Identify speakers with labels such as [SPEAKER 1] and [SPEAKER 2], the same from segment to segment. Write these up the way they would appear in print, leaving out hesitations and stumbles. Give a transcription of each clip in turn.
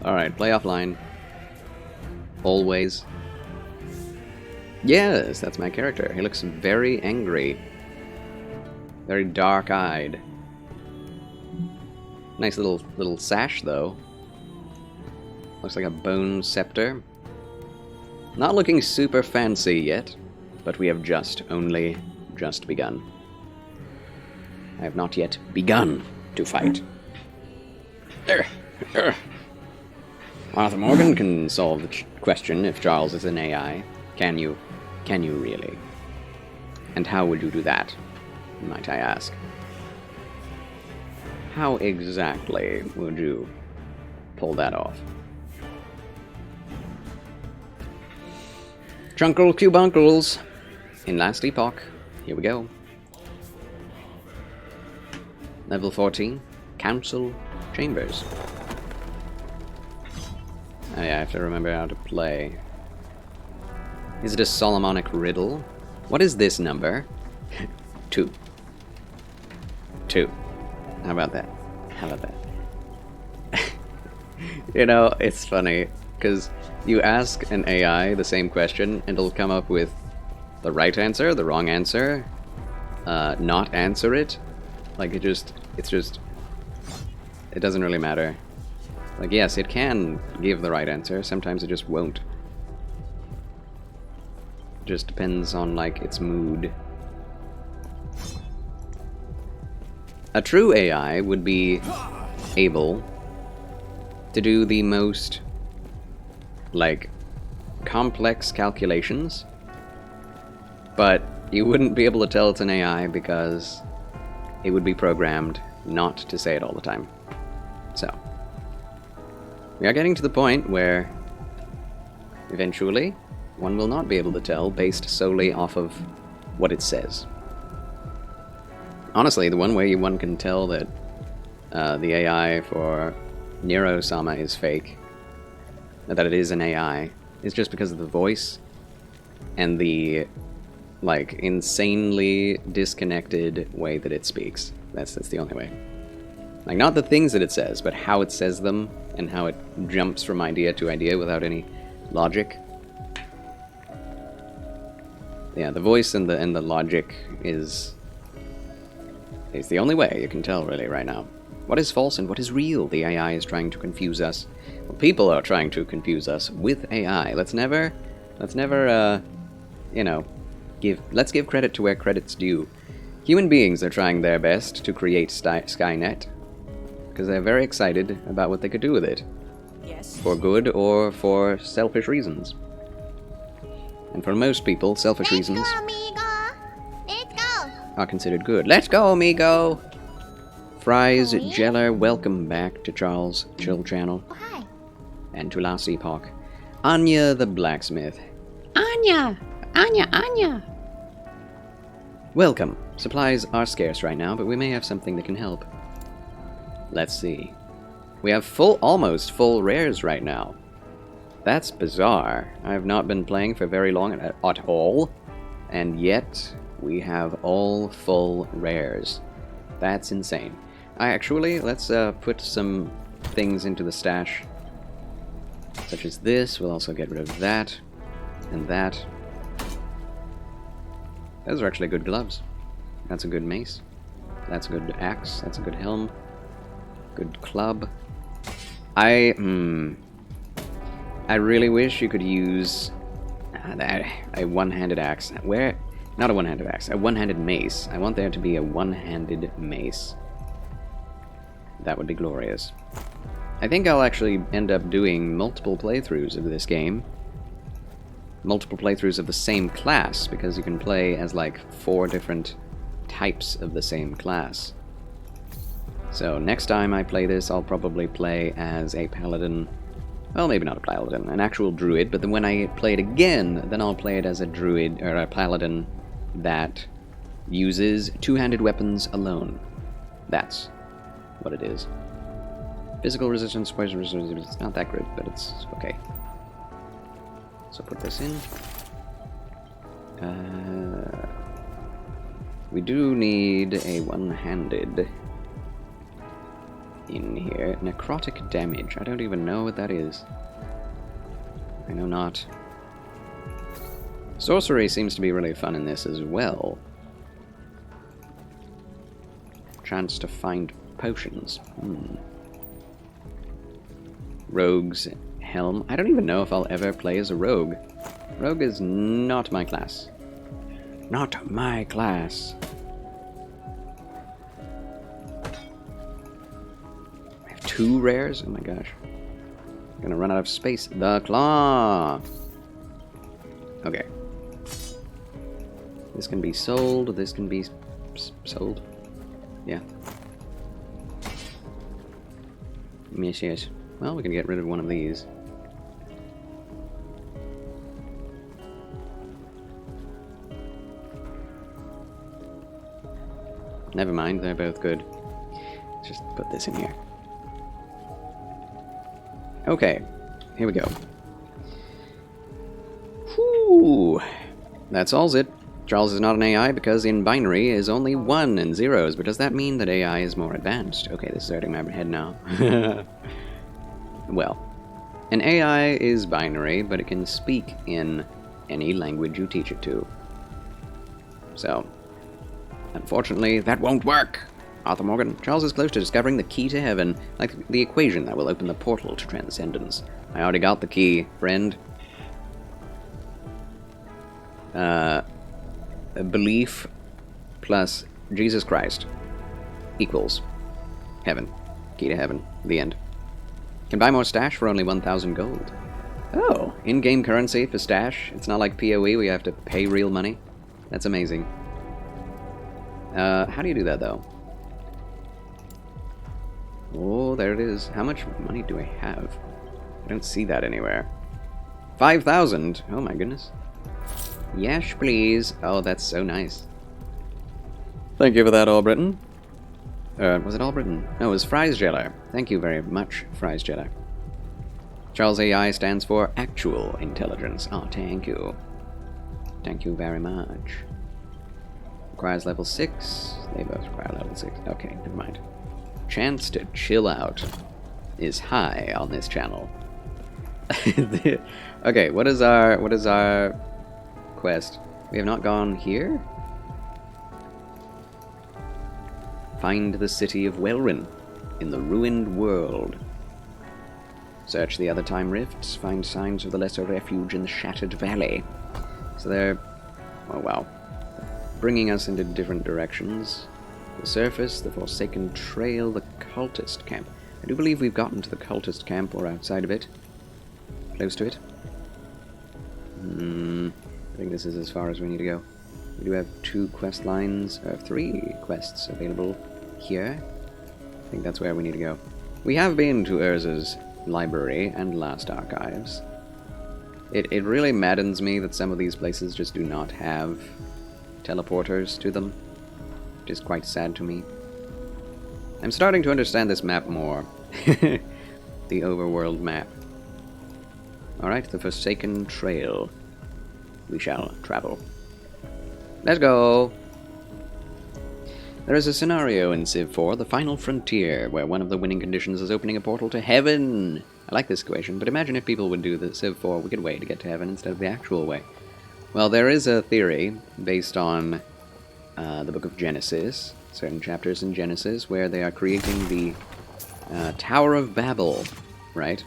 [SPEAKER 1] Alright, play offline. Always. Yes, that's my character. He looks very angry. Very dark-eyed. Nice little sash, though. Looks like a bone scepter. Not looking super fancy yet, but we have only just begun. I have not yet begun to fight. Arthur Morgan can solve the question if Charles is an AI. Can you? Can you really? And how would you do that, might I ask? How exactly would you pull that off? Chunkle Cubuncles in Last Epoch. Here we go. Level 14, Council Chambers. Oh yeah, I have to remember how to play. Is it a Solomonic riddle? What is this number? 2. 2. How about that? How about that? You know, it's funny, because you ask an AI the same question, and it'll come up with the right answer, the wrong answer, not answer it. Like, it doesn't really matter. Like, yes, it can give the right answer, sometimes it just won't. It just depends on, like, its mood. A true AI would be able to do the most, like, complex calculations, but you wouldn't be able to tell it's an AI because it would be programmed not to say it all the time. So, we are getting to the point where eventually one will not be able to tell based solely off of what it says. Honestly, the one way one can tell that the AI for Nero-sama is fake, that it is an AI, is just because of the voice and the, like, insanely disconnected way that it speaks. That's the only way. Like, not the things that it says, but how it says them, and how it jumps from idea to idea without any logic. Yeah, the voice and the logic is the only way you can tell, really, right now. What is false and what is real? The AI is trying to confuse us. Well, people are trying to confuse us with AI. Let's never, you know, let's give credit to where credit's due. Human beings are trying their best to create Skynet, because they're very excited about what they could do with it.
[SPEAKER 2] Yes.
[SPEAKER 1] For good or for selfish reasons. And for most people, selfish reasons are considered good. Let's go, amigo! Fries Jeller, welcome back to Charles' Chill Channel.
[SPEAKER 2] Oh, hi.
[SPEAKER 1] And to Last Epoch. Anya the Blacksmith.
[SPEAKER 2] Anya! Anya!
[SPEAKER 1] Welcome. Supplies are scarce right now, but we may have something that can help. Let's see. We have almost full rares right now. That's bizarre. I have not been playing for very long at all, and yet we have all full rares. That's insane. Let's put some things into the stash, such as this. We'll also get rid of that, and that. Those are actually good gloves. That's a good mace. That's a good axe. That's a good helm. Good club. I really wish you could use a one-handed axe. Not a one-handed axe, a one-handed mace. I want there to be a one-handed mace. That would be glorious. I think I'll actually end up doing multiple playthroughs of this game. Multiple playthroughs of the same class, because you can play as like 4 different types of the same class. So next time I play this, I'll probably play as a paladin. Well, maybe not a paladin, an actual druid, but then when I play it again, then I'll play it as a druid, or a paladin that uses two-handed weapons alone. That's what it is. Physical resistance, poison resistance, it's not that good, but it's okay. So put this in. We do need a one-handed. in here. Necrotic damage. I don't even know what that is. I know not. Sorcery seems to be really fun in this as well. Chance to find potions. Rogue's Helm. I don't even know if I'll ever play as a rogue. Rogue is not my class. Not my class. I have 2 rares? Oh my gosh. I'm gonna run out of space. The Claw! Okay. This can be sold. This can be sold. Yeah. Yes. Well, we can get rid of one of these. Never mind, they're both good. Let's just put this in here. Okay, here we go. Whew. That's all's it. Charles is not an AI because in binary is only 1 and zeros, but does that mean that AI is more advanced? Okay, this is hurting my head now. Well, an AI is binary, but it can speak in any language you teach it to. So, unfortunately, that won't work! Arthur Morgan. Charles is close to discovering the key to heaven, like the equation that will open the portal to transcendence. I already got the key, friend. Belief plus Jesus Christ equals heaven. Key to heaven. The end. Can buy more stash for only 1,000 gold. Oh, in-game currency for stash. It's not like PoE where you have to pay real money. That's amazing. How do you do that, though? Oh, there it is. How much money do I have? I don't see that anywhere. 5,000! Oh my goodness. Yes, please. Oh, that's so nice. Thank you for that, All Britain. Was it All Britain? No, it was Fries Jeller. Thank you very much, Fries Jeller. Charles AI stands for Actual Intelligence. Oh, thank you. Thank you very much. Requires level 6. They both require level 6. Okay, never mind. Chance to chill out is high on this channel. Okay, what is our quest? We have not gone here? Find the city of Welrin in the ruined world. Search the other time rifts. Find signs of the lesser refuge in the shattered valley. So they're... oh wow. Bringing us into different directions. The surface, the Forsaken Trail, the Cultist Camp. I do believe we've gotten to the Cultist Camp or outside of it. Close to it. I think this is as far as we need to go. We do have 2 quest lines, 3 quests available here. I think that's where we need to go. We have been to Urza's library and Last Archives. It really maddens me that some of these places just do not have teleporters to them, which is quite sad to me. I'm starting to understand this map more. The overworld map. Alright, the Forsaken Trail. We shall travel. Let's go! There is a scenario in Civ 4, The Final Frontier, where one of the winning conditions is opening a portal to heaven. I like this equation, but imagine if people would do the Civ 4 wicked way to get to heaven instead of the actual way. Well, there is a theory based on the book of Genesis, certain chapters in Genesis, where they are creating the Tower of Babel, right?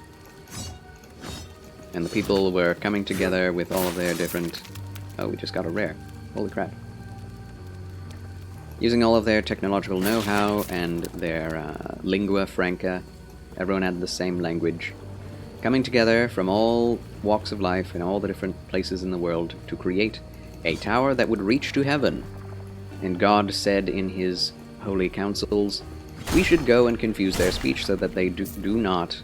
[SPEAKER 1] And the people were coming together with all of their different... oh, we just got a rare. Holy crap. Using all of their technological know-how and their lingua franca, everyone had the same language, coming together from all walks of life and all the different places in the world to create a tower that would reach to heaven. And God said in his holy councils, we should go and confuse their speech so that they do not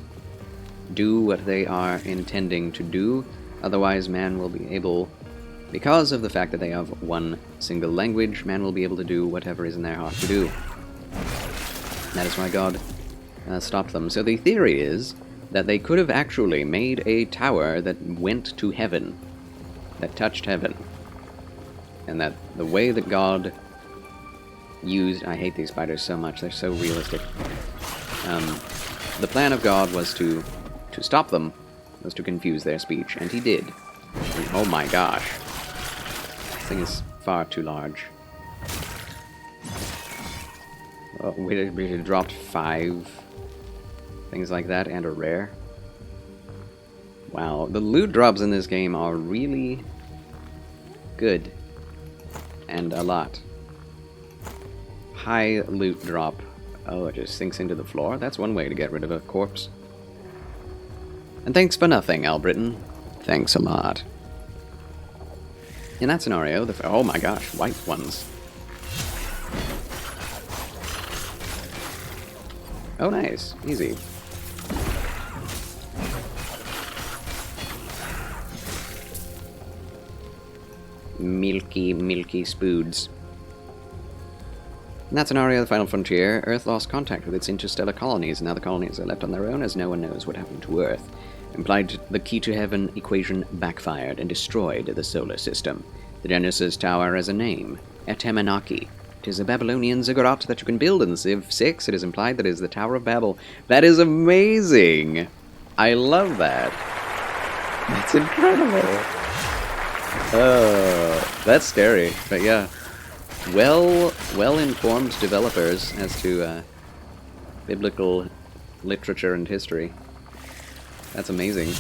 [SPEAKER 1] do what they are intending to do, otherwise man will be able, because of the fact that they have one single language, man will be able to do whatever is in their heart to do. That is why God stopped them. So the theory is that they could have actually made a tower that went to heaven, that touched heaven, and that the way that God used... I hate these spiders so much, they're so realistic. The plan of God was to stop them, was to confuse their speech, and he did. And, oh my gosh. This thing is far too large. Oh, we dropped 5 things like that, and a rare. Wow, the loot drops in this game are really good. And a lot. High loot drop. Oh, it just sinks into the floor? That's one way to get rid of a corpse. And thanks for nothing, Albritton. Thanks a lot. In that scenario, oh my gosh, white ones. Oh nice, easy. Milky, milky spoods. In that scenario, the final frontier, Earth lost contact with its interstellar colonies, and now the colonies are left on their own as no one knows what happened to Earth. Implied the key to heaven equation backfired and destroyed the solar system. The Genesis Tower has a name, Etemenaki. It is a Babylonian ziggurat that you can build in Civ 6. It is implied that it is the Tower of Babel. That is amazing! I love that. That's incredible. That's scary, but yeah. Well-informed developers as to biblical literature and history. That's amazing.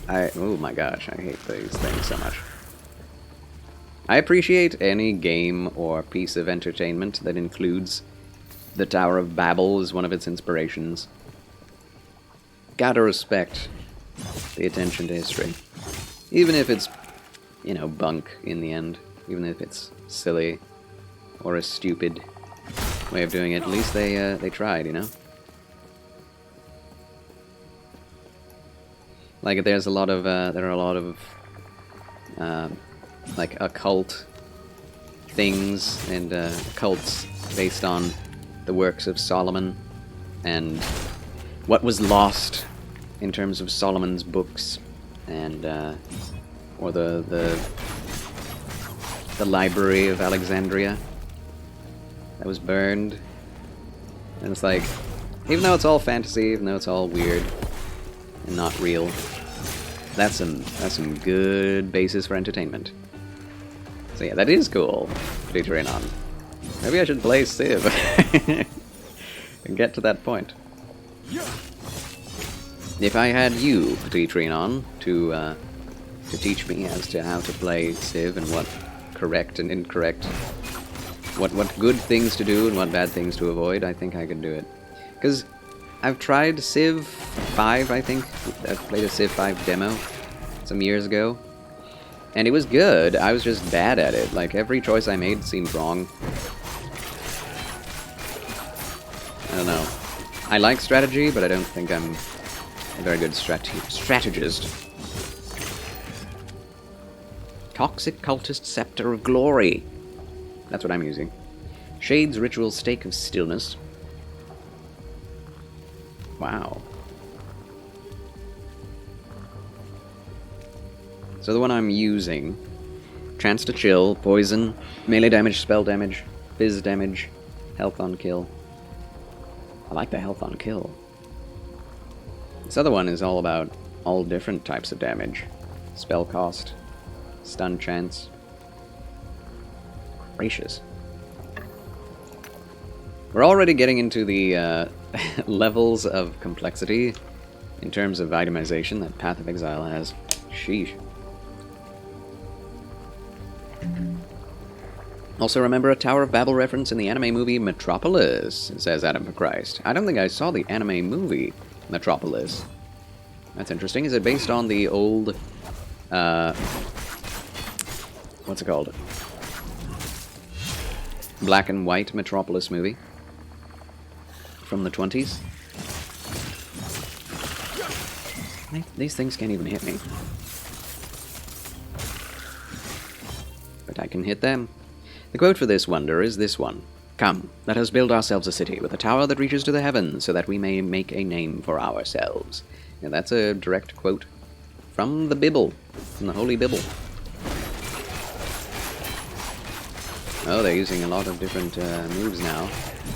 [SPEAKER 1] Oh my gosh, I hate these things so much. I appreciate any game or piece of entertainment that includes the Tower of Babel as one of its inspirations. Gotta respect the attention to history. Even if it's, you know, bunk in the end. Even if it's silly or a stupid way of doing it. At least they tried, you know? Like, there are a lot of, like, occult things and cults based on the works of Solomon and what was lost in terms of Solomon's books and or the Library of Alexandria that was burned. And it's like, even though it's all fantasy, even though it's all weird and not real, that's some good basis for entertainment. So yeah, that is cool. Featuring on. Maybe I should play Civ and get to that point. If I had you, Patreon, to teach me as to how to play Civ and what correct and incorrect, what good things to do and what bad things to avoid, I think I could do it. Because I've tried Civ 5, I think. I've played a Civ 5 demo some years ago, and it was good. I was just bad at it. Like, every choice I made seemed wrong. I don't know. I like strategy, but I don't think I'm a very good strategist. Toxic Cultist Scepter of Glory. That's what I'm using. Shade's Ritual Stake of Stillness. Wow. So the one I'm using, chance to chill, poison, melee damage, spell damage, fizz damage, health on kill. I like the health on kill. This other one is all about all different types of damage. Spell cost, stun chance. Gracious. We're already getting into the levels of complexity in terms of itemization that Path of Exile has. Sheesh. Also remember a Tower of Babel reference in the anime movie Metropolis, says Adam for Christ. I don't think I saw the anime movie Metropolis. That's interesting. Is it based on the old, what's it called? Black and white Metropolis movie from the 20s? These things can't even hit me. But I can hit them. The quote for this wonder is this one. Come, let us build ourselves a city with a tower that reaches to the heavens so that we may make a name for ourselves. Now that's a direct quote from the Bible, from the Holy Bible. Oh, they're using a lot of different moves now.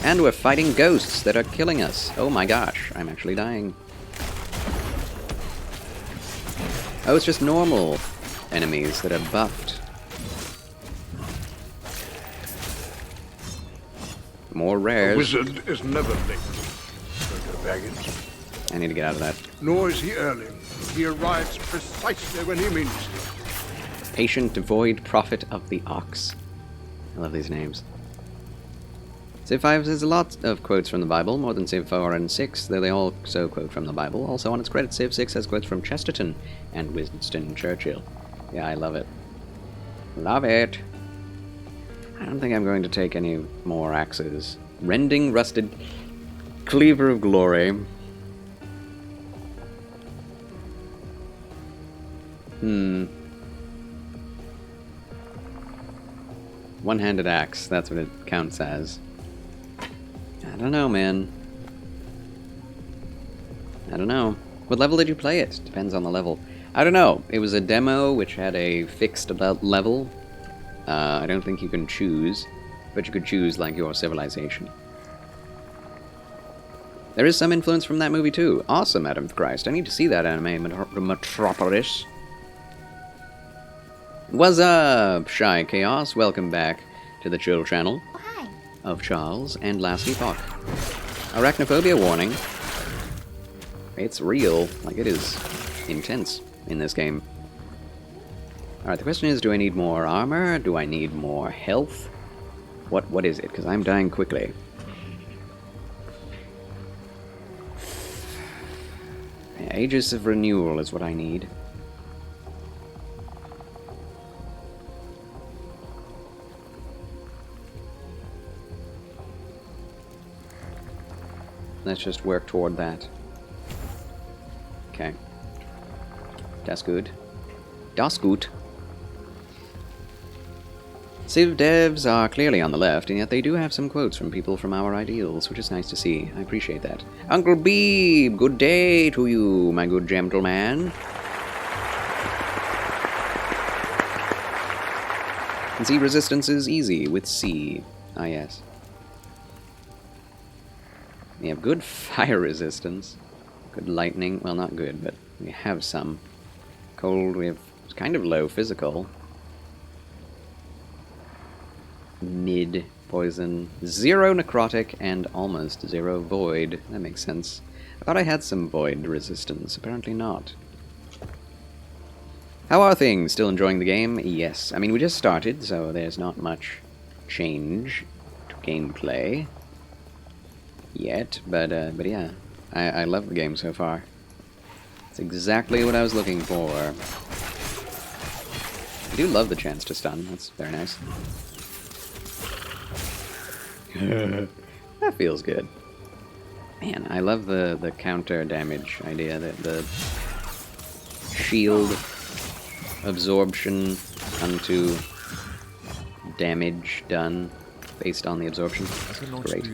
[SPEAKER 1] And we're fighting ghosts that are killing us. Oh my gosh, I'm actually dying. Oh, it's just normal enemies that are buffed. More
[SPEAKER 3] A
[SPEAKER 1] rares.
[SPEAKER 3] wizard is never late. Frodo Baggins.
[SPEAKER 1] I need to get out of that.
[SPEAKER 3] Nor is he early. He arrives precisely when he means to.
[SPEAKER 1] Patient, devoid, prophet of the ox. I love these names. Civ 5 has a lot of quotes from the Bible, more than Civ 4 and 6, though they also quote from the Bible. Also on its credit, Civ 6 has quotes from Chesterton and Winston Churchill. Yeah, I love it. Love it! I don't think I'm going to take any more axes. Rending, rusted, cleaver of glory. One-handed axe, that's what it counts as. I don't know, man. I don't know. What level did you play it? Depends on the level. I don't know. It was a demo which had a fixed level. I don't think you can choose, but you could choose, like, your civilization. There is some influence from that movie, too. Awesome, Adam of Christ. I need to see that anime, Metropolis. What's up, Shy Chaos? Welcome back to the Chill Channel of Charles and Last Epoch. Arachnophobia warning. It's real. Like, it is intense in this game. Alright, the question is, do I need more armor? Do I need more health? What is it? Because I'm dying quickly. Yeah, Aegis of Renewal is what I need. Let's just work toward that. Okay. That's good. Das gut. Civ devs are clearly on the left, and yet they do have some quotes from people from our ideals, which is nice to see. I appreciate that. Uncle Beeb, good day to you, my good gentleman. And C resistance is easy with C. Ah, yes. We have good fire resistance. Good lightning. Well, not good, but we have some. Cold, we have kind of low physical. Mid poison. 0 necrotic and almost 0 void. That makes sense. I thought I had some void resistance. Apparently not. How are things? Still enjoying the game? Yes. I mean, we just started, so there's not much change to gameplay yet, but yeah, I love the game so far. It's exactly what I was looking for. I do love the chance to stun. That's very nice. That feels good. Man, I love the counter damage idea, the shield absorption onto damage done based on the absorption. Great.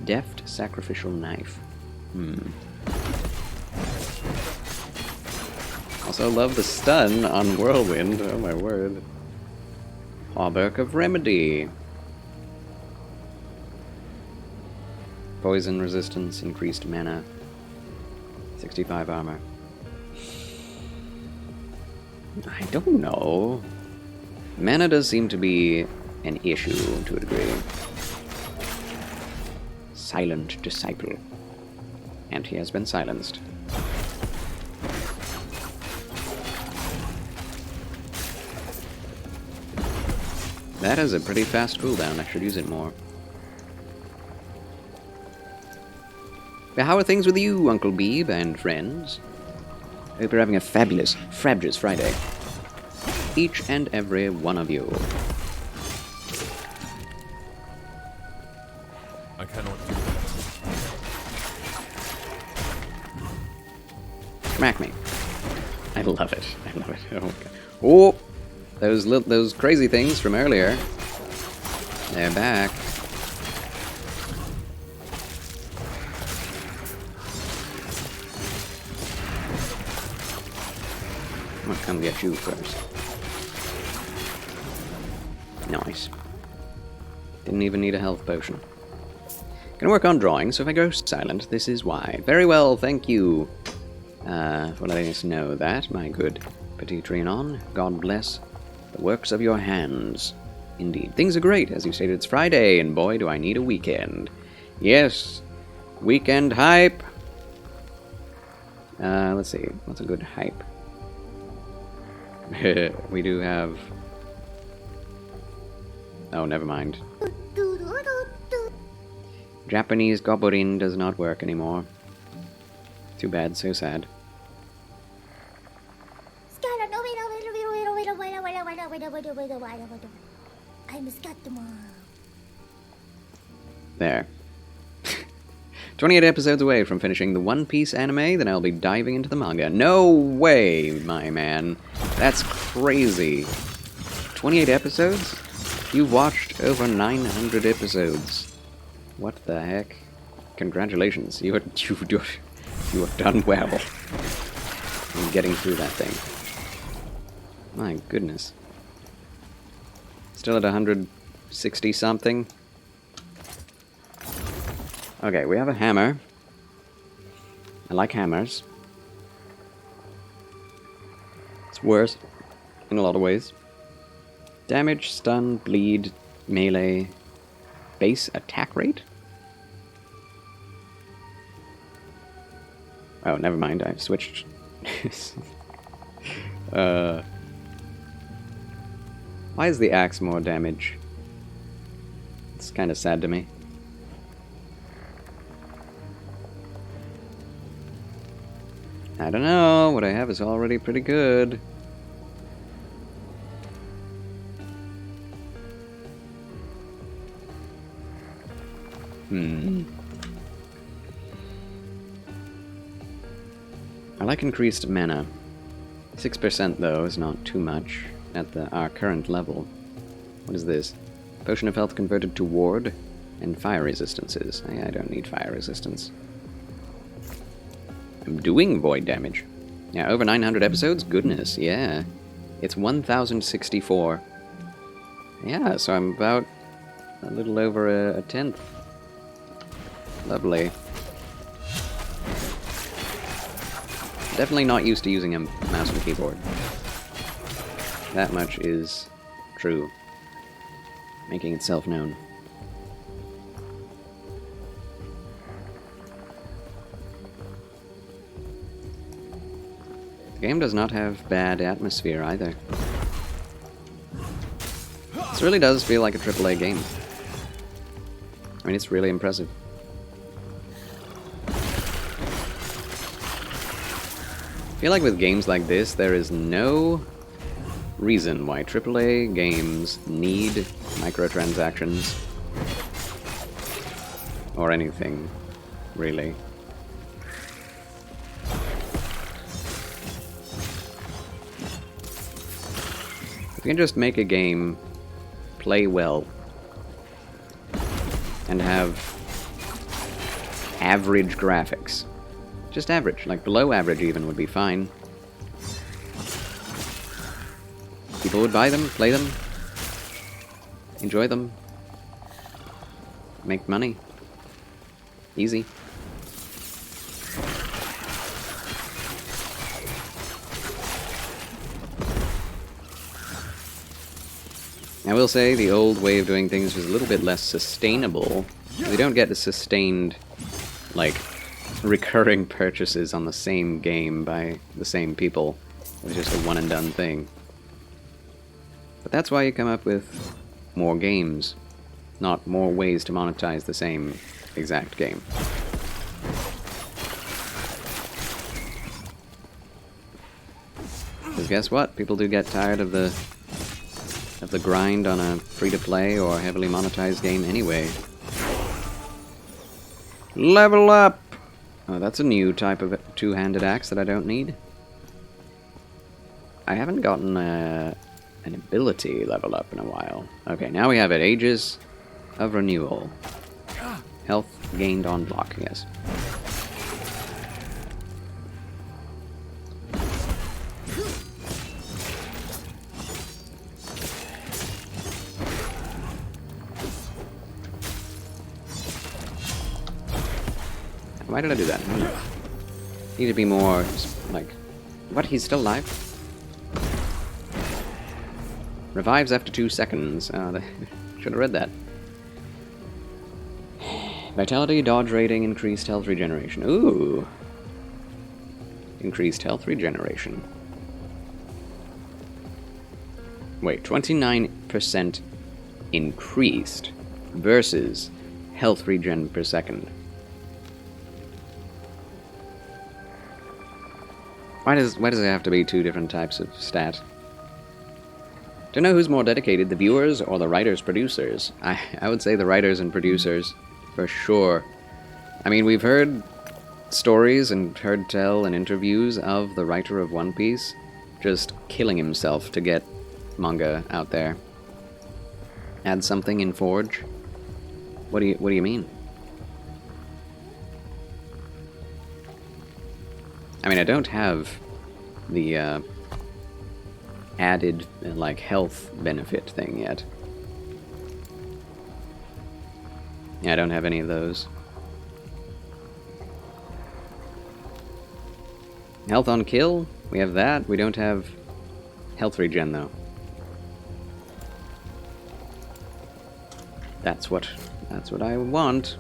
[SPEAKER 1] Deft sacrificial knife. Also love the stun on Whirlwind. Oh my word. Hauberk of Remedy. Poison resistance, increased mana. 65 armor. I don't know. Mana does seem to be an issue to a degree. Silent disciple. And he has been silenced. That is a pretty fast cooldown. I should use it more. But how are things with you, Uncle Beeb and friends? I hope you're having a fabulous, frabjous Friday. Each and every one of you.
[SPEAKER 4] I cannot do that.
[SPEAKER 1] Smack me. I love it. I love it. Oh, God. Oh! Those crazy things from earlier. They're back. I'm gonna come get you first. Nice. Didn't even need a health potion. Gonna work on drawing, so if I go silent, this is why. Very well, thank you for letting us know that, my good Petit Trianon. God bless the works of your hands. Indeed. Things are great. As you stated, it's Friday, and boy, do I need a weekend. Yes. Weekend hype. Let's see. What's a good hype? We do have... Oh, never mind. Japanese Goborin does not work anymore. Too bad, so sad.
[SPEAKER 4] I'm a Scatman.
[SPEAKER 1] There. 28 episodes away from finishing the One Piece anime, then I'll be diving into the manga. No way, my man. That's crazy. 28 episodes? You've watched over 900 episodes. What the heck? Congratulations. You've done well in getting through that thing. My goodness. Still at 160 something. Okay, we have a hammer. I like hammers. It's worse in a lot of ways. Damage, stun, bleed, melee, base attack rate? Oh, never mind, I've switched. Why is the axe more damage? It's kind of sad to me. I don't know, what I have is already pretty good. I like increased mana. 6% though is not too much at our current level. What is this? Potion of health converted to ward and fire resistances. I don't need fire resistance. I'm doing void damage. Yeah, over 900 episodes? Goodness, yeah. It's 1064. Yeah, so I'm about a little over a tenth. Lovely. Definitely not used to using a mouse and keyboard. That much is true. Making itself known. The game does not have bad atmosphere either. This really does feel like a AAA game. I mean, it's really impressive. I feel like with games like this, there is no reason why AAA games need microtransactions. Or anything, really. If you can just make a game play well and have average graphics. Just average, like below average even would be fine. People would buy them, play them, enjoy them, make money. Easy. I will say the old way of doing things was a little bit less sustainable. We don't get the sustained, like, recurring purchases on the same game by the same people. It was just a one-and-done thing. But that's why you come up with more games, not more ways to monetize the same exact game. Because guess what? People do get tired of the grind on a free-to-play or heavily monetized game anyway. Level up! Oh, that's a new type of two-handed axe that I don't need. I haven't gotten an ability level up in a while. Okay, now we have it. Ages of Renewal. Health gained on block, yes. Why did I do that? Need to be more, like... What? He's still alive? Revives after 2 seconds. Oh, should have read that. Vitality, dodge rating, increased health regeneration. Ooh! Increased health regeneration. Wait, 29% increased versus health regen per second. Why does it have to be 2 different types of stat? Don't know who's more dedicated, the viewers or the writers, producers. I would say the writers and producers, for sure. I mean, we've heard stories and heard tell in interviews of the writer of One Piece just killing himself to get manga out there. Add something in Forge? What do you mean? I mean, I don't have the added like health benefit thing yet. Yeah, I don't have any of those. Health on kill, we have that. We don't have health regen though. That's what I want.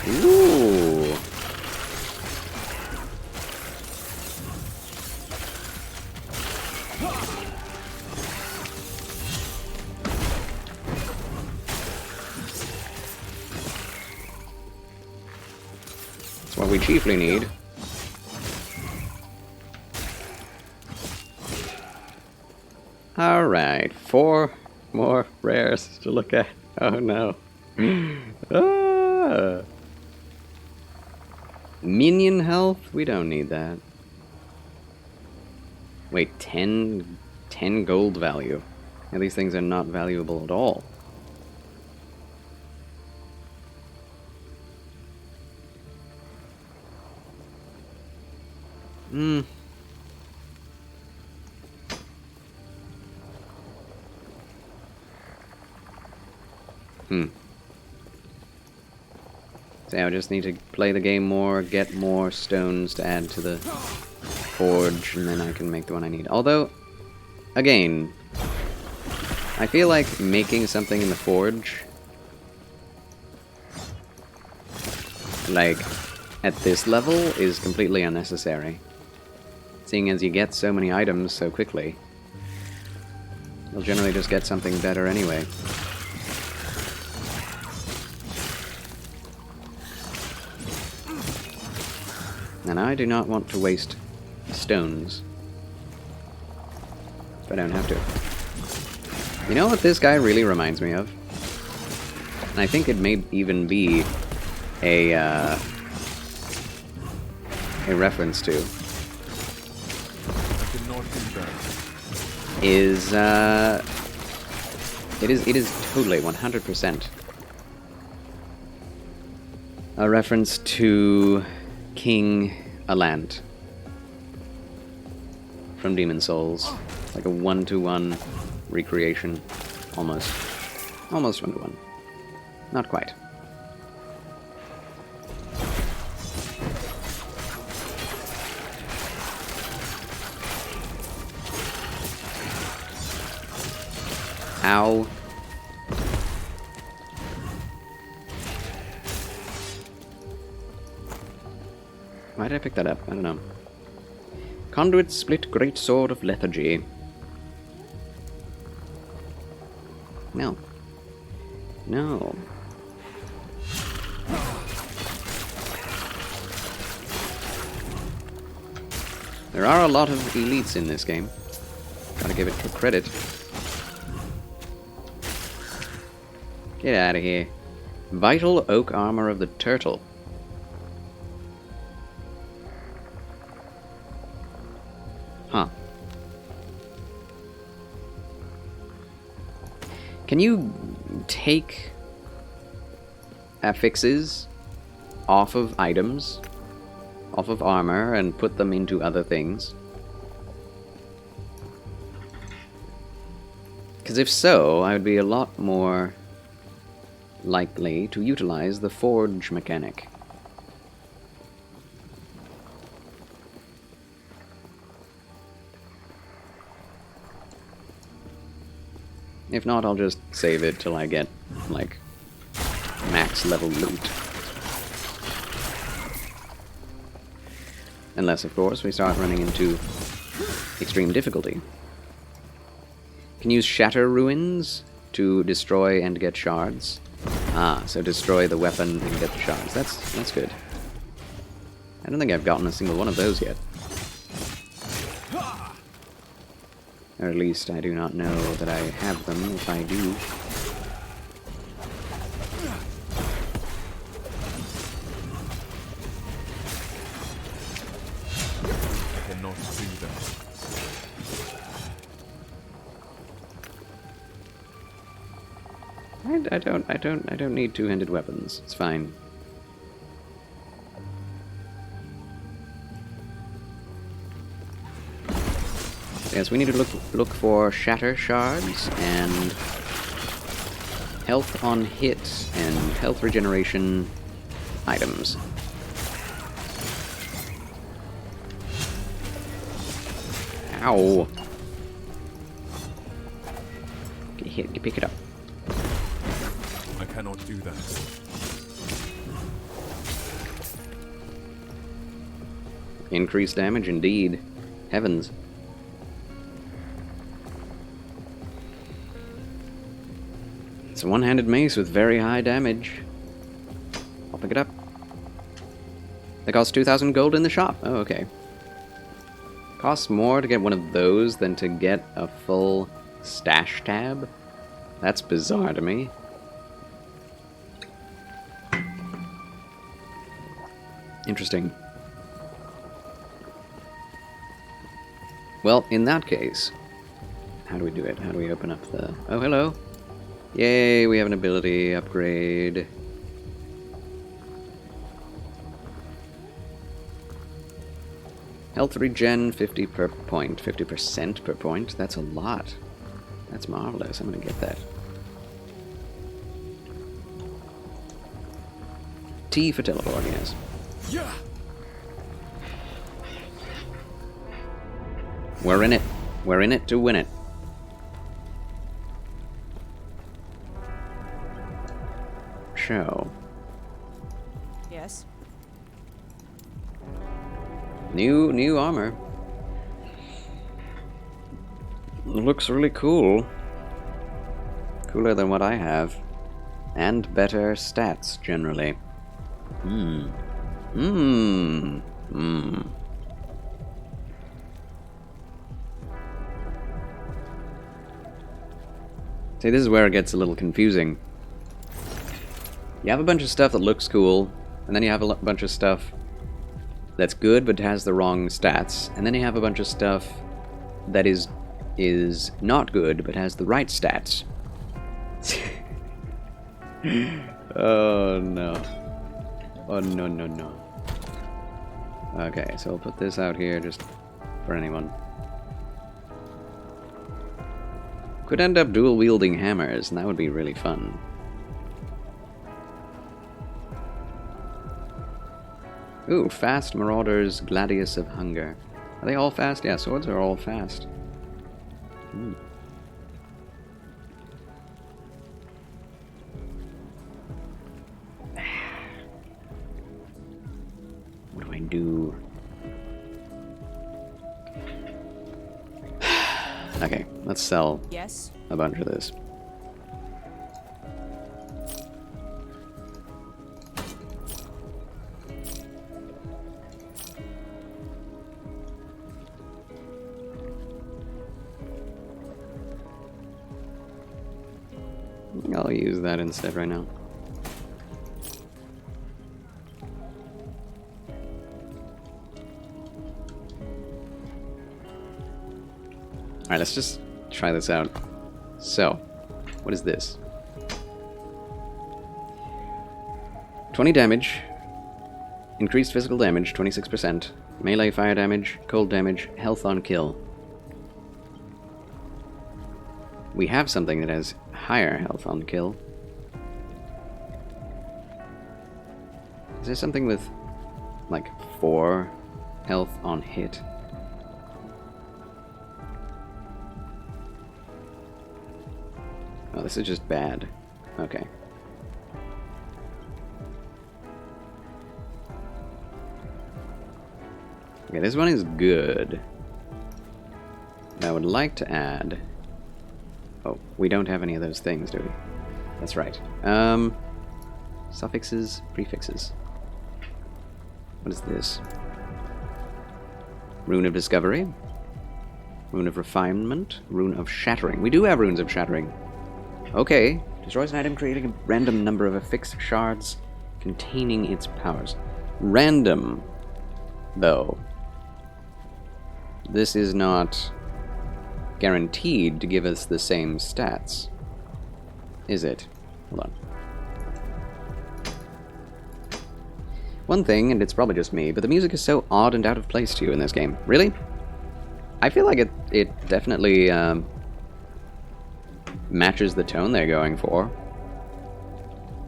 [SPEAKER 1] Ooh. That's what we chiefly need. Alright, 4 more rares to look at. Oh no. Ah. Minion health? We don't need that. Wait, 10 gold value. Now these things are not valuable at all. So I just need to play the game more, get more stones to add to the forge, and then I can make the one I need. Although, again, I feel like making something in the forge, like, at this level, is completely unnecessary. Seeing as you get so many items so quickly, you'll generally just get something better anyway. And I do not want to waste stones if I don't have to. You know what this guy really reminds me of? And I think it may even be a reference to is it is totally 100% a reference to King Alant from Demon Souls. Like a 1-to-1 recreation. Almost 1-to-1. Not quite. Ow. Why did I pick that up? I don't know. Conduit split great sword of lethargy. No. No. There are a lot of elites in this game. Gotta give it credit. Get out of here. Vital oak armor of the turtle. Huh. Can you take affixes off of items, off of armor, and put them into other things? Because if so, I would be a lot more likely to utilize the forge mechanic. If not, I'll just save it till I get, like, max level loot. Unless, of course, we start running into extreme difficulty. Can use Shatter Ruins to destroy and get shards. Ah, so destroy the weapon and get the shards. That's good. I don't think I've gotten a single one of those yet. Or at least I do not know that I have them if I do.
[SPEAKER 5] I cannot do that.
[SPEAKER 1] I don't need two-handed weapons. It's fine. Yes, we need to look for shatter shards and health on hit and health regeneration items. Ow! Pick it up.
[SPEAKER 5] I cannot do that.
[SPEAKER 1] Increased damage indeed. Heavens. It's a one-handed mace with very high damage. I'll pick it up. They cost 2,000 gold in the shop. Oh, okay. Costs more to get one of those than to get a full stash tab? That's bizarre to me. Interesting. Well, in that case, how do we do it? How do we open up the... Oh, hello. Yay, we have an ability upgrade. Health regen 50 per point, 50% per point. That's a lot. That's marvelous. I'm gonna get that. T for teleport, yes.
[SPEAKER 5] Yeah.
[SPEAKER 1] We're in it. We're in it to win it. Show.
[SPEAKER 2] Yes.
[SPEAKER 1] New armor. Looks really cool. Cooler than what I have. And better stats, generally. See, this is where it gets a little confusing. You have a bunch of stuff that looks cool, and then you have a bunch of stuff that's good but has the wrong stats, and then you have a bunch of stuff that is not good but has the right stats. Oh no. Oh no no no. Okay, so I'll put this out here just for anyone. Could end up dual wielding hammers, and that would be really fun. Ooh, fast marauders, gladius of hunger. Are they all fast? Yeah, swords are all fast. What do I do? Okay, let's sell
[SPEAKER 2] Yes.
[SPEAKER 1] a bunch of this. I'll use that instead right now. Alright, let's just try this out. So, what is this? 20 damage, increased physical damage, 26%, melee fire damage, cold damage, health on kill. We have something that has higher health on kill. Is there something with, like, 4 health on hit? Oh, this is just bad. Okay. Okay, this one is good. I would like to add... Oh, we don't have any of those things, do we? That's right. Suffixes, prefixes. What is this? Rune of Discovery. Rune of Refinement. Rune of Shattering. We do have runes of Shattering. Okay. Destroys an item creating a random number of affixed shards containing its powers. Random, though. This is not guaranteed to give us the same stats. Is it? Hold on. One thing, and it's probably just me, but the music is so odd and out of place to you in this game. Really? I feel like it definitely matches the tone they're going for.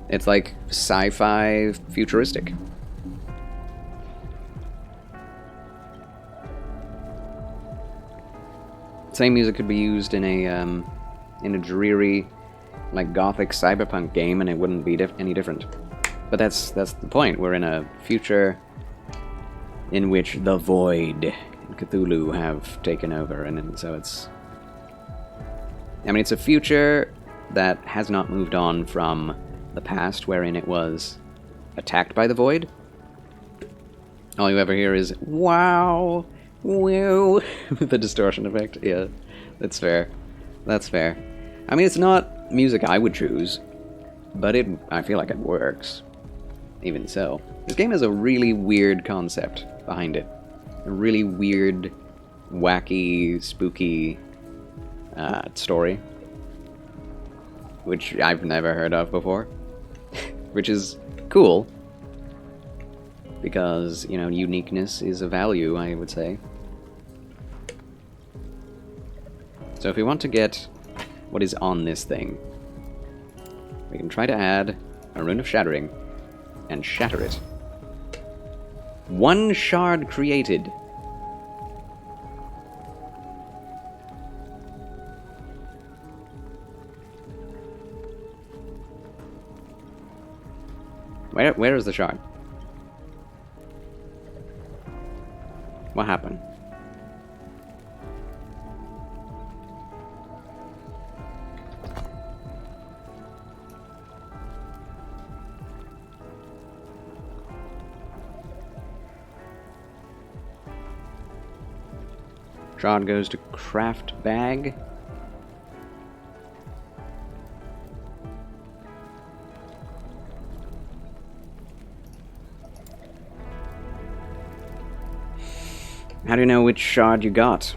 [SPEAKER 1] It's like sci-fi futuristic. Same music could be used in a dreary, like gothic cyberpunk game, and it wouldn't be any different. But that's the point. We're in a future in which the Void and Cthulhu have taken over, and so it's... I mean, it's a future that has not moved on from the past, wherein it was attacked by the Void. All you ever hear is, wow, wow, with the distortion effect. Yeah, that's fair. That's fair. I mean, it's not music I would choose, but I feel like it works. Even so. This game has a really weird concept behind it. A really weird, wacky, spooky story. Which I've never heard of before. Which is cool. Because, you know, uniqueness is a value, I would say. So if we want to get what is on this thing, we can try to add a Rune of Shattering and shatter it. 1 shard created. Where is the shard? What happened? Shard goes to craft bag. How do you know which shard you got?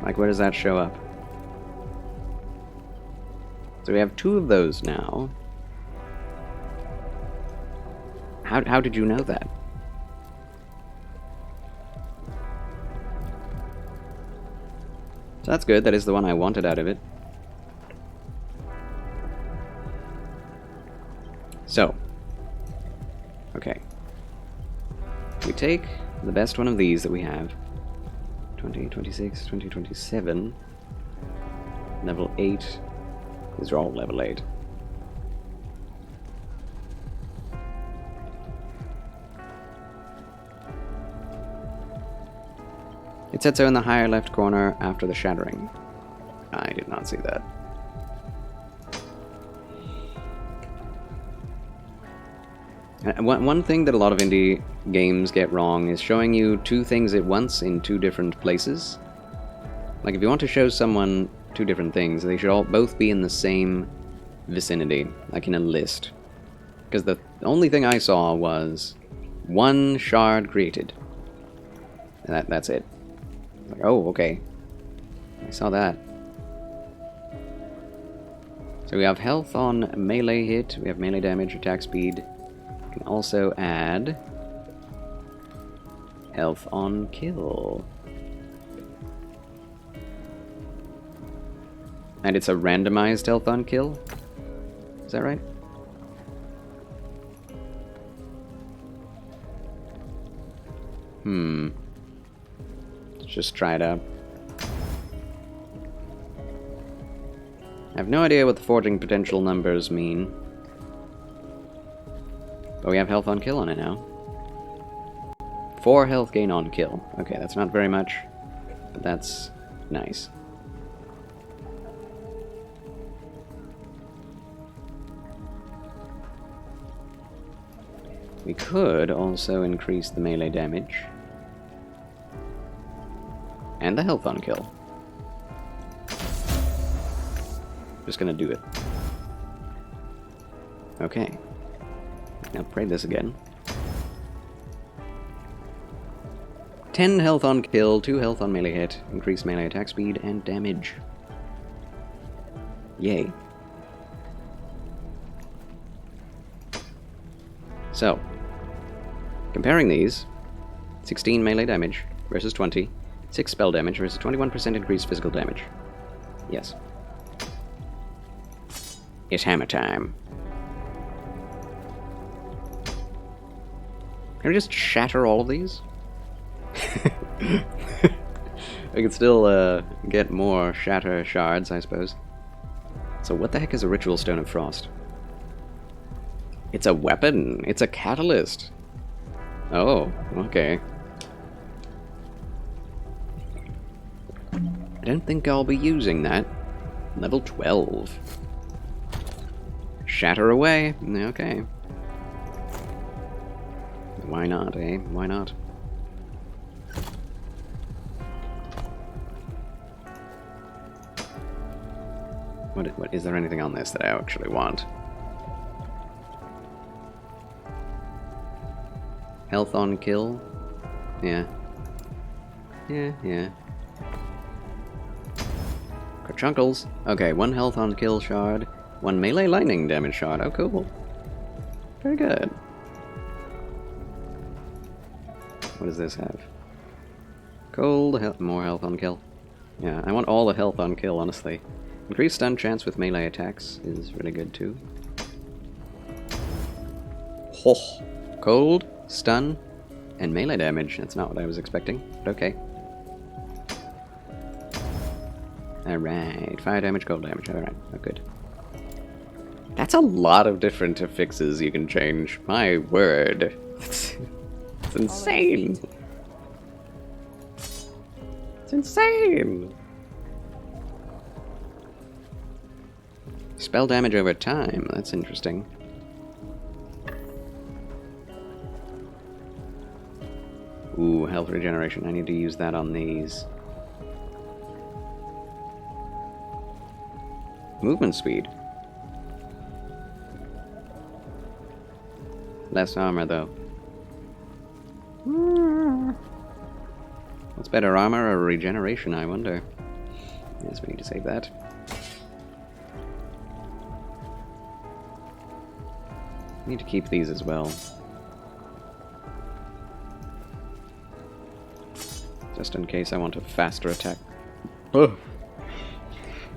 [SPEAKER 1] Like, where does that show up? So we have 2 of those now. How did you know that? So that's good. That is the one I wanted out of it. So. Okay. We take the best one of these that we have. 2026, 2027. Level 8. These are all level 8. It said so in the higher left corner after the shattering. I did not see that. One thing that a lot of indie games get wrong is showing you 2 things at once in 2 different places. Like, if you want to show someone 2 different things, they should both be in the same vicinity, like in a list. Because the only thing I saw was 1 shard created. And that's it. Like, oh, okay. I saw that. So we have health on melee hit, we have melee damage, attack speed. We can also add health on kill. And it's a randomized health on kill? Is that right? Let's just try it out. I have no idea what the forging potential numbers mean. But we have health on kill on it now. 4 health gain on kill. Okay, that's not very much, but that's nice. We could also increase the melee damage. And the health on kill. Just gonna do it. Okay. Now upgrade this again. 10 health on kill, 2 health on melee hit, increase melee attack speed and damage. Yay. So, comparing these, 16 melee damage versus 20, 6 spell damage versus 21% increased physical damage. Yes. It's hammer time. Can I just shatter all of these? I can still get more shatter shards, I suppose. So what the heck is a ritual stone of frost? It's a weapon. It's a catalyst. Oh, okay. I don't think I'll be using that. Level 12. Shatter away. Okay. Why not, eh? Why not? What is there anything on this that I actually want? Health on kill? Yeah. Yeah. Carchunkles. Okay, 1 health on kill shard, 1 melee lightning damage shard. Oh, cool. Very good. What does this have? Cold, more health on kill. Yeah, I want all the health on kill, honestly. Increased stun chance with melee attacks is really good too. Oh, cold, stun, and melee damage. That's not what I was expecting, but okay. Alright, fire damage, cold damage. Alright, oh good. That's a lot of different affixes you can change. My word. It's insane. It's insane. Spell damage over time. That's interesting. Ooh, health regeneration. I need to use that on these. Movement speed. Less armor, though. What's better, armor or regeneration, I wonder? Yes, we need to save that. Need to keep these as well. Just in case I want a faster attack. Oh.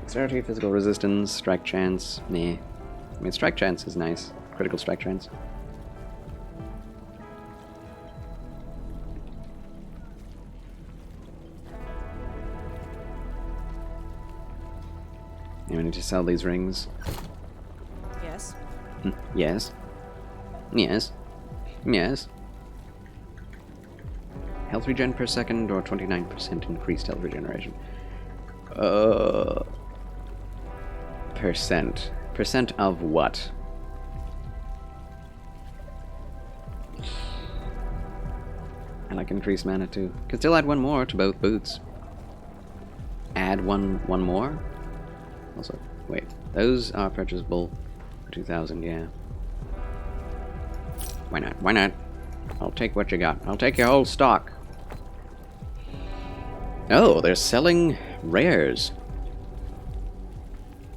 [SPEAKER 1] Dexterity, physical resistance, strike chance. Nah. I mean, strike chance is nice. Critical strike chance. I need to sell these rings.
[SPEAKER 2] Yes.
[SPEAKER 1] Yes. Yes. Yes. Health regen per second or 29% increased health regeneration. Percent. Percent of what? I like increased mana too. Could still add 1 more to both boots. Add one more? Also, wait. Those are purchasable for 2,000, yeah. Why not? Why not? I'll take what you got. I'll take your whole stock. Oh, they're selling rares.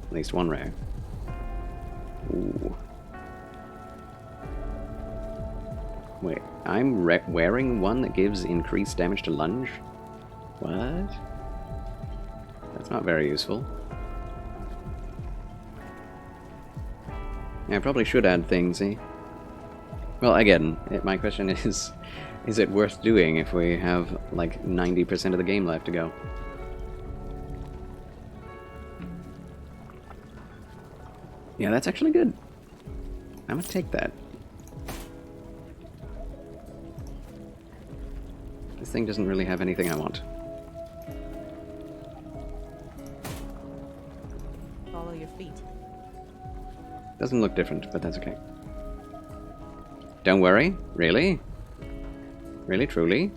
[SPEAKER 1] At least 1 rare. Ooh. Wait, I'm wearing one that gives increased damage to lunge? What? That's not very useful. Yeah, I probably should add things, eh? Well, again, my question is it worth doing if we have, like, 90% of the game left to go? Yeah, that's actually good. I'm gonna take that. This thing doesn't really have anything I want.
[SPEAKER 2] Follow your feet.
[SPEAKER 1] Doesn't look different, but that's okay. Don't worry. Really? Really, truly?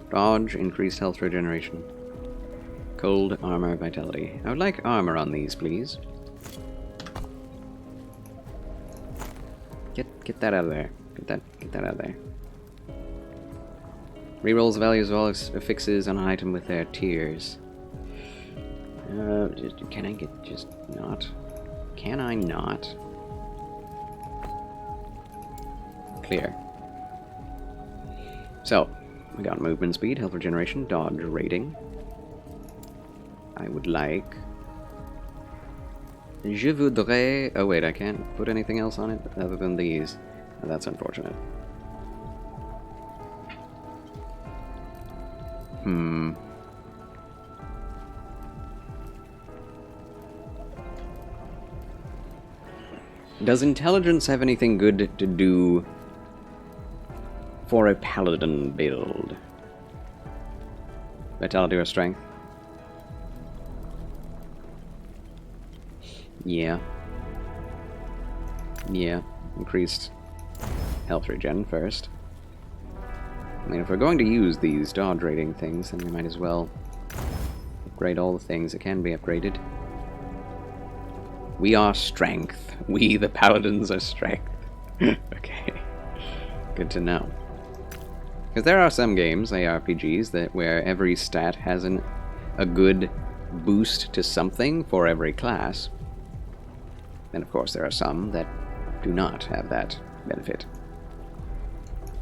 [SPEAKER 1] Dodge, increased health regeneration. Cold, armor, vitality. I would like armor on these, please. Get that out of there. Get that out of there. Rerolls the values of all affixes on an item with their tiers. Can I get just not? Can I not? Clear. So, we got movement speed, health regeneration, dodge rating. I would like... Je voudrais... Oh wait, I can't put anything else on it other than these. Oh, that's unfortunate. Does intelligence have anything good to do for a paladin build? Vitality or strength? Yeah. Yeah. Increased health regen first. I mean, if we're going to use these dodge rating things, then we might as well upgrade all the things that can be upgraded. We are strength. We, the paladins, are strength. Okay. Good to know. Because there are some games, ARPGs, that where every stat has a good boost to something for every class. And of course there are some that do not have that benefit.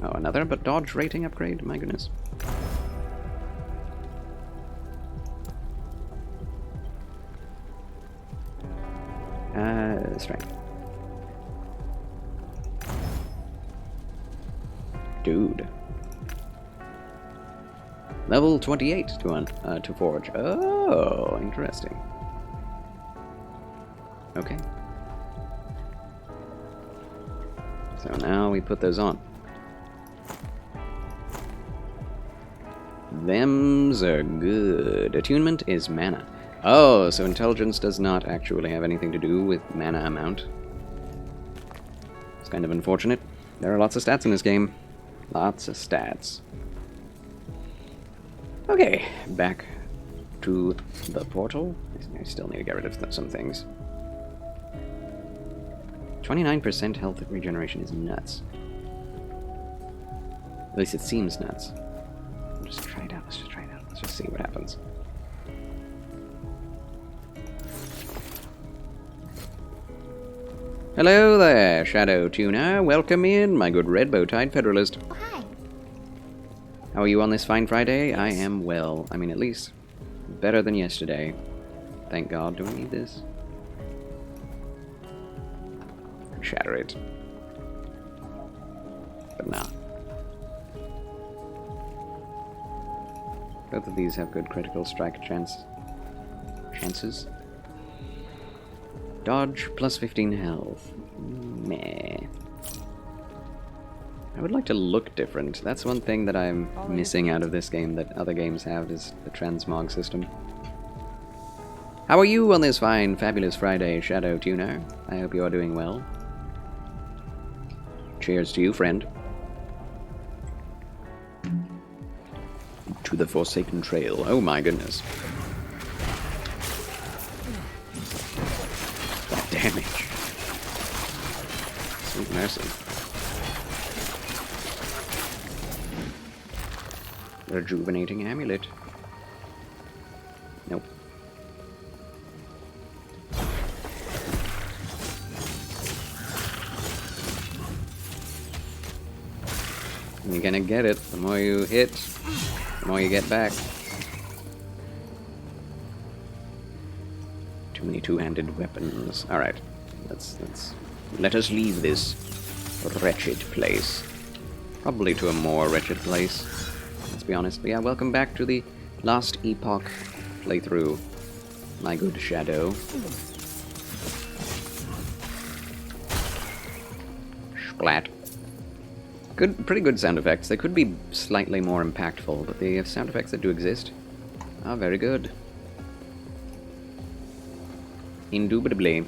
[SPEAKER 1] Oh, another but dodge rating upgrade? My goodness. Strength. Dude. Level 28 to forge. Oh, interesting. Okay. So now we put those on. Thems are good. Attunement is mana. Oh, so intelligence does not actually have anything to do with mana amount. It's kind of unfortunate. There are lots of stats in this game. Lots of stats. Okay, back to the portal. I still need to get rid of some things. 29% health regeneration is nuts. At least it seems nuts. Let's just try it out. Let's just try it out. Let's just see what happens. Hello there, Shadow Tuner. Welcome in, my good red bow-tied Federalist.
[SPEAKER 4] Oh, hi.
[SPEAKER 1] How are you on this fine Friday? I am well. I mean, at least better than yesterday. Thank God. Do we need this? Shatter it. But nah. Both of these have good critical strike chances. Dodge plus 15 health. Meh. I would like to look different. That's one thing that I'm missing out of this game that other games have, is the transmog system. How are you on this fine, fabulous Friday, Shadow Tuner? I hope you are doing well. Cheers to you, friend. To the Forsaken Trail. Oh my goodness. That damage. Sweet mercy. Rejuvenating amulet. Nope. You're gonna get it. The more you hit, the more you get back. Too many two-handed weapons. Alright. Let us leave this wretched place. Probably to a more wretched place. Let's be honest. But yeah, welcome back to the last Epoch playthrough. My good Shadow. Splat. Pretty good sound effects. They could be slightly more impactful, but the sound effects that do exist are very good. Indubitably.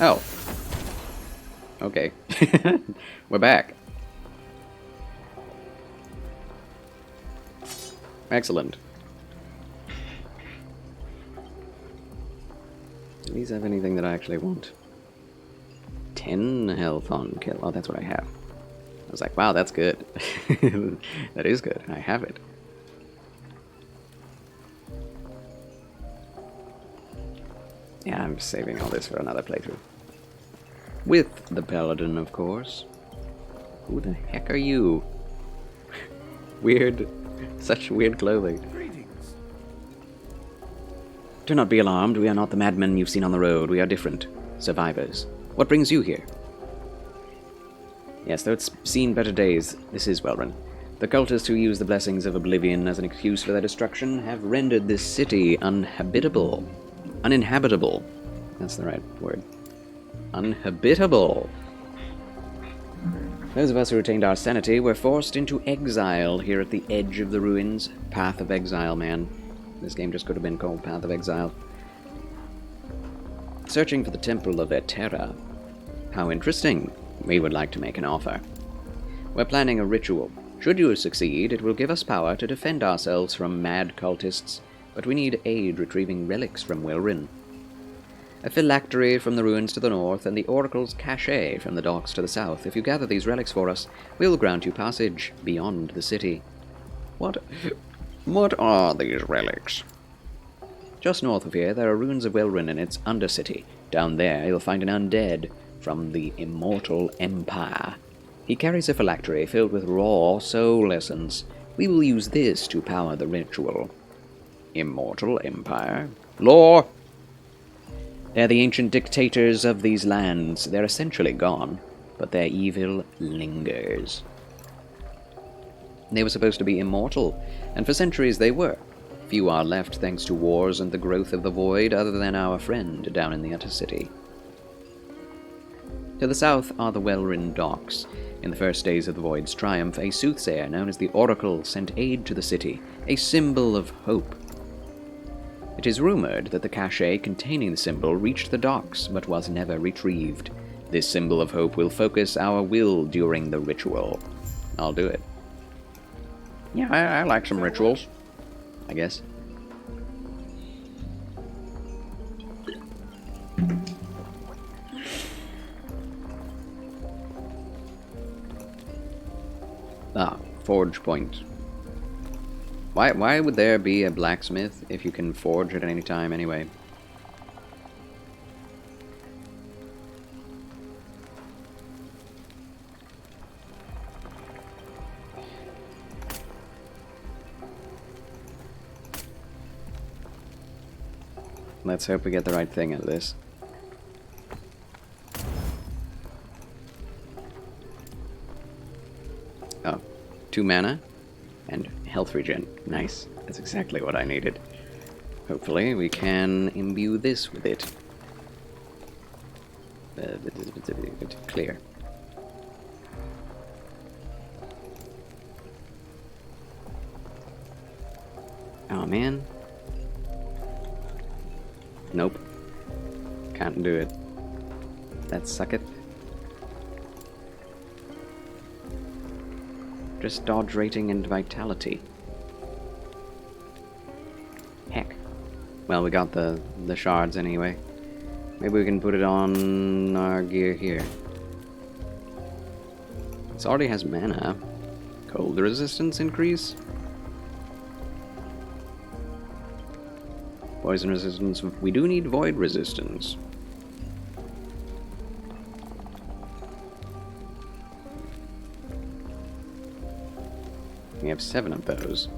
[SPEAKER 1] Oh. Okay. We're back. Excellent. Do these have anything that I actually want? 10 health on kill. Oh, that's what I have. I was like, wow, that's good. That is good. I have it. Yeah, I'm saving all this for another playthrough. With the Paladin, of course. Who the heck are you? Weird. Such weird clothing.
[SPEAKER 3] Greetings.
[SPEAKER 1] Do not be alarmed. We are not the madmen you've seen on the road. We are different. Survivors. What brings you here? Yes, though it's seen better days, this is well-run. The cultists who use the blessings of oblivion as an excuse for their destruction have rendered this city uninhabitable. Uninhabitable. That's the right word. Uninhabitable. Those of us who retained our sanity were forced into exile here at the edge of the ruins. Path of Exile, man. This game just could have been called Path of Exile. Searching for the Temple of Eterra. How interesting. We would like to make an offer. We're planning a ritual. Should you succeed, it will give us power to defend ourselves from mad cultists, but we need aid retrieving relics from Wilrin. A phylactery from the ruins to the north, and the Oracle's cachet from the docks to the south. If you gather these relics for us, we'll grant you passage beyond the city. What are these relics? Just north of here, there are ruins of Wilrin and its undercity. Down there, you'll find an undead from the Immortal Empire. He carries a phylactery filled with raw soul essence. We will use this to power the ritual. Immortal Empire? Lore! They're the ancient dictators of these lands. They're essentially gone, but their evil lingers. They were supposed to be immortal, and for centuries they were. Few are left thanks to wars and the growth of the void, other than our friend down in the Undercity. To the south are the Welrin docks. In the first days of the Void's triumph, a soothsayer known as the Oracle sent aid to the city, a symbol of hope. It is rumored that the cachet containing the symbol reached the docks, but was never retrieved. This symbol of hope will focus our will during the ritual. I'll do it. Yeah, I like some rituals, I guess. Ah, forge point. Why would there be a blacksmith if you can forge at any time anyway? Let's hope we get the right thing out of this. Oh, 2 mana and health regen. Nice. That's exactly what I needed. Hopefully we can imbue this with it. Clear. Oh man. Nope. Can't do it. That suck it. Just dodge rating and vitality. Heck. Well, we got the shards anyway. Maybe we can put it on our gear here. This already has mana. Cold resistance increase? Poison resistance. We do need void resistance. We have 7 of those.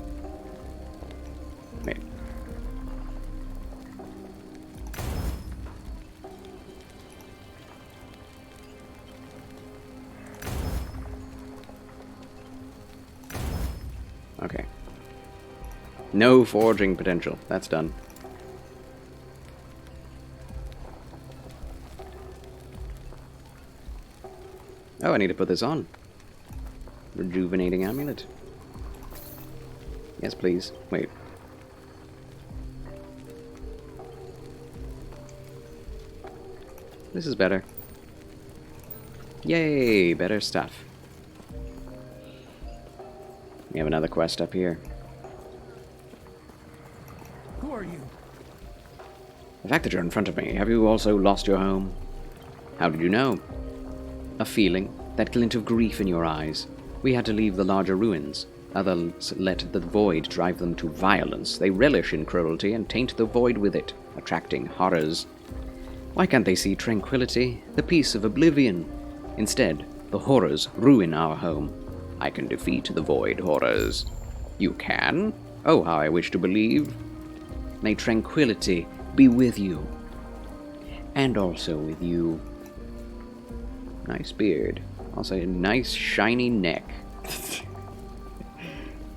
[SPEAKER 1] No forging potential. That's done. Oh, I need to put this on. Rejuvenating amulet. Yes, please. Wait. This is better. Yay! Better stuff. We have another quest up here.
[SPEAKER 5] Who are you?
[SPEAKER 1] The fact that you're in front of me, have you also lost your home? How did you know? A feeling, that glint of grief in your eyes. We had to leave the larger ruins. Others let the void drive them to violence. They relish in cruelty and taint the void with it, attracting horrors. Why can't they see tranquility, the peace of oblivion? Instead, the horrors ruin our home. I can defeat the void horrors. You can? Oh, how I wish to believe. May tranquility be with you. And also with you. Nice beard. Also a nice shiny neck.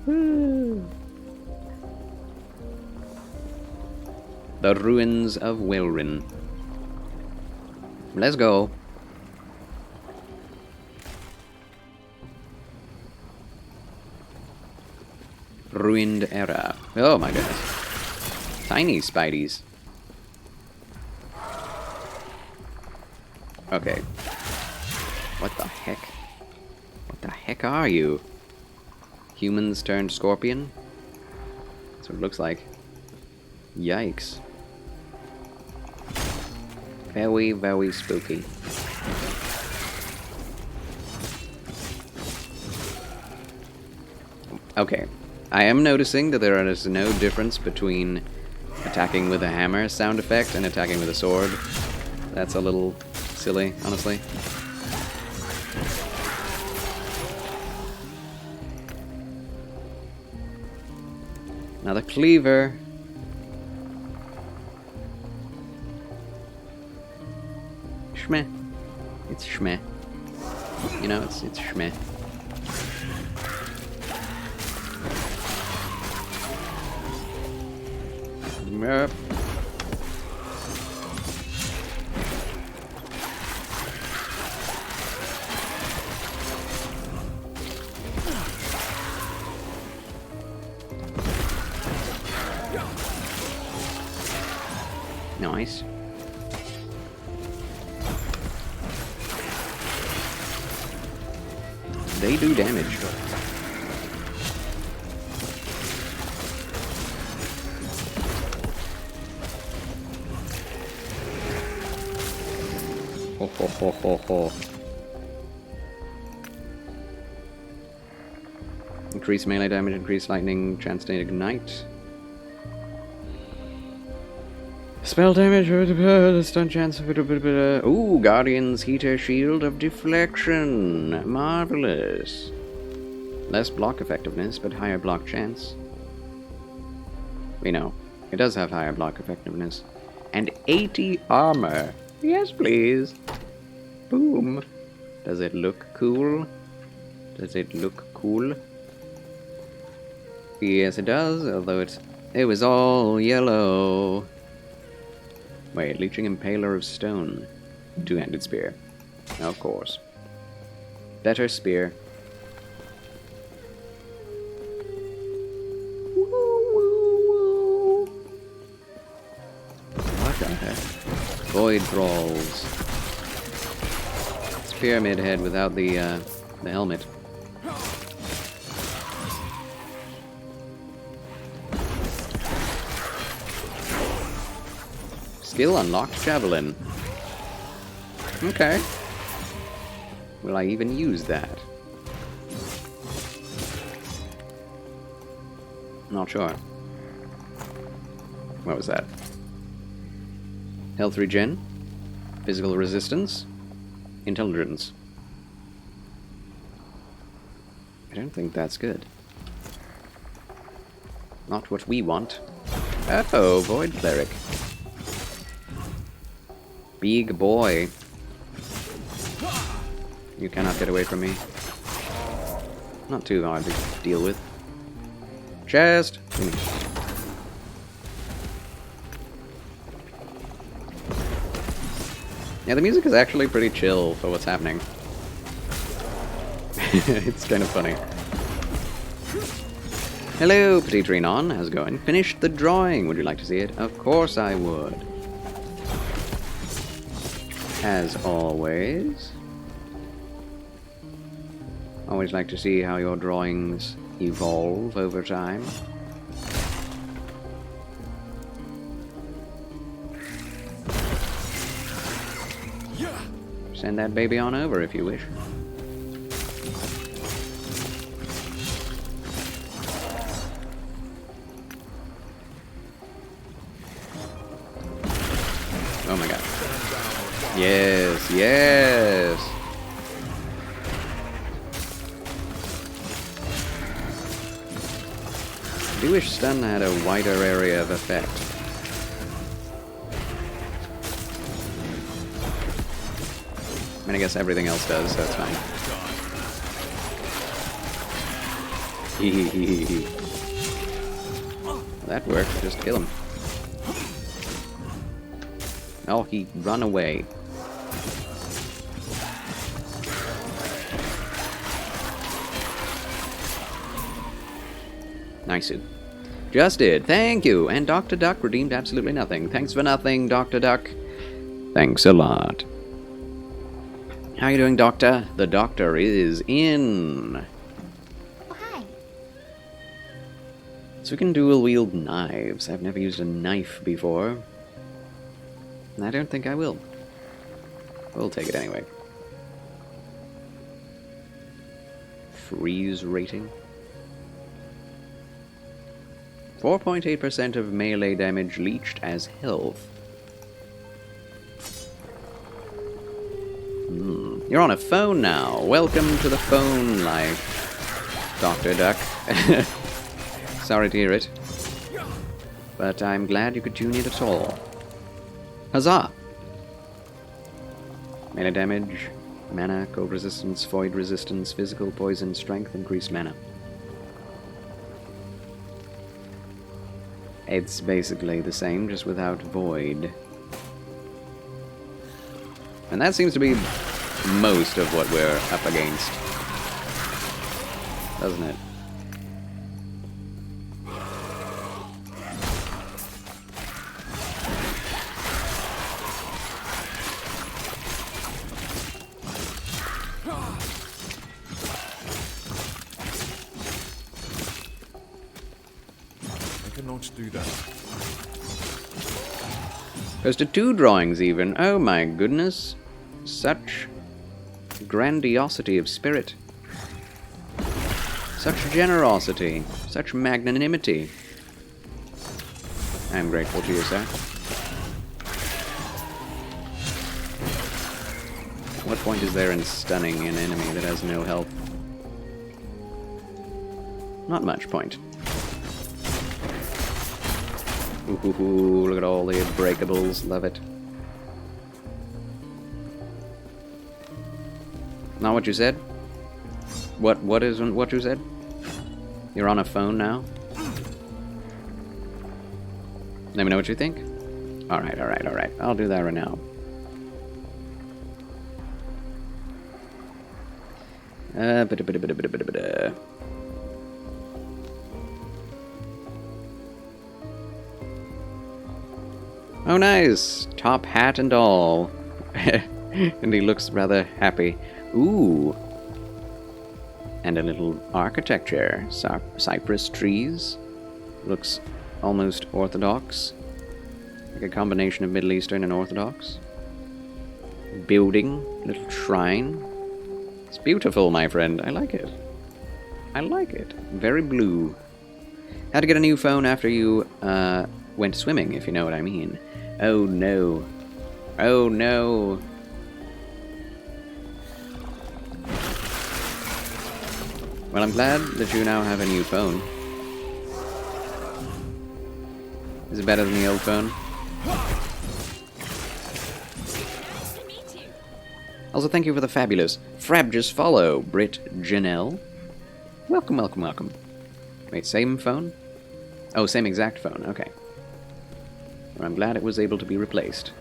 [SPEAKER 1] The ruins of Wilrin. Let's go. Ruined era. Oh my goodness. Tiny Spideys. Okay. What the heck? What the heck are you? Humans turned scorpion? That's what it looks like. Yikes. Very, very spooky. Okay. I am noticing that there is no difference between attacking with a hammer sound effect and attacking with a sword. That's a little silly, honestly. Another cleaver. Shmeh. It's shmeh. You know, it's shmeh. Yep. Nice. They do damage. Ho ho ho ho ho. Increase melee damage, increase lightning, chance to ignite. Spell damage, stun chance of ooh, Guardian's Heater Shield of Deflection. Marvelous. Less block effectiveness, but higher block chance. We know. It does have higher block effectiveness. And 80 armor. Yes, please. Boom. Does it look cool? Does it look cool? Yes, it does, although it was all yellow. Wait, Leeching Impaler of Stone. Two-handed spear. Of course. Better spear. What the heck? Void Thralls. It's Pyramid Head without the helmet. Skill unlocked Javelin. Okay. Will I even use that? Not sure. What was that? Health regen? Physical resistance? Intelligence. I don't think that's good. Not what we want. Oh, Void Cleric. Big boy. You cannot get away from me. Not too hard to deal with. chest. Yeah, the music is actually pretty chill for what's happening. It's kind of funny. Hello, Petite Renon. How's it going? Finished the drawing. Would you like to see it? Of course I would. As always. Always like to see how your drawings evolve over time. Send that baby on over if you wish. Oh my god. Yes, yes! I do wish stun had a wider area of effect. I mean, I guess everything else does, so it's fine. Hehehehe. That worked, just kill him. Oh, he run away. Nice. Just did. Thank you. And Dr. Duck redeemed absolutely nothing. Thanks for nothing, Dr. Duck. Thanks a lot. How are you doing, Doctor? The Doctor is in.
[SPEAKER 4] Oh, hi.
[SPEAKER 1] So we can dual wield knives. I've never used a knife before. And I don't think I will. We'll take it anyway. Freeze rating. 4.8% of melee damage leached as health. You're on a phone now. Welcome to the phone life, Dr. Duck. Sorry to hear it. But I'm glad you could tune in at all. Huzzah! Melee damage, mana, cold resistance, void resistance, physical, poison, strength, increased mana. It's basically the same, just without void. And that seems to be most of what we're up against. Doesn't it?
[SPEAKER 5] I cannot do that.
[SPEAKER 1] Posted 2 drawings even. Oh my goodness. Such grandiosity of spirit. Such generosity. Such magnanimity. I am grateful to you, sir. What point is there in stunning an enemy that has no health? Not much point. Ooh, look at all the breakables. Love it. Not what you said? What isn't what you said? You're on a phone now? Let me know what you think. Alright. I'll do that right now. Oh, nice! Top hat and all. And he looks rather happy. Ooh. And a little architecture. Cypress trees. Looks almost orthodox. Like a combination of Middle Eastern and Orthodox. Building. Little shrine. It's beautiful, my friend. I like it. I like it. Very blue. Had to get a new phone after you went swimming, if you know what I mean. Oh no. Oh no. Well, I'm glad that you now have a new phone. Is it better than the old phone? Also, thank you for the fabulous Frabjous follow, Brit Janelle. Welcome. Wait, same phone? Oh, same exact phone. Okay. Well, I'm glad it was able to be replaced.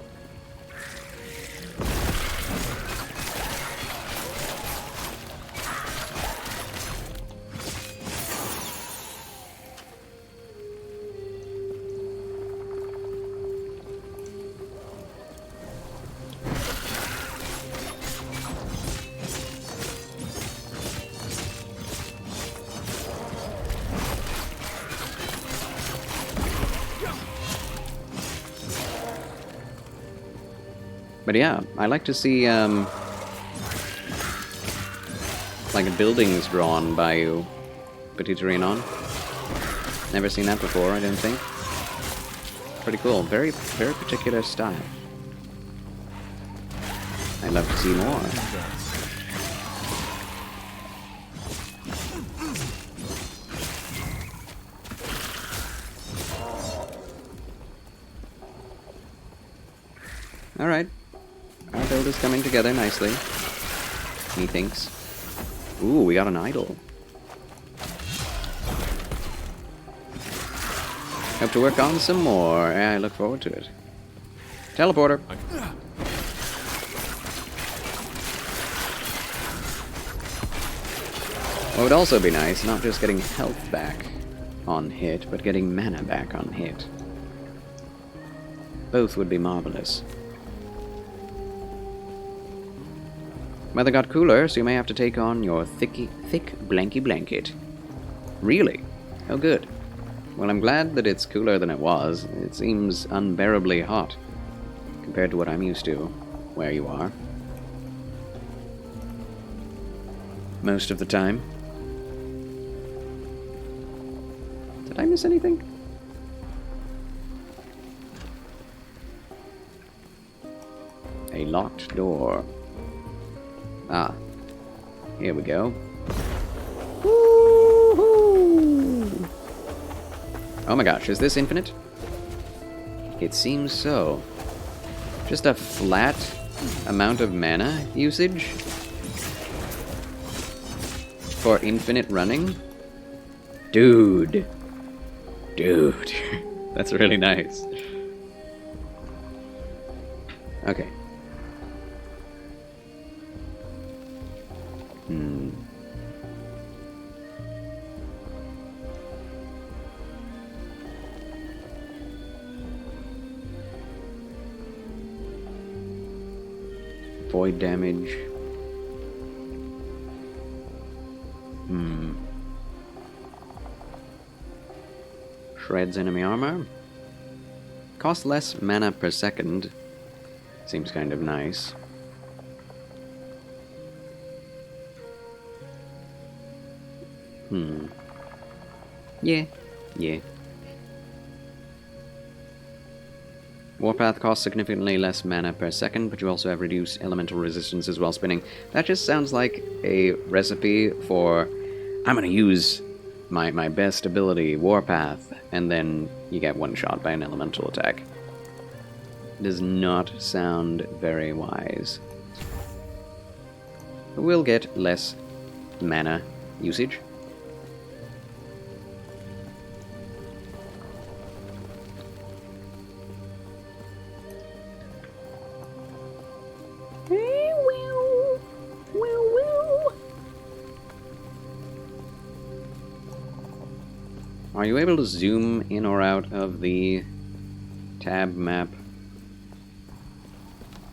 [SPEAKER 1] But yeah, I like to see, like, buildings drawn by you, Petite Renon. Never seen that before, I don't think. Pretty cool. Very, very particular style. I'd love to see more. Alright. Our build is coming together nicely. Methinks. Ooh, we got an idol. Hope to work on some more. I look forward to it. Teleporter. What would also be nice, not just getting health back on hit, but getting mana back on hit. Both would be marvelous. Weather got cooler, so you may have to take on your thick blanky blanket. Really? Oh good. Well, I'm glad that it's cooler than it was. It seems unbearably hot compared to what I'm used to, where you are. Most of the time. Did I miss anything? A locked door. Ah, here we go. Woo-hoo! Oh my gosh, is this infinite? It seems so. Just a flat amount of mana usage for infinite running? Dude. Dude. That's really nice. Okay. Void damage. Shreds enemy armor. Cost less mana per second. Seems kind of nice. Yeah. Warpath costs significantly less mana per second, but you also have reduced elemental resistances while spinning. That just sounds like a recipe for, I'm gonna use my best ability, Warpath, and then you get one shot by an elemental attack. Does not sound very wise. We'll get less mana usage. Are you able to zoom in or out of the tab map?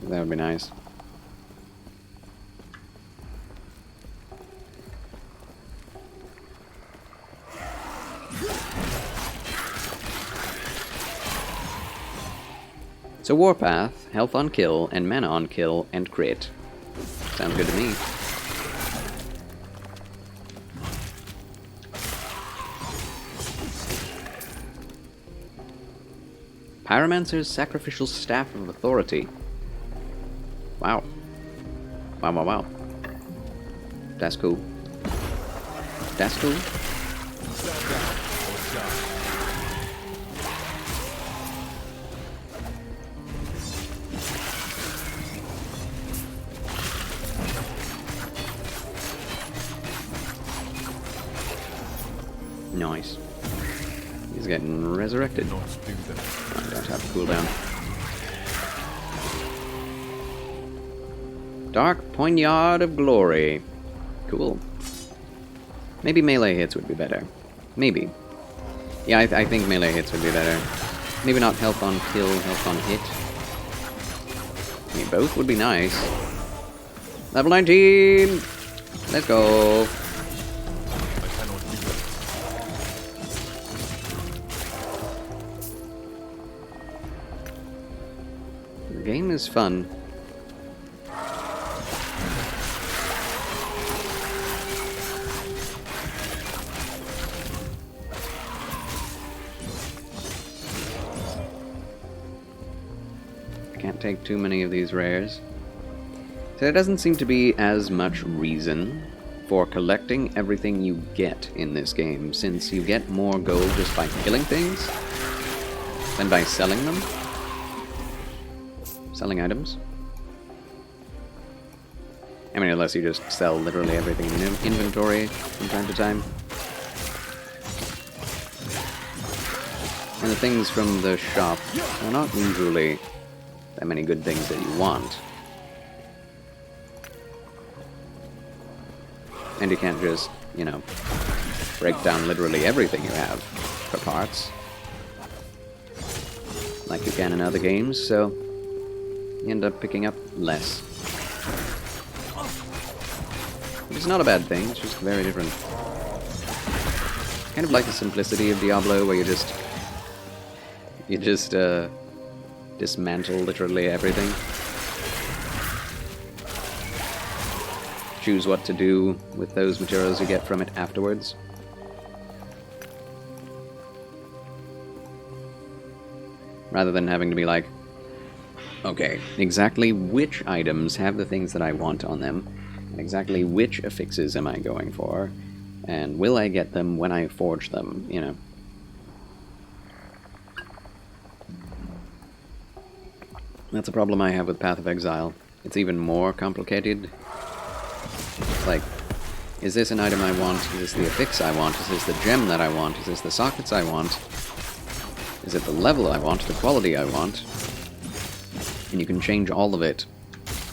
[SPEAKER 1] That would be nice. So Warpath, health on kill, and mana on kill, and crit. Sounds good to me. Pyromancer's Sacrificial Staff of Authority. Wow. Wow. That's cool. That's cool. Nice. He's getting resurrected.
[SPEAKER 5] Not do that.
[SPEAKER 1] I don't have a cooldown. Dark Poignard of Glory. Cool. Maybe melee hits would be better. Maybe. Yeah, I think melee hits would be better. Maybe not health on kill, health on hit. I mean, both would be nice. Level 19! Let's go!
[SPEAKER 5] I cannot do that.
[SPEAKER 1] The game is fun. Can't take too many of these rares. So there doesn't seem to be as much reason for collecting everything you get in this game, since you get more gold just by killing things than by selling them. Selling items. I mean, unless you just sell literally everything in inventory from time to time. And the things from the shop are not usually that many good things that you want. And you can't just, you know, break down literally everything you have for parts, like you can in other games, so you end up picking up less. It's not a bad thing, it's just very different. Kind of like the simplicity of Diablo, where you just dismantle literally everything. Choose what to do with those materials you get from it afterwards. Rather than having to be like, okay, exactly which items have the things that I want on them, and exactly which affixes am I going for, and will I get them when I forge them, you know. That's a problem I have with Path of Exile. It's even more complicated. It's like, is this an item I want? Is this the affix I want? Is this the gem that I want? Is this the sockets I want? Is it the level I want? The quality I want? And you can change all of it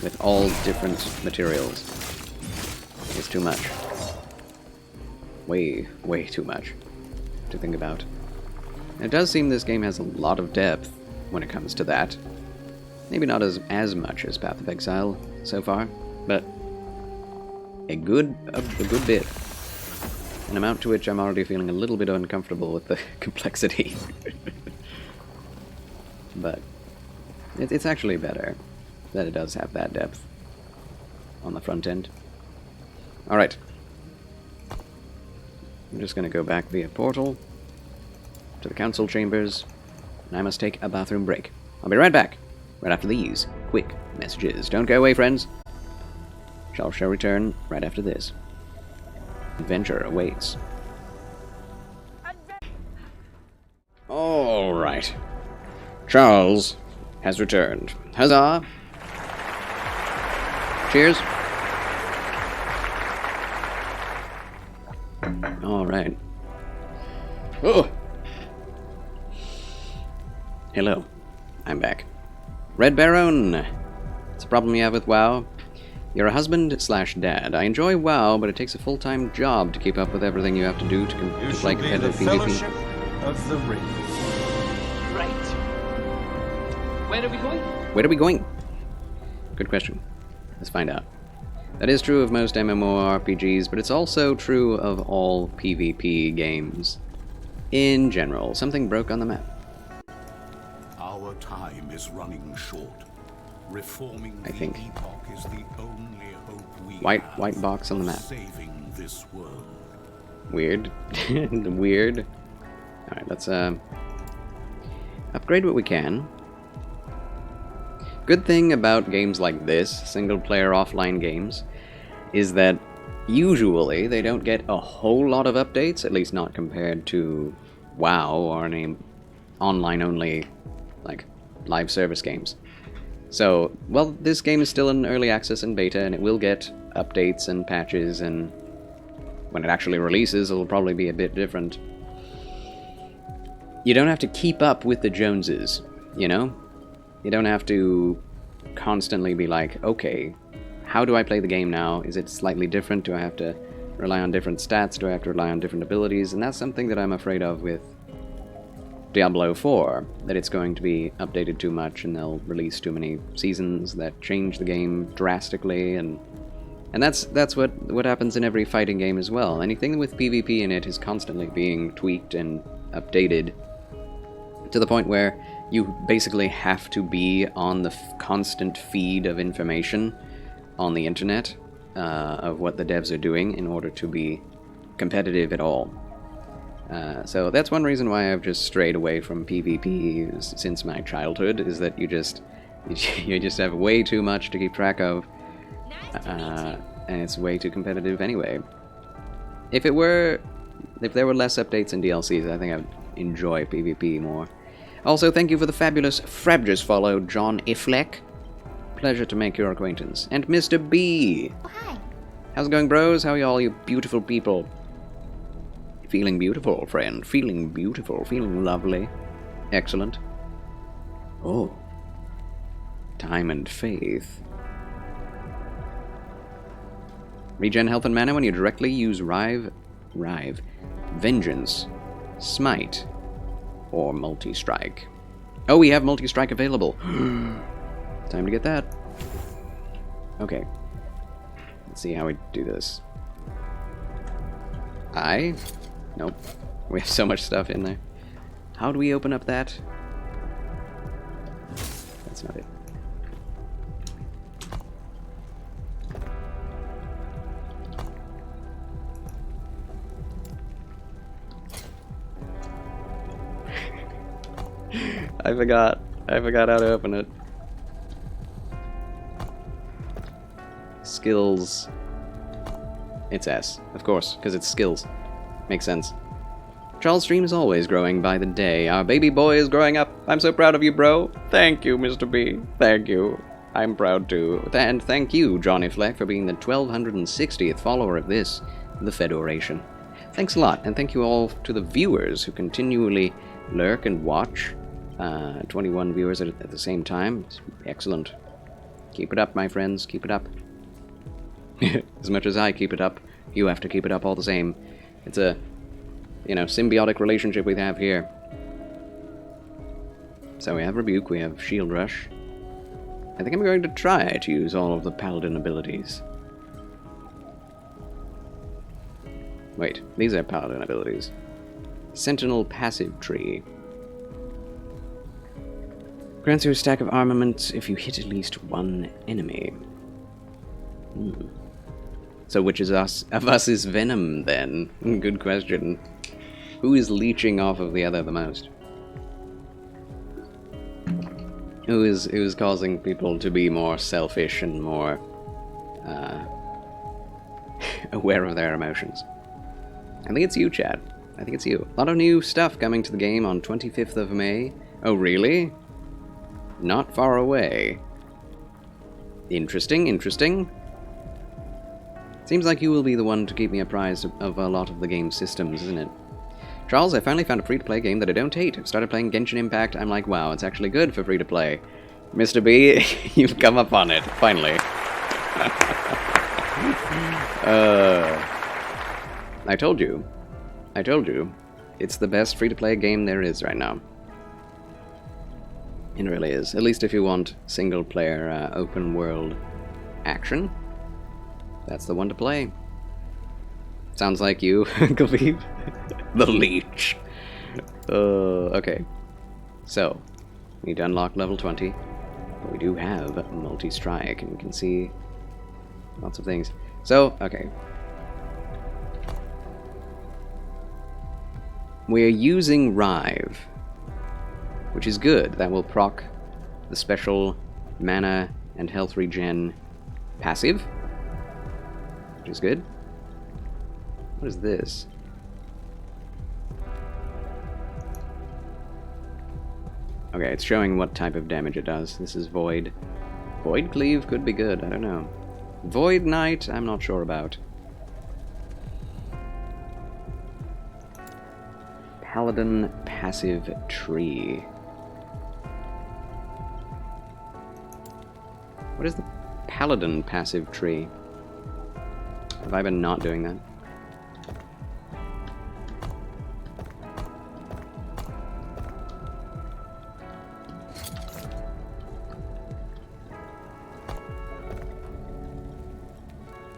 [SPEAKER 1] with all different materials. It's too much. Way, way too much to think about. And it does seem this game has a lot of depth when it comes to that. Maybe not as much as Path of Exile so far, but a good bit. An amount to which I'm already feeling a little bit uncomfortable with the complexity. But it's actually better that it does have that depth on the front end. Alright. I'm just going to go back via portal to the council chambers, and I must take a bathroom break. I'll be right back. Right after these quick messages. Don't go away, friends. Shall return right after this. Adventure awaits. Alright. Charles has returned. Huzzah! Cheers. Alright. Oh! Hello. I'm back. Red Baron! It's a problem you have with WoW. You're a husband/dad. I enjoy WoW, but it takes a full-time job to keep up with everything you have to do to play competitive PvP.
[SPEAKER 3] Of the Ring.
[SPEAKER 6] Right. Where are we going?
[SPEAKER 1] Where are we going? Good question. Let's find out. That is true of most MMORPGs, but it's also true of all PvP games. In general, something broke on the map.
[SPEAKER 7] Our time is running short. Reforming
[SPEAKER 1] I think.
[SPEAKER 7] the Epoch is the only hope we
[SPEAKER 1] White
[SPEAKER 7] have
[SPEAKER 1] box on the
[SPEAKER 7] of
[SPEAKER 1] map.
[SPEAKER 7] saving this world.
[SPEAKER 1] Weird. Weird. Alright, let's upgrade what we can. Good thing about games like this, single-player offline games, is that usually they don't get a whole lot of updates, at least not compared to WoW or any online-only, like, live service games. So, well, this game is still in early access and beta, and it will get updates and patches, and when it actually releases, it'll probably be a bit different. you don't have to keep up with the Joneses, you know? You don't have to constantly be like, okay, how do I play the game now? Is it slightly different? Do I have to rely on different stats? Do I have to rely on different abilities? And that's something that I'm afraid of with Diablo 4, that it's going to be updated too much and they'll release too many seasons that change the game drastically, and that's what happens in every fighting game as well. Anything with PvP in it is constantly being tweaked and updated to the point where you basically have to be on the constant feed of information on the internet of what the devs are doing in order to be competitive at all. So that's one reason why I've just strayed away from PvP since my childhood, is that you just have way too much to keep track of, and it's way too competitive anyway. If there were less updates and DLCs, I think I'd enjoy PvP more. Also, thank you for the fabulous Frabjous follow, John Ifleck. Pleasure to make your acquaintance. And Mr. B!
[SPEAKER 4] Oh, hi.
[SPEAKER 1] How's it going, bros? How are y'all, you beautiful people? Feeling beautiful, friend. Feeling beautiful. Feeling lovely. Excellent. Oh. Time and faith. Regen health and mana when you directly use Rive, Vengeance, Smite, or Multi-Strike. Oh, we have Multi-Strike available. Time to get that. Okay. Let's see how we do this. Nope. We have so much stuff in there. How do we open up that? That's not it. I forgot how to open it. Skills. It's S, of course, because it's skills. Makes sense. Charles' stream is always growing by the day. Our baby boy is growing up. I'm so proud of you, bro. Thank you, Mr. B. Thank you. I'm proud too. And thank you, Johnny Fleck, for being the 1260th follower of this, the Fedoration. Thanks a lot, and thank you all to the viewers who continually lurk and watch. 21 viewers at the same time. It's excellent. Keep it up, my friends. Keep it up. As much as I keep it up, you have to keep it up all the same. It's a, symbiotic relationship we have here. So we have Rebuke, we have Shield Rush. I think I'm going to try to use all of the Paladin abilities. Wait, these are Paladin abilities. Sentinel Passive Tree. Grants you a stack of armament if you hit at least one enemy. So which of us is Venom, then? Good question. Who is leeching off of the other the most? Who is causing people to be more selfish and more aware of their emotions? I think it's you, Chad. I think it's you. A lot of new stuff coming to the game on 25th of May. Oh, really? Not far away. Interesting, interesting. Seems like you will be the one to keep me apprised of a lot of the game's systems, isn't it? Charles, I finally found a free-to-play game that I don't hate. I've started playing Genshin Impact. I'm like, wow, it's actually good for free-to-play. Mr. B, you've come up on it, finally. I told you. It's the best free-to-play game there is right now. It really is. At least if you want single-player, open-world action. That's the one to play. Sounds like you, Khabib. The leech. Okay. So, we need to unlock level 20. But we do have multi-strike, and you can see lots of things. So, okay. We're using Rive, which is good. That will proc the special mana and health regen passive, which is good. What is this? Okay, it's showing what type of damage it does. This is Void. Void Cleave could be good, I don't know. Void Knight, I'm not sure about. Paladin passive tree. What is the Paladin passive tree? Have I been not doing that?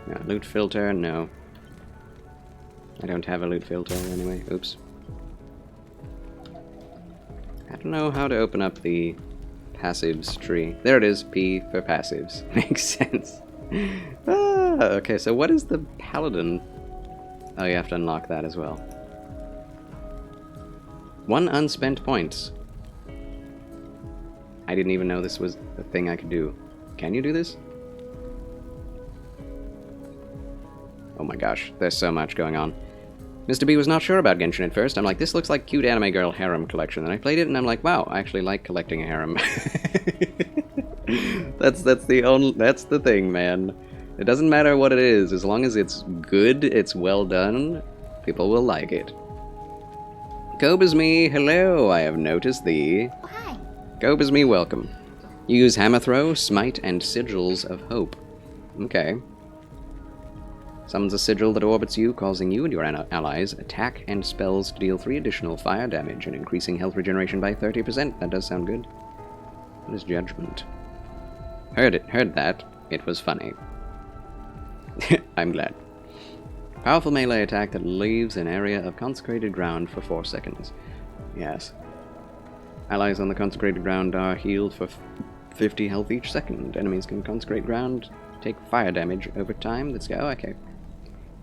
[SPEAKER 1] Yeah, loot filter, no. I don't have a loot filter anyway. Oops. I don't know how to open up the passives tree. There it is, P for passives. Makes sense. Okay, so what is the Paladin? Oh, you have to unlock that as well. 1 unspent points. I didn't even know this was a thing I could do. Can you do this? Oh my gosh, there's so much going on. Mr. B was not sure about Genshin at first. I'm like, this looks like cute anime girl harem collection. And I played it and I'm like, wow, I actually like collecting a harem. that's the thing, man. It doesn't matter what it is, as long as it's good, it's well done, people will like it. Cobesme, hello, I have noticed thee.
[SPEAKER 4] Oh, hi.
[SPEAKER 1] Cobesme, welcome. Use hammer throw, smite, and sigils of hope. Okay. Summons a sigil that orbits you, causing you and your allies attack and spells to deal 3 additional fire damage and increasing health regeneration by 30%. That does sound good. What is judgment? Heard that. It was funny. I'm glad. Powerful melee attack that leaves an area of consecrated ground for 4 seconds. Yes. Allies on the consecrated ground are healed for 50 health each second. Enemies can consecrate ground, take fire damage over time. Let's go. Okay.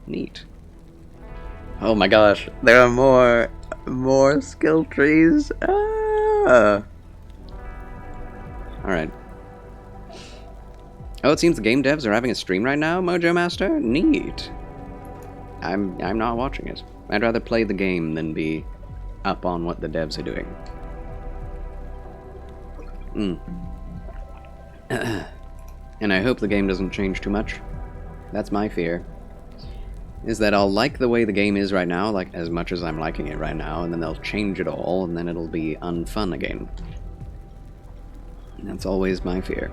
[SPEAKER 1] Neat. Oh my gosh, there are more skill trees. Ah. Alright. Oh, it seems the game devs are having a stream right now, Mojo Master? Neat. I'm not watching it. I'd rather play the game than be up on what the devs are doing. And I hope the game doesn't change too much. That's my fear. Is that I'll like the way the game is right now, like as much as I'm liking it right now, and then they'll change it all, and then it'll be unfun again. And that's always my fear.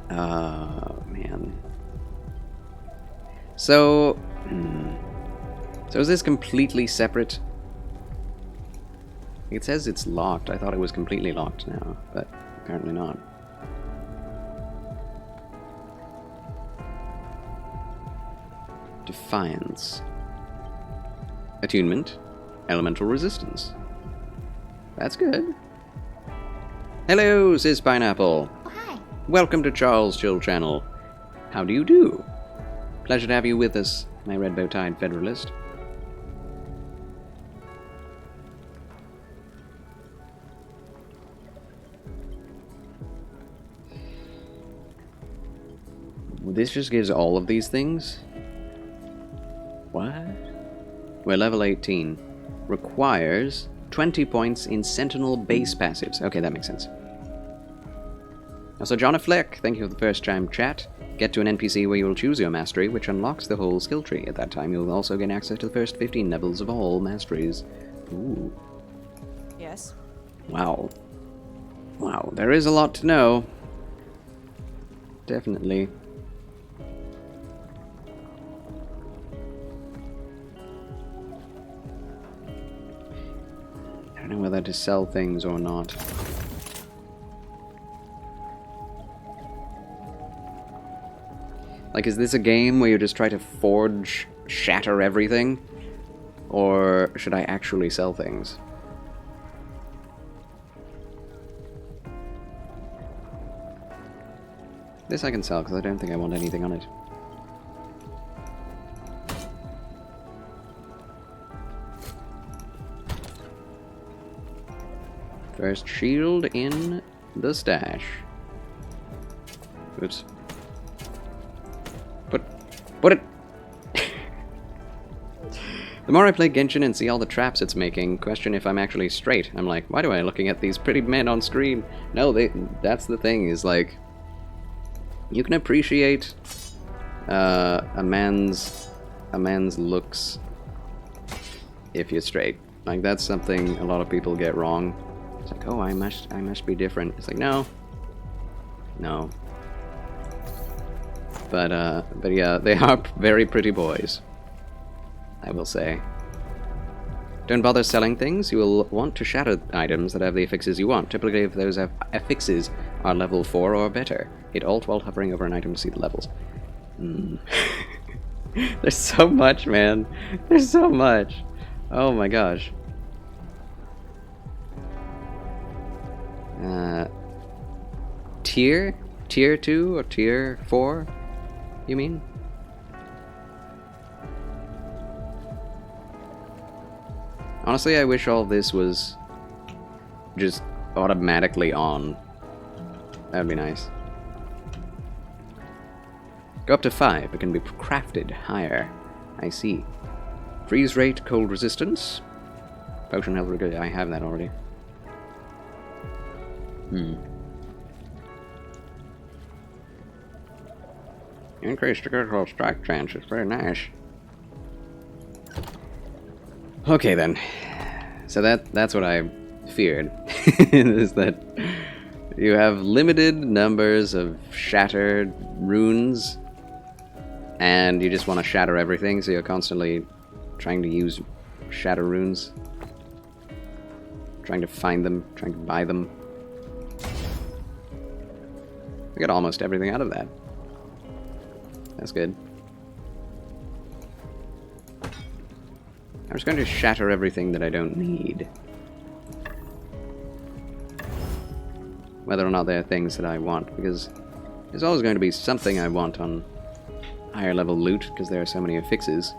[SPEAKER 1] Man. So is this completely separate? It says it's locked. I thought it was completely locked now, but apparently not. Defiance. Attunement. Elemental resistance. That's good. Hello, Sis Pineapple.
[SPEAKER 4] Oh, hi.
[SPEAKER 1] Welcome to Charles Chill Channel. How do you do? Pleasure to have you with us, my red bow-tied Federalist. This just gives all of these things? What? We're level 18. Requires 20 points in Sentinel base passives. Okay, that makes sense. Also, John Fleck, thank you for the first time chat. Get to an NPC where you will choose your mastery, which unlocks the whole skill tree. At that time, you'll also gain access to the first 15 levels of all masteries. Ooh.
[SPEAKER 2] Yes.
[SPEAKER 1] Wow. Wow, there is a lot to know. Definitely. I don't know whether to sell things or not. Like, is this a game where you just try to forge, shatter everything? Or should I actually sell things? This I can sell, because I don't think I want anything on it. First shield in the stash. Oops. Put it! The more I play Genshin and see all the traps it's making, question if I'm actually straight. I'm like, why do I looking at these pretty men on screen? No, that's the thing, is like, you can appreciate a man's looks if you're straight. Like, that's something a lot of people get wrong. It's like, oh, I must be different. It's like, no. No. But yeah, they are very pretty boys, I will say. Don't bother selling things. You will want to shatter items that have the affixes you want. Typically, if those affixes are level 4 or better, hit Alt while hovering over an item to see the levels. There's so much, man. There's so much. Oh my gosh. Tier? Tier 2 or Tier 4? You mean? Honestly, I wish all this was just automatically on. That'd be nice. Go up to 5. It can be crafted higher. I see. Freeze rate, cold resistance. Potion health, I have that already. Increased critical strike chance. It's very nice. Okay then. So that's what I feared. Is that you have limited numbers of shattered runes and you just want to shatter everything, so you're constantly trying to use shatter runes. Trying to find them, trying to buy them. We got almost everything out of that. That's good. I'm just going to shatter everything that I don't need. Whether or not there are things that I want, because there's always going to be something I want on higher level loot, because there are so many affixes.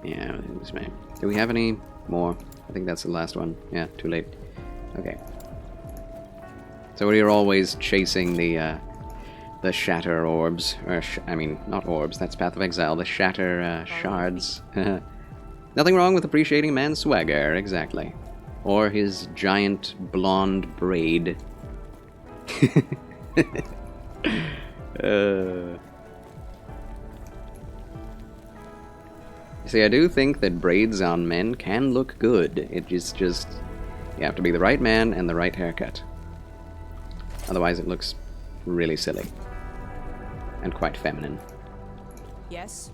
[SPEAKER 1] Yeah, this may. Do we have any more? I think that's the last one. Yeah, too late. Okay. So you're always chasing the shatter orbs, or I mean, not orbs. That's Path of Exile. The shatter shards. Nothing wrong with appreciating a man's swagger, exactly, or his giant blonde braid. See, I do think that braids on men can look good. It is just you have to be the right man and the right haircut. Otherwise it looks really silly. And quite feminine.
[SPEAKER 2] Yes.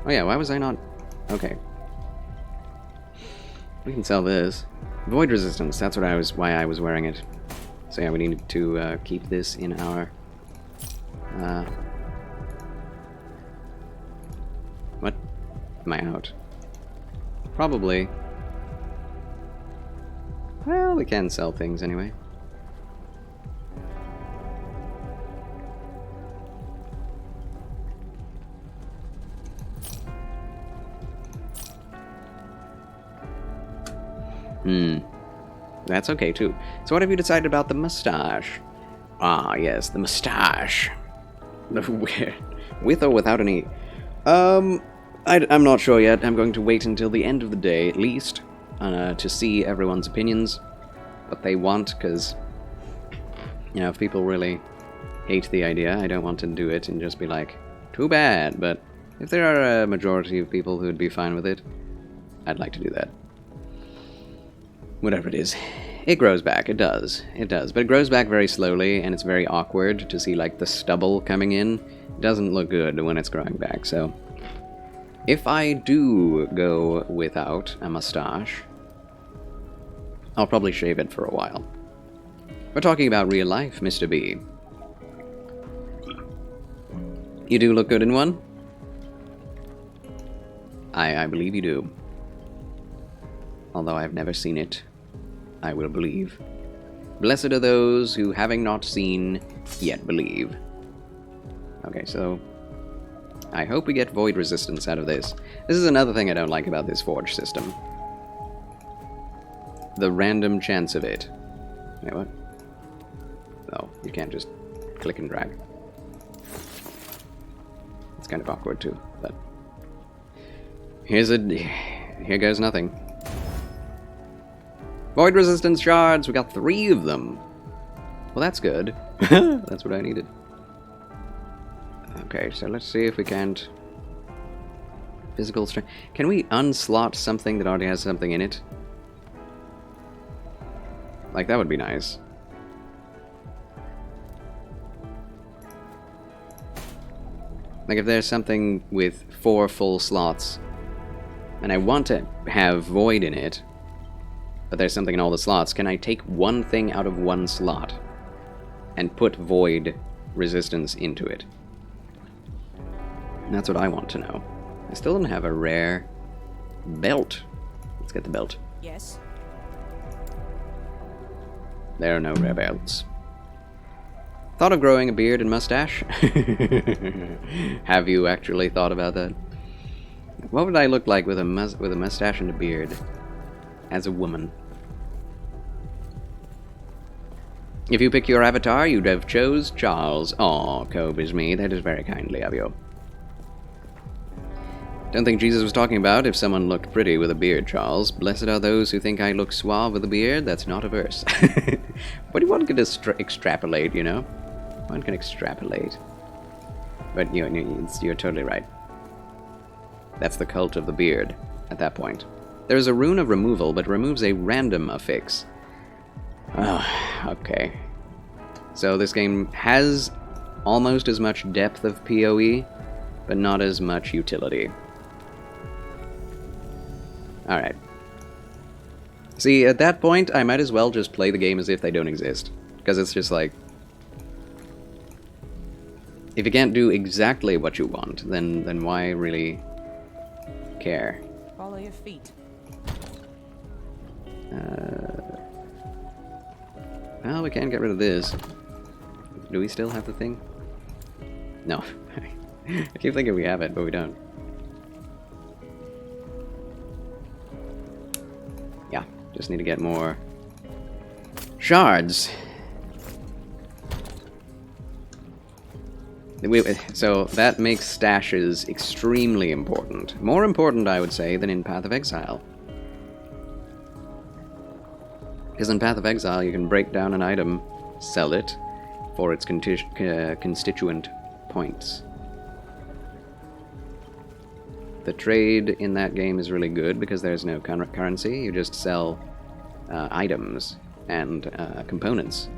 [SPEAKER 1] Oh yeah, why was I not... Okay. We can sell this. Void resistance, that's what why I was wearing it. So yeah, we need to keep this in our... What? Am I out? Probably. Well, we can sell things anyway. That's okay too. So what have you decided about the mustache? Ah, yes, the mustache. With or without any... I'm not sure yet. I'm going to wait until the end of the day, at least, to see everyone's opinions, what they want, because, you know, if people really hate the idea, I don't want to do it and just be like, too bad, but if there are a majority of people who would be fine with it, I'd like to do that. Whatever it is. It grows back, it does. It does, but it grows back very slowly, and it's very awkward to see, like, the stubble coming in. It doesn't look good when it's growing back, so... If I do go without a mustache, I'll probably shave it for a while. We're talking about real life, Mr. B. You do look good in one? I believe you do. Although I've never seen it, I will believe. Blessed are those who, having not seen, yet believe. Okay, so... I hope we get void resistance out of this. This is another thing I don't like about this forge system. The random chance of it. Wait, what? Oh, you can't just click and drag. It's kind of awkward too, but... Here goes nothing. Void resistance shards! We got 3 of them! Well, that's good. That's what I needed. Okay, so let's see if we can't... Physical strength. Can we unslot something that already has something in it? Like, that would be nice. Like, if there's something with 4 full slots, and I want to have Void in it, but there's something in all the slots, can I take one thing out of one slot and put Void resistance into it? And that's what I want to know. I still don't have a rare belt. Let's get the belt.
[SPEAKER 2] Yes.
[SPEAKER 1] There are no rare belts. Thought of growing a beard and mustache? Have you actually thought about that? What would I look like with a mustache and a beard as a woman? If you pick your avatar, you'd have chose Charles. Aw, Kobe's me. That is very kindly of you. Don't think Jesus was talking about if someone looked pretty with a beard, Charles. Blessed are those who think I look suave with a beard. That's not a verse. But one can extrapolate, you know? One can extrapolate. But you're totally right. That's the cult of the beard at that point. There is a rune of removal, but removes a random affix. Oh, okay. So this game has almost as much depth of PoE, but not as much utility. Alright. See, at that point, I might as well just play the game as if they don't exist. Because it's just like... if you can't do exactly what you want, then why really care?
[SPEAKER 2] Follow your feet.
[SPEAKER 1] Well, we can't get rid of this. Do we still have the thing? No. I keep thinking we have it, but we don't. Yeah, just need to get more shards. So that makes stashes extremely important. More important, I would say, than in Path of Exile. Because in Path of Exile, you can break down an item, sell it, for its constituent points. The trade in that game is really good because there's no currency. You just sell items and components,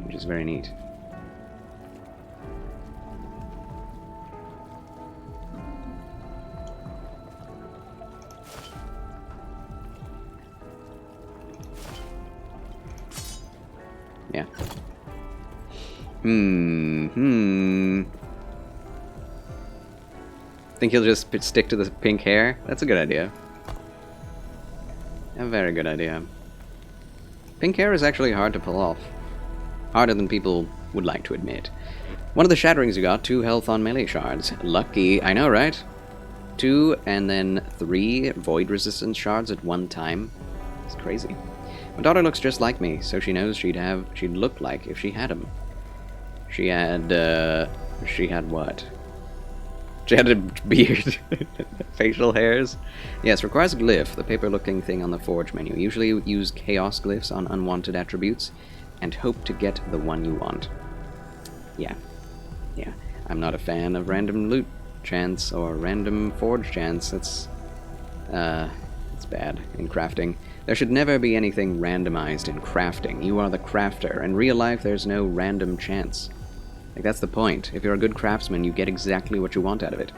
[SPEAKER 1] which is very neat. Yeah. Think he'll just stick to the pink hair? That's a good idea. A very good idea. Pink hair is actually hard to pull off. Harder than people would like to admit. One of the shatterings you got, 2 health on melee shards. Lucky, I know, right? 2 and then 3 void resistance shards at one time. It's crazy. My daughter looks just like me, so she knows she'd look like if she had them. She had what? She had a beard. Facial hairs. Yes, requires a glyph, the paper-looking thing on the forge menu. Usually use chaos glyphs on unwanted attributes, and hope to get the one you want. Yeah. Yeah. I'm not a fan of random loot chance, or random forge chance. It's bad in crafting. There should never be anything randomized in crafting. You are the crafter. In real life, there's no random chance. Like, that's the point. If you're a good craftsman, you get exactly what you want out of it.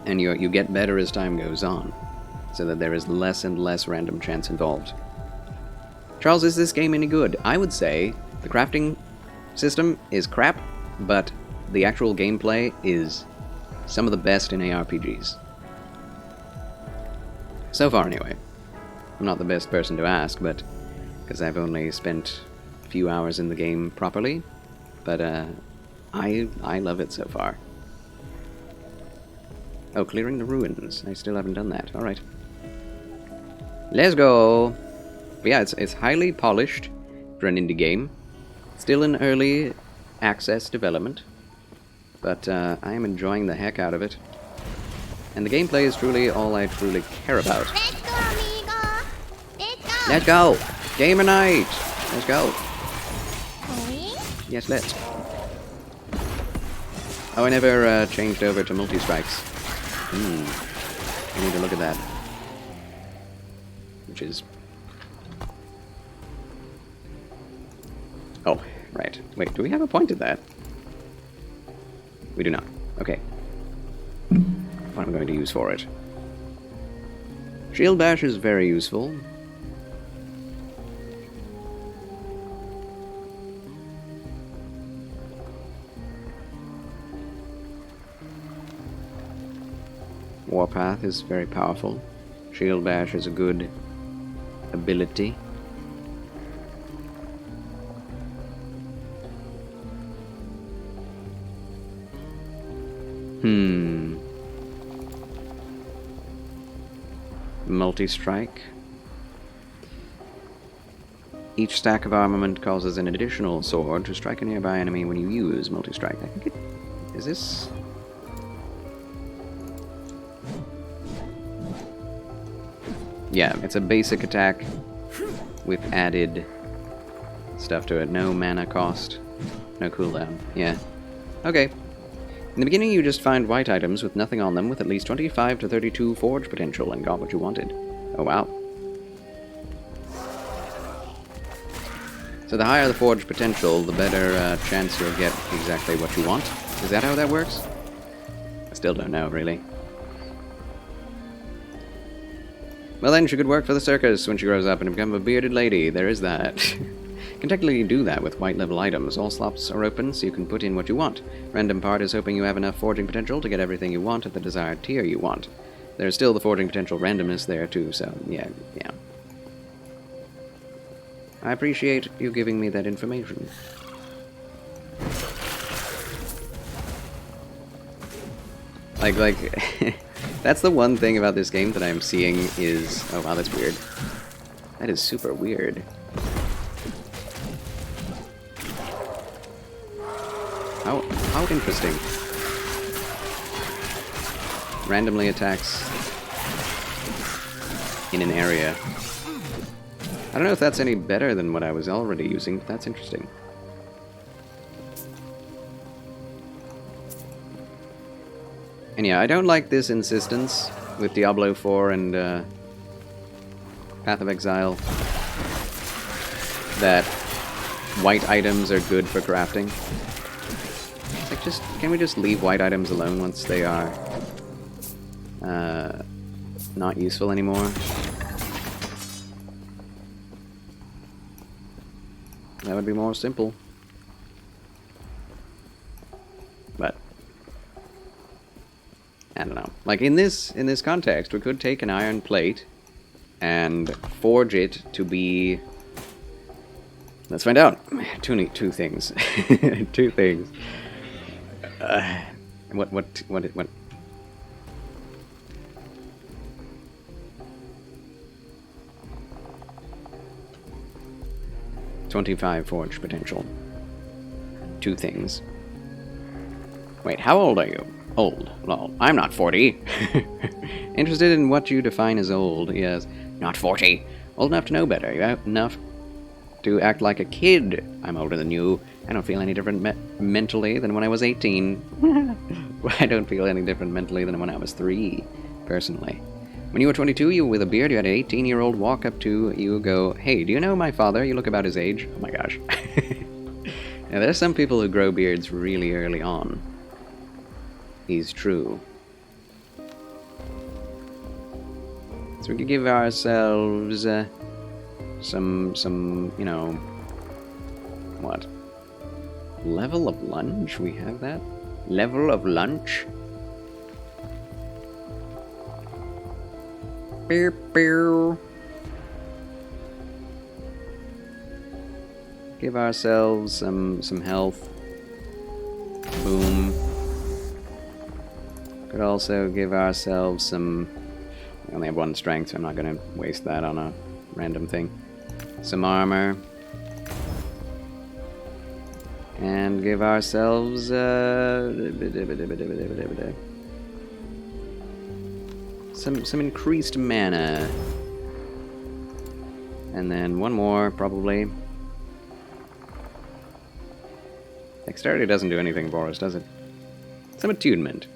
[SPEAKER 1] And you get better as time goes on, so that there is less and less random chance involved. Charles, is this game any good? I would say the crafting system is crap, but the actual gameplay is some of the best in ARPGs. So far, anyway. I'm not the best person to ask, but because I've only spent a few hours in the game properly, but I love it so far. Oh, clearing the ruins. I still haven't done that. Alright. Let's go! But yeah, it's highly polished for an indie game. Still in early access development, but I am enjoying the heck out of it. And the gameplay is truly all I truly care about.
[SPEAKER 4] Let's go, amigo. Let's go.
[SPEAKER 1] Let's go! Gamer night! Let's go.
[SPEAKER 4] Going?
[SPEAKER 1] Yes, let's. Oh, I never changed over to multi-strikes. I need to look at that. Which is... Oh, right. Wait, do we have a point at that? We do not. Okay. What am I going to use for it? Shield Bash is very useful. Warpath is very powerful. Shield Bash is a good ability. Multi-strike. Each stack of armament causes an additional sword to strike a nearby enemy when you use multi-strike. I think it... Is this... Yeah, it's a basic attack with added stuff to it. No mana cost, no cooldown. Yeah. Okay. In the beginning, you just find white items with nothing on them with at least 25 to 32 forge potential and got what you wanted. Oh, wow. So the higher the forge potential, the better chance you'll get exactly what you want. Is that how that works? I still don't know, really. Well then, she could work for the circus when she grows up and become a bearded lady. There is that. You can technically do that with white level items. All slots are open, so you can put in what you want. Random part is hoping you have enough forging potential to get everything you want at the desired tier you want. There's still the forging potential randomness there too, so yeah. I appreciate you giving me that information. Like, that's the one thing about this game that I'm seeing is... Oh wow, that's weird. That is super weird. How interesting. Randomly attacks in an area. I don't know if that's any better than what I was already using, but that's interesting. And yeah, I don't like this insistence with Diablo 4 and Path of Exile that white items are good for crafting. It's like, just can we just leave white items alone once they are not useful anymore? That would be more simple. But I don't know. Like in this context, we could take an iron plate and forge it to be... Let's find out. Two things. Two things. What? 25 forge potential. Two things. Wait, how old are you? Old. Lol. I'm not 40. Interested in what you define as old. Yes. Not 40. Old enough to know better. You enough to act like a kid. I'm older than you. I don't feel any different mentally than when I was 18. I don't feel any different mentally than when I was 3, personally. When you were 22, you were with a beard, you had an 18-year-old walk up to you, go, "Hey, do you know my father? You look about his age." Oh my gosh. Now, there's some people who grow beards really early on. He's true. So we could give ourselves some, you know, what? Level of lunch? We have that? Level of lunch? Beer, beer. Give ourselves some health. Boom. Could also give ourselves some... I only have 1 strength, so I'm not going to waste that on a random thing. Some armor. And give ourselves... some increased mana. And then one more, probably. Dexterity doesn't do anything for us, does it? Some attunement.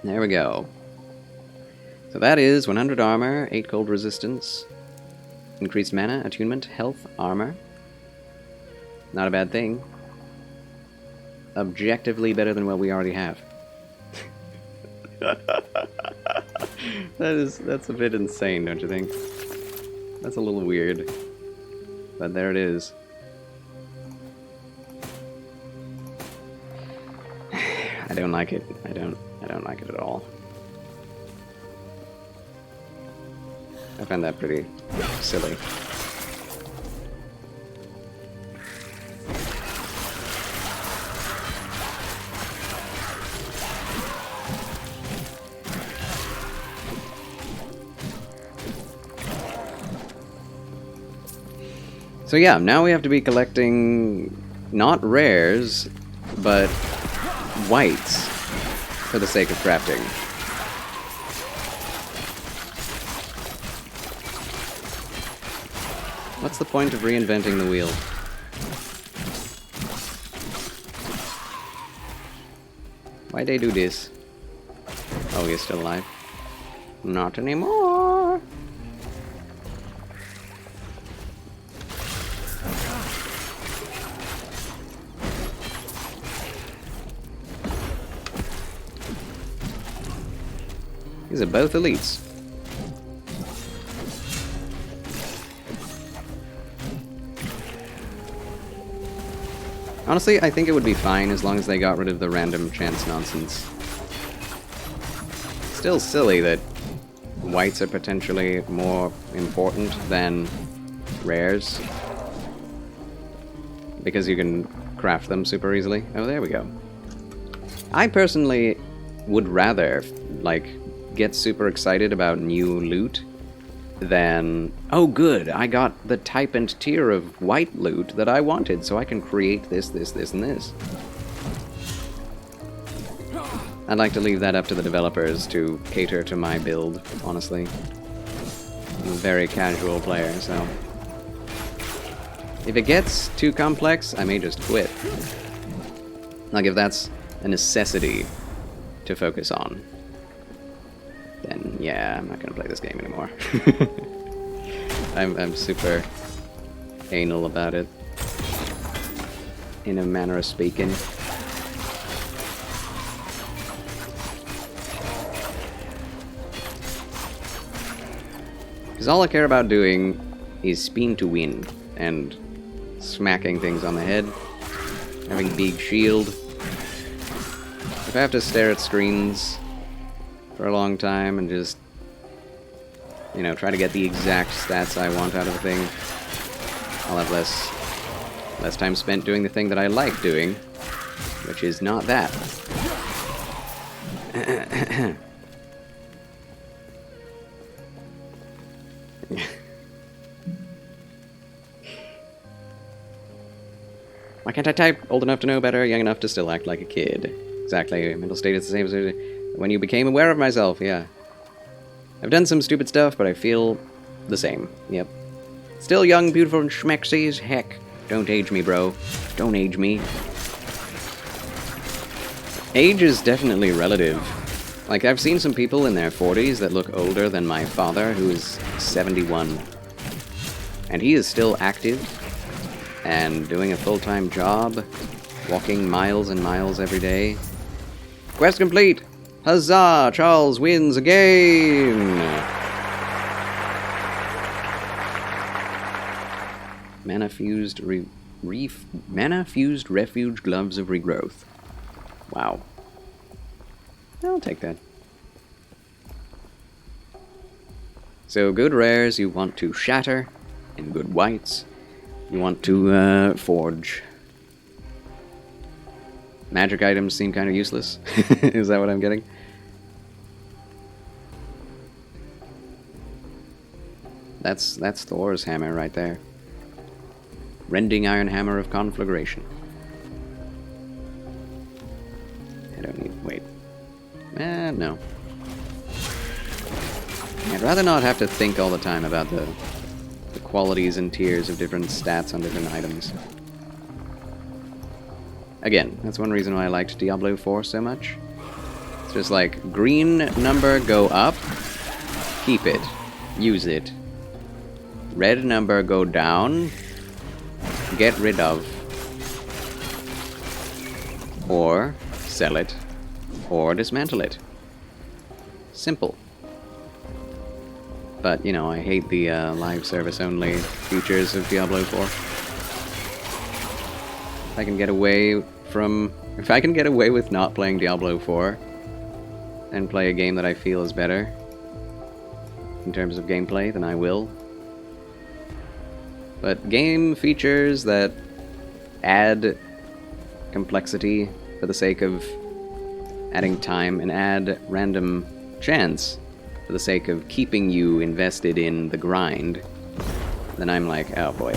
[SPEAKER 1] There we go. So that is 100 armor, 8 cold resistance, increased mana, attunement, health, armor. Not a bad thing. Objectively better than what we already have. That's a bit insane, don't you think? That's a little weird. But there it is. I don't like it. I don't like it at all. I find that pretty silly. So yeah, now we have to be collecting not rares, but whites for the sake of crafting. What's the point of reinventing the wheel? Why'd they do this? Oh, he's still alive. Not anymore! These are both elites. Honestly, I think it would be fine as long as they got rid of the random chance nonsense. Still silly that whites are potentially more important than rares. Because you can craft them super easily. Oh, there we go. I personally would rather, like, get super excited about new loot than, oh good, I got the type and tier of white loot that I wanted, so I can create this, this, this, and this. I'd like to leave that up to the developers to cater to my build, honestly. I'm a very casual player, so... if it gets too complex, I may just quit. Like, if that's a necessity to focus on, then yeah, I'm not gonna play this game anymore. I'm super anal about it, in a manner of speaking. Because all I care about doing is spin to win, and smacking things on the head, having big shield. If I have to stare at screens for a long time and just, you know, try to get the exact stats I want out of a thing, I'll have less time spent doing the thing that I like doing, which is not that. Why can't I type? Old enough to know better, young enough to still act like a kid. Exactly. Mental state is the same as when you became aware of myself, yeah. I've done some stupid stuff, but I feel the same. Yep. Still young, beautiful, and schmexy as heck. Don't age me, bro. Don't age me. Age is definitely relative. Like, I've seen some people in their 40s that look older than my father, who is 71. And he is still active, and doing a full-time job, walking miles and miles every day. Quest complete! Huzzah! Charles wins again! Mana-fused Mana-fused refuge gloves of regrowth. Wow. I'll take that. So good rares you want to shatter, and good whites you want to forge. Magic items seem kind of useless. Is that what I'm getting? That's Thor's hammer right there. Rending iron hammer of conflagration. I don't need... wait. No. I'd rather not have to think all the time about the qualities and tiers of different stats on different items. Again, that's one reason why I liked Diablo 4 so much. It's just like, green number go up, keep it, use it. Red number go down, get rid of. Or sell it, or dismantle it. Simple. But, you know, I hate the live service only features of Diablo 4. If I can get away with not playing Diablo 4 and play a game that I feel is better in terms of gameplay, then I will. But game features that add complexity for the sake of adding time and add random chance for the sake of keeping you invested in the grind, then I'm like, oh boy,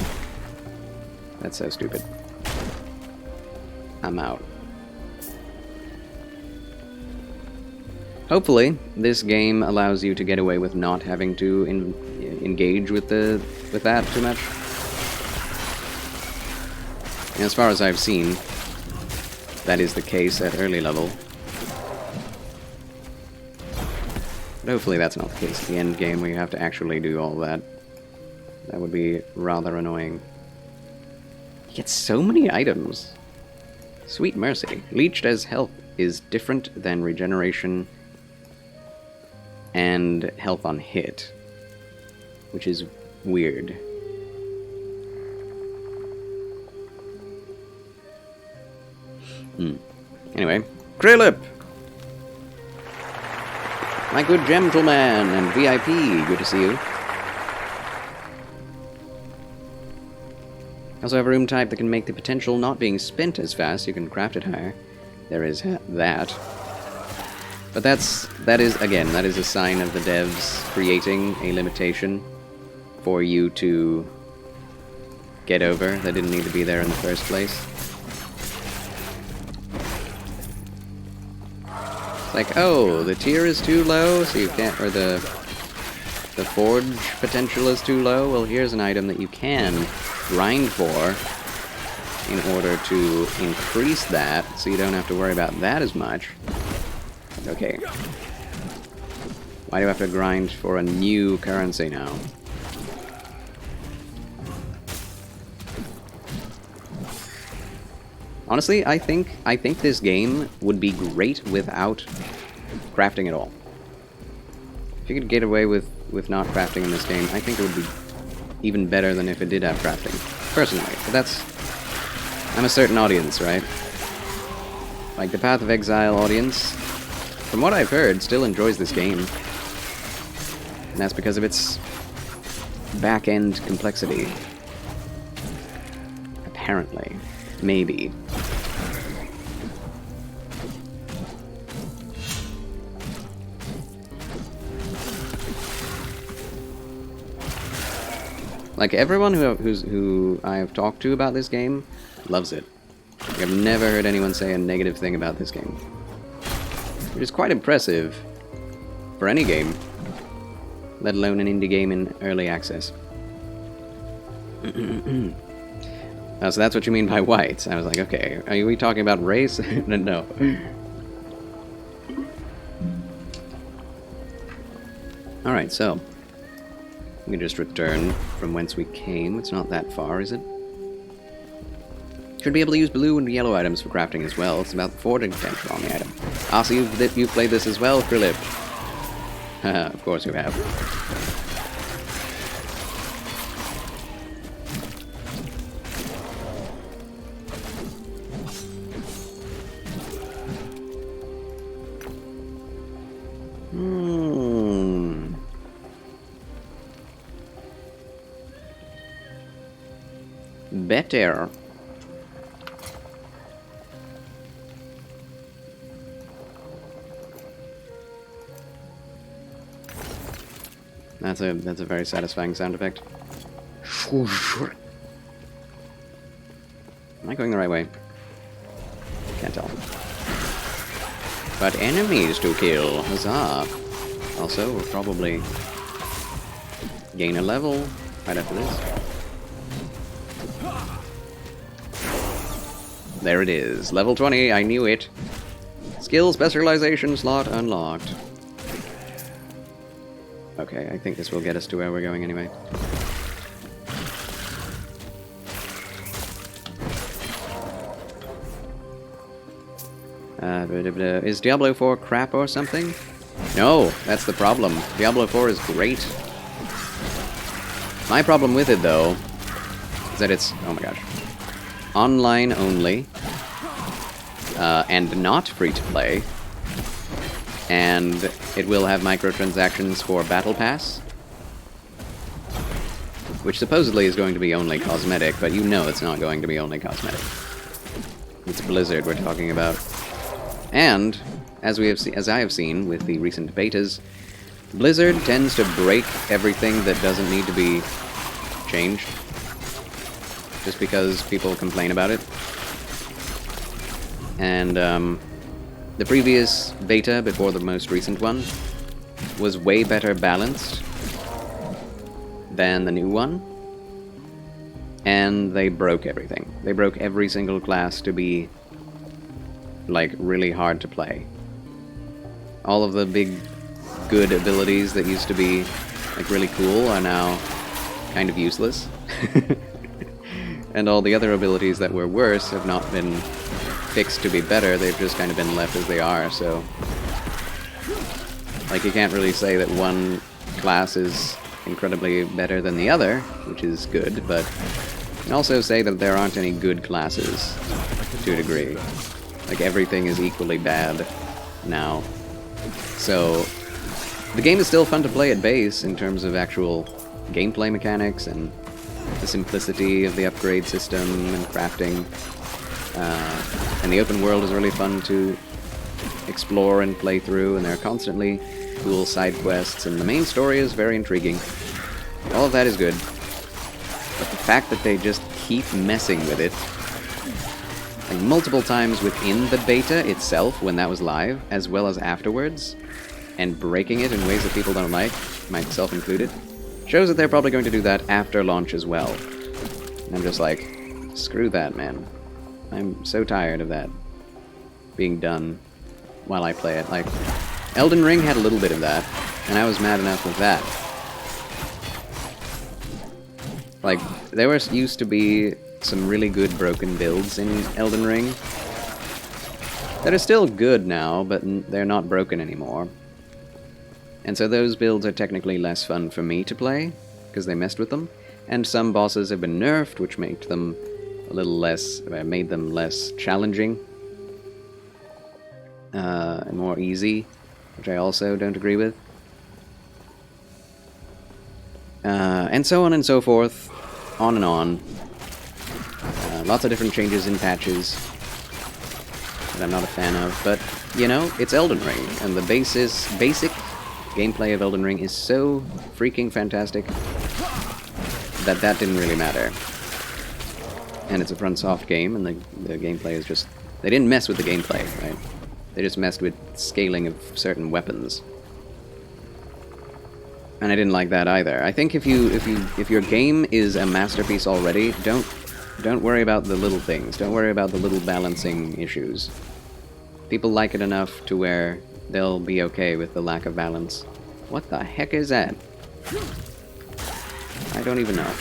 [SPEAKER 1] that's so stupid. I'm out. Hopefully, this game allows you to get away with not having to engage with that too much. And as far as I've seen, that is the case at early level. But hopefully that's not the case at the end game where you have to actually do all that. That would be rather annoying. You get so many items. Sweet mercy. Leeched as health is different than regeneration and health on hit, which is weird. Anyway, Krillip! My good gentleman and VIP, good to see you. Also have a room type that can make the potential not being spent as fast, you can craft it higher. There is that. But that is a sign of the devs creating a limitation for you to get over that didn't need to be there in the first place. It's like, oh, the tier is too low, so you can't, or the forge potential is too low. Well, here's an item that you can grind for in order to increase that, so you don't have to worry about that as much. Okay. Why do I have to grind for a new currency now? Honestly, I think this game would be great without crafting at all. If you could get away with not crafting in this game, I think it would be even better than if it did have crafting. Personally. But that's... I'm a certain audience, right? Like, the Path of Exile audience, from what I've heard, still enjoys this game. And that's because of its back-end complexity. Apparently. Maybe. Like, everyone who I have talked to about this game loves it. Like, I've never heard anyone say a negative thing about this game. Which is quite impressive for any game, let alone an indie game in early access. Oh, so that's what you mean by white. I was like, okay, are we talking about race? No. Alright, so we can just return from whence we came. It's not that far, is it? Should be able to use blue and yellow items for crafting as well. It's about the forging potential on the item. Ah, so you've played this as well, Krillip. Haha, of course you have. Better. That's a very satisfying sound effect. Am I going the right way? Can't tell. But enemies to kill, huzzah! Also, we're probably gain a level right after this. There it is. Level 20, I knew it. Skill specialization slot unlocked. Okay, I think this will get us to where we're going anyway. Is Diablo 4 crap or something? No, that's the problem. Diablo 4 is great. My problem with it, though, is that it's, oh my gosh, online only, and not free to play, and it will have microtransactions for Battle Pass, which supposedly is going to be only cosmetic, but you know it's not going to be only cosmetic. It's Blizzard we're talking about. And, as I have seen with the recent betas, Blizzard tends to break everything that doesn't need to be changed, just because people complain about it. And the previous beta, before the most recent one, was way better balanced than the new one, and they broke everything. They broke every single class to be like really hard to play. All of the big good abilities that used to be like really cool are now kind of useless. And all the other abilities that were worse have not been fixed to be better, they've just kind of been left as they are, so like you can't really say that one class is incredibly better than the other, which is good, but you can also say that there aren't any good classes to a degree. Like, everything is equally bad now. So, the game is still fun to play at base in terms of actual gameplay mechanics and the simplicity of the upgrade system and crafting. And the open world is really fun to explore and play through, and there are constantly cool side quests, and the main story is very intriguing. All of that is good. But the fact that they just keep messing with it, like multiple times within the beta itself, when that was live, as well as afterwards, and breaking it in ways that people don't like, myself included, shows that they're probably going to do that after launch as well. And I'm just like, screw that, man. I'm so tired of that being done while I play it. Like, Elden Ring had a little bit of that, and I was mad enough with that. Like, there used to be some really good broken builds in Elden Ring that are still good now, but they're not broken anymore. And so those builds are technically less fun for me to play, because they messed with them. And some bosses have been nerfed, which made them a little less, made them less challenging. And more easy, which I also don't agree with. And so on and so forth, on and on. Lots of different changes in patches that I'm not a fan of, but, you know, it's Elden Ring, and the basic gameplay of Elden Ring is so freaking fantastic that that didn't really matter. And it's a FromSoft game, and the gameplay is just... They didn't mess with the gameplay, right? They just messed with scaling of certain weapons. And I didn't like that either. I think if your game is a masterpiece already, don't worry about the little things. Don't worry about the little balancing issues. People like it enough to where they'll be okay with the lack of balance. What the heck is that? I don't even know.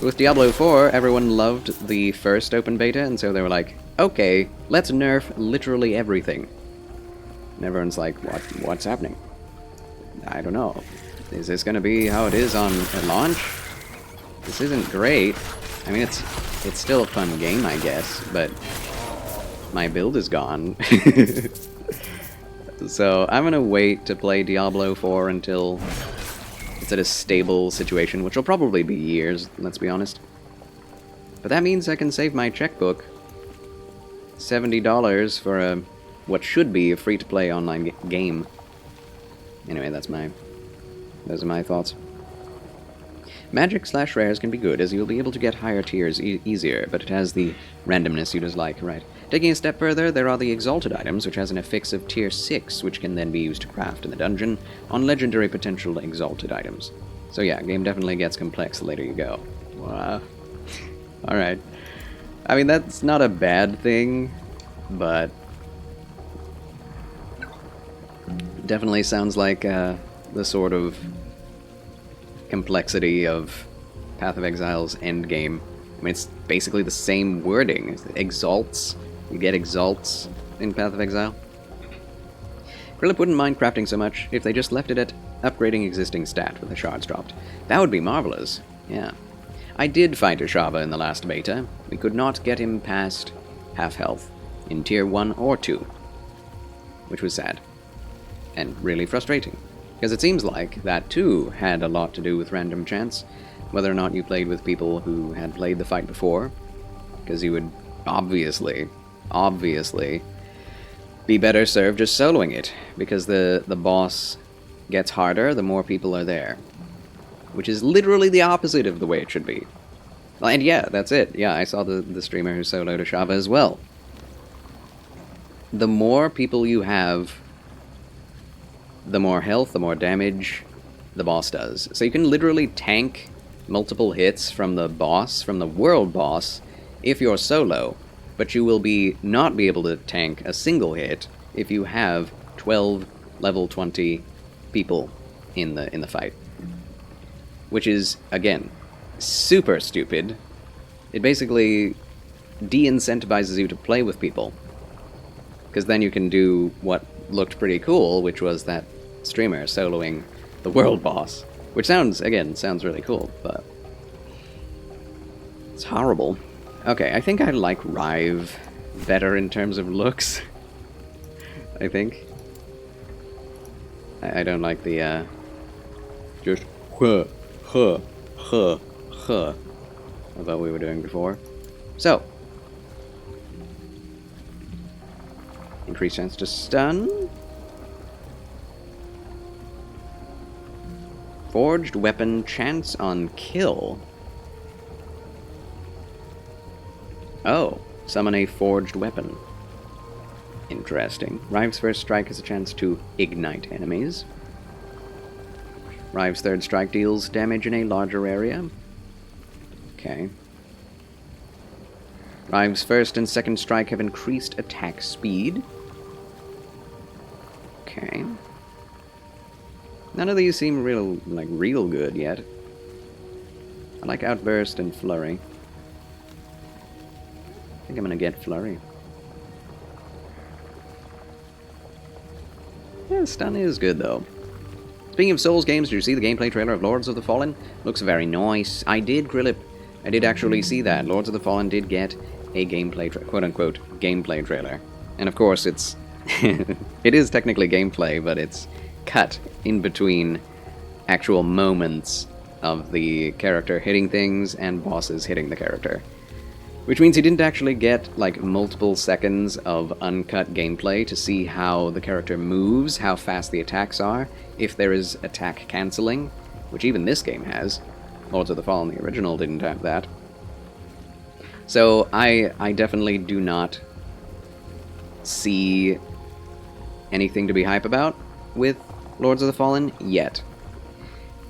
[SPEAKER 1] With Diablo 4, everyone loved the first open beta, and so they were like, okay, let's nerf literally everything. And everyone's like, what's happening? I don't know. Is this gonna be how it is on launch? This isn't great. I mean, it's still a fun game, I guess, but my build is gone. So I'm gonna wait to play Diablo 4 until it's at a stable situation, which will probably be years, let's be honest. But that means I can save my checkbook. $70 for what should be a free-to-play online game. Anyway, those are my thoughts. Magic/rares can be good, as you'll be able to get higher tiers easier, but it has the randomness you dislike, right? Taking a step further, there are the Exalted items, which has an affix of tier 6, which can then be used to craft in the dungeon on legendary potential Exalted items. So yeah, game definitely gets complex the later you go. Wow. Alright. I mean, that's not a bad thing, but definitely sounds like the sort of complexity of Path of Exile's endgame. I mean, it's basically the same wording. It's exalts. You get exalts in Path of Exile. Grillip wouldn't mind crafting so much if they just left it at upgrading existing stat with the shards dropped. That would be marvelous. Yeah. I did fight Ashava in the last beta. We could not get him past half health in tier 1 or 2, which was sad and really frustrating, because it seems like that too had a lot to do with random chance, whether or not you played with people who had played the fight before, because you would obviously be better served just soloing it, because the boss gets harder the more people are there, which is literally the opposite of the way it should be. And yeah, that's it. Yeah, I saw the streamer who soloed Ashava as well. The more people you have, the more health, the more damage the boss does. So you can literally tank multiple hits from the boss, from the world boss, if you're solo, but you will not be able to tank a single hit if you have 12 level 20 people in the fight. Which is, again, super stupid. It basically de-incentivizes you to play with people, because then you can do what looked pretty cool, which was that streamer soloing the world boss, which sounds really cool, but it's horrible. Okay, I think I like Rive better in terms of looks. I think. I don't like the, just of what we were doing before. So, increased chance to stun. Forged weapon, chance on kill. Oh, summon a forged weapon. Interesting. Rive's first strike has a chance to ignite enemies. Rive's third strike deals damage in a larger area. Okay. Rive's first and second strike have increased attack speed. Okay. None of these seem real good yet. I like Outburst and Flurry. I think I'm gonna get Flurry. Yeah, stun is good though. Speaking of Souls games, did you see the gameplay trailer of Lords of the Fallen? Looks very nice. I did, Grillip. I did actually see that. Lords of the Fallen did get a gameplay, quote-unquote, gameplay trailer. And of course, it's... it is technically gameplay, but it's cut in between actual moments of the character hitting things and bosses hitting the character. Which means you didn't actually get, like, multiple seconds of uncut gameplay to see how the character moves, how fast the attacks are, if there is attack cancelling, which even this game has. Lords of the Fallen, the original, didn't have that. So I definitely do not see anything to be hype about with Lords of the Fallen yet.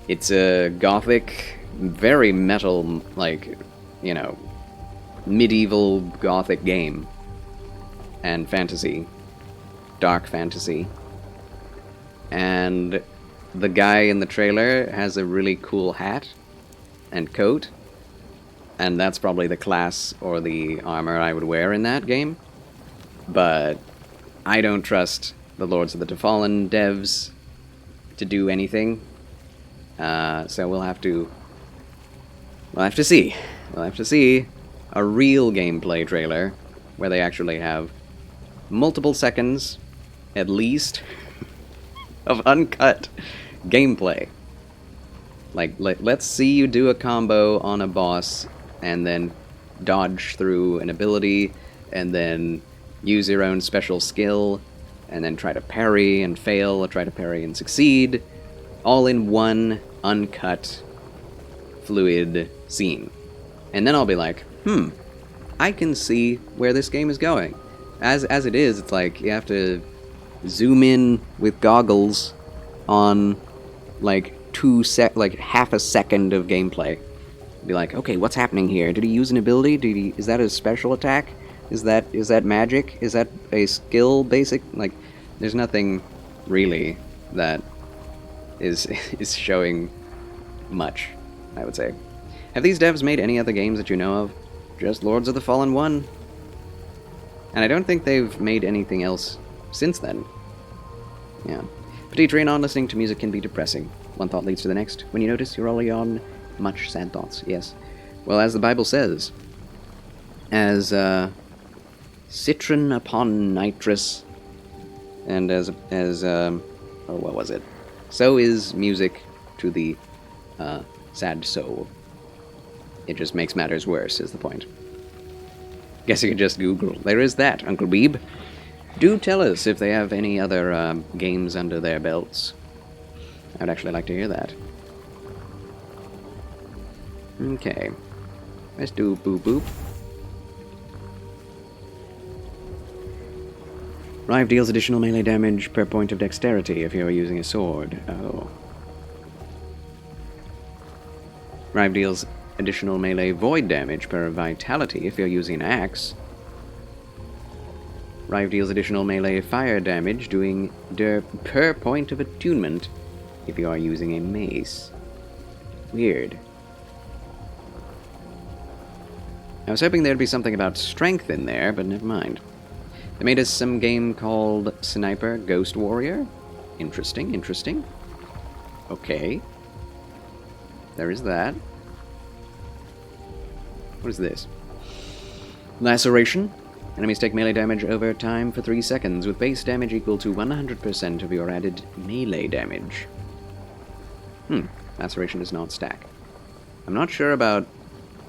[SPEAKER 1] It's a gothic, very metal, like, you know, medieval gothic game. And fantasy. Dark fantasy. And the guy in the trailer has a really cool hat and coat. And that's probably the class or the armor I would wear in that game. But I don't trust the Lords of the Fallen devs to do anything. So we'll have to see. We'll have to see a real gameplay trailer where they actually have multiple seconds, at least, of uncut gameplay. Like, let's see you do a combo on a boss and then dodge through an ability and then use your own special skill and then try to parry and fail or try to parry and succeed, all in one uncut fluid scene. And then I'll be like, I can see where this game is going. As it is, it's like you have to zoom in with goggles on like half a second of gameplay. Be like, okay, what's happening here? Did he use an ability? Is that a special attack? Is that magic? Is that a skill basic? Like, there's nothing really that is showing much, I would say. Have these devs made any other games that you know of? Just Lords of the Fallen 1? And I don't think they've made anything else since then. Yeah. Petite train on listening to music can be depressing. One thought leads to the next. When you notice you're already on much sad thoughts. Yes. Well, as the Bible says, as citron upon nitrous, and what was it? So is music to the sad soul. It just makes matters worse, is the point. Guess you could just Google. There is that, Uncle Beeb. Do tell us if they have any other games under their belts. I'd actually like to hear that. Okay. Let's do boop boop. Rive deals additional melee damage per point of dexterity if you are using a sword. Oh. Rive deals additional melee void damage per vitality if you're using an axe. Rive deals additional melee fire damage doing per point of attunement if you are using a mace. Weird. I was hoping there'd be something about strength in there, but never mind. They made us some game called Sniper Ghost Warrior. Interesting, interesting. Okay. There is that. What is this? Laceration. Enemies take melee damage over time for 3 seconds, with base damage equal to 100% of your added melee damage. Laceration does not stack. I'm not sure about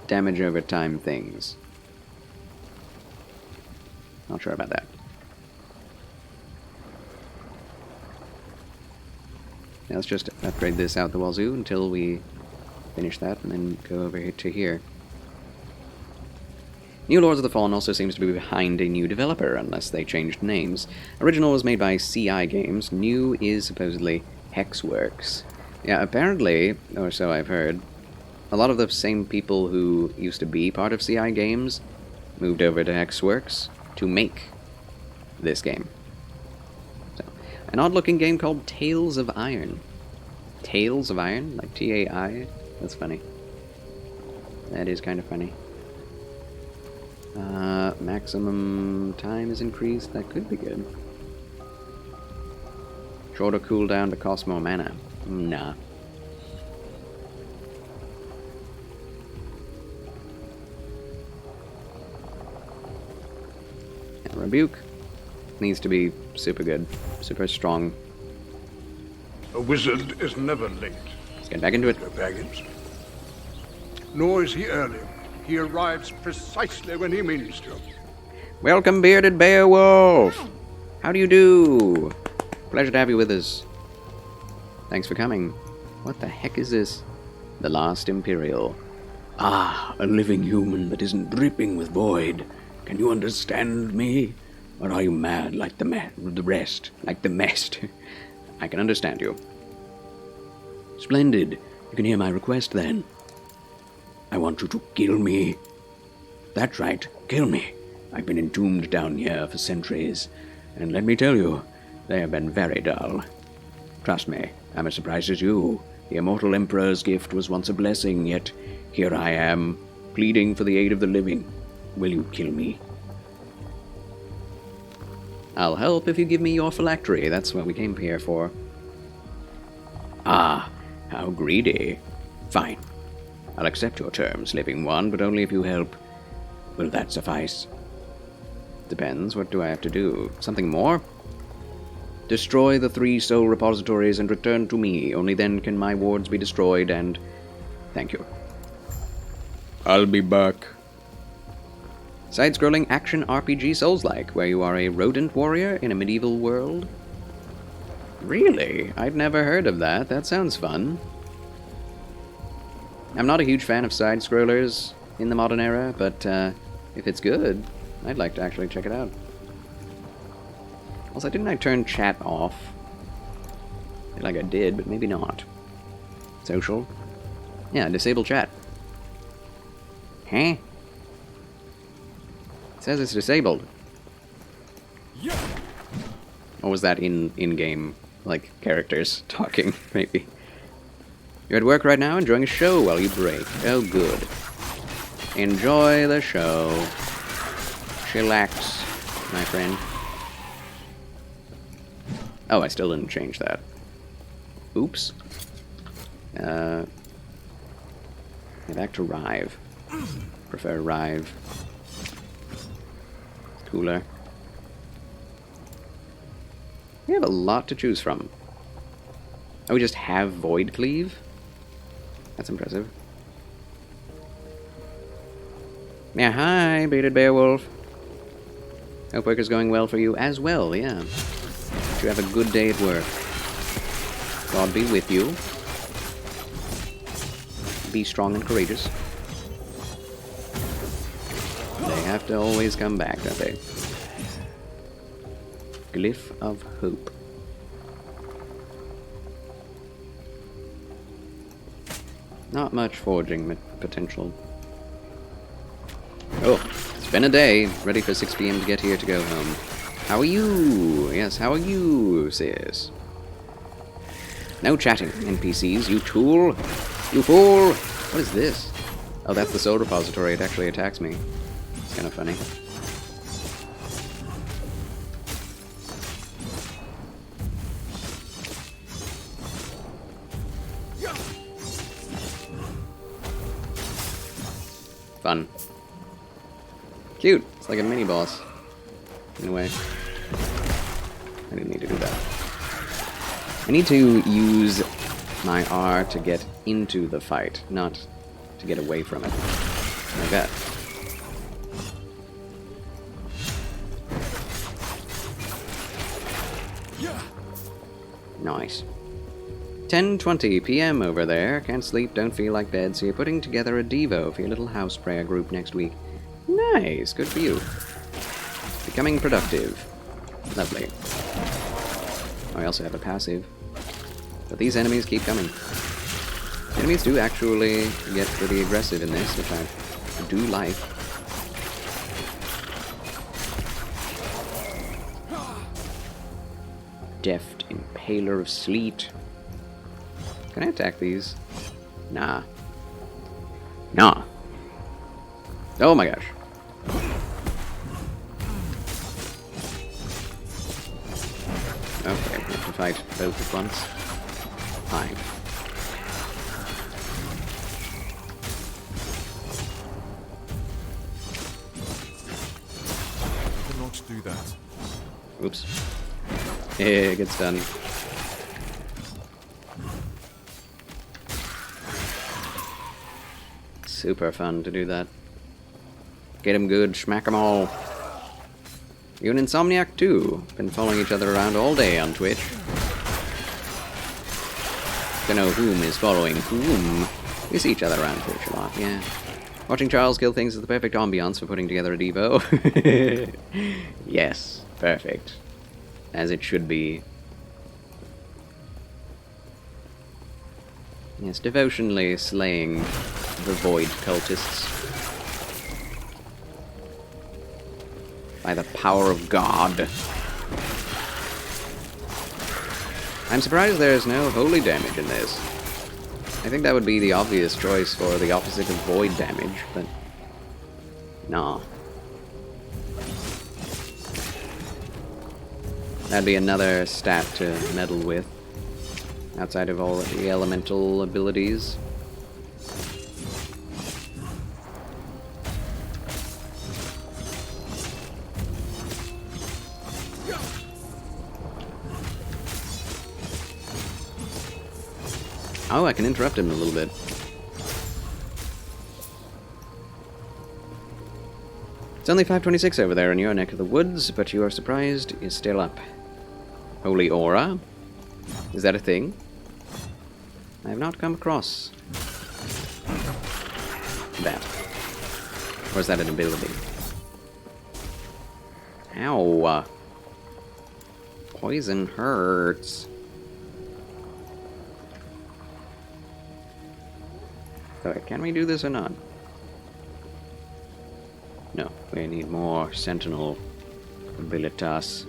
[SPEAKER 1] damage over time things. Not sure about that. Now let's just upgrade this out the wazoo until we finish that, and then go over here to here. New Lords of the Fallen also seems to be behind a new developer, unless they changed names. Original was made by CI Games. New is supposedly Hexworks. Yeah, apparently, or so I've heard, a lot of the same people who used to be part of CI Games moved over to Hexworks to make this game. So, an odd-looking game called Tales of Iron. Tales of Iron? Like T-A-I? That's funny. That is kind of funny. Maximum time is increased. That could be good. Shorter cooldown to cost more mana. Nah. And Rebuke needs to be super good. Super strong.
[SPEAKER 3] A wizard is never late.
[SPEAKER 1] Let's get back into it.
[SPEAKER 3] No baggage. Nor is he early. He arrives precisely when he means to.
[SPEAKER 1] Welcome, Bearded Beowulf! How do you do? Pleasure to have you with us. Thanks for coming. What the heck is this? The Last Imperial.
[SPEAKER 7] Ah, a living human that isn't dripping with void. Can you understand me? Or are you mad like the rest?
[SPEAKER 1] Like the mest. I can understand you.
[SPEAKER 7] Splendid. You can hear my request then. I want you to kill me. That's right, kill me. I've been entombed down here for centuries, and let me tell you, they have been very dull. Trust me, I'm as surprised as you. The immortal Emperor's gift was once a blessing, yet here I am, pleading for the aid of the living. Will you kill me?
[SPEAKER 1] I'll help if you give me your phylactery. That's what we came here for.
[SPEAKER 7] Ah, how greedy. Fine. I'll accept your terms, living one, but only if you help. Will that suffice?
[SPEAKER 1] Depends. What do I have to do? Something more? Destroy the 3 soul repositories and return to me. Only then can my wards be destroyed, and thank you.
[SPEAKER 7] I'll be back.
[SPEAKER 1] Side-scrolling action RPG Souls-like, where you are a rodent warrior in a medieval world. Really? I'd never heard of that. That sounds fun. I'm not a huge fan of side-scrollers in the modern era, but if it's good, I'd like to actually check it out. Also, didn't I turn chat off? I feel like I did, but maybe not. Social? Yeah, disable chat. Huh? It says it's disabled. Or was that in-game, like, characters talking, maybe? You're at work right now, enjoying a show while you break. Oh, good. Enjoy the show. Chillax, my friend. Oh, I still didn't change that. Oops. Back to Rive. Prefer Rive. Cooler. We have a lot to choose from. Oh, we just have Void Cleave? That's impressive. Yeah, hi, Bearded Beowulf. Hope work is going well for you as well, yeah. You have a good day at work. God be with you. Be strong and courageous. They have to always come back, don't they? Glyph of Hope. Not much forging potential. Oh, it's been a day. Ready for 6 PM to get here to go home. How are you? Yes, how are you, sis? No chatting, NPCs, you tool! You fool! What is this? Oh, that's the soul repository. It actually attacks me. It's kind of funny. Fun. Cute. It's like a mini-boss. In a way. I didn't need to do that. I need to use my R to get into the fight, not to get away from it. Like that. Nice. 10:20 PM over there. Can't sleep, don't feel like bed, so you're putting together a Devo for your little house prayer group next week. Nice, good for you. Becoming productive. Lovely. I also have a passive. But these enemies keep coming. Enemies do actually get pretty aggressive in this, which I do like. Deft Impaler of Sleet. Can I attack these? Nah. Nah. Oh my gosh. Okay, I have to fight both at once. Fine.
[SPEAKER 5] I did not do that.
[SPEAKER 1] Oops. Yeah, it gets done. Super fun to do that. Get 'em good, smack 'em all. You and Insomniac too. Been following each other around all day on Twitch. Don't know whom is following whom. We see each other around Twitch a lot, yeah. Watching Charles kill things is the perfect ambiance for putting together a Devo. Yes, perfect. As it should be. Yes, devotionally slaying the void cultists. By the power of God. I'm surprised there is no holy damage in this. I think that would be the obvious choice for the opposite of void damage, but... nah. That'd be another stat to meddle with, outside of all the elemental abilities. Oh, I can interrupt him a little bit. It's only 5:26 over there in your neck of the woods, but you are surprised is still up. Holy Aura? Is that a thing? I have not come across combat. Or is that an ability? Ow! Poison hurts. Okay, can we do this or not? No, we need more sentinel abilitas.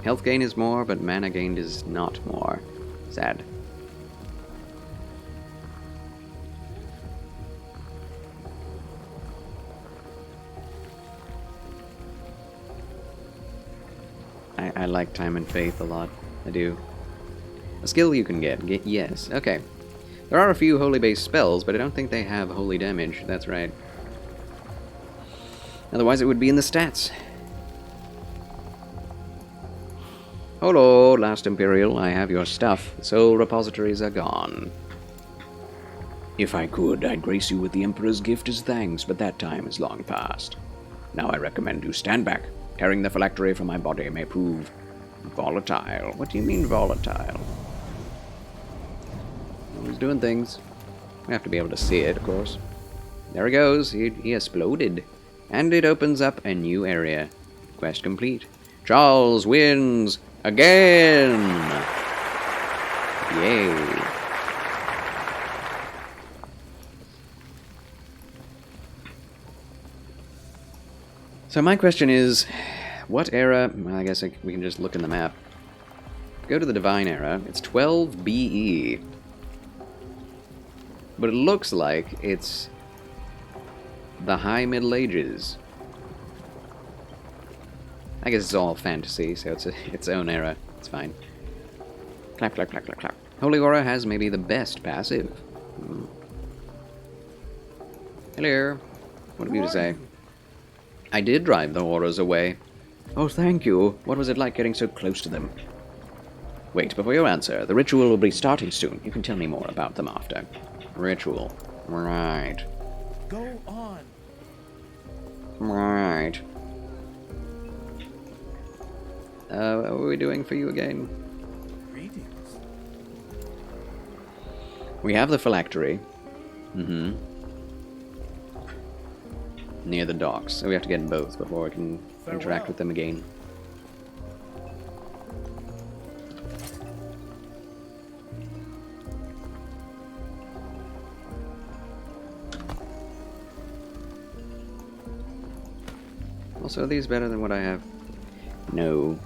[SPEAKER 1] Health gain is more, but mana gained is not more. Sad. I like Time and Faith a lot. I do. A skill you can get. Yes. Okay. There are a few holy-based spells, but I don't think they have holy damage. That's right. Otherwise it would be in the stats. Hello, Last Imperial. I have your stuff. The soul repositories are gone.
[SPEAKER 7] If I could, I'd grace you with the Emperor's gift as thanks, but that time is long past. Now I recommend you stand back. Carrying the phylactery from my body may prove volatile.
[SPEAKER 1] What do you mean volatile? Well, he's doing things. We have to be able to see it, of course. There he goes. He exploded. And it opens up a new area. Quest complete. Charles wins again! Yay. So my question is, what era? Well, I guess we can just look in the map. Go to the Divine Era. It's 12 BE. But it looks like it's the High Middle Ages. I guess it's all fantasy, so it's its own era. It's fine. Clap, clap, clap, clap, clap. Holy Aura has maybe the best passive. Hello. What have you to say? I did drive the auras away. Oh, thank you. What was it like getting so close to them? Wait, before you answer, the ritual will be starting soon. You can tell me more about them after. Ritual. Right.
[SPEAKER 5] Go on.
[SPEAKER 1] Right. What are we doing for you again?
[SPEAKER 5] Greetings.
[SPEAKER 1] We have the phylactery. Near the docks. So we have to get both before we can interact with them again. Also, are these better than what I have? No.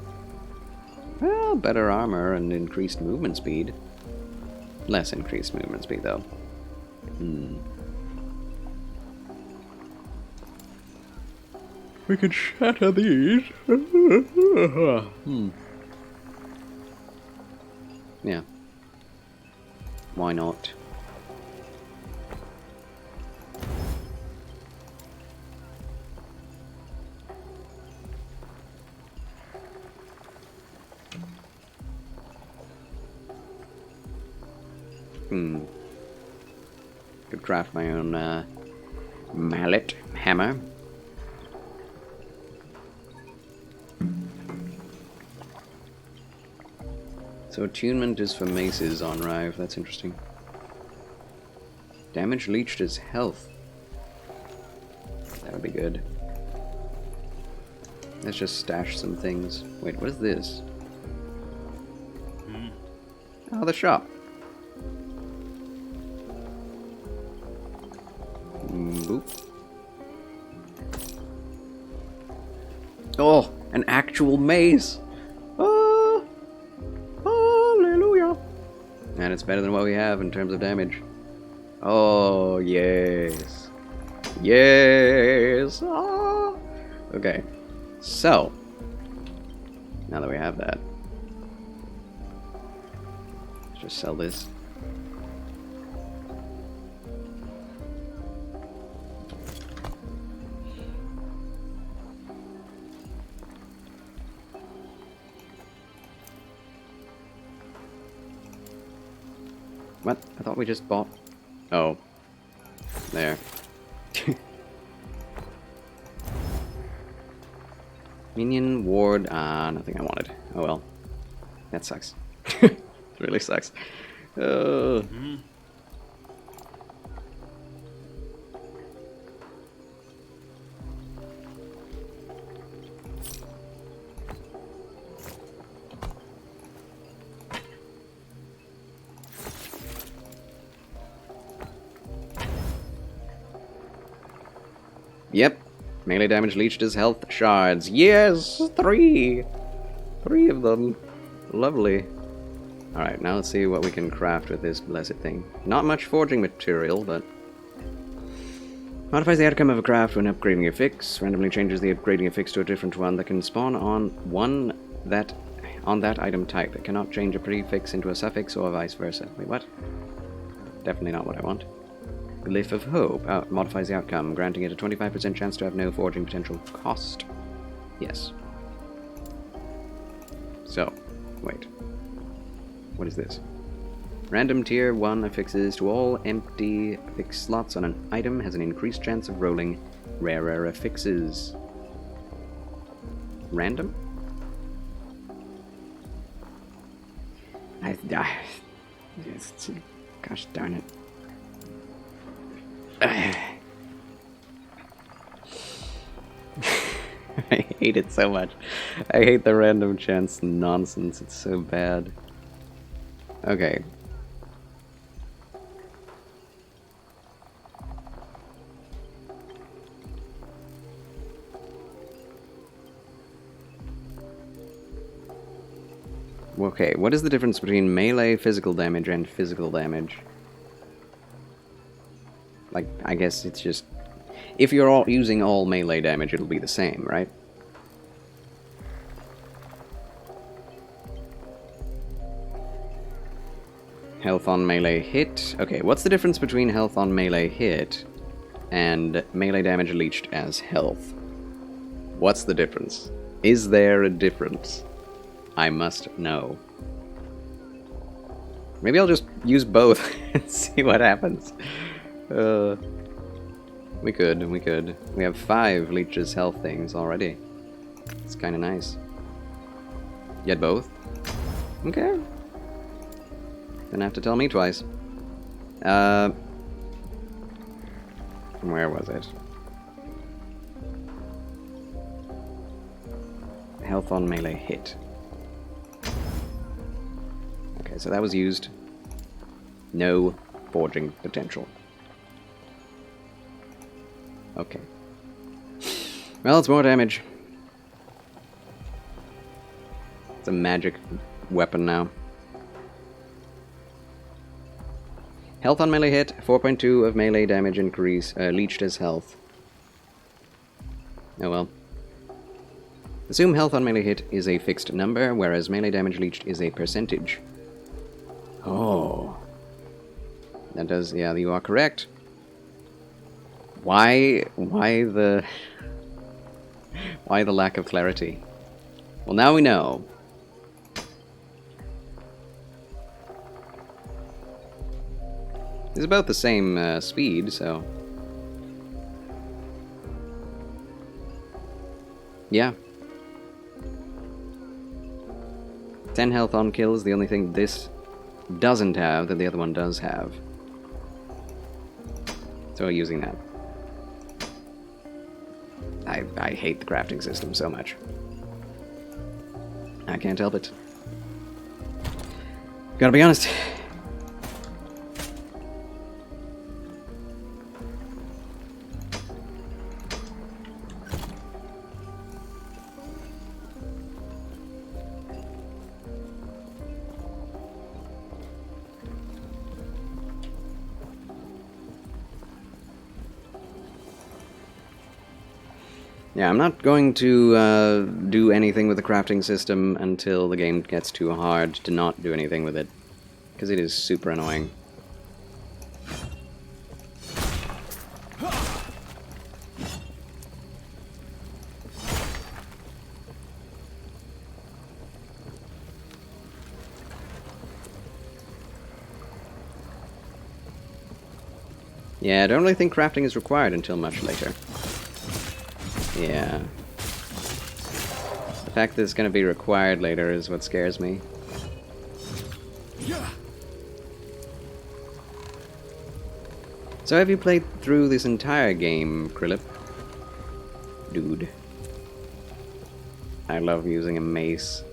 [SPEAKER 1] Well, better armor and increased movement speed. Less increased movement speed, though. We could shatter these. Yeah. Why not? Could craft my own mallet hammer. So attunement is for maces on Rive. That's interesting. Damage leached is health. That would be good. Let's just stash some things. Wait, what is this? Oh, the shop. Boop. Oh, an actual mace. Oh, hallelujah. And it's better than what we have in terms of damage. Oh, yes. Yes. Ah. Okay. So, now that we have that, let's just sell this. What? I thought we just bought... Oh. There. Minion, ward, nothing I wanted. Oh well. That sucks. It really sucks. Yep. Melee damage leached as health shards. Yes! 3! 3 of them. Lovely. Alright, now let's see what we can craft with this blessed thing. Not much forging material, but... Modifies the outcome of a craft when upgrading a fix. Randomly changes the upgrading affix to a different one that can spawn on that item type. It cannot change a prefix into a suffix or vice versa. Wait, what? Definitely not what I want. Glyph of Hope. Modifies the outcome, granting it a 25% chance to have no forging potential cost. Yes. So, wait. What is this? Random tier 1 affixes to all empty affix slots on an item has an increased chance of rolling rarer affixes. Random? Gosh darn it. I hate it so much. I hate the random chance nonsense. It's so bad. Okay. Okay, what is the difference between melee physical damage and physical damage? Like, I guess it's just... If you're all using all melee damage, it'll be the same, right? Health on melee hit. Okay, what's the difference between health on melee hit and melee damage leached as health? What's the difference? Is there a difference? I must know. Maybe I'll just use both and see what happens. We could. We have 5 leeches health things already. It's kind of nice. Get both? Okay. Didn't have to tell me twice. Where was it? Health on melee hit. Okay, so that was used. No forging potential. Okay. Well, it's more damage. It's a magic weapon now. Health on melee hit, 4.2 of melee damage increase, leached as health. Oh well. Assume health on melee hit is a fixed number, whereas melee damage leached is a percentage. Oh. That does, yeah, you are correct. Why the lack of clarity? Well, now we know. It's about the same speed, so... Yeah. 10 health on kill is the only thing this doesn't have that the other one does have. So we're using that. I hate the crafting system so much. I can't help it. Gotta be honest. Yeah, I'm not going to do anything with the crafting system until the game gets too hard to not do anything with it. Because it is super annoying. Yeah, I don't really think crafting is required until much later. Yeah. The fact that it's going to be required later is what scares me. So have you played through this entire game, Krillip? Dude. I love using a mace.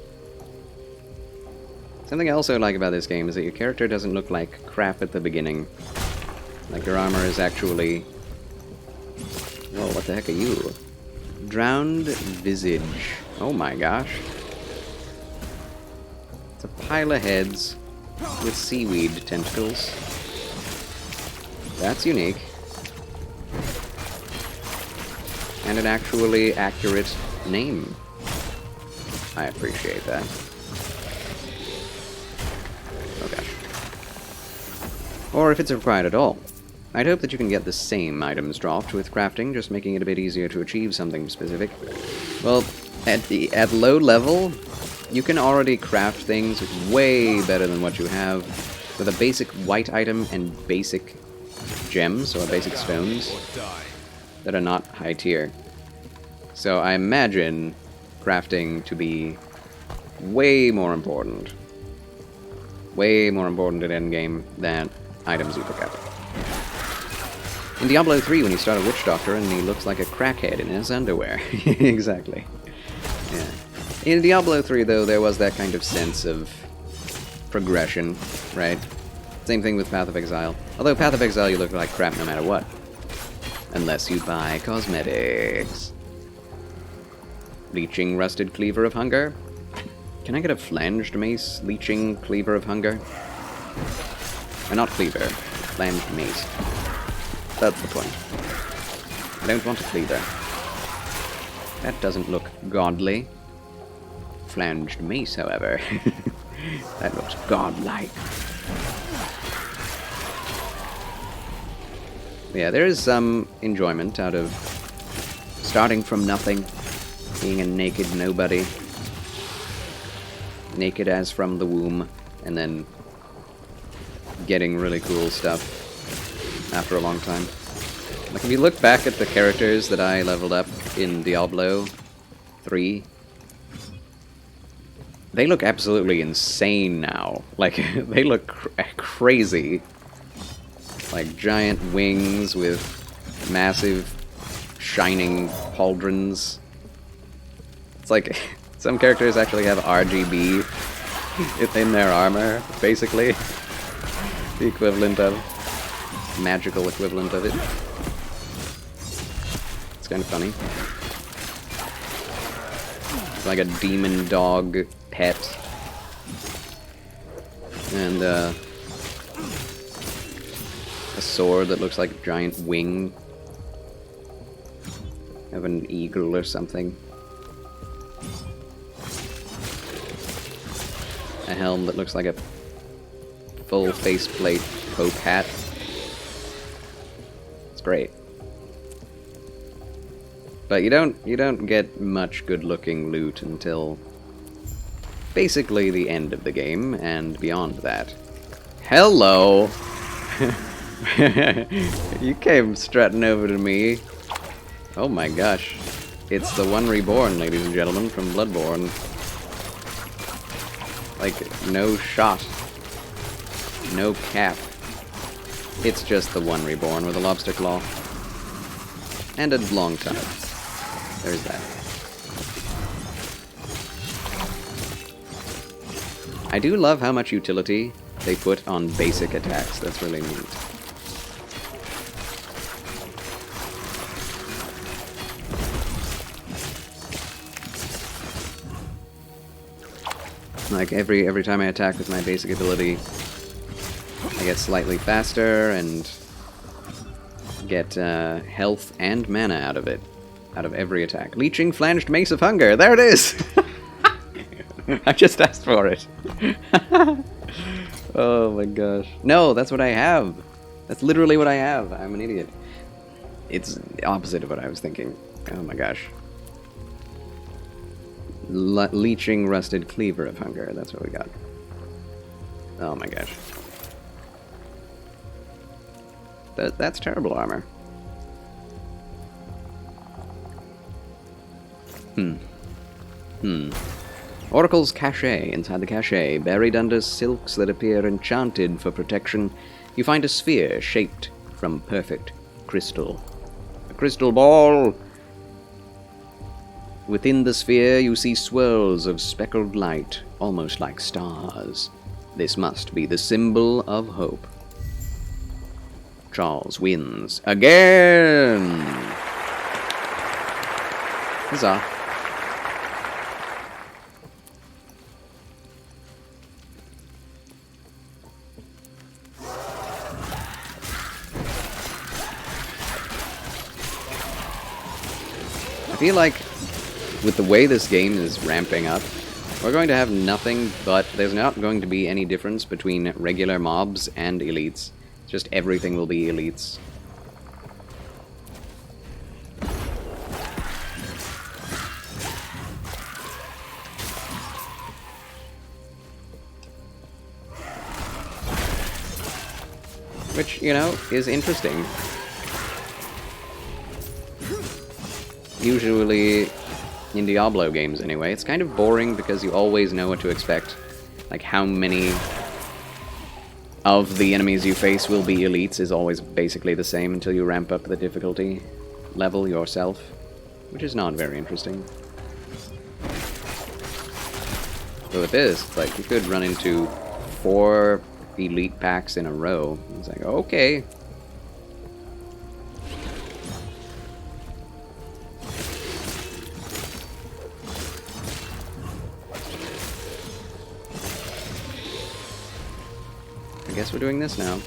[SPEAKER 1] Something else I like about this game is that your character doesn't look like crap at the beginning. Like your armor is actually... Whoa, what the heck are you? Drowned Visage. Oh my gosh. It's a pile of heads with seaweed tentacles. That's unique. And an actually accurate name. I appreciate that. Oh gosh. Or if it's required at all. I'd hope that you can get the same items dropped with crafting, just making it a bit easier to achieve something specific. Well, at low level, you can already craft things way better than what you have with a basic white item and basic gems, or basic stones, that are not high tier. So I imagine crafting to be way more important. Way more important at endgame than items you pick up. In Diablo 3, when you start a witch doctor and he looks like a crackhead in his underwear. Exactly. Yeah. In Diablo 3, though, there was that kind of sense of progression, right? Same thing with Path of Exile. Although Path of Exile, you look like crap no matter what. Unless you buy cosmetics. Leeching Rusted Cleaver of Hunger. Can I get a flanged mace? Leeching Cleaver of Hunger? Or not cleaver. Flanged mace. That's the point. I don't want a cleaver. That doesn't look godly. Flanged mace, however. That looks godlike. Yeah, there is some enjoyment out of starting from nothing, being a naked nobody. Naked as from the womb, and then getting really cool stuff after a long time. Like, if you look back at the characters that I leveled up in Diablo 3, they look absolutely insane now. Like, they look crazy. Like, giant wings with massive, shining pauldrons. It's like, some characters actually have RGB in their armor, basically. The equivalent of... magical equivalent of it. It's kind of funny. It's like a demon dog pet. And, a sword that looks like a giant wing of an eagle or something. A helm that looks like a full faceplate Pope hat. It's great. But you don't get much good-looking loot until basically the end of the game and beyond that. Hello! You came strutting over to me. Oh my gosh. It's the One Reborn, ladies and gentlemen, from Bloodborne. Like, no shot. No cap. It's just the One Reborn with a lobster claw. And a long tongue. There's that. I do love how much utility they put on basic attacks. That's really neat. Like, every time I attack with my basic ability, I get slightly faster and get health and mana out of it. Out of every attack. Leeching Flanged Mace of Hunger! There it is! I just asked for it. Oh my gosh. No, that's what I have. That's literally what I have. I'm an idiot. It's the opposite of what I was thinking. Oh my gosh. Leeching Rusted Cleaver of Hunger. That's what we got. Oh my gosh. That's terrible armor. Oracle's Cache. Inside the cache, buried under silks that appear enchanted for protection, you find a sphere shaped from perfect crystal. A crystal ball! Within the sphere you see swirls of speckled light, almost like stars. This must be the symbol of hope. Charles wins again! Huzzah. I feel like with the way this game is ramping up, we're going to have nothing but... There's not going to be any difference between regular mobs and elites. Just everything will be elites. Which, you know, is interesting. Usually, in Diablo games anyway, it's kind of boring because you always know what to expect. Like, how many of the enemies you face will be elites is always basically the same until you ramp up the difficulty level yourself, which is not very interesting. But with this, like, you could run into 4 elite packs in a row. It's like, okay. I guess we're doing this now.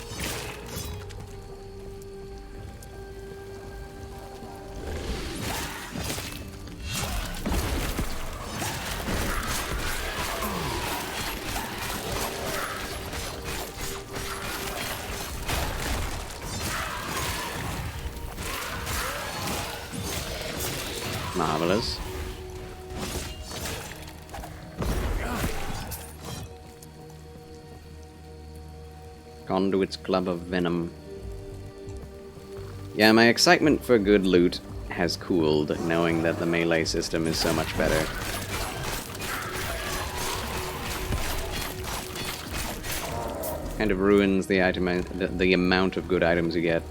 [SPEAKER 1] Marvelous. Conduit's Club of Venom. Yeah, my excitement for good loot has cooled, knowing that the melee system is so much better. Kind of ruins the the amount of good items you get.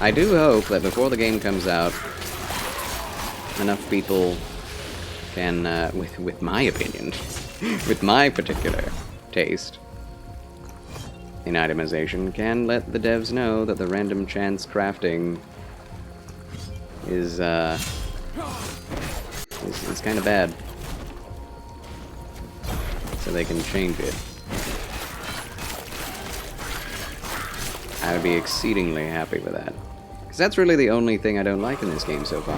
[SPEAKER 1] I do hope that before the game comes out, enough people can, with my opinion, with my particular taste in itemization, can let the devs know that the random chance crafting is kind of bad, so they can change it. I would be exceedingly happy with that. Because that's really the only thing I don't like in this game so far.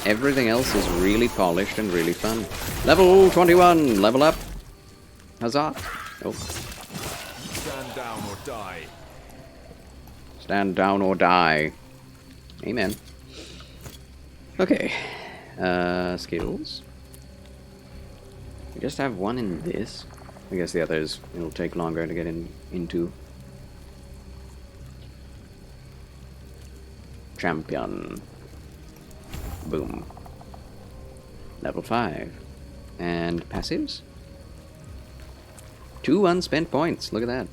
[SPEAKER 1] Everything else is really polished and really fun. Level 21! Level up! Huzzah! Oh.
[SPEAKER 5] Stand down or die.
[SPEAKER 1] Stand down or die. Amen. Okay. Skills. We just have one in this. I guess the others it'll take longer to get into. Champion. Boom. Level 5. And passives? 2 unspent points. Look at that.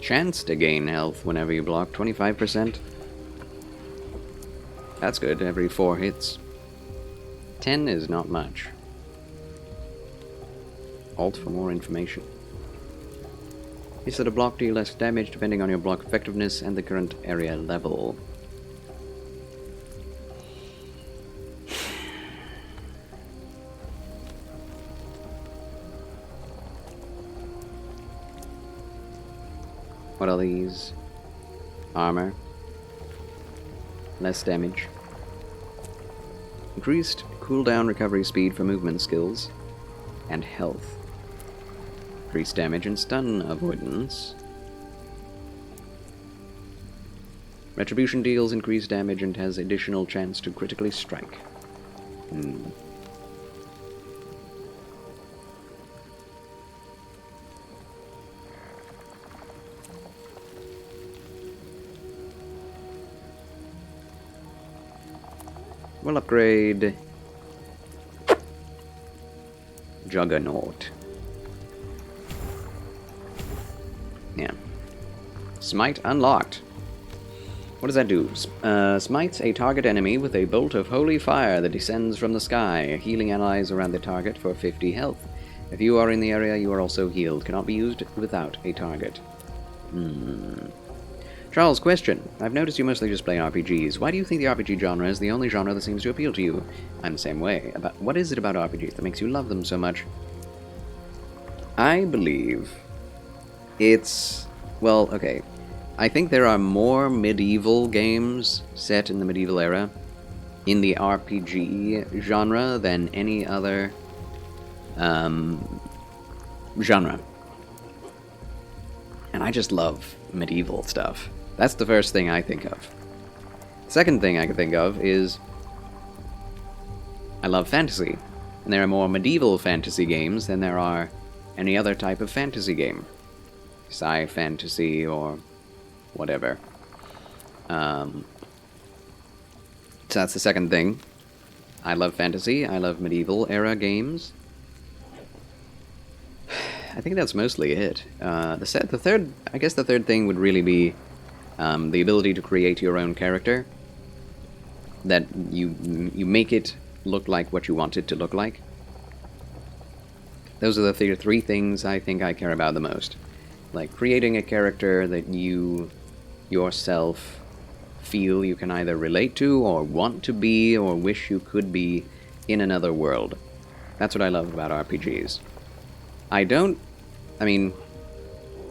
[SPEAKER 1] Chance to gain health whenever you block, 25%. That's good, every 4 hits. 10 is not much. Alt for more information. Is that a block deal less damage depending on your block effectiveness and the current area level. What are these? Armor. Less damage. Increased cooldown recovery speed for movement skills. And health. Increased damage and stun avoidance. Retribution deals increased damage and has additional chance to critically strike. We'll upgrade Juggernaut. Yeah. Smite unlocked. What does that do? Smites a target enemy with a bolt of holy fire that descends from the sky, healing allies around the target for 50 health. If you are in the area, you are also healed. Cannot be used without a target. Charles, question. I've noticed you mostly just play RPGs. Why do you think the RPG genre is the only genre that seems to appeal to you? I'm the same way. What is it about RPGs that makes you love them so much? I believe it's... Well, okay. I think there are more medieval games set in the medieval era in the RPG genre than any other genre. And I just love medieval stuff. That's the first thing I think of. Second thing I can think of is I love fantasy. And there are more medieval fantasy games than there are any other type of fantasy game. Sci fantasy or whatever. So that's the second thing. I love fantasy. I love medieval era games. I think that's mostly it. The third thing would really be the ability to create your own character. That you make it look like what you want it to look like. Those are the three things I think I care about the most. Like creating a character that you yourself feel you can either relate to or want to be or wish you could be in another world. That's what I love about RPGs. You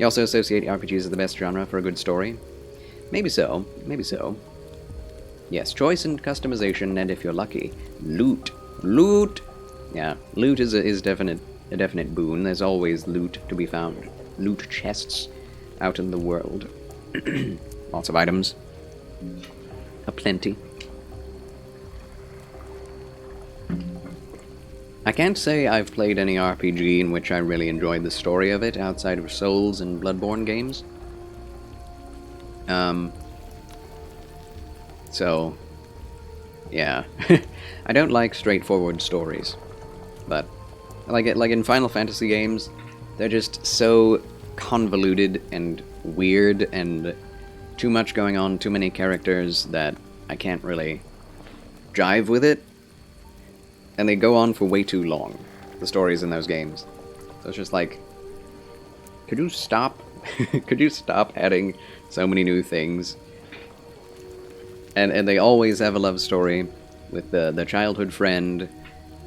[SPEAKER 1] also associate RPGs as the best genre for a good story? Maybe so. Yes, choice and customization, and if you're lucky, loot. Loot! Yeah, loot is a definite boon. There's always loot to be found. Loot chests out in the world. Lots of items. Aplenty. I can't say I've played any RPG in which I really enjoyed the story of it outside of Souls and Bloodborne games. So, yeah. I don't like straightforward stories. But, like in Final Fantasy games, they're just so convoluted and weird and too much going on, too many characters that I can't really jive with it. And they go on for way too long, the stories in those games. So it's just like, could you stop? Could you stop adding so many new things? And they always have a love story with the childhood friend,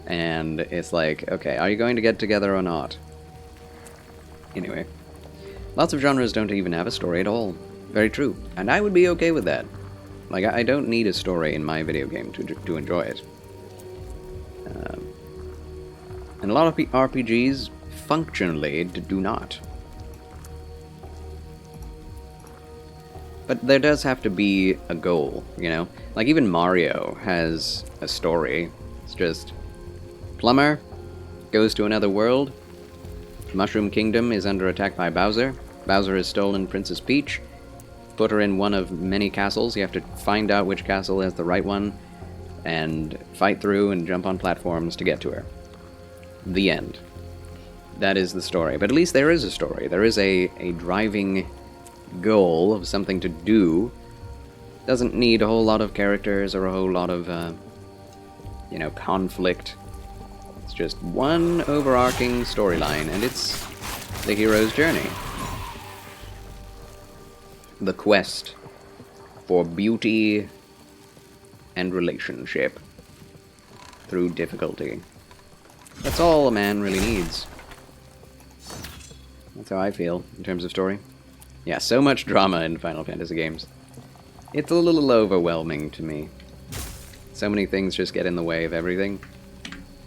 [SPEAKER 1] and it's like, okay, are you going to get together or not? Anyway, lots of genres don't even have a story at all. Very true. And I would be okay with that. Like, I don't need a story in my video game to enjoy it. And a lot of RPGs, functionally, do not. But there does have to be a goal, you know? Like, even Mario has a story. It's just... Plumber goes to another world. Mushroom Kingdom is under attack by Bowser. Bowser has stolen Princess Peach. Put her in one of many castles. You have to find out which castle is the right one, and fight through and jump on platforms to get to her. The end. That is the story. But at least there is a story. There is a driving goal of something to do. Doesn't need a whole lot of characters or a whole lot of, conflict. It's just one overarching storyline, and it's the hero's journey. The quest for beauty and relationship through difficulty. That's all a man really needs. That's how I feel in terms of story. Yeah, so much drama in Final Fantasy games. It's a little overwhelming to me. So many things just get in the way of everything.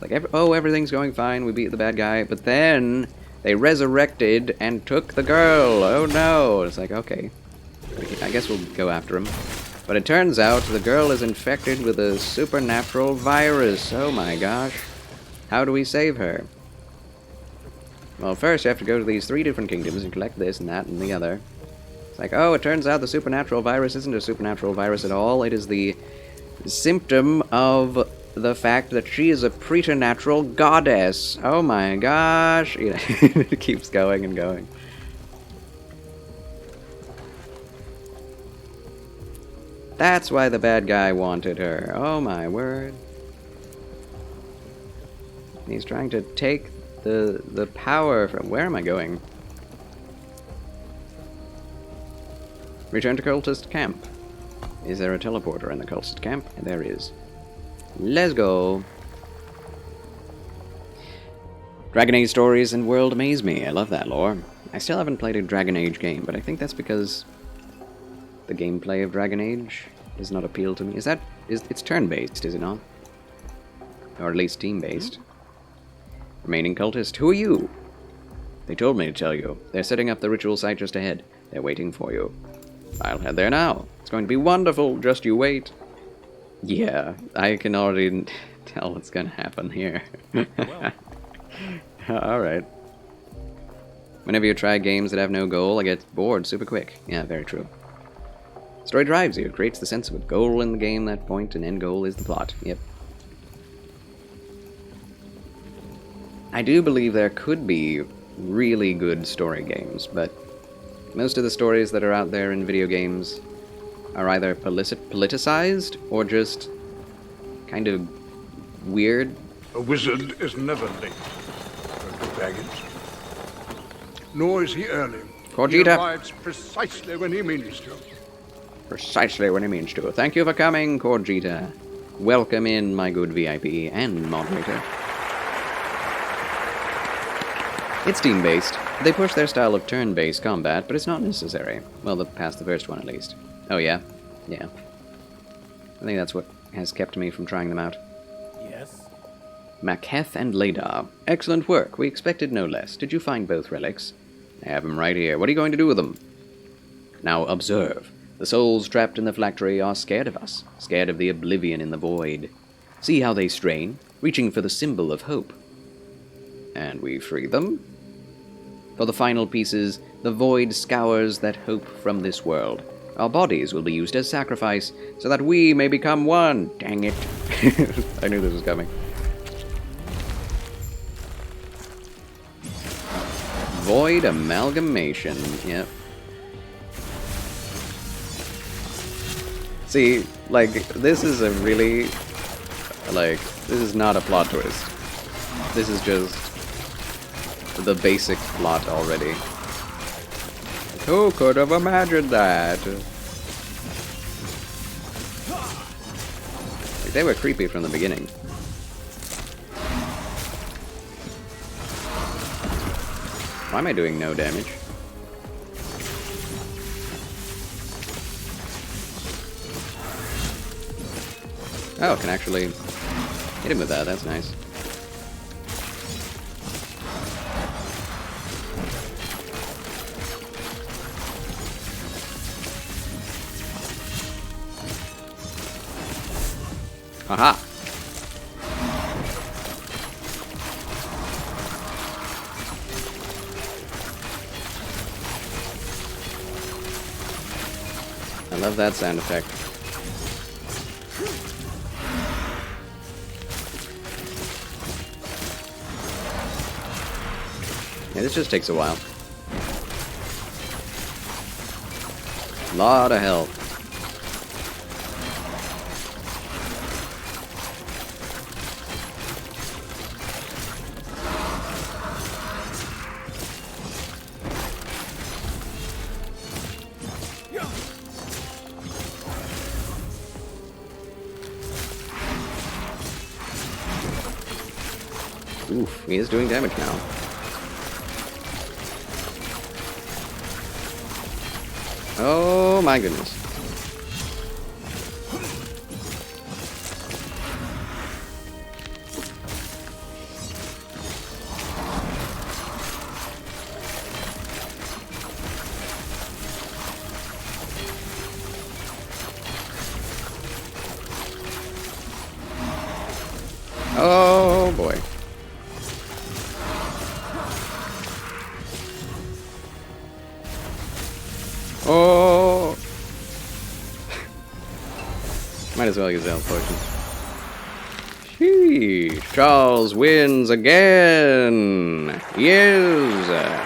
[SPEAKER 1] Like, everything's going fine, we beat the bad guy, but then they resurrected and took the girl. Oh no! It's like, okay, I guess we'll go after him. But it turns out the girl is infected with a supernatural virus. Oh my gosh. How do we save her? Well, first you have to go to these 3 different kingdoms and collect this and that and the other. It's like, oh, it turns out the supernatural virus isn't a supernatural virus at all. It is the symptom of the fact that she is a preternatural goddess. Oh my gosh. You know, it keeps going and going. That's why the bad guy wanted her. Oh my word. He's trying to take the power from... Where am I going? Return to cultist camp. Is there a teleporter in the cultist camp? There is. Let's go. Dragon Age stories and world amaze me. I love that lore. I still haven't played a Dragon Age game, but I think that's because the gameplay of Dragon Age does not appeal to me. It's turn-based, is it not? Or at least team-based. Remaining cultist, who are you? They told me to tell you. They're setting up the ritual site just ahead. They're waiting for you. I'll head there now. It's going to be wonderful, just you wait. Yeah, I can already tell what's going to happen here. Alright. Whenever you try games that have no goal, I get bored super quick. Yeah, very true. Story drives you. It creates the sense of a goal in the game, that point, and end goal is the plot. Yep. I do believe there could be really good story games, but most of the stories that are out there in video games are either politicized or just kind of weird.
[SPEAKER 3] A wizard is never late for companions. Nor is he early.
[SPEAKER 1] Cordita.
[SPEAKER 3] He arrives precisely when he means to.
[SPEAKER 1] Precisely when he means to. Thank you for coming, Cordita. Welcome in, my good VIP and moderator. It's team-based. They push their style of turn-based combat, but it's not necessary. Well, past the first one, at least. Oh, yeah? Yeah. I think that's what has kept me from trying them out.
[SPEAKER 5] Yes?
[SPEAKER 1] Maketh and Ladar. Excellent work. We expected no less. Did you find both relics? I have them right here. What are you going to do with them? Now, observe. The souls trapped in the phylactery are scared of us. Scared of the oblivion in the void. See how they strain, reaching for the symbol of hope. And we free them? For the final pieces, the void scours that hope from this world. Our bodies will be used as sacrifice, so that we may become one. Dang it. I knew this was coming. Void amalgamation. Yep. See, like, this is a really... Like, this is not a plot twist. This is just the basic plot already. Who could have imagined that? Like, they were creepy from the beginning. Why am I doing no damage? Oh, I can actually hit him with that. That's nice. Aha! I love that sound effect. Yeah, this just takes a while. Lot of health. Oof, he is doing damage now. Oh my goodness. Oh boy. Might as well use health potions. Sheesh. Charles wins again! Yes!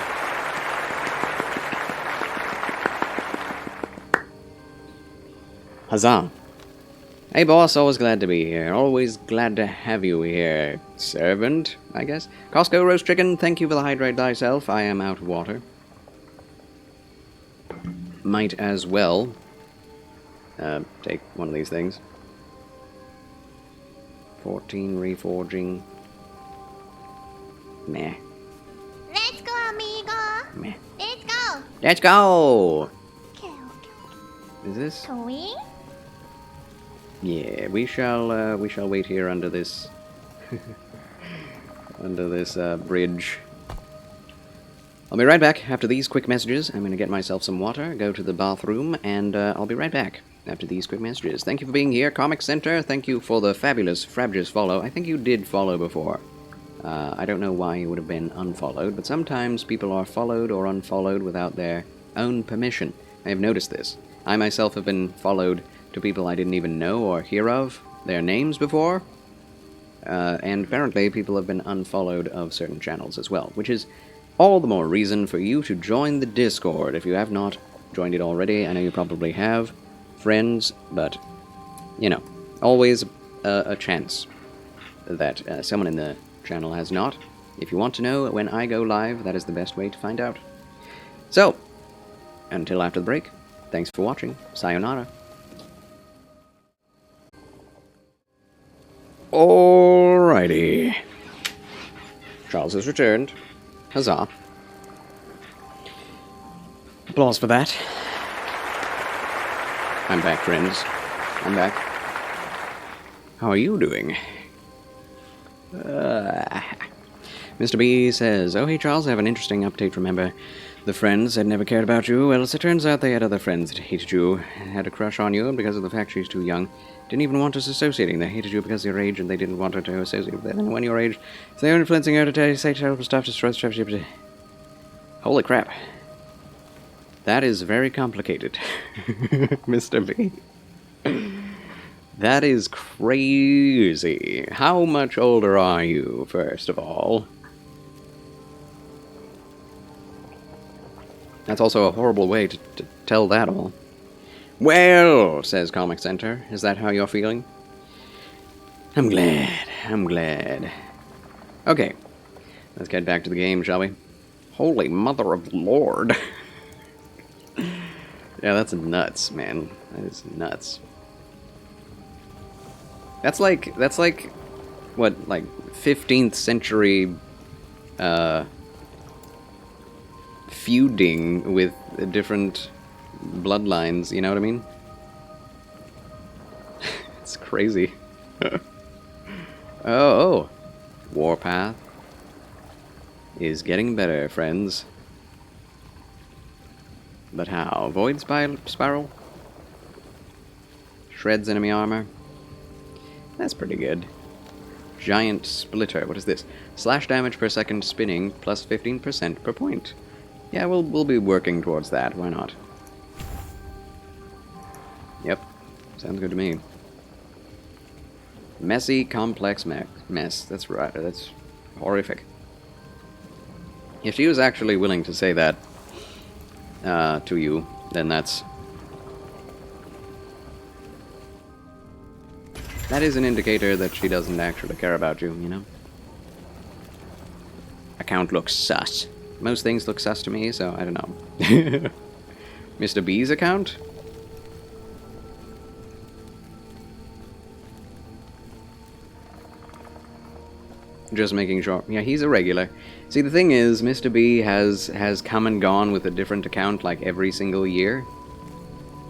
[SPEAKER 1] Huzzah! Hey boss, always glad to be here. Always glad to have you here. Servant, I guess? Costco roast chicken, thank you for the hydrate thyself. I am out of water. Might as well take one of these things. 14 reforging. Meh.
[SPEAKER 4] Let's go, amigo.
[SPEAKER 1] Meh.
[SPEAKER 4] Let's go.
[SPEAKER 1] Let's go!
[SPEAKER 4] Okay.
[SPEAKER 1] Is this?
[SPEAKER 4] Can we?
[SPEAKER 1] Yeah, we shall wait here under this bridge. I'll be right back after these quick messages. I'm going to get myself some water, go to the bathroom, and I'll be right back after these quick messages. Thank you for being here, Comic Center. Thank you for the fabulous Frabjous follow. I think you did follow before. I don't know why you would have been unfollowed, but sometimes people are followed or unfollowed without their own permission. I have noticed this. I myself have been followed to people I didn't even know or hear of their names before. And apparently people have been unfollowed of certain channels as well, which is all the more reason for you to join the Discord if you have not joined it already. I know you probably have friends, but, you know, always a chance that someone in the channel has not. If you want to know when I go live, that is the best way to find out. So, until after the break, thanks for watching. Sayonara. Alrighty. Charles has returned. Huzzah. Applause for that. I'm back, friends. I'm back. How are you doing? Mr. B says, "Oh, hey, Charles, I have an interesting update. Remember, the friends had never cared about you? Well, as it turns out, they had other friends that hated you, had a crush on you, and because of the fact she's too young, didn't even want us associating. They hated you because of your age, and they didn't want her to associate with anyone your age. So they were influencing her to say terrible stuff, destroy stuff. Holy crap. That is very complicated, Mr. B. That is crazy. How much older are you, first of all? That's also a horrible way to tell that all. Well, says Comic Center, is that how you're feeling? I'm glad. Okay, let's get back to the game, shall we? Holy mother of Lord. Yeah, that's nuts, man. That is nuts. That's like, what, like 15th century, feuding with different bloodlines, you know what I mean? It's crazy. Oh, Warpath is getting better, friends. But how? Void Spiral? Shreds enemy armor? That's pretty good. Giant Splitter, what is this? Slash damage per second spinning, plus 15% per point. Yeah, we'll be working towards that, why not? Yep, sounds good to me. Messy, complex mess. That's right, that's horrific. If she was actually willing to say that to you, then that is an indicator that she doesn't actually care about you, you know? Account looks sus. Most things look sus to me, so I don't know. Mr. B's account? Just making sure. Yeah, he's a regular. See, the thing is, Mr. B has come and gone with a different account like every single year.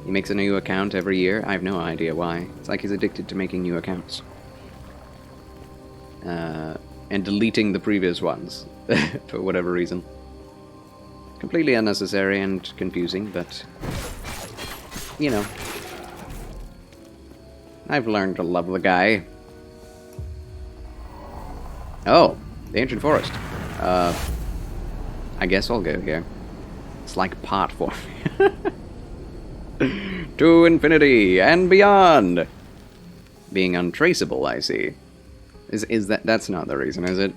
[SPEAKER 1] He makes a new account every year. I have no idea why. It's like he's addicted to making new accounts. And deleting the previous ones, for whatever reason. Completely unnecessary and confusing, but, you know. I've learned to love the guy. Oh, the Ancient Forest. I guess I'll go here. It's like part 4. To infinity and beyond. being untraceable, I see. Is that's not the reason, is it?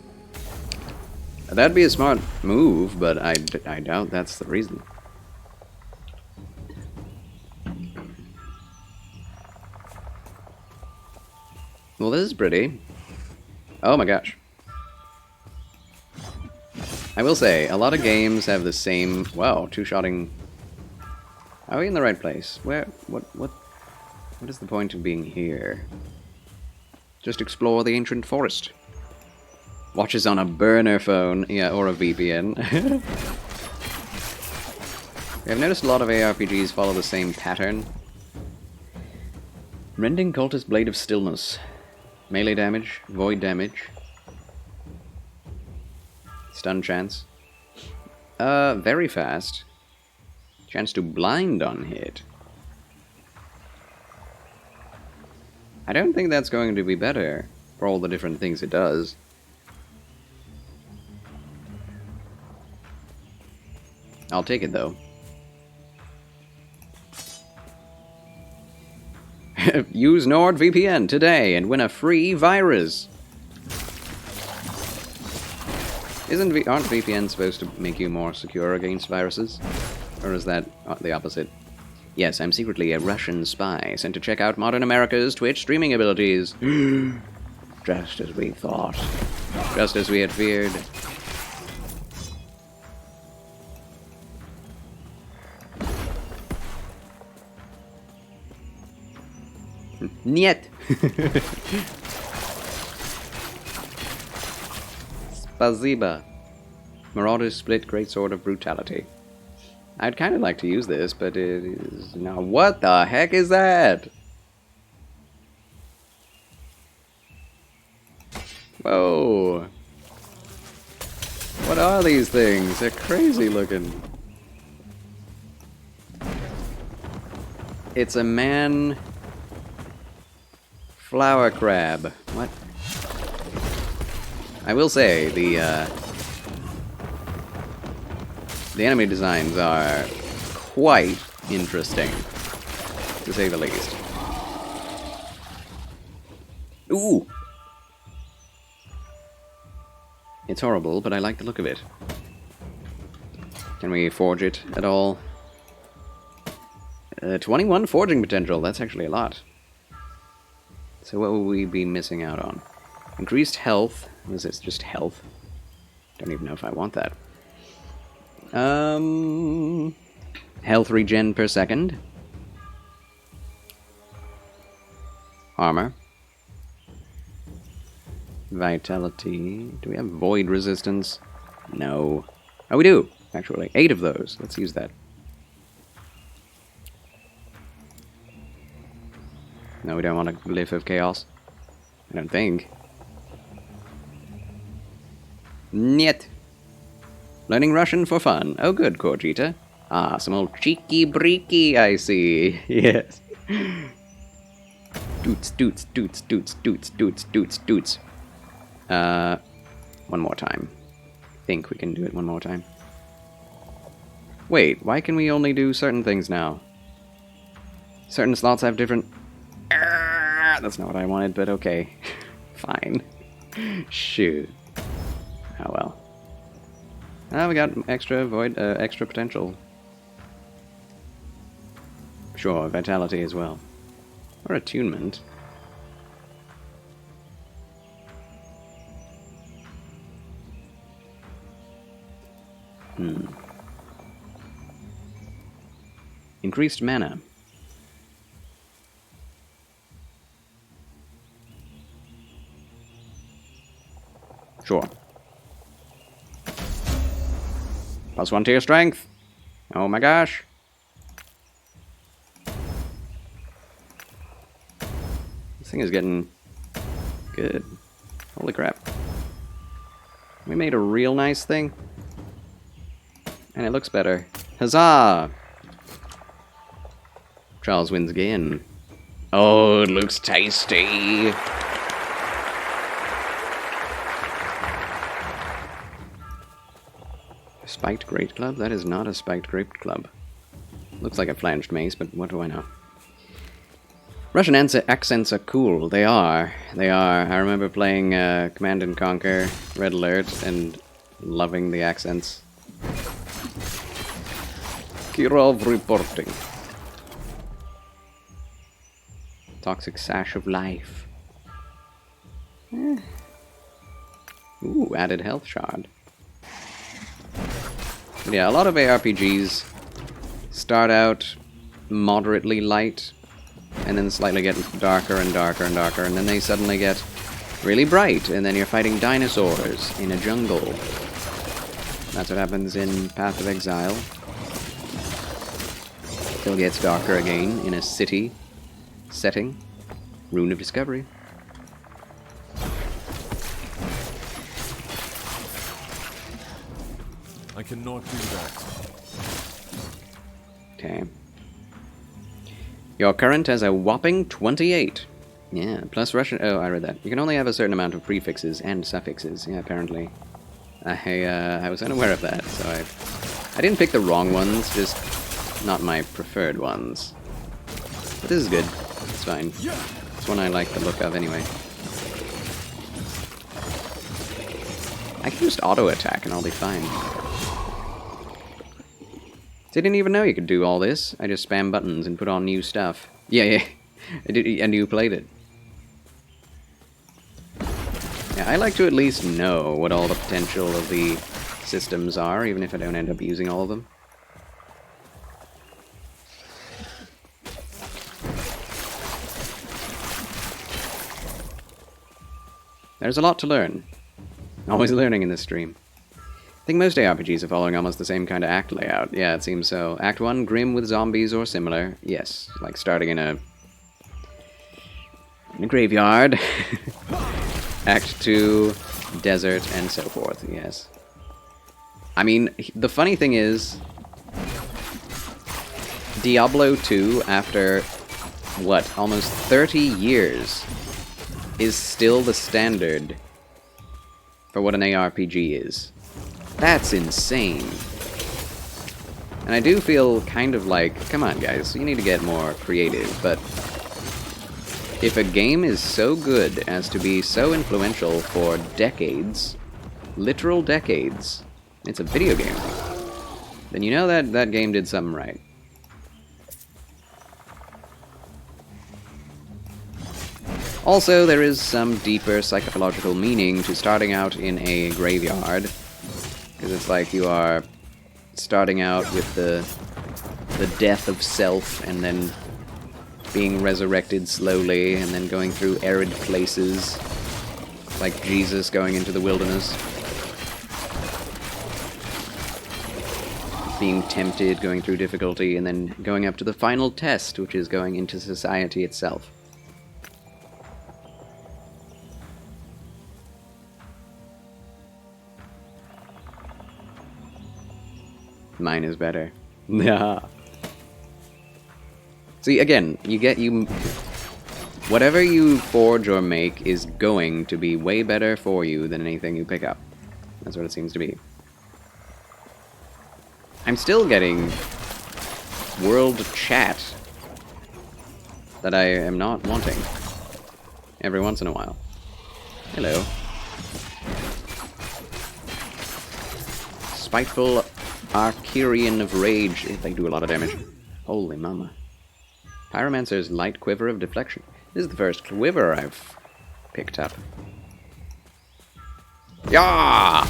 [SPEAKER 1] That'd be a smart move, but I doubt that's the reason. Well, this is pretty. Oh my gosh. I will say, a lot of games have the same... Wow, two-shotting... Are we in the right place? Where... What is the point of being here? Just explore the ancient forest. Watches on a burner phone, yeah, or a VPN. I've noticed a lot of ARPGs follow the same pattern. Rending Cultist Blade of Stillness. Melee damage, void damage. Stun chance. Very fast. Chance to blind on hit. I don't think that's going to be better for all the different things it does. I'll take it though. Use NordVPN today and win a free virus. Aren't VPNs supposed to make you more secure against viruses? Or is that the opposite? Yes, I'm secretly a Russian spy sent to check out modern America's Twitch streaming abilities. Just as we thought. Just as we had feared. Niet! Spasiba. Marauder's Split Greatsword of Brutality. I'd kind of like to use this, but it is... Now, what the heck is that? Whoa. What are these things? They're crazy looking. It's a man... Flower crab. What? I will say, the enemy designs are quite interesting, to say the least. Ooh! It's horrible, but I like the look of it. Can we forge it at all? 21 forging potential, that's actually a lot. So what will we be missing out on? Increased health. Is this just health? Don't even know if I want that. Health regen per second. Armor. Vitality. Do we have void resistance? No. Oh, we do, actually. 8 of those. Let's use that. No, we don't want a Glyph of Chaos. I don't think. Niet. Learning Russian for fun. Oh, good, Corjita. Ah, some old cheeky-breaky, I see. Yes. Doots, doots, doots, doots, doots, doots, doots, doots. One more time. I think we can do it one more time. Wait, why can we only do certain things now? Certain slots have different... That's not what I wanted, but okay. Fine. Shoot. Oh well. Ah, we got extra void, extra potential. Sure, vitality as well. Or attunement. Increased mana. Sure. +1 to your strength. Oh my gosh. This thing is getting good. Holy crap. We made a real nice thing. And it looks better. Huzzah! Charles wins again. Oh, it looks tasty. Spiked Great Club? That is not a Spiked Great Club. Looks like a flanged mace, but what do I know? Russian accents are cool. They are. They are. I remember playing Command and Conquer, Red Alert, and loving the accents. Kirov reporting. Toxic Sash of Life. Ooh, added health shard. But yeah, a lot of ARPGs start out moderately light, and then slightly get darker and darker and darker, and then they suddenly get really bright, and then you're fighting dinosaurs in a jungle. That's what happens in Path of Exile. Still gets darker again in a city setting. Rune of Discovery.
[SPEAKER 5] I cannot do that.
[SPEAKER 1] Okay. Your current has a whopping 28. Yeah, plus Russian... Oh, I read that. You can only have a certain amount of prefixes and suffixes. Yeah, apparently. I was unaware of that, so I didn't pick the wrong ones, just not my preferred ones. But this is good. It's fine. It's one I like the look of anyway. I can just auto-attack and I'll be fine. Didn't even know you could do all this. I just spam buttons and put on new stuff. Yeah. I knew you played it. Yeah, I like to at least know what all the potential of the systems are, even if I don't end up using all of them. There's a lot to learn. Always learning in this stream. I think most ARPGs are following almost the same kind of act layout. Yeah, it seems so. Act 1, grim with zombies or similar. Yes, like starting in a graveyard. Act 2, desert, and so forth, yes. I mean, the funny thing is, Diablo 2, after, what, almost 30 years, is still the standard for what an ARPG is. That's insane. And I do feel kind of like, come on guys, you need to get more creative, but if a game is so good as to be so influential for decades, literal decades, it's a video game, then you know that game did something right. Also, there is some deeper psychological meaning to starting out in a graveyard, because it's like you are starting out with the death of self, and then being resurrected slowly, and then going through arid places, like Jesus going into the wilderness. Being tempted, going through difficulty, and then going up to the final test, which is going into society itself. Mine is better. Yeah. See, again, whatever you forge or make is going to be way better for you than anything you pick up. That's what it seems to be. I'm still getting world chat that I am not wanting every once in a while. Hello. Spiteful Arcurian of Rage. They do a lot of damage. Holy mama. Pyromancer's Light Quiver of Deflection. This is the first quiver I've picked up. Yeah!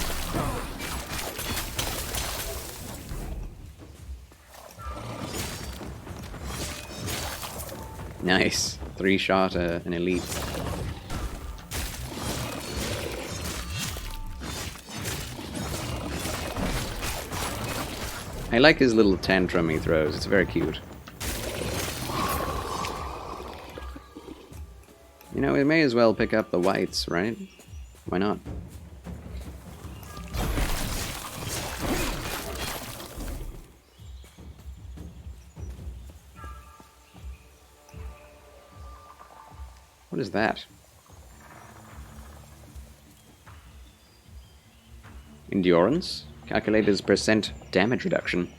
[SPEAKER 1] Nice. 3-shot an elite. I like his little tantrum he throws. It's very cute. You know, we may as well pick up the whites, right? Why not? What is that? Endurance? Calculate as percent damage reduction.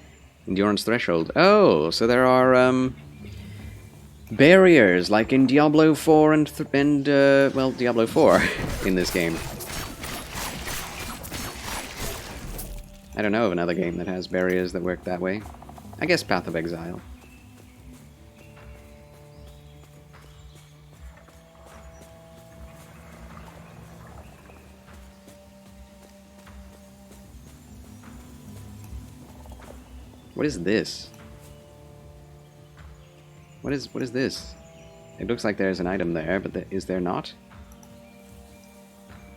[SPEAKER 1] Endurance threshold. Oh, so there are, barriers, like in Diablo 4 and well, Diablo 4 in this game. I don't know of another game that has barriers that work that way. I guess Path of Exile. What is this? What is this? It looks like there's an item there, but is there not?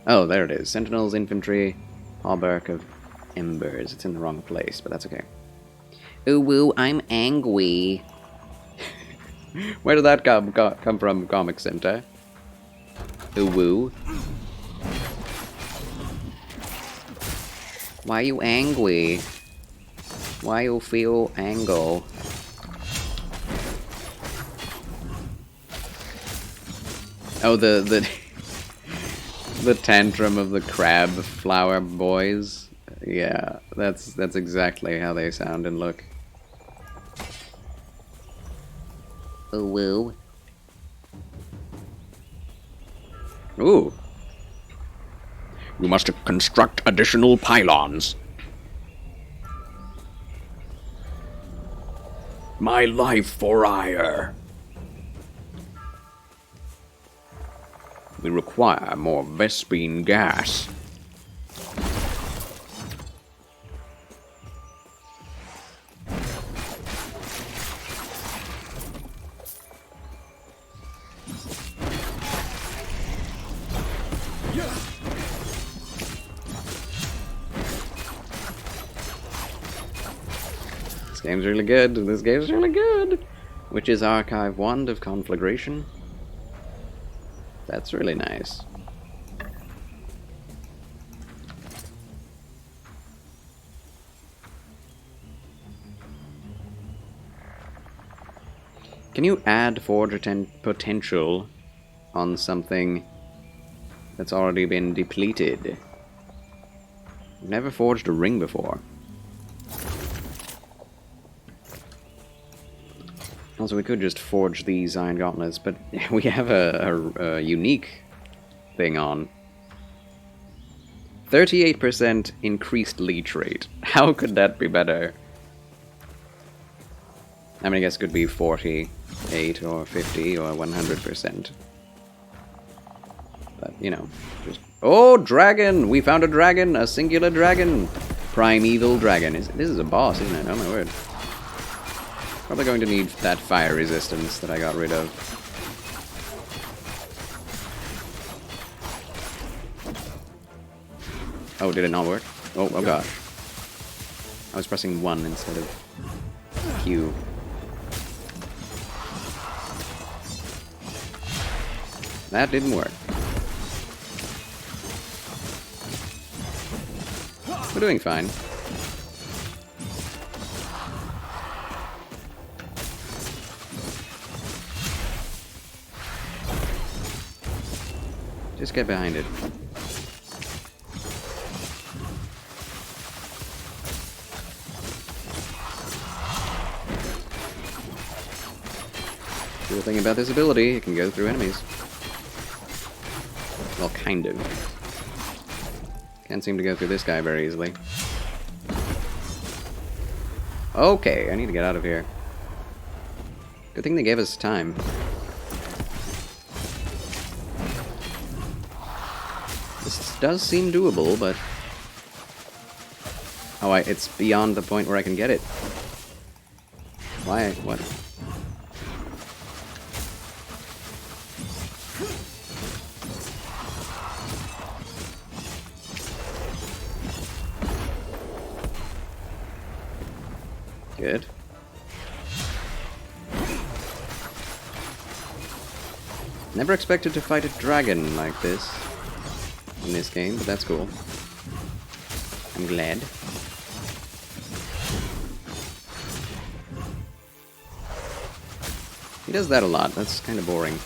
[SPEAKER 1] Oh, there it is. Sentinels, Infantry, Hauberk of Embers. It's in the wrong place, but that's okay. Ooh, woo, I'm angry. Where did that come from, Comic Center? Ooh, woo. Why are you angry? Why you feel anger? Oh, the the tantrum of the crab flower boys. Yeah, that's exactly how they sound and look. Oh, woo. Ooh.
[SPEAKER 7] You must construct additional pylons. My life for ire. We require more Vespine gas.
[SPEAKER 1] This game's really good. This game's really good. Witch's Archive Wand of Conflagration. That's really nice. Can you add forge potential on something that's already been depleted? I've never forged a ring before. Also, we could just forge these iron gauntlets, but we have a unique thing on. 38% increased leech rate. How could that be better? I mean, I guess it could be 48 or 50 or 100%. But, you know, just... Oh, dragon! We found a dragon! A singular dragon! Primeval dragon. This is a boss, isn't it? Oh my word. Probably going to need that fire resistance that I got rid of. Oh, did it not work? Oh gosh. I was pressing 1 instead of Q. That didn't work. We're doing fine. Just get behind it. Cool thing about this ability, it can go through enemies. Well, kind of. Can't seem to go through this guy very easily. Okay, I need to get out of here. Good thing they gave us time. This does seem doable, but... Oh, it's beyond the point where I can get it. Why? What? Good. Never expected to fight a dragon like this in this game, but that's cool. I'm glad. He does that a lot. That's kind of boring.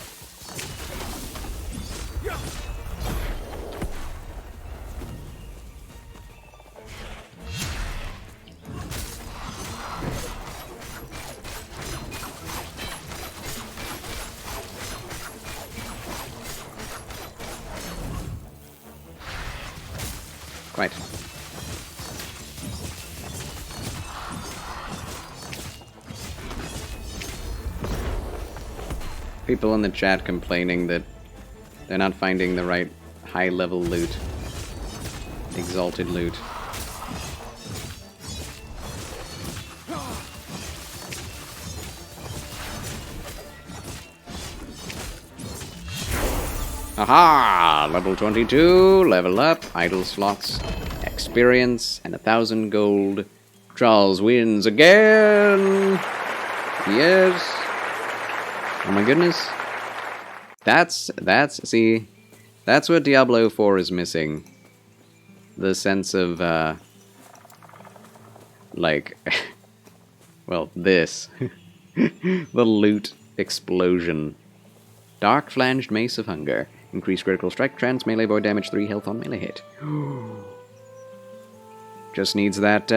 [SPEAKER 1] People in the chat complaining that they're not finding the right high-level loot. Exalted loot. Aha! Level 22, level up, idle slots, experience, and 1,000 gold. Charles wins again! Yes! Oh my goodness. See, that's what Diablo 4 is missing. The sense of, like, well, this. The loot explosion. Dark Flanged Mace of Hunger. Increase critical strike, trance, melee board damage, 3 health on melee hit. Just needs that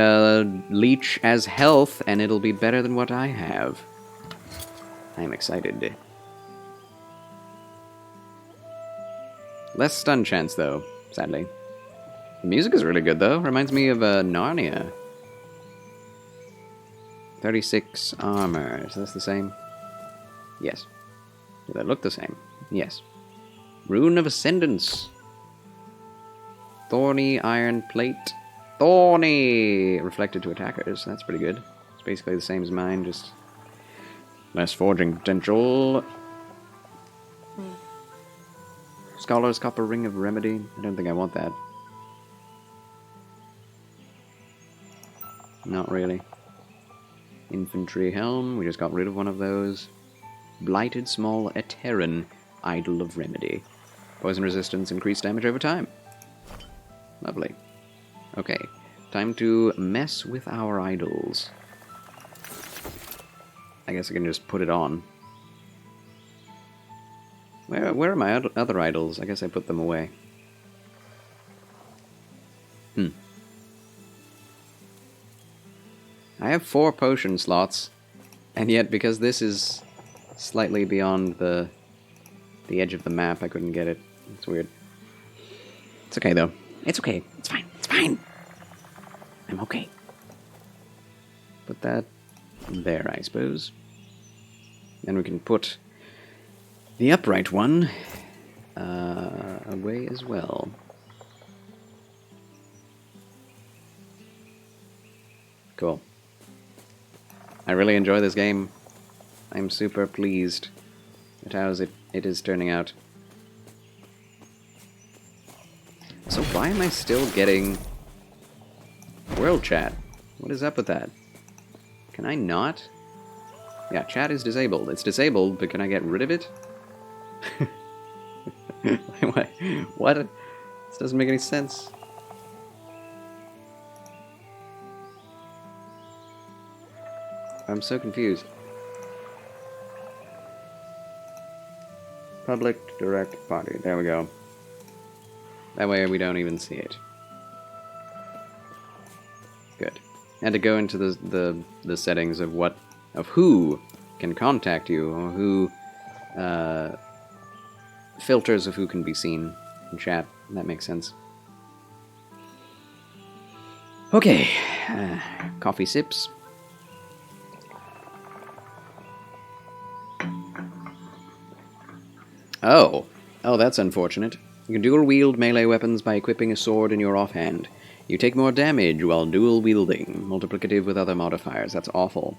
[SPEAKER 1] leech as health, and it'll be better than what I have. I'm excited. Less stun chance, though, sadly. The music is really good, though. Reminds me of Narnia. 36 armor. Is this the same? Yes. Do they look the same? Yes. Rune of Ascendance. Thorny Iron Plate. Thorny! Reflected to attackers. That's pretty good. It's basically the same as mine, just less forging potential. Scholar's Copper Ring of Remedy. I don't think I want that. Not really. Infantry Helm. We just got rid of one of those. Blighted Small Eteran. Idol of Remedy. Poison resistance, increased damage over time. Lovely. Okay, time to mess with our idols. I guess I can just put it on. Where are my other idols? I guess I put them away. I have 4 potion slots, and yet because this is slightly beyond the edge of the map, I couldn't get it. It's weird. It's okay, though. It's okay. It's fine. It's fine. I'm okay. Put that there, I suppose. Then we can put the upright one away as well. Cool. I really enjoy this game. I'm super pleased at how it is turning out. So why am I still getting world chat? What is up with that? Can I not? Yeah, chat is disabled. It's disabled, but can I get rid of it? What? This doesn't make any sense. I'm so confused. Public direct party. There we go. That way we don't even see it. Good. And to go into the settings of who can contact you, or who filters of who can be seen in chat. That makes sense. Okay. Coffee sips. Oh, that's unfortunate. You can dual-wield melee weapons by equipping a sword in your offhand. You take more damage while dual-wielding, multiplicative with other modifiers. That's awful.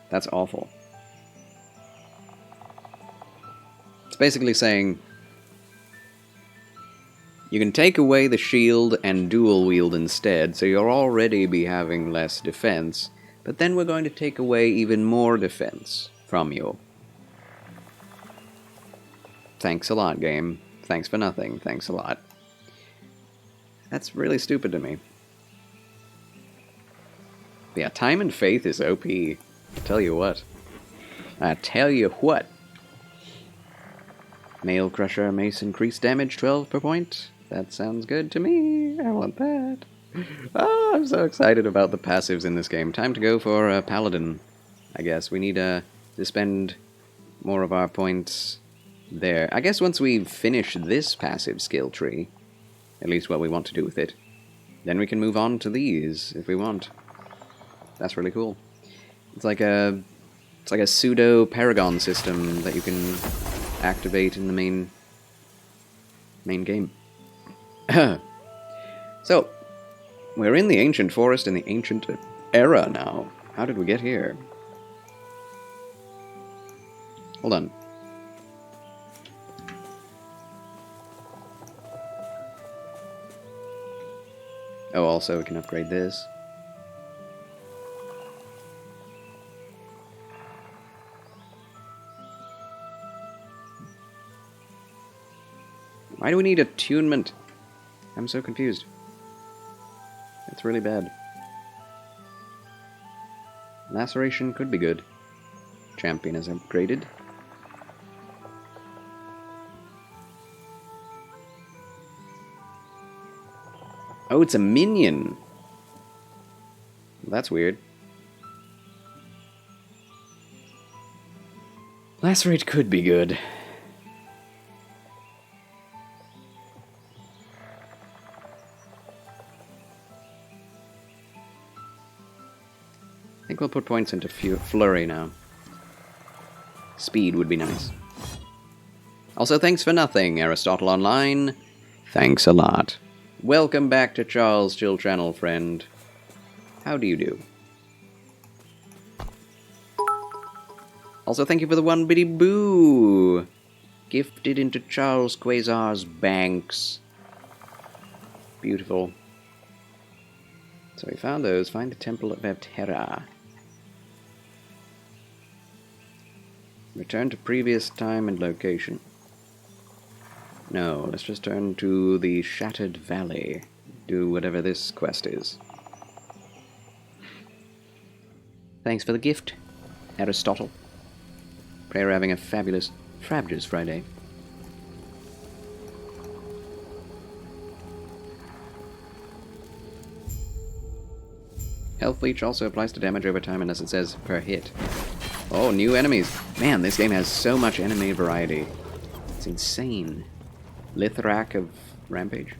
[SPEAKER 1] That's awful. It's basically saying you can take away the shield and dual-wield instead, so you'll already be having less defense, but then we're going to take away even more defense from you. Thanks a lot, game. Thanks for nothing. Thanks a lot. That's really stupid to me. But yeah, Time and Faith is OP. I tell you what. I tell you what. Nail Crusher Mace increased damage 12 per point. That sounds good to me. I want that. Oh, I'm so excited about the passives in this game. Time to go for a Paladin, I guess. We need to spend more of our points there. I guess once we finish this passive skill tree, at least what we want to do with it, then we can move on to these, if we want. That's really cool. It's like a It's like a pseudo paragon system that you can activate in the main game. So, we're in the ancient forest in the ancient era now. How did we get here? Hold on. Oh, also we can upgrade this. Why do we need attunement? I'm so confused. That's really bad. Laceration could be good. Champion is upgraded. Oh, it's a minion. That's weird. Lacerate could be good. I think we'll put points into Flurry now. Speed would be nice. Also, thanks for nothing, Aristotle Online. Thanks a lot. Welcome back to Charles' Chill Channel, friend. How do you do? Also, thank you for the 1 bitty boo! Gifted into Charles Quasar's banks. Beautiful. So we found those. Find the Temple of Evterra. Return to previous time and location. No, let's just turn to the Shattered Valley. Do whatever this quest is. Thanks for the gift, Aristotle. Pray you're having a fabulous Friday. Health Leech also applies to damage over time unless it says per hit. Oh, new enemies. Man, this game has so much enemy variety. It's insane. Lithrak of Rampage.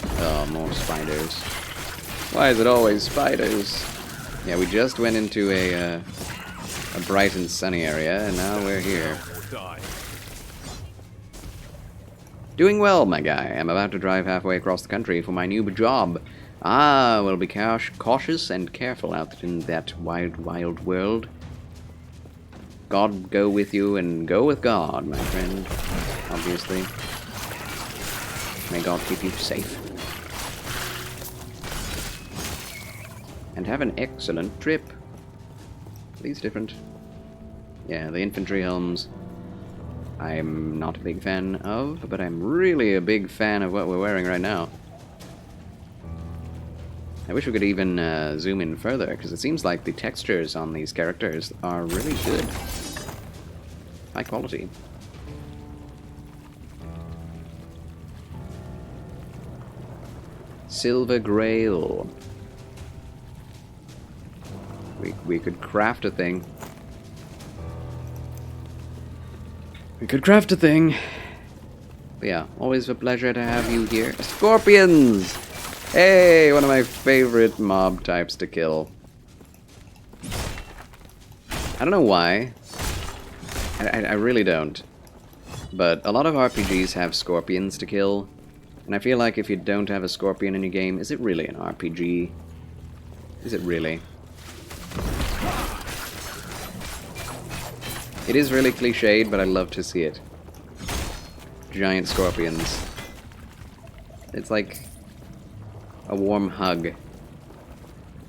[SPEAKER 1] Oh, more spiders. Why is it always spiders? Yeah, we just went into a bright and sunny area, and now we're here. Doing well, my guy. I'm about to drive halfway across the country for my new job. Ah, we'll be cautious and careful out in that wild world. God go with you and go with God, my friend. Obviously. May God keep you safe. And have an excellent trip. These different. Yeah, the infantry helms I'm not a big fan of, but I'm really a big fan of what we're wearing right now. I wish we could even zoom in further, because it seems like the textures on these characters are really good. High quality. Silver Grail. We could craft a thing. We could craft a thing. But yeah, always a pleasure to have you here. Scorpions! Hey, one of my favorite mob types to kill. I don't know why. I really don't. But a lot of RPGs have scorpions to kill. And I feel like if you don't have a scorpion in your game, is it really an RPG? Is it really? It is really cliched, but I love to see it. Giant scorpions. It's like a warm hug.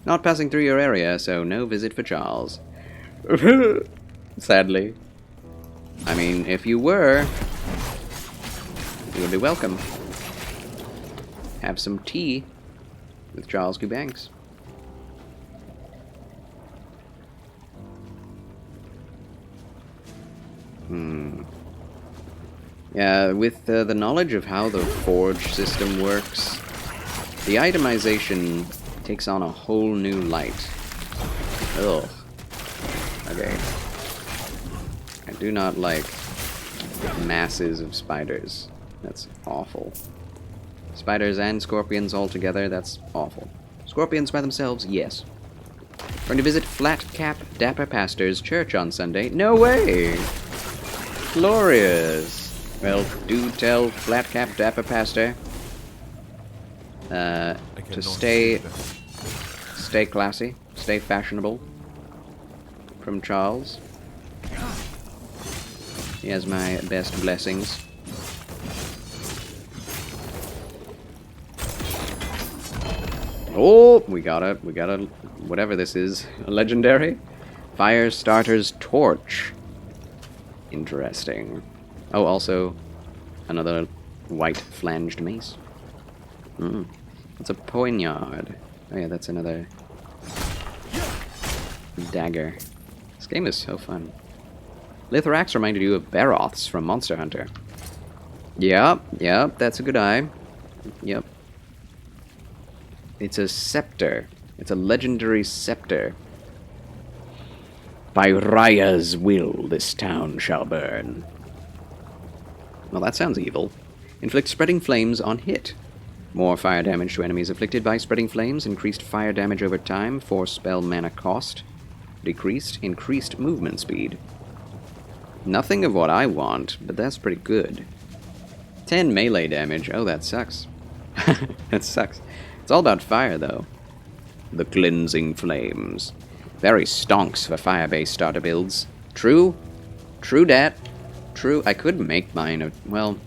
[SPEAKER 1] Not passing through your area, so no visit for Charles. Sadly. I mean, if you were, you would be welcome. Have some tea with Charles Q. Banks. Yeah, with the knowledge of how the forge system works, the itemization takes on a whole new light. Ugh. Okay. I do not like masses of spiders. That's awful. Spiders and scorpions all together, that's awful. Scorpions by themselves, yes. Going to visit Flat Cap Dapper Pastor's church on Sunday. No way! Glorious! Well, do tell Flat Cap Dapper Pastor to stay classy, stay fashionable. From Charles. He has my best blessings. Oh, we got a, whatever this is, a legendary? Firestarter's Torch. Interesting. Oh, also, another white flanged mace. It's a poignard. Oh yeah, that's another dagger. This game is so fun. Lithrax reminded you of Baroths from Monster Hunter. Yep, that's a good eye. Yep. It's a scepter. It's a legendary scepter. By Raya's will, this town shall burn. Well, that sounds evil. Inflict spreading flames on hit. More fire damage to enemies afflicted by spreading flames. Increased fire damage over time. 4 spell mana cost. Decreased. Increased movement speed. Nothing of what I want, but that's pretty good. 10 melee damage. Oh, that sucks. That sucks. It's all about fire, though. The Cleansing Flames. Very stonks for fire-based starter builds. True. True dat. True. I could make mine, well,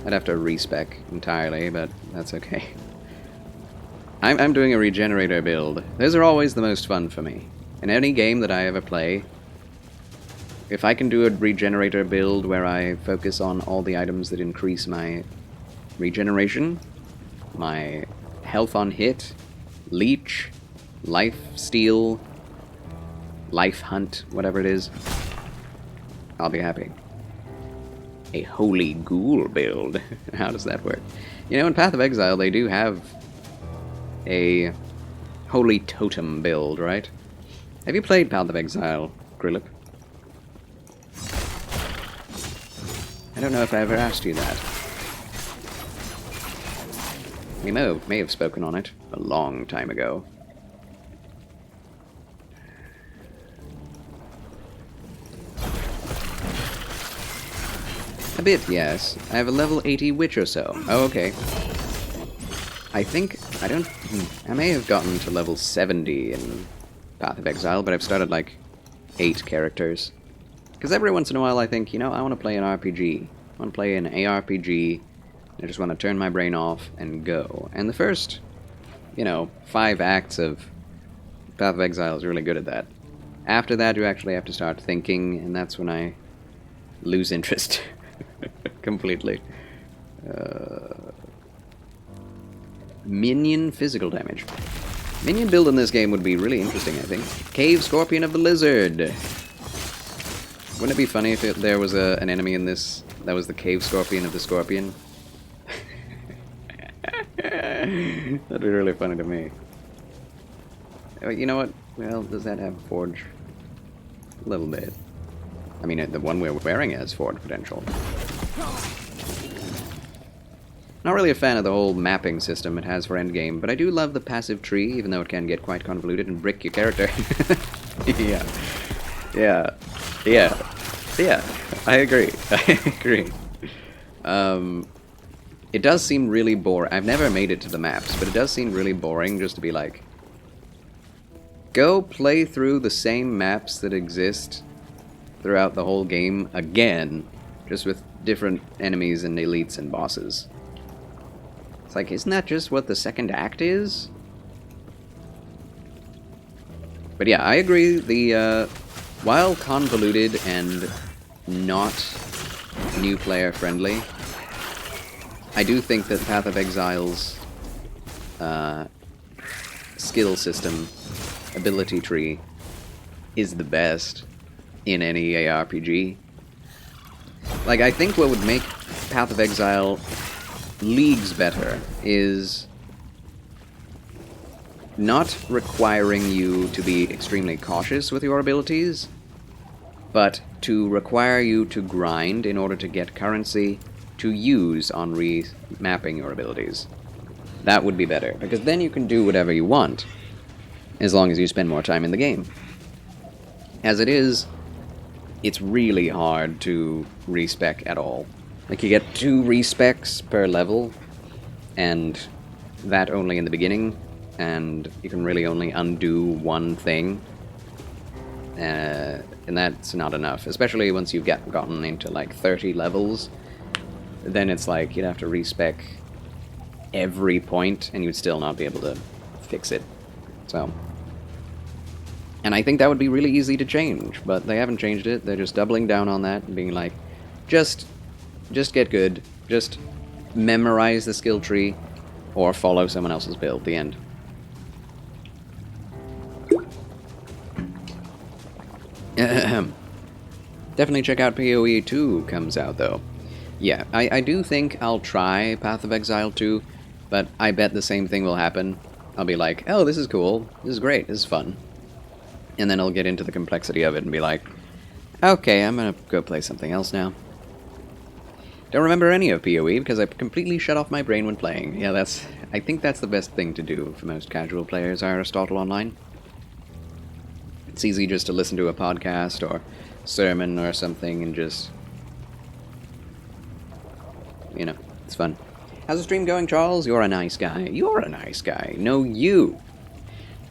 [SPEAKER 1] I'd have to respec entirely, but that's okay. I'm doing a regenerator build. Those are always the most fun for me. In any game that I ever play, if I can do a regenerator build where I focus on all the items that increase my regeneration, my health on hit, leech, life steal, life hunt, whatever it is, I'll be happy. A holy ghoul build. How does that work? You know, in Path of Exile they do have a holy totem build, right? Have you played Path of Exile, Grillip? I don't know if I ever asked you that. We may have spoken on it a long time ago. A bit, yes. I have a level 80 witch or so. Oh, okay. I think... I may have gotten to level 70 in Path of Exile, but I've started like 8 characters. Because every once in a while I think, you know, I want to play an RPG. I want to play an ARPG. I just want to turn my brain off and go. And the first, you know, 5 acts of Path of Exile is really good at that. After that, you actually have to start thinking, and that's when I lose interest. Completely. Minion physical damage. Minion build in this game would be really interesting, I think. Cave Scorpion of the Lizard. Wouldn't it be funny if there was an enemy in this that was the Cave Scorpion of the Scorpion? That'd be really funny to me. You know what? Well, does that have Forge? A little bit. I mean, the one we're wearing has Forge potential. Not really a fan of the whole mapping system it has for endgame, but I do love the passive tree, even though it can get quite convoluted and brick your character. Yeah, I agree. I agree. It does seem really boring. I've never made it to the maps, but it does seem really boring just to be like, go play through the same maps that exist throughout the whole game again, just with different enemies and elites and bosses. It's like, isn't that just what the second act is? But yeah, I agree. The while convoluted and not new player friendly, I do think that Path of Exile's skill system, ability tree, is the best in any ARPG. Like, I think what would make Path of Exile leagues better is not requiring you to be extremely cautious with your abilities, but to require you to grind in order to get currency to use on remapping your abilities. That would be better, because then you can do whatever you want. as long as you spend more time in the game. As it is, it's really hard to respec at all. Like, you get 2 respecs per level, and that only in the beginning, and you can really only undo 1 thing. And that's not enough, especially once you've gotten into like 30 levels. Then it's like you'd have to respec every point, and you'd still not be able to fix it. So, and I think that would be really easy to change, but they haven't changed it. They're just doubling down on that and being like, just get good, just memorize the skill tree, or follow someone else's build. The end. Definitely check out PoE 2 comes out, though. Yeah, I do think I'll try Path of Exile 2, but I bet the same thing will happen. I'll be like, oh, this is cool, this is great, this is fun. And then I'll get into the complexity of it and be like, okay, I'm gonna go play something else now. Don't remember any of PoE because I completely shut off my brain when playing. Yeah, I think that's the best thing to do for most casual players, Aristotle Online. It's easy just to listen to a podcast or sermon or something and just, you know, it's fun. How's the stream going, Charles? You're a nice guy. You're a nice guy. No, you.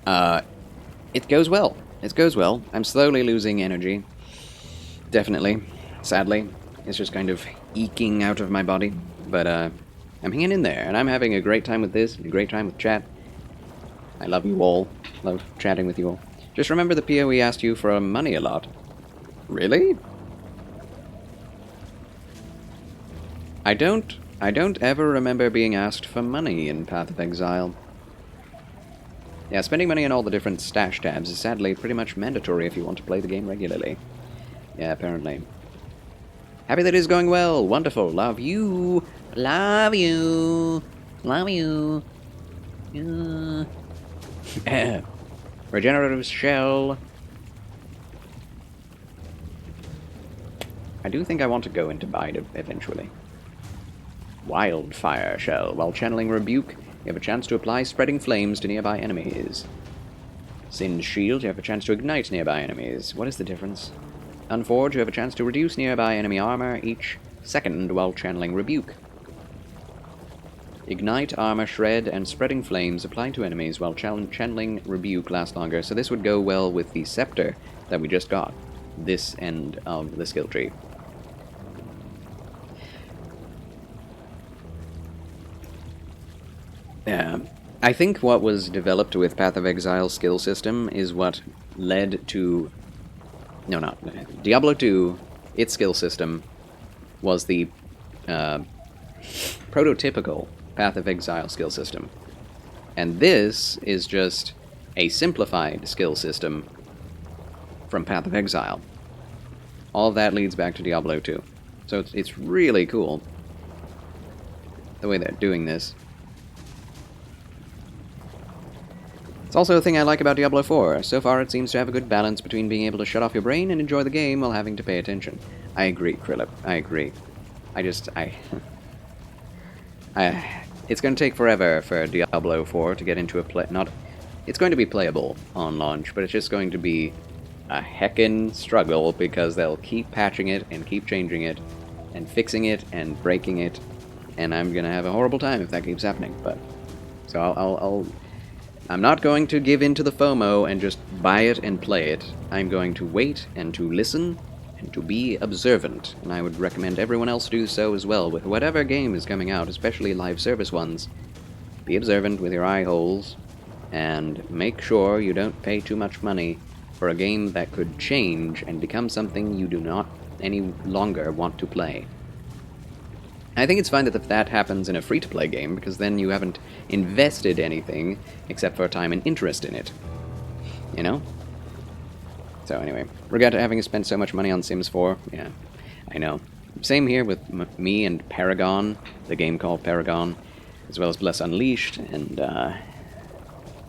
[SPEAKER 1] It goes well. It goes well. I'm slowly losing energy. Definitely. Sadly. It's just kind of eking out of my body. But, I'm hanging in there, and I'm having a great time with this, a great time with chat. I love you all. Love chatting with you all. Just remember the PoE asked you for money a lot. Really? I don't ever remember being asked for money in Path of Exile. Yeah, spending money on all the different stash tabs is sadly pretty much mandatory if you want to play the game regularly. Yeah, apparently. Happy that it is going well. Wonderful. Love you. Love you. Love you. Yeah. Regenerative shell. I do think I want to go into Bide eventually. Wildfire shell. While channeling Rebuke, you have a chance to apply spreading flames to nearby enemies. Singe shield, you have a chance to ignite nearby enemies. What is the difference? Unforge, you have a chance to reduce nearby enemy armor each second while channeling Rebuke. Ignite, Armor Shred, and Spreading Flames apply to enemies while channeling Rebuke last longer, so this would go well with the Scepter that we just got. This end of the skill tree. I think what was developed with Path of Exile skill system is what led to... No, not... Diablo 2, its skill system, was the prototypical Path of Exile skill system. And this is just a simplified skill system from Path of Exile. All of that leads back to Diablo 2. So it's really cool the way they're doing this. It's also a thing I like about Diablo 4. So far it seems to have a good balance between being able to shut off your brain and enjoy the game while having to pay attention. I agree, Krillip. I agree. It's going to take forever for Diablo 4 to get into it's going to be playable on launch, but it's just going to be a heckin' struggle because they'll keep patching it and keep changing it and fixing it and breaking it, and I'm going to have a horrible time if that keeps happening. But so I'm not going to give in to the FOMO and just buy it and play it. I'm going to wait and to listen and to be observant, and I would recommend everyone else do so as well with whatever game is coming out, especially live service ones. Be observant with your eye holes, and make sure you don't pay too much money for a game that could change and become something you do not any longer want to play. I think it's fine that that happens in a free-to-play game, because then you haven't invested anything except for time and interest in it. You know? So anyway, regret having spent so much money on Sims 4. Yeah, I know. Same here with me and Paragon, the game called Paragon, as well as Bless Unleashed, and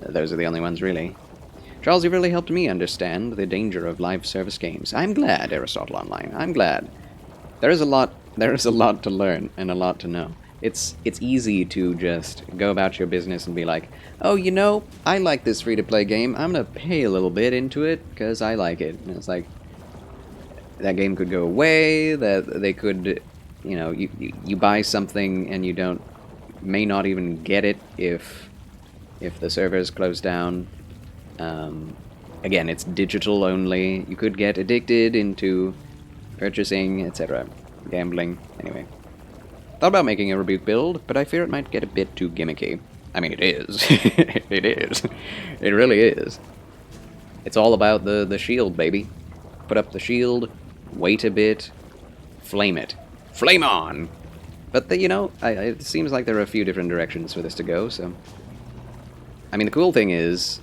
[SPEAKER 1] those are the only ones, really. Charles, you've really helped me understand the danger of live service games. I'm glad, Aristotle Online. I'm glad. There is a lot to learn and a lot to know. It's easy to just go about your business and be like, oh, you know, I like this free-to-play game. I'm gonna pay a little bit into it because I like it. And it's like, that game could go away, that they could, you know, you buy something and you may not even get it if the servers close down. Again, it's digital only. You could get addicted into purchasing, etc. Gambling. Anyway. Thought about making a rebuke build, but I fear it might get a bit too gimmicky. I mean, it is. It is. It really is. It's all about the shield, baby. Put up the shield, wait a bit, flame it. Flame on! But, you know, it seems like there are a few different directions for this to go, so... I mean, the cool thing is,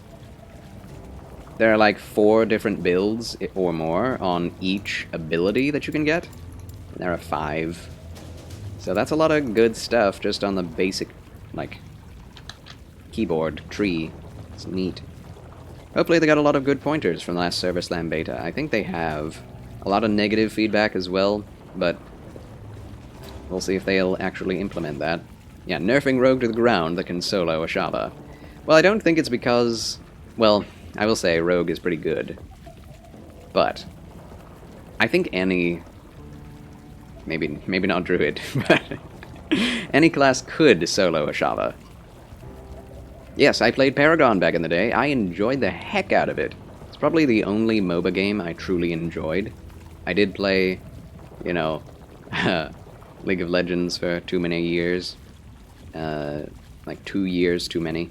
[SPEAKER 1] there are like 4 different builds or more on each ability that you can get. And there are 5. So that's a lot of good stuff just on the basic, like, keyboard tree. It's neat. Hopefully they got a lot of good pointers from the last Server Slam beta. I think they have a lot of negative feedback as well, but we'll see if they'll actually implement that. Yeah, nerfing Rogue to the ground that can solo Ashaba. Well, I don't think it's because... Well, I will say Rogue is pretty good. But I think any... Maybe not Druid, but any class could solo Ashava. Yes, I played Paragon back in the day. I enjoyed the heck out of it. It's probably the only MOBA game I truly enjoyed. I did play, you know, League of Legends for too many years. Like 2 years too many.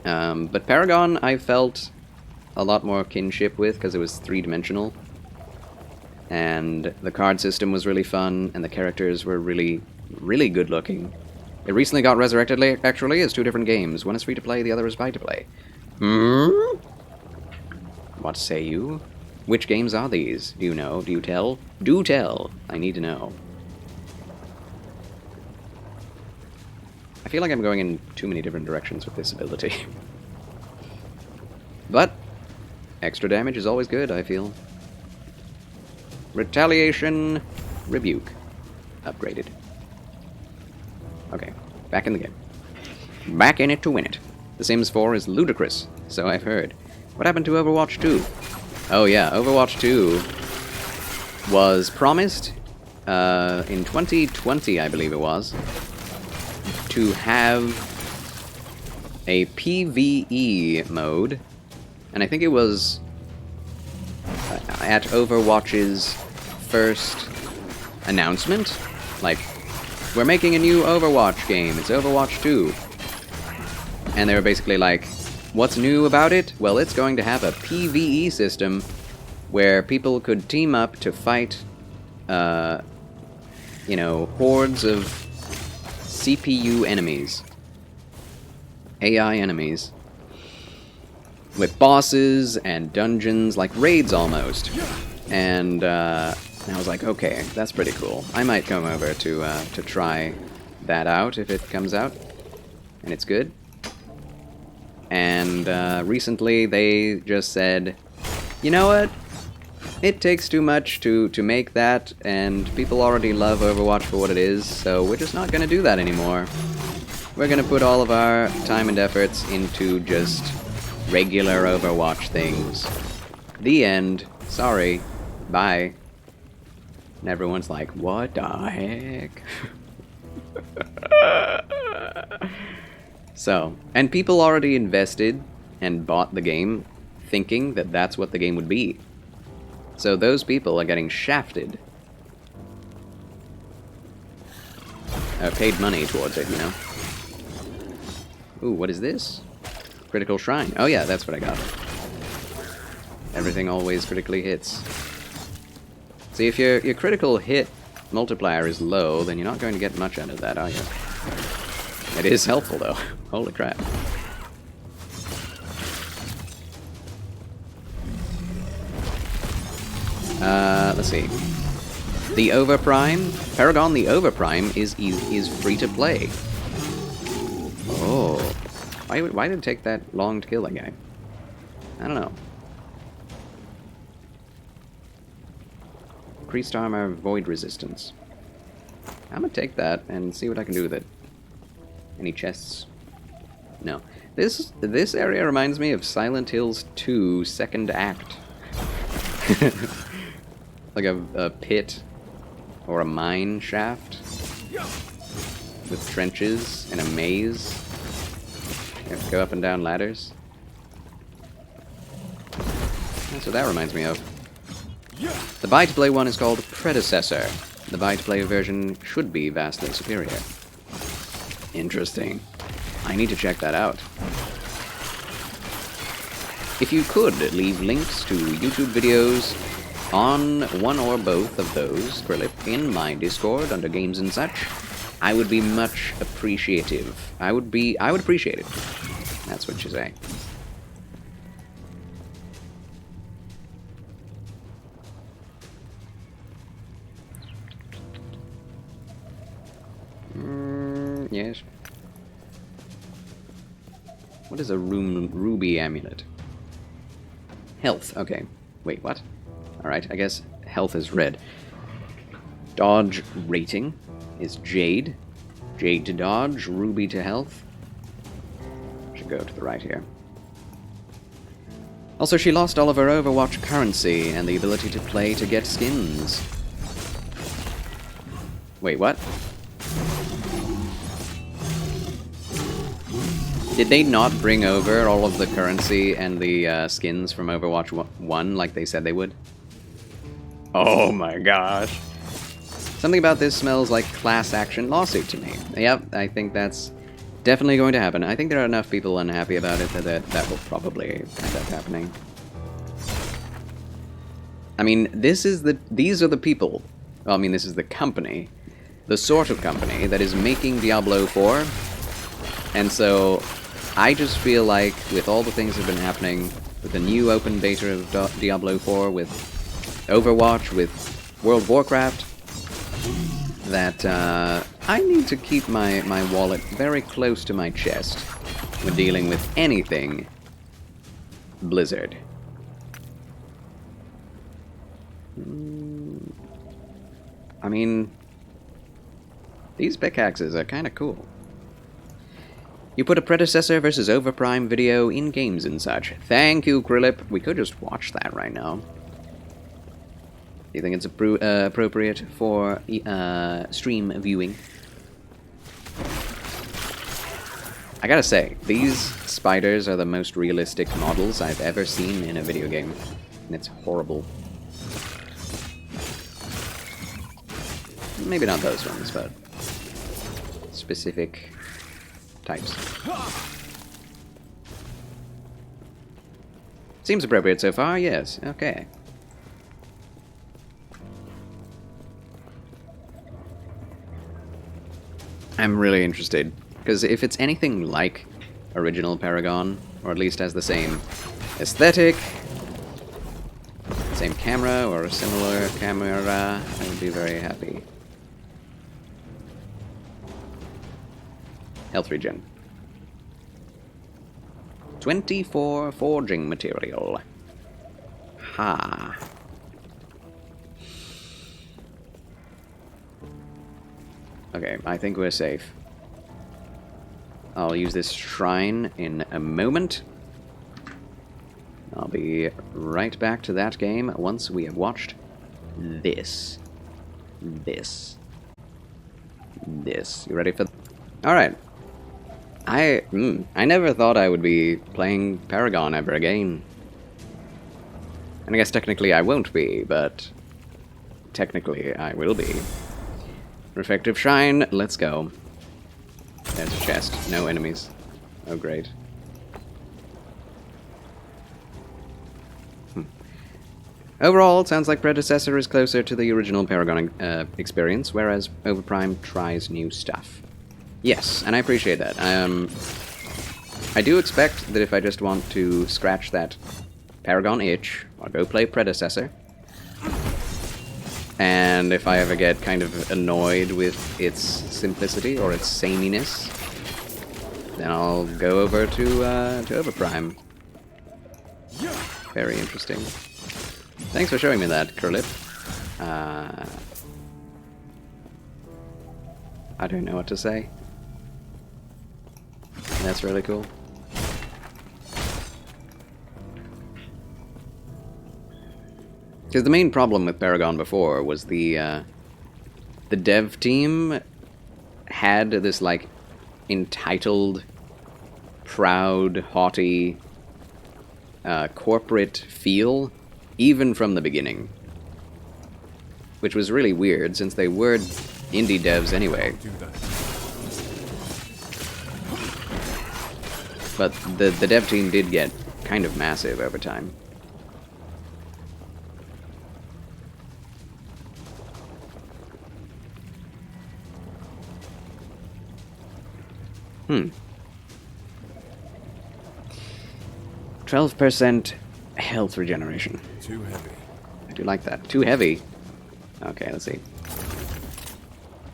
[SPEAKER 1] But Paragon I felt a lot more kinship with because it was 3-dimensional. And the card system was really fun, and the characters were really, really good looking. It recently got resurrected, actually, as 2 different games. One is free to play, the other is buy to play. What say you? Which games are these? Do you know? Do you tell? Do tell! I need to know. I feel like I'm going in too many different directions with this ability. But extra damage is always good, I feel. Retaliation, Rebuke. Upgraded. Okay, back in the game. Back in it to win it. The Sims 4 is ludicrous, so I've heard. What happened to Overwatch 2? Oh yeah, Overwatch 2 was promised in 2020, I believe it was, to have a PvE mode, and I think it was at Overwatch's first announcement, like, we're making a new Overwatch game, it's Overwatch 2. And they were basically like, what's new about it? Well, it's going to have a PvE system where people could team up to fight, you know, hordes of CPU enemies. AI enemies. With bosses and dungeons, like raids almost. And I was like, okay, that's pretty cool. I might come over to try that out if it comes out. And it's good. And recently they just said, you know what? It takes too much to make that, and people already love Overwatch for what it is, so we're just not going to do that anymore. We're going to put all of our time and efforts into just regular Overwatch things. The end. Sorry. Bye. And everyone's like, what the heck? So, and people already invested and bought the game thinking that that's what the game would be. So those people are getting shafted. Paid money towards it, you know. Ooh, what is this? Critical Shrine. Oh yeah, that's what I got. Everything always critically hits. See, if your critical hit multiplier is low, then you're not going to get much out of that, are you? It is helpful, though. Holy crap. Let's see. The Overprime? Paragon the Overprime is free to play. Oh. Why did it take that long to kill that guy? I don't know. Increased armor, void resistance. I'm gonna take that and see what I can do with it. Any chests? No. This area reminds me of Silent Hills 2 Second Act. Like a pit or a mine shaft with trenches and a maze. You have to go up and down ladders. That's what that reminds me of. The buy-to-play one is called Predecessor. The buy-to-play version should be vastly superior. Interesting. I need to check that out. If you could leave links to YouTube videos on one or both of those, Krillip, in my Discord under games and such, I would be much appreciative. I would appreciate it. That's what you say. Yes. What is a ruby amulet? Health. Okay. Wait, what? Alright, I guess health is red. Dodge rating is Jade. Jade to dodge, ruby to health. Should go to the right here. Also, she lost all of her Overwatch currency and the ability to play to get skins. Wait, what? Did they not bring over all of the currency and the skins from Overwatch 1 like they said they would? Oh my gosh. Something about this smells like class action lawsuit to me. Yep, I think that's definitely going to happen. I think there are enough people unhappy about it that will probably end up happening. I mean, these are the people, well, I mean, this is the company, the sort of company that is making Diablo 4, and so I just feel like with all the things that have been happening, with the new open beta of Diablo 4, with Overwatch, with World of Warcraft, that I need to keep my wallet very close to my chest when dealing with anything Blizzard. I mean, these pickaxes are kind of cool. You put a Predecessor versus Overprime video in games and such. Thank you, Krillip. We could just watch that right now. Do you think it's appropriate for stream viewing? I gotta say, these spiders are the most realistic models I've ever seen in a video game. And it's horrible. Maybe not those ones, but specific types. Seems appropriate so far, yes. Okay. I'm really interested, because if it's anything like original Paragon, or at least has the same aesthetic, same camera, or a similar camera, I would be very happy. Health regen. 24 forging material. Ha. Okay, I think we're safe. I'll use this shrine in a moment. I'll be right back to that game once we have watched this. This. You ready for... Alright. I never thought I would be playing Paragon ever again. And I guess technically I won't be, but technically I will be. Reflective Shine, let's go. There's a chest, no enemies. Oh great. Overall, it sounds like Predecessor is closer to the original Paragon experience, whereas Overprime tries new stuff. Yes, and I appreciate that. I do expect that if I just want to scratch that Paragon itch, I'll go play Predecessor. And if I ever get kind of annoyed with its simplicity or its sameness, then I'll go over to Overprime. Very interesting. Thanks for showing me that, Krillip. I don't know what to say. That's really cool. Because the main problem with Paragon before was the dev team had this, like, entitled, proud, haughty, corporate feel, even from the beginning. Which was really weird, since they were indie devs anyway.
[SPEAKER 5] Do that.
[SPEAKER 1] But the dev team did get kind of massive over time. Hmm. 12% health regeneration.
[SPEAKER 5] Too heavy.
[SPEAKER 1] I do like that. Too heavy. Okay, let's see.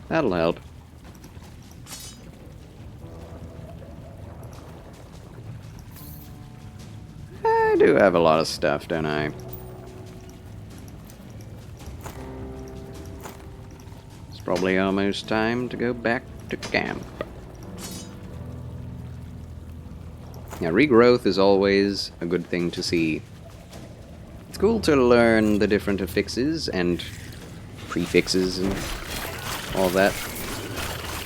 [SPEAKER 1] That'll help. I do have a lot of stuff, don't I? It's probably almost time to go back to camp. Yeah, regrowth is always a good thing to see. It's cool to learn the different affixes and prefixes and all that.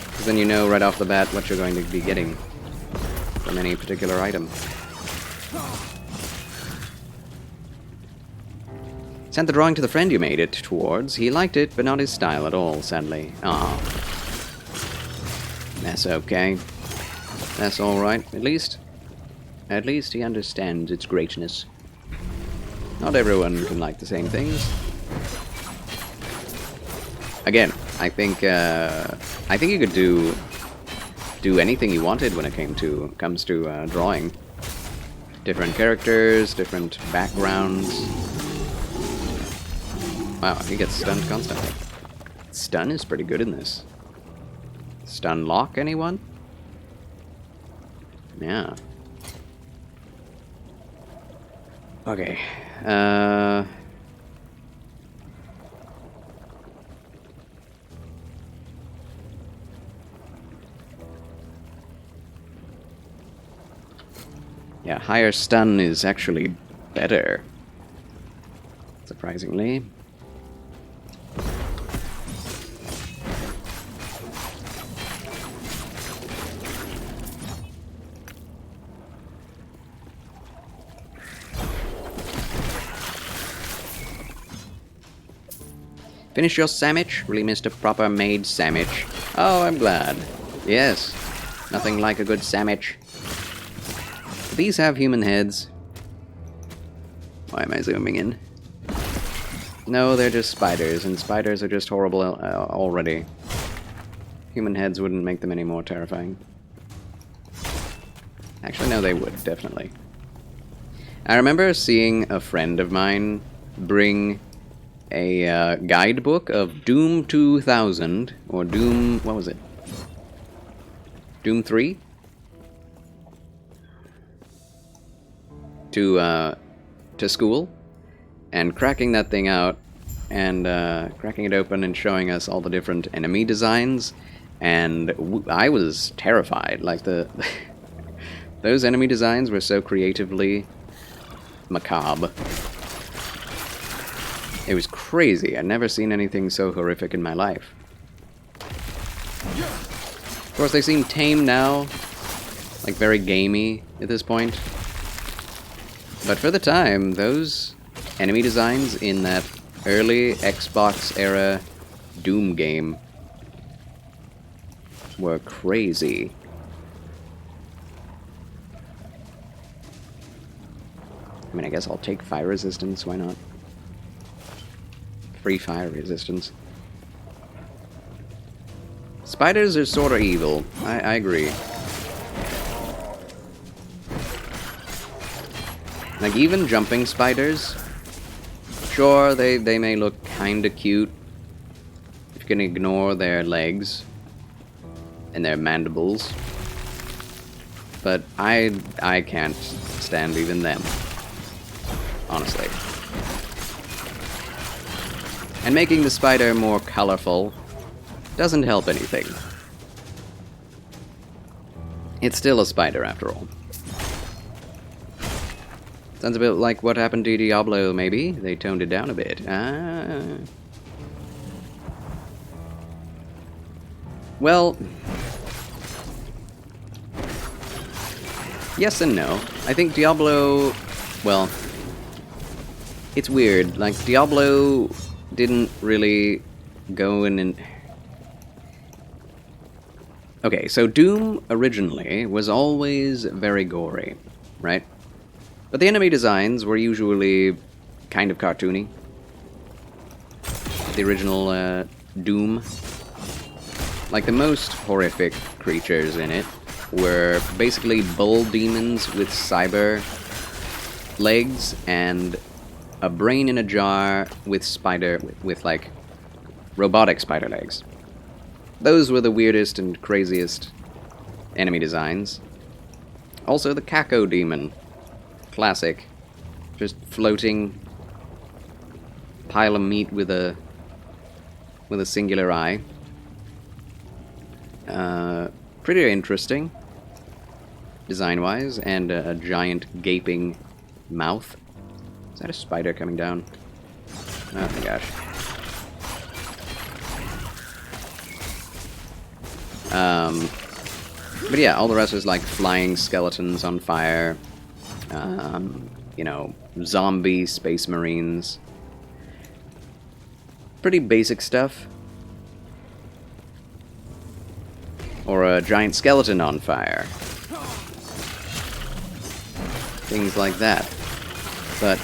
[SPEAKER 1] Because then you know right off the bat what you're going to be getting from any particular item. Sent the drawing to the friend you made it towards. He liked it, but not his style at all, sadly. Aw. That's okay. That's alright, at least. At least he understands its greatness. Not everyone can like the same things. Again, I think you could do anything you wanted when it comes to drawing. Different characters, different backgrounds. Wow, he gets stunned constantly. Stun is pretty good in this. Stun lock, anyone? Yeah. Okay. Yeah, higher stun is actually better. Surprisingly. Finish your sandwich? Really missed a proper made sandwich. Oh, I'm glad. Yes. Nothing like a good sandwich. Do these have human heads? Why am I zooming in? No, they're just spiders, and spiders are just horrible already. Human heads wouldn't make them any more terrifying. Actually, no, they would, definitely. I remember seeing a friend of mine bring a guidebook of Doom 2000, or Doom, what was it? Doom 3? To school, and cracking that thing out, and cracking it open and showing us all the different enemy designs, and I was terrified. Like, those enemy designs were so creatively macabre. It was crazy. I'd never seen anything so horrific in my life. Of course, they seem tame now, like very gamey at this point. But for the time, those enemy designs in that early Xbox era Doom game were crazy. I mean, I guess I'll take fire resistance, why not? Free fire resistance. Spiders are sort of evil. I agree. Like, even jumping spiders, sure, they may look kinda cute if you can ignore their legs and their mandibles, but I can't stand even them, honestly. And making the spider more colorful doesn't help anything. It's still a spider, after all. Sounds a bit like what happened to Diablo, maybe. They toned it down a bit. Ah. Well... yes and no. I think Diablo... well... it's weird. Like, Diablo didn't really go in and... okay, so Doom originally was always very gory, right? But the enemy designs were usually kind of cartoony. The original Doom. Like, the most horrific creatures in it were basically bull demons with cyber legs and a brain in a jar with with like robotic spider legs. Those were the weirdest and craziest enemy designs. Also the Kako demon. Classic. Just floating pile of meat with a singular eye. Pretty interesting, design-wise, and a giant gaping mouth. Is that a spider coming down? Oh my gosh. But yeah, all the rest is like flying skeletons on fire. You know, zombie space marines. Pretty basic stuff. Or a giant skeleton on fire. Things like that. But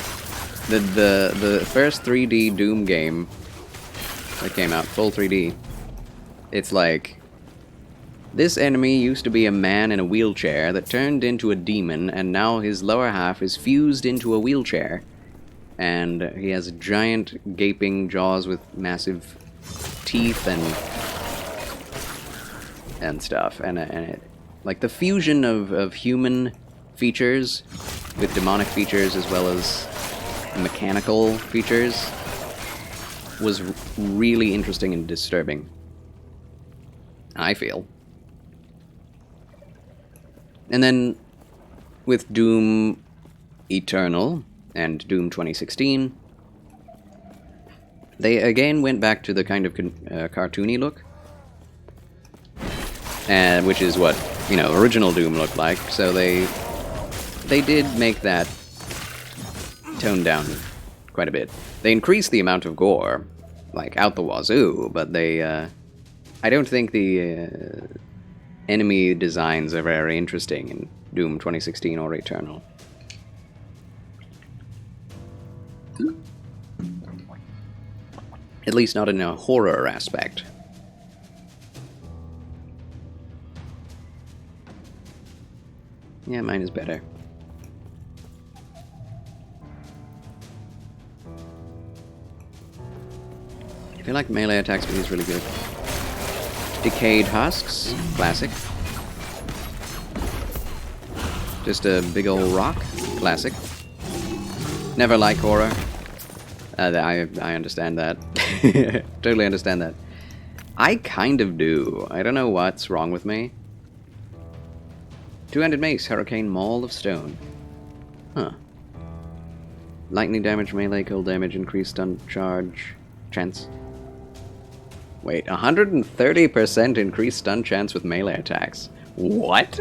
[SPEAKER 1] the first 3D Doom game that came out, full 3D, it's like, this enemy used to be a man in a wheelchair that turned into a demon, and now his lower half is fused into a wheelchair. And he has giant gaping jaws with massive teeth and stuff. And it, like, the fusion of human features with demonic features as well as mechanical features was really interesting and disturbing, I feel. And then with Doom Eternal and Doom 2016, they again went back to the kind of cartoony look, which is what, you know, original Doom looked like. So they did make that toned down quite a bit. They increased the amount of gore, like out the wazoo, but they, I don't think the enemy designs are very interesting in Doom 2016 or Eternal. At least not in a horror aspect. Yeah, mine is better. I feel like melee attack speed is really good. Decayed husks, classic. Just a big old rock, classic. Never like horror. I understand that. Totally understand that. I kind of do. I don't know what's wrong with me. Two-handed mace, hurricane, maul of stone. Huh. Lightning damage, melee, cold damage, increased stun charge chance. Wait, 130% increased stun chance with melee attacks. What?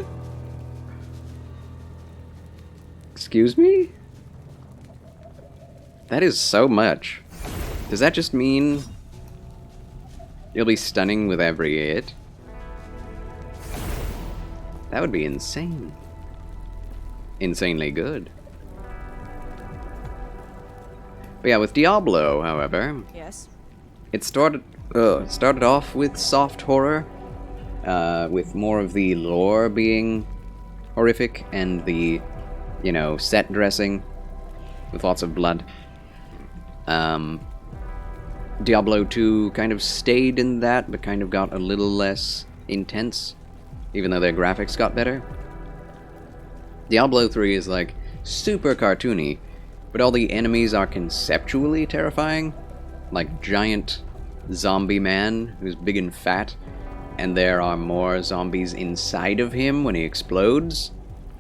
[SPEAKER 1] Excuse me? That is so much. Does that just mean you'll be stunning with every hit? That would be insane. Insanely good. But yeah, with Diablo, however,
[SPEAKER 2] Yes.
[SPEAKER 1] it started off with soft horror, with more of the lore being horrific and the, you know, set dressing with lots of blood. Diablo 2 kind of stayed in that, but kind of got a little less intense, even though their graphics got better. Diablo 3 is like super cartoony, but all the enemies are conceptually terrifying, like giant zombie man who's big and fat and there are more zombies inside of him when he explodes.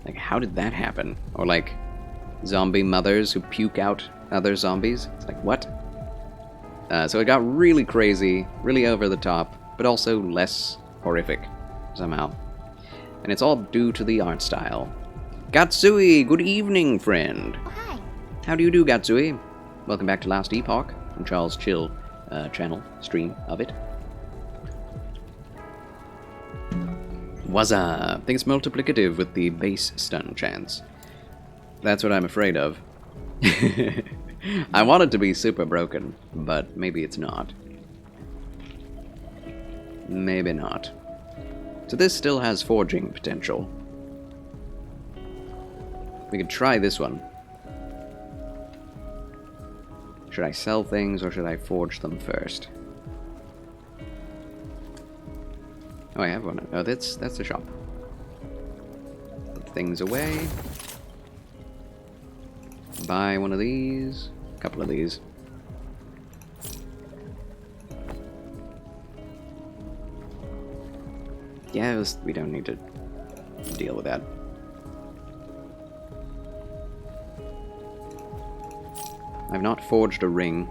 [SPEAKER 1] Like, how did that happen? Or like, zombie mothers who puke out other zombies? It's like, what? So it got really crazy, really over the top, but also less horrific, somehow. And it's all due to the art style. Gatsui, good evening, friend.
[SPEAKER 4] Oh, hi.
[SPEAKER 1] How do you do, Gatsui? Welcome back to Last Epoch, from Charles Chill channel, stream of it. Wazza! I think it's multiplicative with the base stun chance. That's what I'm afraid of. I want it to be super broken, but maybe it's not. Maybe not. So this still has forging potential. We could try this one. Should I sell things or should I forge them first? Oh, I have one. Oh, that's the shop. Put things away. Buy one of these. A couple of these. Yeah, we don't need to deal with that. I've not forged a ring.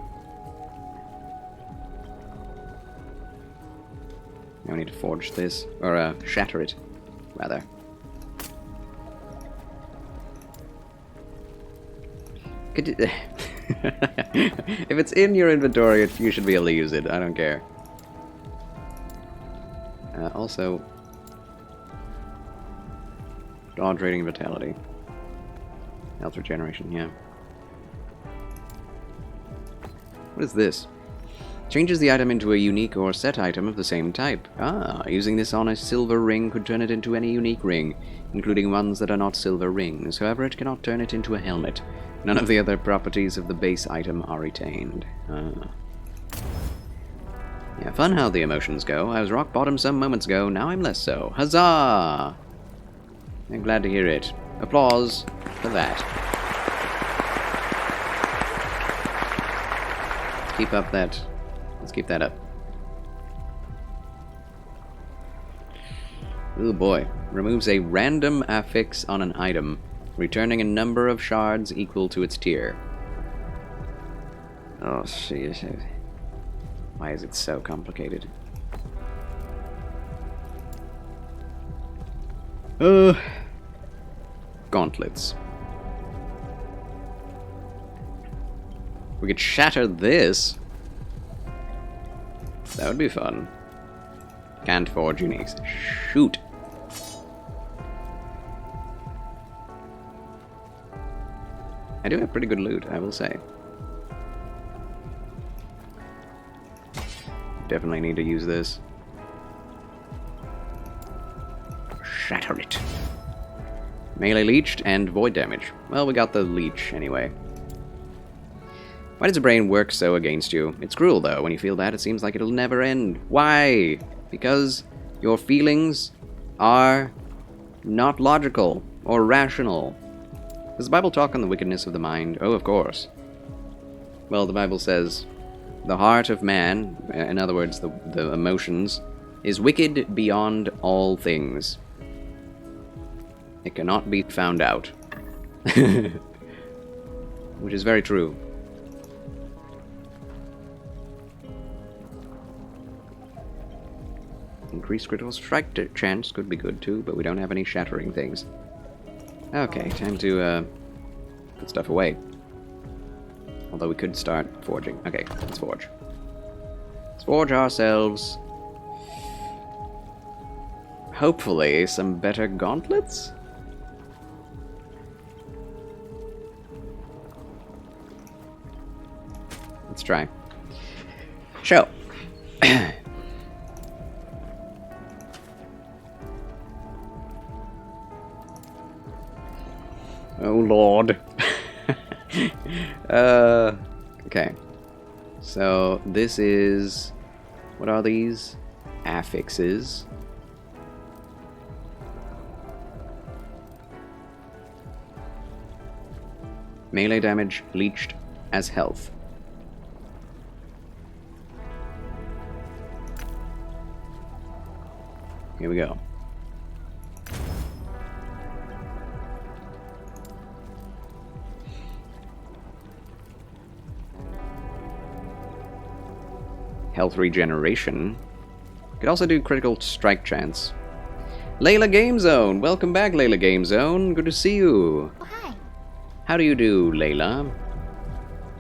[SPEAKER 1] Now I need to forge this, or shatter it, rather. Could you... If it's in your inventory, you should be able to use it. I don't care. Also, dodge rating vitality. Health regeneration, yeah. What is this? Changes the item into a unique or set item of the same type. Ah, using this on a silver ring could turn it into any unique ring, including ones that are not silver rings. However, it cannot turn it into a helmet. None of the other properties of the base item are retained. Ah. Yeah, fun how the emotions go. I was rock bottom some moments ago, now I'm less so. Huzzah! I'm glad to hear it. Applause for that. Let's keep up that... Let's keep that up. Oh boy. Removes a random affix on an item, returning a number of shards equal to its tier. Oh, shit. Why is it so complicated? Gauntlets. We could shatter this. That would be fun. Can't forge uniques. Shoot. I do have pretty good loot, I will say. Definitely need to use this. Shatter it. Melee leeched and void damage. Well, we got the leech anyway. Why does the brain work so against you? It's cruel, though. When you feel that, it seems like it'll never end. Why? Because your feelings are not logical or rational. Does the Bible talk on the wickedness of the mind? Oh, of course. Well, the Bible says, the heart of man, in other words, the emotions, is wicked beyond all things. It cannot be found out. Which is very true. Increased critical strike chance could be good too, but we don't have any shattering things. Okay, time to put stuff away. Although we could start forging. Okay, let's forge. Let's forge ourselves, hopefully, some better gauntlets? Let's try. Show. Oh lord. Okay. So this is... what are these? Affixes. Melee damage leached as health. Here we go. Health regeneration. Could also do critical strike chance. Layla Game Zone! Welcome back, Layla Game Zone. Good to see you.
[SPEAKER 4] Oh, hi.
[SPEAKER 1] How do you do, Layla?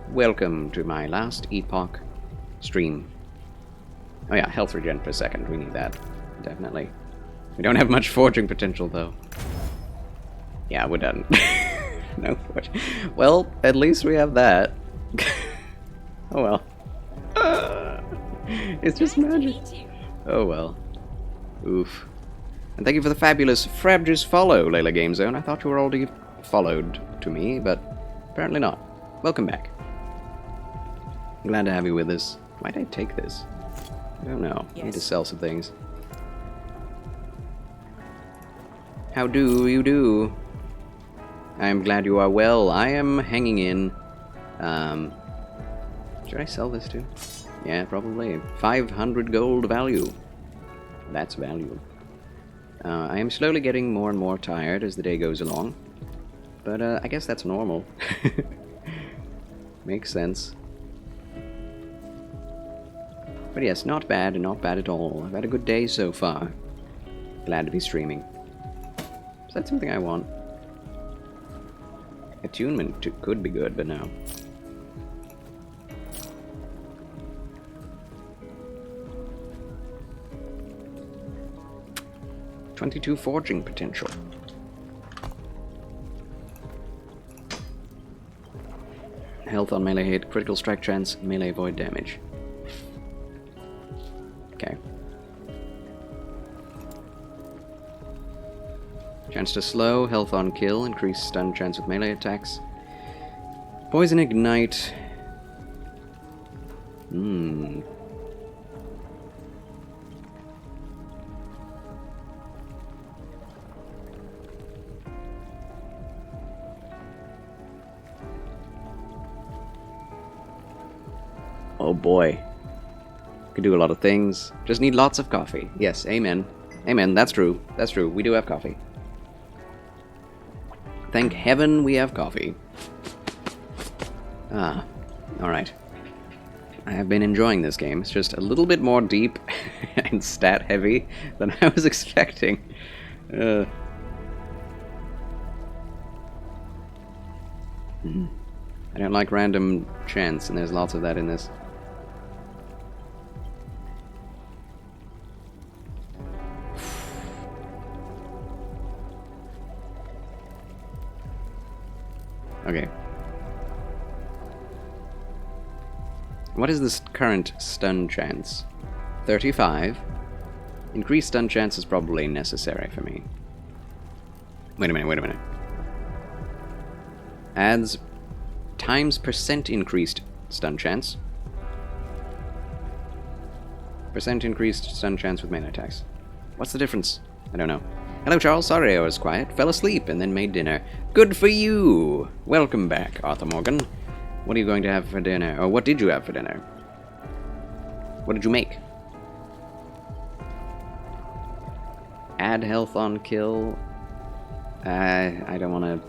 [SPEAKER 1] Welcome to my last Epoch stream. Oh yeah, health regen per second. We need that. Definitely. We don't have much forging potential, though. Yeah, we're done. No forging. Well, at least we have that. Oh well. It's just magic. Oh well. Oof. And thank you for the fabulous Frabj's follow, Layla Game Zone. I thought you were already followed to me, but apparently not. Welcome back. I'm glad to have you with us. Why'd I take this? I don't know. I need to
[SPEAKER 2] Yes.
[SPEAKER 1] sell some things. How do you do? I am glad you are well. I am hanging in. Should I sell this too? Yeah, probably. 500 gold value. That's value. I am slowly getting more and more tired as the day goes along. But I guess that's normal. Makes sense. But yes, not bad at all. I've had a good day so far. Glad to be streaming. Is that something I want? Attunement could be good, but no. '22 forging potential. Health on melee hit, critical strike chance, melee void damage. Okay. Chance to slow, health on kill, increased stun chance with melee attacks. Poison ignite. Oh boy. Could do a lot of things. Just need lots of coffee. Yes, amen. Amen, that's true. That's true. We do have coffee. Thank heaven we have coffee. Ah, alright. I have been enjoying this game. It's just a little bit more deep and stat heavy than I was expecting. I don't like random chance, and there's lots of that in this. Okay. What is this current stun chance? 35. Increased stun chance is probably necessary for me. Wait a minute. Adds times percent increased stun chance. Percent increased stun chance with melee attacks. What's the difference? I don't know. Hello, Charles. Sorry I was quiet. Fell asleep and then made dinner. Good for you! Welcome back, Arthur Morgan. What are you going to have for dinner? Or what did you have for dinner? What did you make? Add health on kill. I don't want to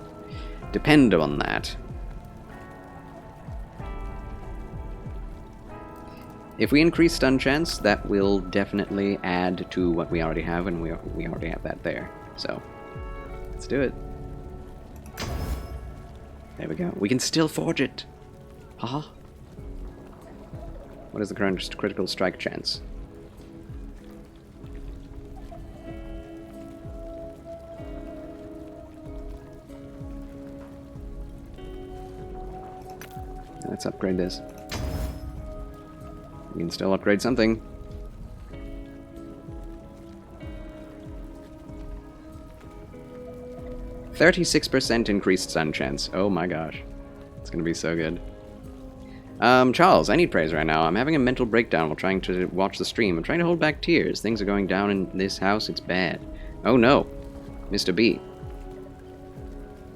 [SPEAKER 1] depend on that. If we increase stun chance, that will definitely add to what we already have, and we already have that there. So, let's do it. There we go. We can still forge it. Haha. What is the current critical strike chance? Let's upgrade this. We can still upgrade something. %36% increased stun chance. Oh my gosh. It's gonna be so good. Charles, I need praise right now. I'm having a mental breakdown while trying to watch the stream. I'm trying to hold back tears. Things are going down in this house. It's bad. Oh no. Mr. B.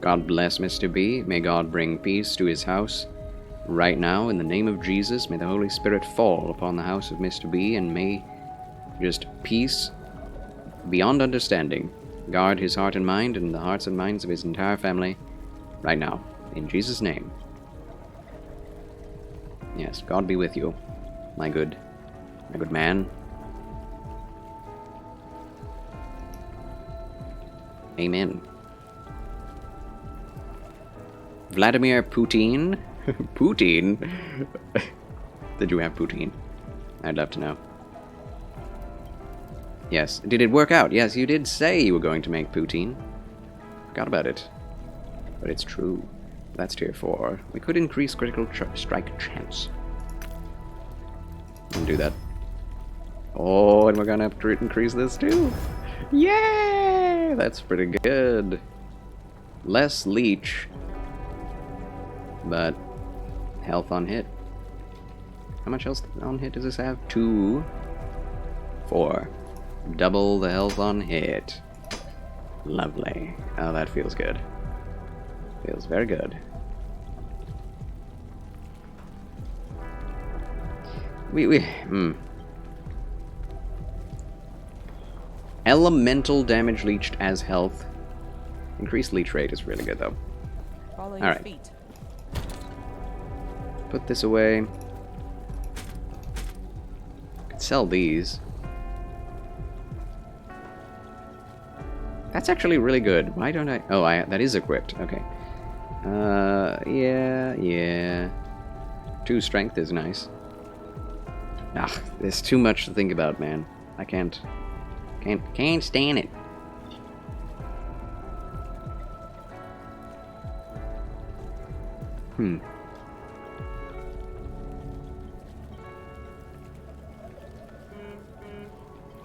[SPEAKER 1] God bless Mr. B. May God bring peace to his house. Right now, in the name of Jesus, may the Holy Spirit fall upon the house of Mr. B, and may just peace beyond understanding. Guard his heart and mind and the hearts and minds of his entire family right now. In Jesus' name. Yes, God be with you, my good man. Amen. Vladimir Putin? Putin? Did you have Putin? I'd love to know. Yes. Did it work out? Yes, you did say you were going to make poutine. Forgot about it. But it's true. That's tier 4. We could increase critical strike chance. And do that. Oh, and we're gonna have to increase this too. Yay! That's pretty good. Less leech. But health on hit. How much health on hit does this have? 2. 4. Double the health on hit. Lovely. Oh, that feels good. Feels very good. Elemental damage leached as health. Increased leech rate is really good, though.
[SPEAKER 2] Follow your
[SPEAKER 1] Alright.
[SPEAKER 2] feet.
[SPEAKER 1] Put this away. Could sell these. That's actually really good. Why don't I... Oh, that is equipped. Okay. Yeah. 2 strength is nice. Ah, there's too much to think about, man. I can't stand it.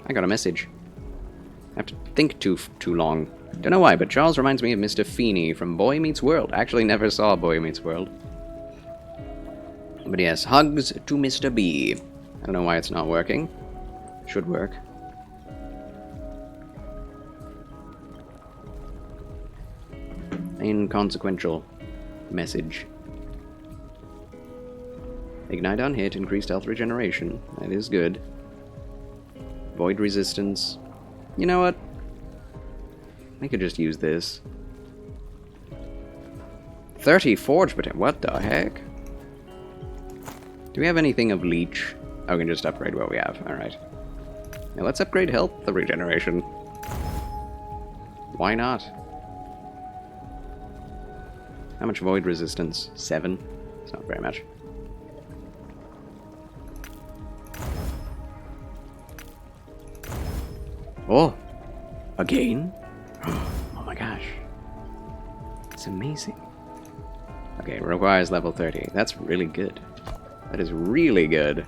[SPEAKER 1] I got a message. I have to think too long. Don't know why, but Charles reminds me of Mr. Feeney from Boy Meets World. I actually never saw Boy Meets World. But yes, hugs to Mr. B. I don't know why it's not working. Should work. Inconsequential message. Ignite on hit, increased health regeneration. That is good. Void resistance. You know what? I could just use this. 30 forge potential. What the heck? Do we have anything of leech? Oh, we can just upgrade what we have. Alright. Now let's upgrade health regeneration. Why not? How much void resistance? 7? It's not very much. Oh! Again? Oh my gosh. It's amazing. Okay, requires level 30. That's really good. That is really good.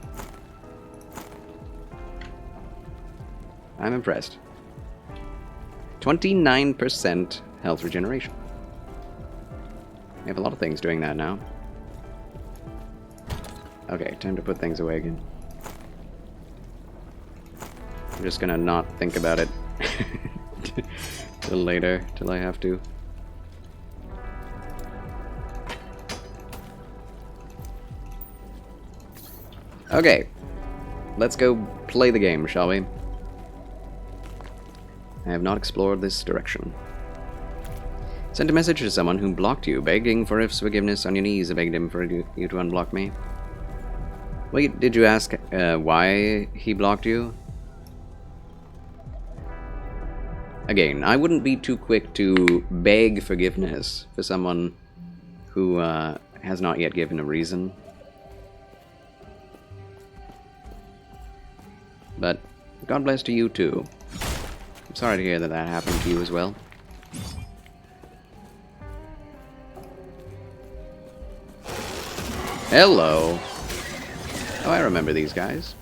[SPEAKER 1] I'm impressed. 29% health regeneration. We have a lot of things doing that now. Okay, time to put things away again. I'm just gonna not think about it till later, till I have to. Okay, let's go play the game, shall we? I have not explored this direction. Sent a message to someone who blocked you, begging for his forgiveness on your knees. I begged him for you to unblock me. Wait, did you ask why he blocked you? Again, I wouldn't be too quick to beg forgiveness for someone who has not yet given a reason. But God bless to you too. I'm sorry to hear that that happened to you as well. Hello. Oh, I remember these guys.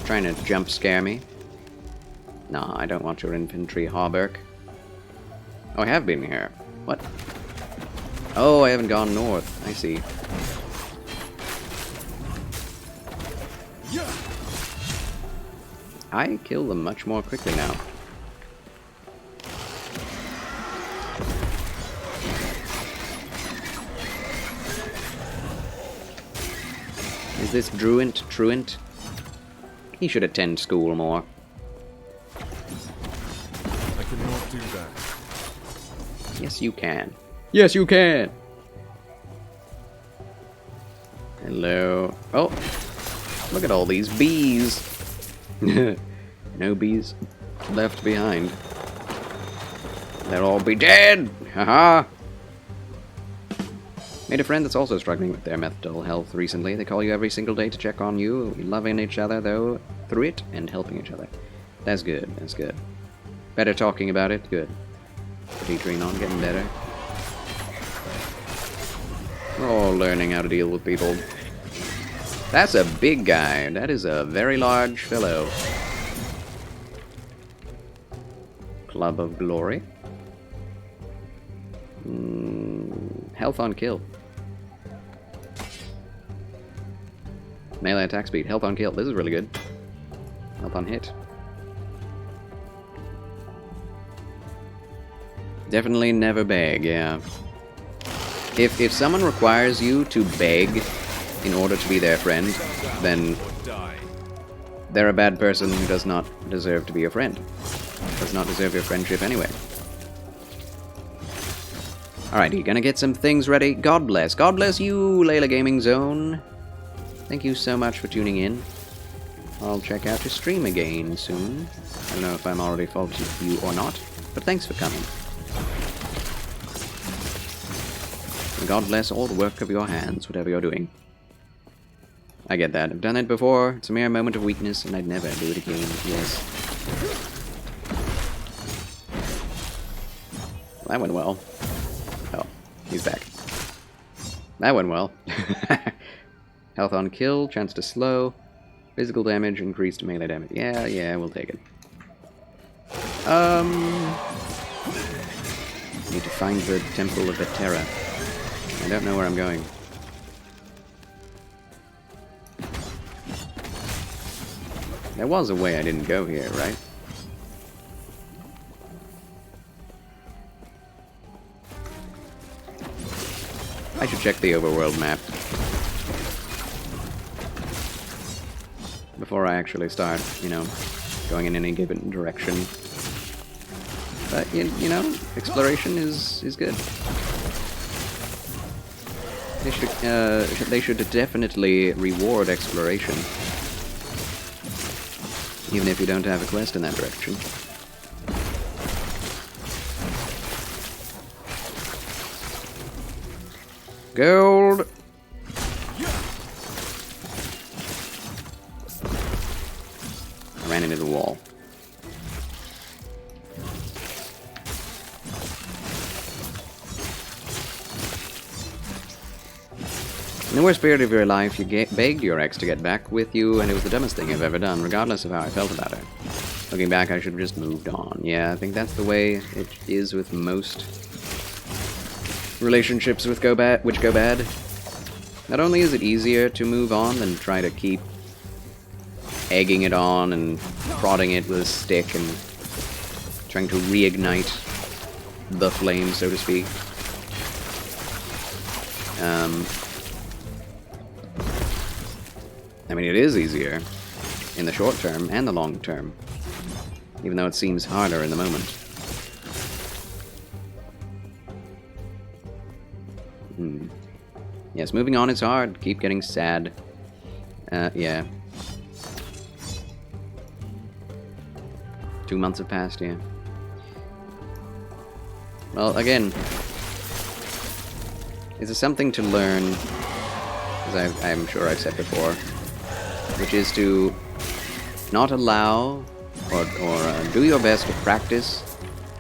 [SPEAKER 1] Trying to jump scare me. Nah, I don't want your infantry, Hauberk. Oh, I have been here. What? Oh, I haven't gone north. I see. I kill them much more quickly now. Is this Druint truant? He should attend school more.
[SPEAKER 5] I cannot do that.
[SPEAKER 1] Yes, you can. Yes, you can! Hello. Oh! Look at all these bees! No bees left behind. They'll all be dead! Haha! Made a friend that's also struggling with their mental health recently. They call you every single day to check on you, loving each other, though, through it, and helping each other. That's good, that's good. Better talking about it? Good. Teetering on, getting better. We're all learning how to deal with people. That's a big guy. That is a very large fellow. Club of Glory. Health on kill. Melee attack speed. Health on kill. This is really good. Health on hit. Definitely never beg, yeah. If someone requires you to beg in order to be their friend, then they're a bad person who does not deserve to be your friend. Does not deserve your friendship anyway. Alrighty, gonna get some things ready. God bless. God bless you, Layla Gaming Zone. Thank you so much for tuning in. I'll check out your stream again soon. I don't know if I'm already faulted with you or not, but thanks for coming. And God bless all the work of your hands, whatever you're doing. I get that. I've done it before. It's a mere moment of weakness, and I'd never do it again. Yes. That went well. Oh, he's back. That went well. Health on kill, chance to slow, physical damage, increased melee damage. Yeah, we'll take it. Need to find the Temple of Vetera. I don't know where I'm going. There was a way I didn't go here, right? I should check the overworld map before I actually start, you know, going in any given direction. But, you know, exploration is good. They should definitely reward exploration. Even if you don't have a quest in that direction. Gold! I ran into the wall. In the worst period of your life, you begged your ex to get back with you, and it was the dumbest thing I've ever done, regardless of how I felt about her. Looking back, I should have just moved on. Yeah, I think that's the way it is with most relationships which go bad. Not only is it easier to move on than try to keep egging it on and prodding it with a stick and trying to reignite the flame, so to speak. I mean, it is easier in the short term and the long term, even though it seems harder in the moment. Yes, moving on is hard. Keep getting sad. Yeah. 2 months have passed, yeah. Well, again, this is something to learn, as I'm sure I've said before, which is to not allow, or do your best to practice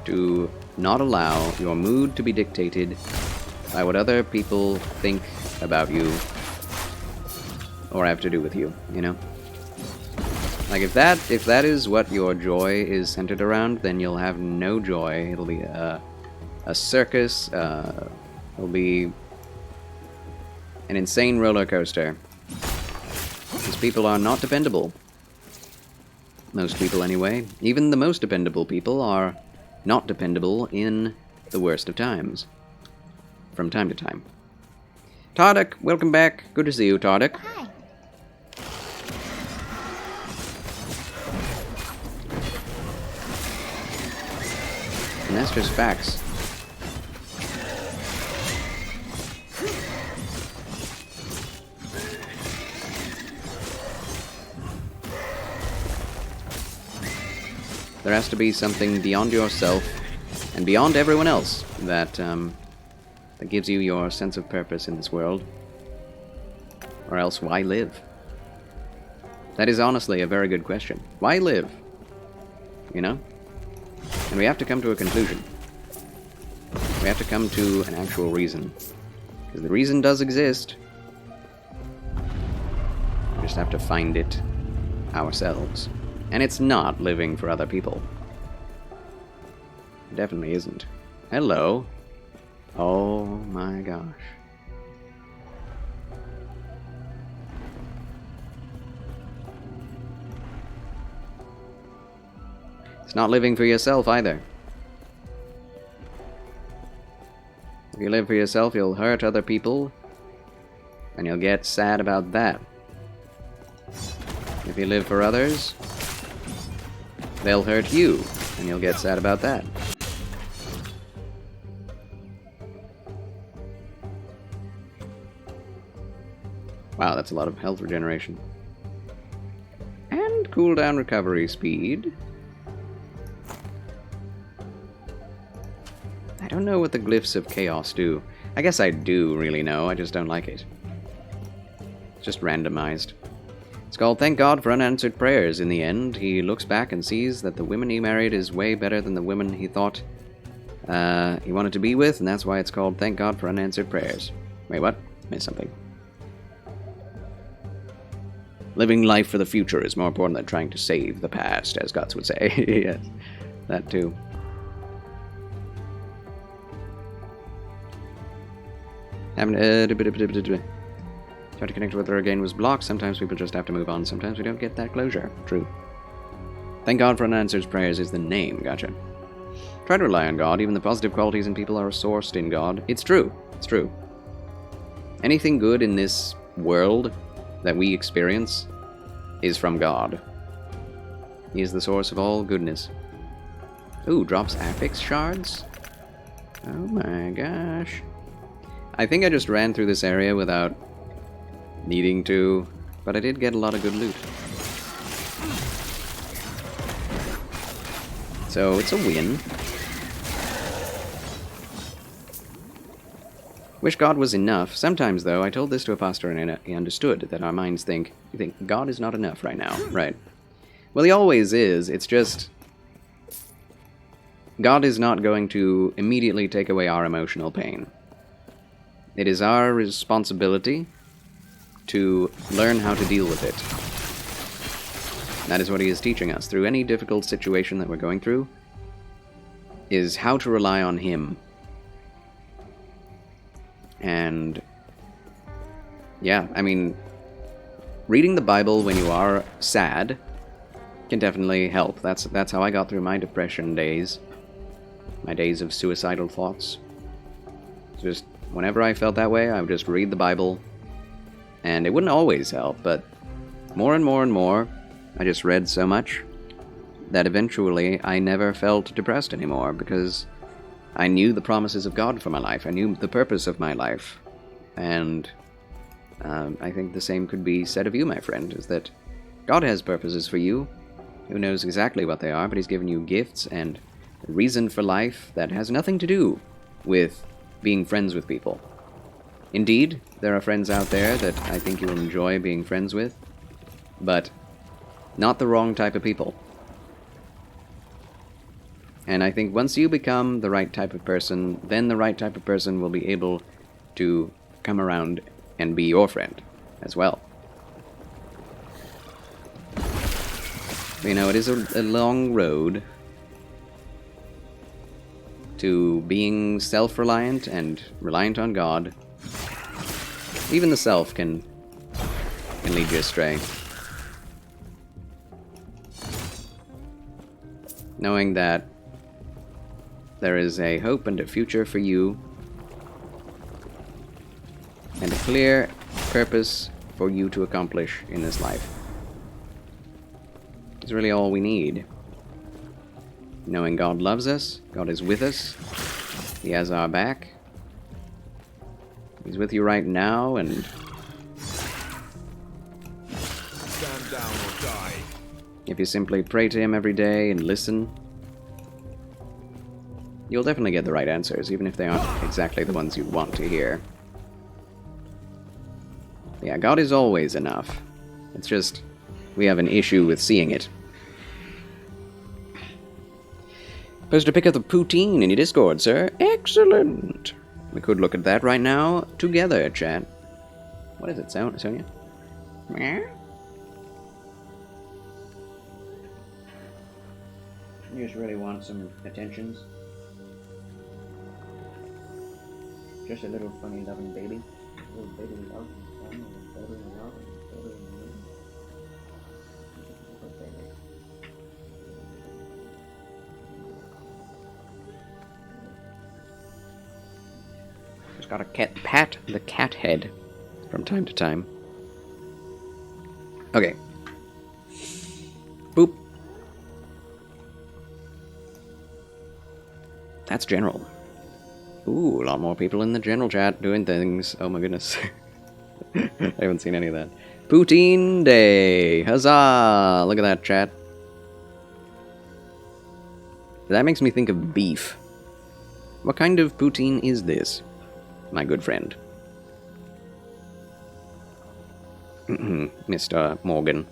[SPEAKER 1] to not allow your mood to be dictated by what other people think about you or have to do with you, you know? Like, if that is what your joy is centered around, then you'll have no joy. It'll be a circus, it'll be an insane roller coaster. Because people are not dependable. Most people, anyway. Even the most dependable people are not dependable in the worst of times. From time to time. Tarduk, welcome back. Good to see you, Tarduk.
[SPEAKER 4] Hi.
[SPEAKER 1] And that's just facts. There has to be something beyond yourself and beyond everyone else that that gives you your sense of purpose in this world. Or else, why live? That is honestly a very good question. Why live? You know? And we have to come to a conclusion. We have to come to an actual reason. Because the reason does exist. We just have to find it ourselves. And it's not living for other people. It definitely isn't. Hello. Oh my gosh. It's not living for yourself either. If you live for yourself, you'll hurt other people, and you'll get sad about that. If you live for others, they'll hurt you, and you'll get sad about that. Wow, that's a lot of health regeneration. And cooldown recovery speed. I don't know what the glyphs of chaos do. I guess I do really know, I just don't like it. It's just randomized. It's called Thank God for Unanswered Prayers. In the end, he looks back and sees that the woman he married is way better than the woman he thought he wanted to be with, and that's why it's called Thank God for Unanswered Prayers. Wait, what? Missed something. Living life for the future is more important than trying to save the past, as Guts would say. Yes, that too. Having try to connect with her again was blocked. Sometimes people just have to move on. Sometimes we don't get that closure. True. Thank God for Unanswered Prayers is the name. Gotcha. Try to rely on God. Even the positive qualities in people are sourced in God. It's true. It's true. Anything good in this world that we experience is from God. He is the source of all goodness. Ooh, drops Apex shards? Oh my gosh. I think I just ran through this area without needing to, but I did get a lot of good loot. So it's a win. Wish God was enough. Sometimes, though, I told this to a pastor and he understood that our minds think God is not enough right now, right? Well, he always is. It's just God is not going to immediately take away our emotional pain. It is our responsibility to learn how to deal with it. That is what he is teaching us through any difficult situation that we're going through, is how to rely on him. And yeah, I mean, reading the Bible when you are sad can definitely help. That's how I got through my depression days, my days of suicidal thoughts. Just whenever I felt that way, I would just read the Bible, and it wouldn't always help, but more and more and more, I just read so much that eventually I never felt depressed anymore, because I knew the promises of God for my life. I knew the purpose of my life. And I think the same could be said of you, my friend, is that God has purposes for you. Who knows exactly what they are, but he's given you gifts and a reason for life that has nothing to do with being friends with people. Indeed, there are friends out there that I think you'll enjoy being friends with, but not the wrong type of people. And I think once you become the right type of person, then the right type of person will be able to come around and be your friend as well. You know, it is a long road to being self-reliant and reliant on God. Even the self can lead you astray. Knowing that there is a hope and a future for you, and a clear purpose for you to accomplish in this life, is really all we need. Knowing God loves us, God is with us, He has our back. He's with you right now, and
[SPEAKER 5] Stand down or die.
[SPEAKER 1] if you simply pray to Him every day and listen, you'll definitely get the right answers, even if they aren't exactly the ones you want to hear. Yeah, God is always enough. It's just, we have an issue with seeing it. Supposed to pick up the poutine in your Discord, sir. Excellent! We could look at that right now, together, chat. What is it, Sonia? Meow? You just really want some attentions? Just a little funny loving baby. Little baby love. Just gotta pat the cat head from time to time. Okay. Boop. That's general. Ooh, a lot more people in the general chat doing things. Oh my goodness. I haven't seen any of that. Poutine Day! Huzzah! Look at that, chat. That makes me think of beef. What kind of poutine is this, my good friend? Mr. Morgan.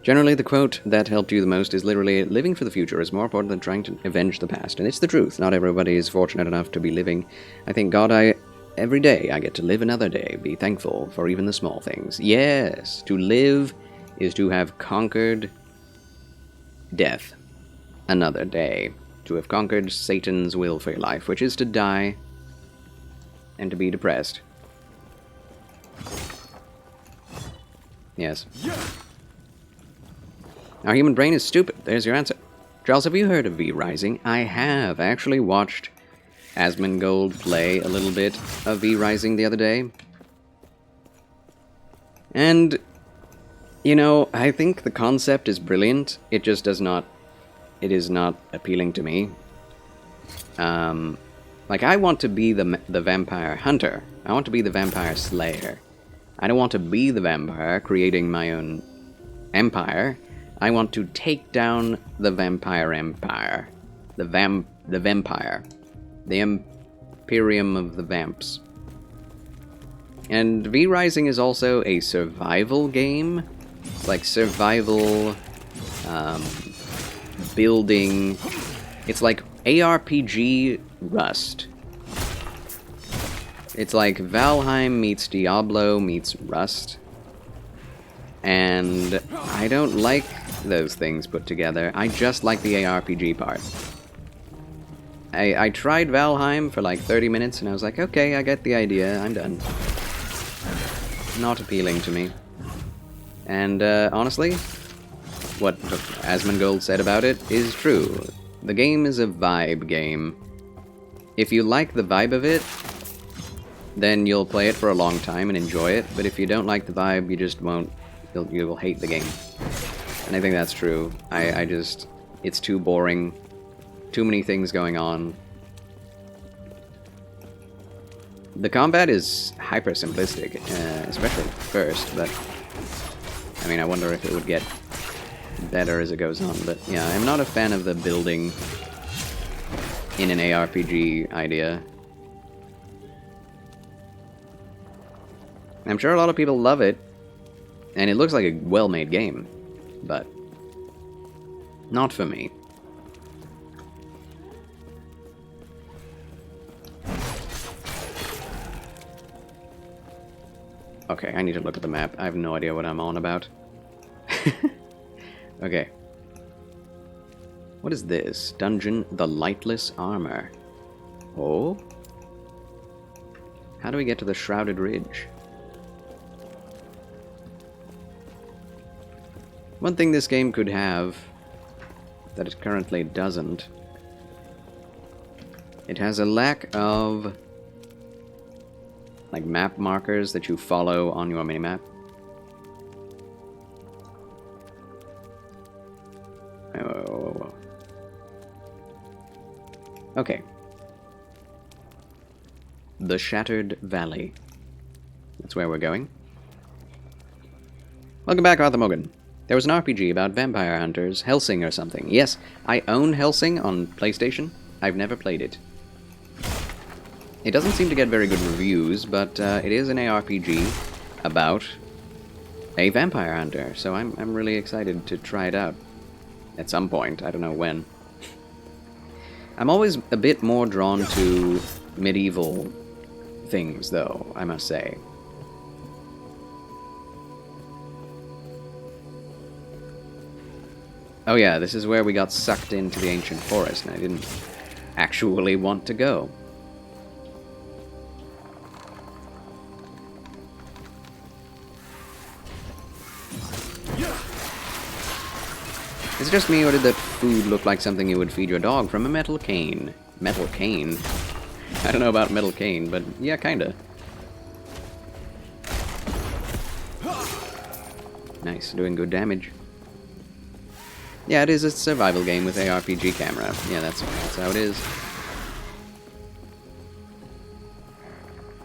[SPEAKER 1] Generally, the quote that helped you the most is literally, living for the future is more important than trying to avenge the past. And it's the truth. Not everybody is fortunate enough to be living. I thank God every day I get to live another day. Be thankful for even the small things. Yes, to live is to have conquered death another day. To have conquered Satan's will for your life, which is to die and to be depressed. Yes. Our human brain is stupid. There's your answer. Charles, have you heard of V Rising? I have. I actually watched Asmongold play a little bit of V Rising the other day. And, you know, I think the concept is brilliant. It just does not... It is not appealing to me. Like, I want to be the vampire hunter. I want to be the vampire slayer. I don't want to be the vampire creating my own empire. I want to take down the vampire empire. The vampire. The Imperium of the Vamps. And V Rising is also a survival game. Like survival, building. It's like ARPG Rust. It's like Valheim meets Diablo meets Rust. And I don't like those things put together. I just like the ARPG part. I tried Valheim for like 30 minutes and I was like, okay, I get the idea, I'm done. Not appealing to me. And honestly, what Asmongold said about it is true. The game is a vibe game. If you like the vibe of it, then you'll play it for a long time and enjoy it, but if you don't like the vibe, you just won't. You will hate the game. And I think that's true. I just... It's too boring. Too many things going on. The combat is hyper simplistic, especially at first, but... I mean, I wonder if it would get better as it goes on, but yeah, I'm not a fan of the building in an ARPG idea. I'm sure a lot of people love it, and it looks like a well-made game, but not for me. Okay, I need to look at the map. I have no idea what I'm on about. Okay. What is this? Dungeon, the Lightless Armor. Oh? How do we get to the Shrouded Ridge? One thing this game could have that it currently doesn't, it has a lack of like map markers that you follow on your minimap. Okay. The Shattered Valley. That's where we're going. Welcome back, Arthur Morgan. There was an RPG about vampire hunters, Hellsing or something. Yes, I own Hellsing on PlayStation. I've never played it. It doesn't seem to get very good reviews, but it is an ARPG about a vampire hunter, so I'm really excited to try it out. At some point, I don't know when. I'm always a bit more drawn to medieval things, though, I must say. Oh yeah, this is where we got sucked into the ancient forest, and I didn't actually want to go. Is it just me, or did that food look like something you would feed your dog from a metal cane? Metal cane? I don't know about metal cane, but yeah, kinda. Nice, doing good damage. Yeah, it is a survival game with ARPG camera. Yeah, that's how it is.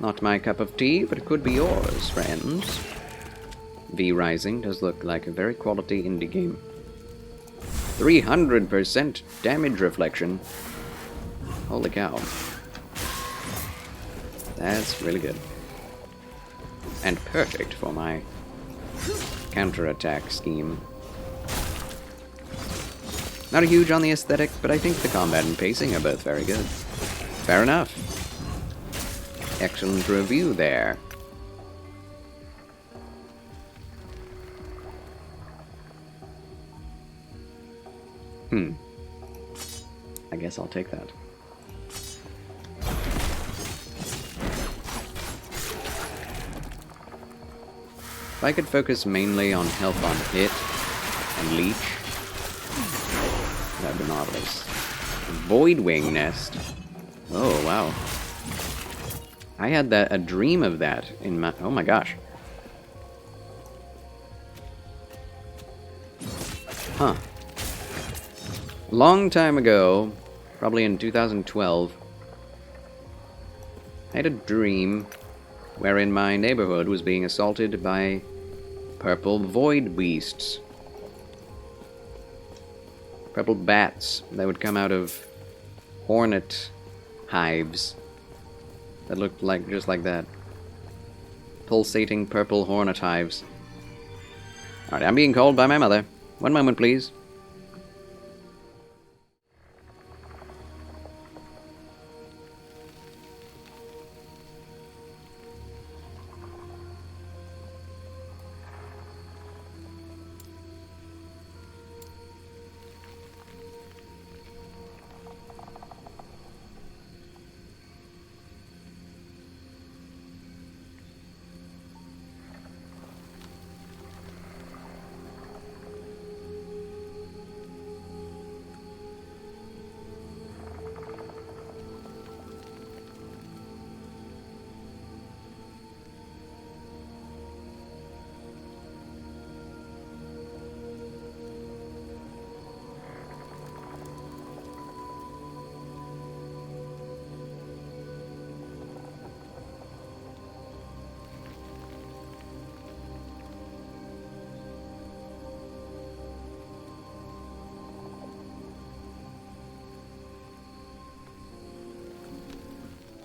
[SPEAKER 1] Not my cup of tea, but it could be yours, friends. V Rising does look like a very quality indie game. 300% damage reflection. Holy cow. That's really good. And perfect for my counterattack scheme. Not a huge on the aesthetic, but I think the combat and pacing are both very good. Fair enough. Excellent review there. I guess I'll take that. If I could focus mainly on health on hit and leech, that'd be marvelous. Voidwing Nest. Oh, wow. I had a dream of that in my... Oh my gosh. Huh. Long time ago, probably in 2012, I had a dream wherein my neighborhood was being assaulted by purple void beasts. Purple bats that would come out of hornet hives that looked like just like that. Pulsating purple hornet hives. Alright, I'm being called by my mother. One moment, please.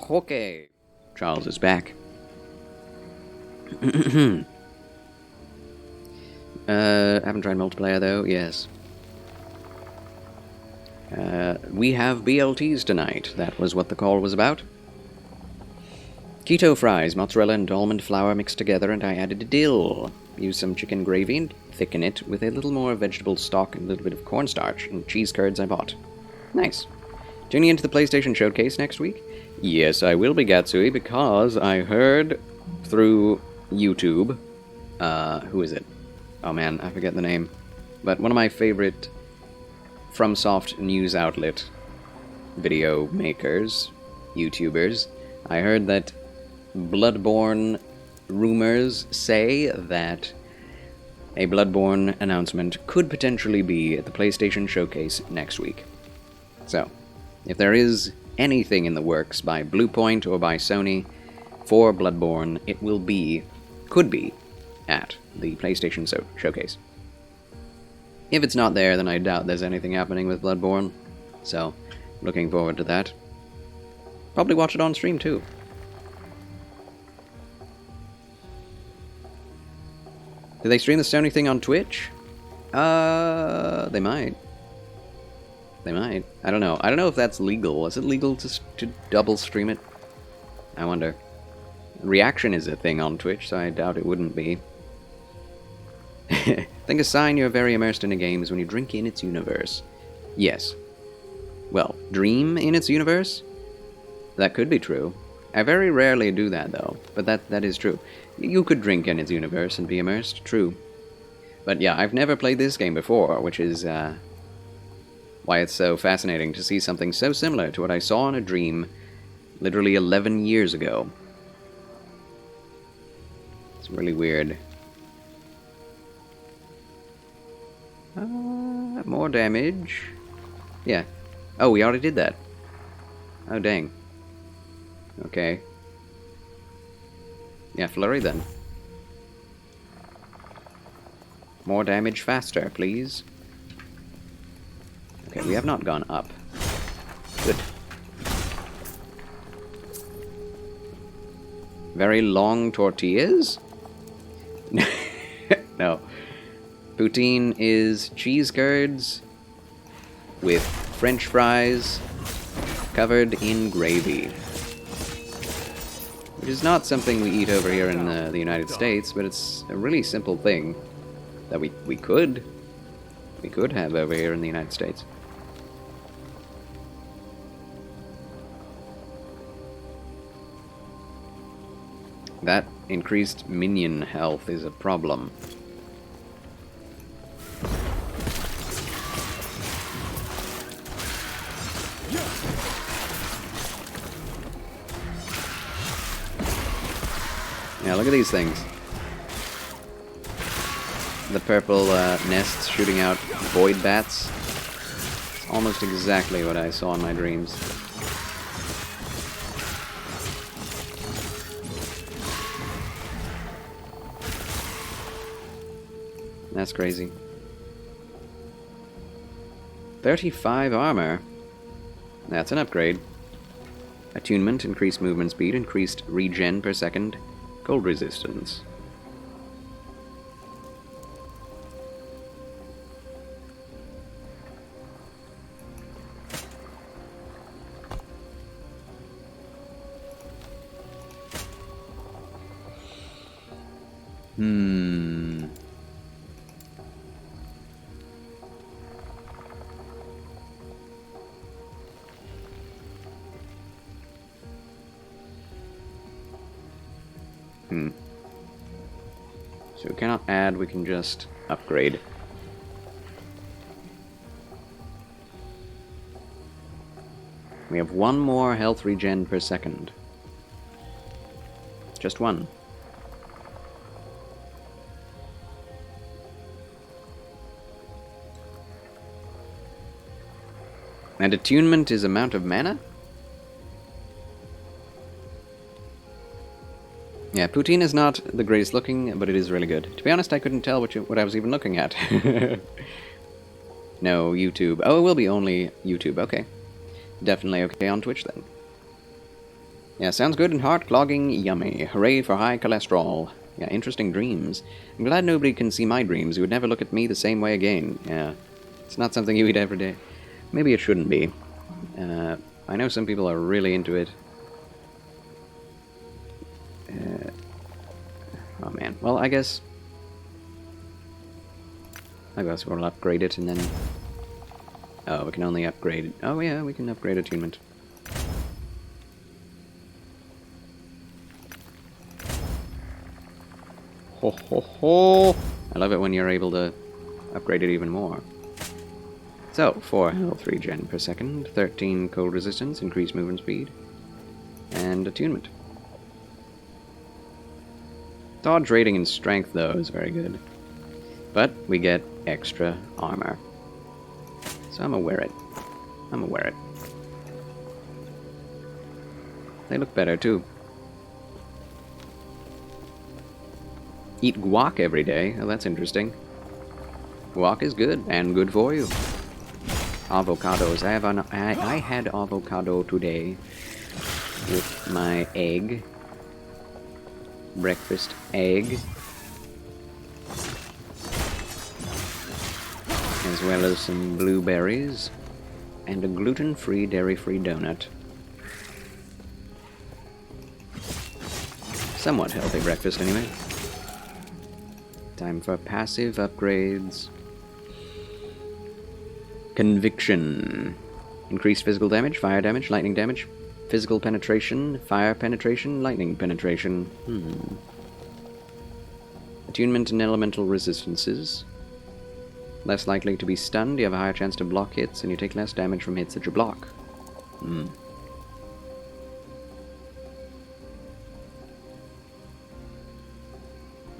[SPEAKER 1] Okay. Charles is back. Haven't tried multiplayer though, yes. We have BLTs tonight. That was what the call was about. Keto fries, mozzarella and almond flour mixed together, and I added dill. Used some chicken gravy and thicken it with a little more vegetable stock and a little bit of cornstarch and cheese curds I bought. Nice. Tuning into the PlayStation Showcase next week? Yes, I will be, Gatsui, because I heard through YouTube, who is it? Oh man, I forget the name. But one of my favorite FromSoft news outlet video makers, YouTubers, I heard that Bloodborne rumors say that a Bloodborne announcement could potentially be at the PlayStation Showcase next week. So, If there is anything in the works by Bluepoint or by Sony for Bloodborne, it could be, at the PlayStation Showcase. If it's not there, then I doubt there's anything happening with Bloodborne. So, looking forward to that. Probably watch it on stream too. Do they stream the Sony thing on Twitch? They might. They might. I don't know. I don't know if that's legal. Is it legal to double stream it? I wonder. Reaction is a thing on Twitch, so I doubt it wouldn't be. Think a sign you're very immersed in a game is when you drink in its universe. Yes. Well, dream in its universe? That could be true. I very rarely do that, though, but that is true. You could drink in its universe and be immersed, true. But yeah, I've never played this game before, which is why it's so fascinating to see something so similar to what I saw in a dream literally 11 years ago. It's really weird. More damage. Yeah. Oh, we already did that. Oh, dang. Okay. Yeah, flurry then. More damage faster, please. Okay, we have not gone up. Good. Very long tortillas? No. Poutine is cheese curds with French fries covered in gravy. Which is not something we eat over here in the United States, but it's a really simple thing that we could have over here in the United States. That increased minion health is a problem. Yeah, look at these things. The purple nests shooting out void bats. It's almost exactly what I saw in my dreams. That's crazy. 35 armor. That's an upgrade. Attunement, increased movement speed, increased regen per second, cold resistance. So we cannot add, we can just upgrade. We have one more health regen per second. Just one. And attunement is amount of mana? Yeah, poutine is not the greatest looking, but it is really good. To be honest, I couldn't tell what I was even looking at. No, YouTube. Oh, it will be only YouTube. Okay. Definitely okay on Twitch then. Yeah, sounds good and heart-clogging yummy. Hooray for high cholesterol. Yeah, interesting dreams. I'm glad nobody can see my dreams. You would never look at me the same way again. Yeah, it's not something you eat every day. Maybe it shouldn't be. I know some people are really into it. Oh man. Well, I guess we'll upgrade it and then... Oh, we can only upgrade... Oh yeah, we can upgrade attunement. Ho ho ho! I love it when you're able to upgrade it even more. So, 4 health regen per second, 13 cold resistance, increased movement speed, and attunement. Dodge rating and strength, though, is very good. But we get extra armor. So I'm gonna wear it. They look better, too. Eat guac every day. Oh, that's interesting. Guac is good, and good for you. Avocados. I had avocado today with my egg. Breakfast egg. As well as some blueberries. And a gluten-free, dairy-free donut. Somewhat healthy breakfast, anyway. Time for passive upgrades. Conviction. Increased physical damage, fire damage, lightning damage, physical penetration, fire penetration, lightning penetration. Attunement and elemental resistances. Less likely to be stunned, you have a higher chance to block hits, and you take less damage from hits that you block.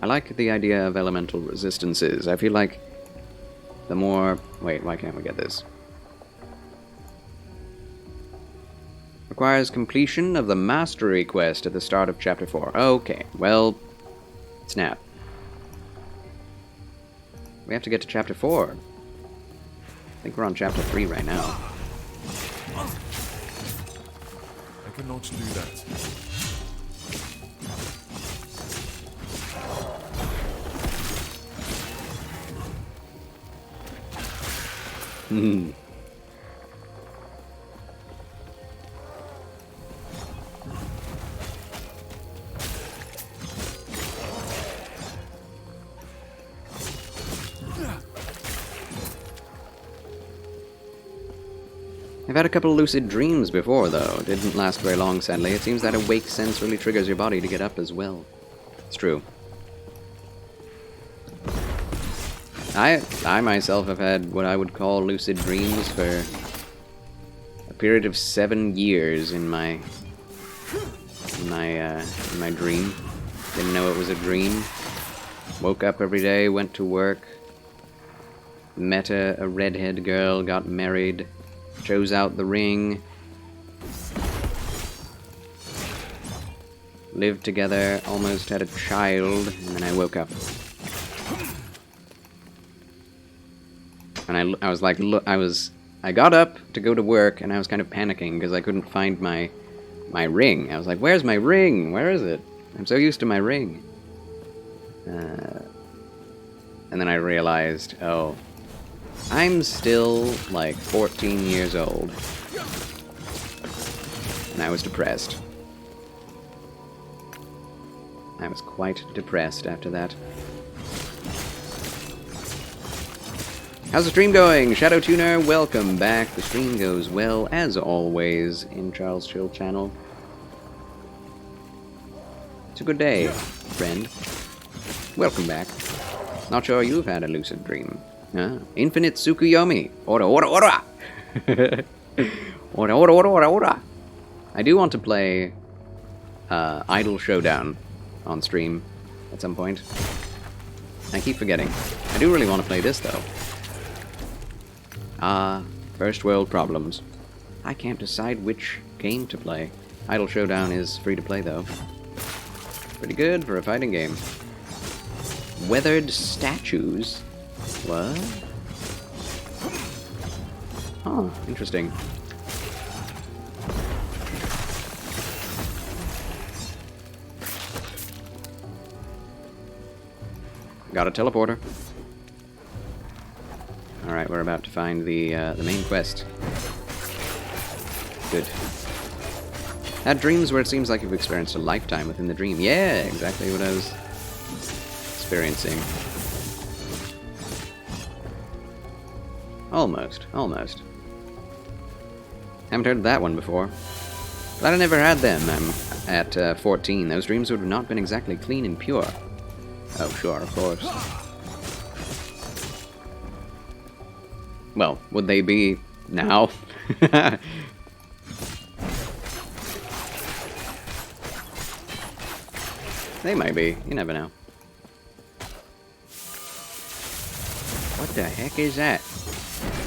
[SPEAKER 1] I like the idea of elemental resistances. I feel like the more... Wait, why can't we get this? Requires completion of the Mastery quest at the start of Chapter 4. Okay, well... Snap. We have to get to Chapter 4. I think we're on Chapter 3 right now.
[SPEAKER 5] I cannot do that.
[SPEAKER 1] I've had a couple lucid dreams before, though. It didn't last very long, sadly. It seems that awake sense really triggers your body to get up as well. It's true. I myself have had what I would call lucid dreams for a period of 7 years in my dream. Didn't know it was a dream. Woke up every day, went to work, met a redhead girl, got married, chose out the ring, lived together, almost had a child, and then I woke up. And I was like, look, I got up to go to work, and I was kind of panicking because I couldn't find my ring. I was like, where's my ring? Where is it? I'm so used to my ring. And then I realized, oh, I'm still like 14 years old. And I was depressed. I was quite depressed after that. How's the stream going? Shadow Tuner, welcome back. The stream goes well, as always, in Charles Chill channel. It's a good day, friend. Welcome back. Not sure you've had a lucid dream. Huh? Infinite Tsukuyomi. Ora, ora, ora! Ora, ora, ora, ora, ora! I do want to play Idle Showdown on stream at some point. I keep forgetting. I do really want to play this, though. First world problems. I can't decide which game to play. Idle Showdown is free to play, though. Pretty good for a fighting game. Weathered statues? What? Oh, interesting. Got a teleporter. Alright, we're about to find the main quest. Good. Had dreams where it seems like you've experienced a lifetime within the dream. Yeah, exactly what I was experiencing. Almost, almost. Haven't heard of that one before. Glad I never had them. I'm at 14. Those dreams would have not been exactly clean and pure. Oh, sure, of course. Well, would they be now? They might be. You never know. What the heck is that?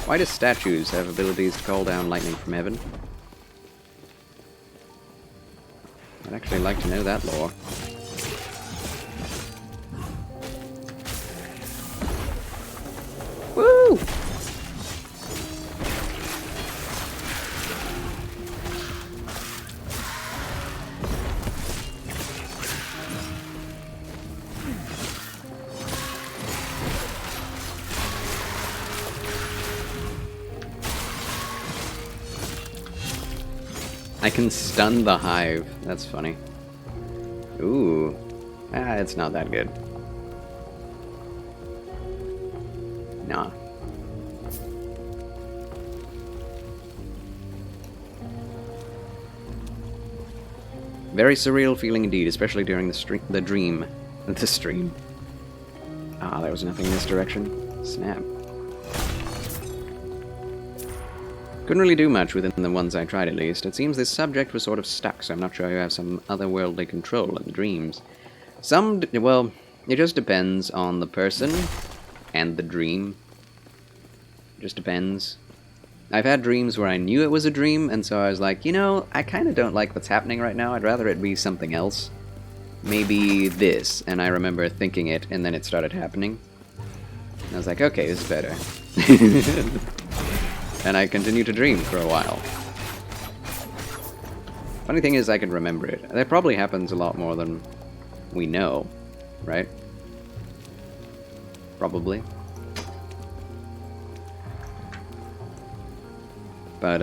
[SPEAKER 1] Why do statues have abilities to call down lightning from heaven? I'd actually like to know that lore. Woo! I can stun the hive. That's funny. Ooh. It's not that good. Nah. Very surreal feeling indeed, especially during the dream. The stream. Ah, there was nothing in this direction. Snap. Couldn't really do much within the ones I tried, at least. It seems this subject was sort of stuck, so I'm not sure you have some otherworldly control of the dreams. Well, it just depends on the person and the dream. Just depends. I've had dreams where I knew it was a dream, and so I was like, you know, I kind of don't like what's happening right now. I'd rather it be something else. Maybe this. And I remember thinking it, and then it started happening. And I was like, okay, this is better. And I continued to dream for a while. Funny thing is, I can remember it. That probably happens a lot more than we know, right? Probably. But,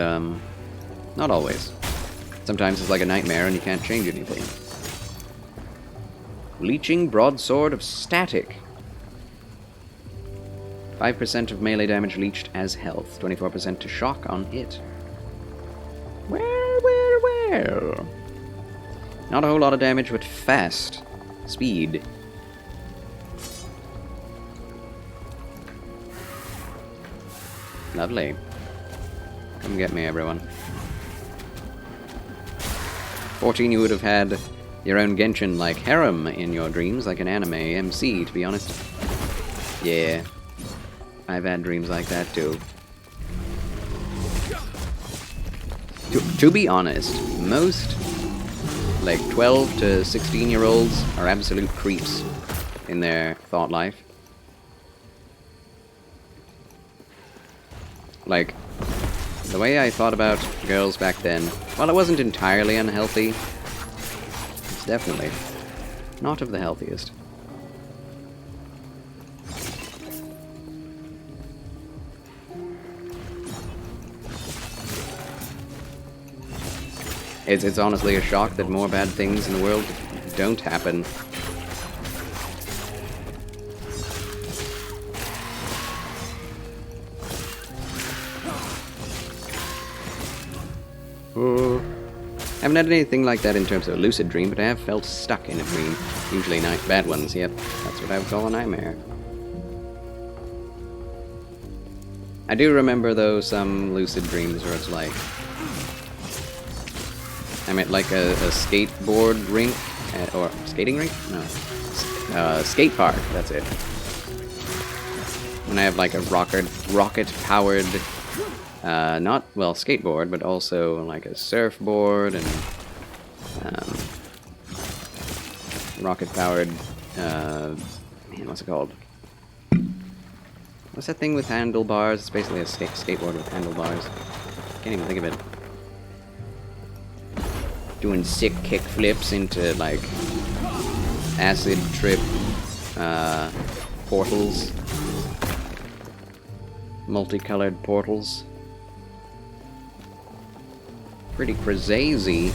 [SPEAKER 1] not always. Sometimes it's like a nightmare and you can't change anything. Leeching Broadsword of Static. 5% of melee damage leached as health. 24% to shock on hit. Well. Not a whole lot of damage, but fast. Speed. Lovely. Come get me, everyone. 14, you would have had your own Genshin-like harem in your dreams, like an anime MC, to be honest. Yeah. I've had dreams like that, too. To be honest, most, like, 12 to 16-year-olds are absolute creeps in their thought life. Like, the way I thought about girls back then, while it wasn't entirely unhealthy, it's definitely not of the healthiest. It's honestly a shock that more bad things in the world don't happen. I haven't had anything like that in terms of a lucid dream, but I have felt stuck in a dream. Usually bad ones, yep. That's what I would call a nightmare. I do remember, though, some lucid dreams where it's like... I'm at like a skateboard rink, or skating rink? No. Skate park, that's it. And I have like a rocket-powered, not, well, skateboard, but also like a surfboard and rocket-powered, man, what's it called? What's that thing with handlebars? It's basically a skateboard with handlebars. Can't even think of it. Doing sick kick flips into like acid trip portals, multicolored portals. Pretty crazy.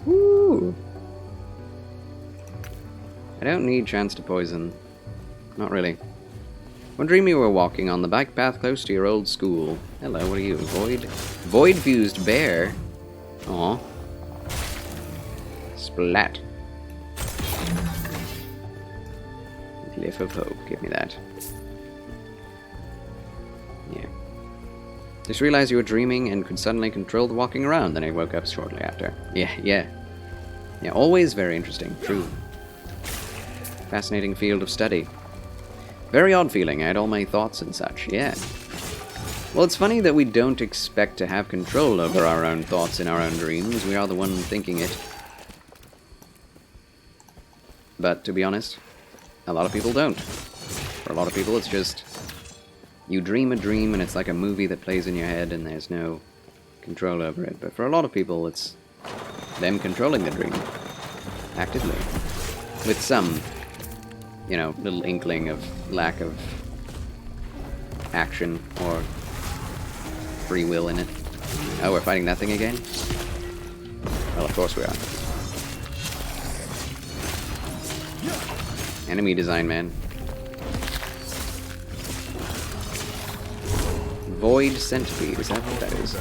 [SPEAKER 1] Woo! I don't need chance to poison. Not really. One dream you were walking on the bike path close to your old school. Hello, what are you? Void-fused bear? Aw. Splat. Glyph of hope. Give me that. Yeah. Just realized you were dreaming and could suddenly control the walking around, then I woke up shortly after. Yeah, always very interesting. True. Fascinating field of study. Very odd feeling. I had all my thoughts and such, yeah. Well, it's funny that we don't expect to have control over our own thoughts in our own dreams. We are the one thinking it. But, to be honest, a lot of people don't. For a lot of people, it's just... you dream a dream and it's like a movie that plays in your head and there's no control over it. But for a lot of people, it's them controlling the dream. Actively. With some, you know, little inkling of lack of action or free will in it. Oh, we're fighting that thing again? Well, of course we are. Enemy design, man. Void Centipede, is that what that is?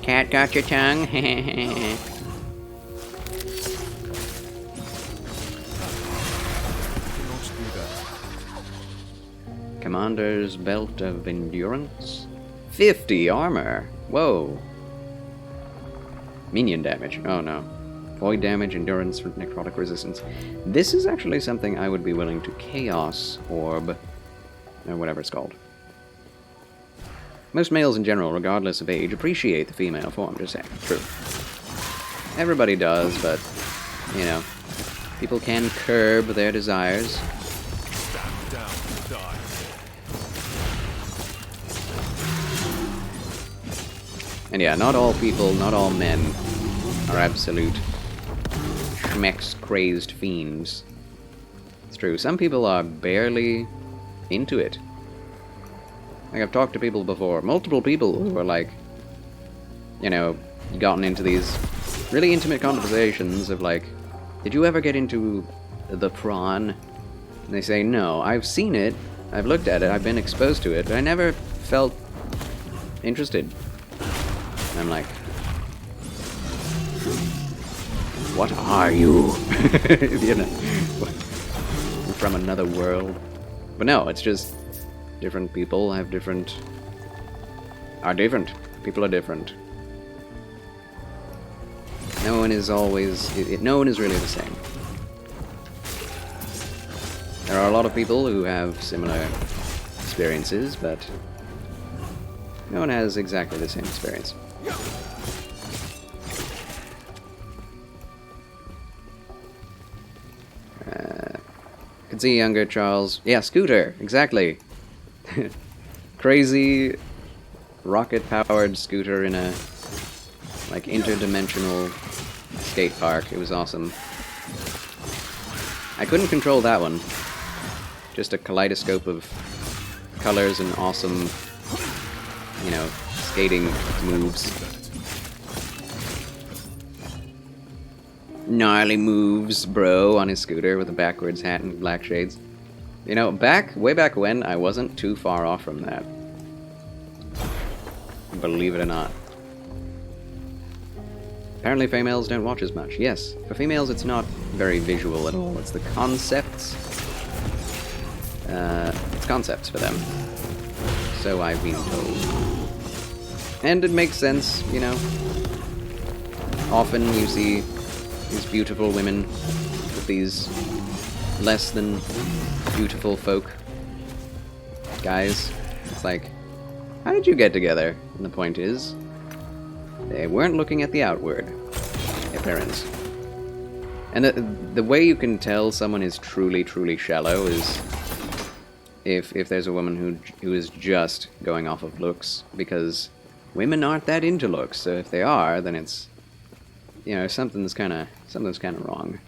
[SPEAKER 1] Cat got your tongue? Commander's Belt of Endurance? 50 armor! Whoa. Minion damage. Oh no. Void damage, endurance, necrotic resistance. This is actually something I would be willing to Chaos Orb, or whatever it's called. Most males in general, regardless of age, appreciate the female form, just saying. True. Everybody does, but, you know, people can curb their desires.
[SPEAKER 5] Stand down and die.
[SPEAKER 1] And yeah, not all people, not all men are absolute schmex-crazed fiends. It's true, some people are barely into it. Like, I've talked to people before, multiple people who are like, you know, gotten into these really intimate conversations of like, did you ever get into the prawn? And they say, no, I've seen it, I've looked at it, I've been exposed to it, but I never felt interested. And I'm like, what are you? You know, from another world. But no, it's just different people have different... are different. People are different. No one is always... no one is really the same. There are a lot of people who have similar experiences, but no one has exactly the same experience. Could see younger Charles. Yeah, Scooter, exactly. Crazy rocket-powered scooter in a like interdimensional skate park. It was awesome. I couldn't control that one. Just a kaleidoscope of colors and awesome, you know, skating moves. Gnarly moves, bro, on his scooter with a backwards hat and black shades. You know, way back when, I wasn't too far off from that. Believe it or not. Apparently females don't watch as much. Yes, for females it's not very visual at all. It's the concepts. It's concepts for them. So I've been told. And it makes sense, you know. Often you see these beautiful women with these less than beautiful folk guys. It's like, how did you get together? And the point is, they weren't looking at the outward appearance. And the way you can tell someone is truly, truly shallow is if there's a woman who is just going off of looks, because women aren't that into looks. So if they are, then it's, you know, something's kind of wrong.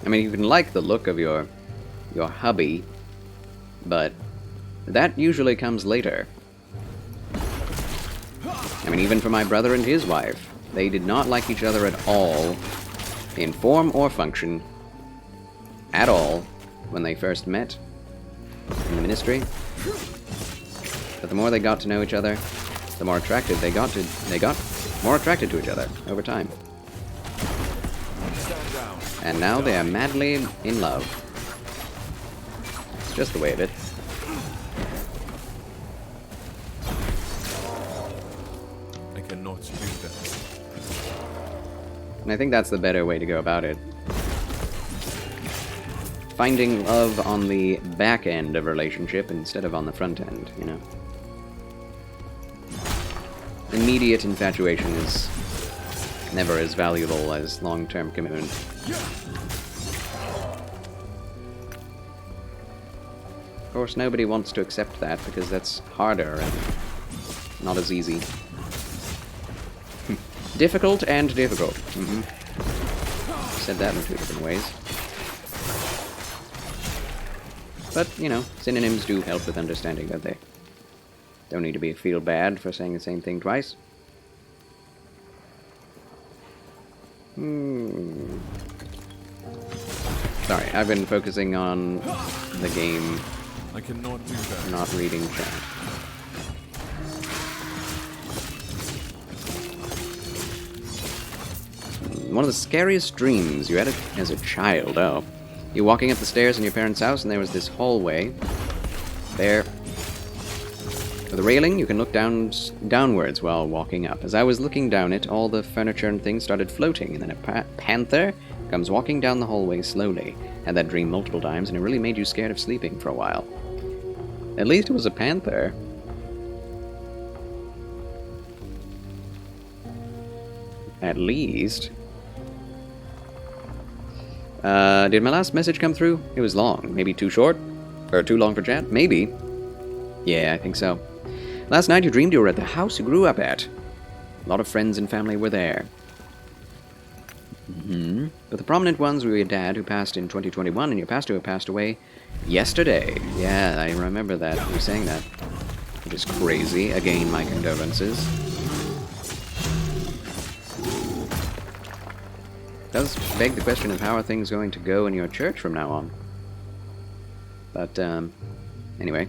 [SPEAKER 1] I mean, you can like the look of your hubby, but that usually comes later. I mean, even for my brother and his wife, they did not like each other at all, in form or function, at all, when they first met in the ministry. But the more they got to know each other, the more attracted they got more attracted to each other over time. And now they are madly in love. It's just the way of it.
[SPEAKER 5] I cannot do that.
[SPEAKER 1] And I think that's the better way to go about it. Finding love on the back end of a relationship instead of on the front end, you know? Immediate infatuation is never as valuable as long-term commitment. Of course, nobody wants to accept that because that's harder and not as easy. Difficult and difficult. Said that in 2 different ways. But, you know, synonyms do help with understanding, don't they? Don't need to feel bad for saying the same thing twice. Sorry, I've been focusing on the game,
[SPEAKER 5] I cannot do that.
[SPEAKER 1] not reading chat. One of the scariest dreams you had as a child, oh. You're walking up the stairs in your parents' house, and there was this hallway. There. With a railing, you can look downwards while walking up. As I was looking down it, all the furniture and things started floating, and then a panther comes walking down the hallway slowly. Had that dream multiple times, and it really made you scared of sleeping for a while. At least it was a panther. At least. Did my last message come through? It was long. Maybe too short? Or too long for chat? Maybe. Yeah, I think so. Last night you dreamed you were at the house you grew up at. A lot of friends and family were there. But the prominent ones were your dad, who passed in 2021, and your pastor, who passed away yesterday. Yeah, I remember that. You were saying that. Which is crazy. Again, my condolences. Does beg the question of how are things going to go in your church from now on. But, anyway.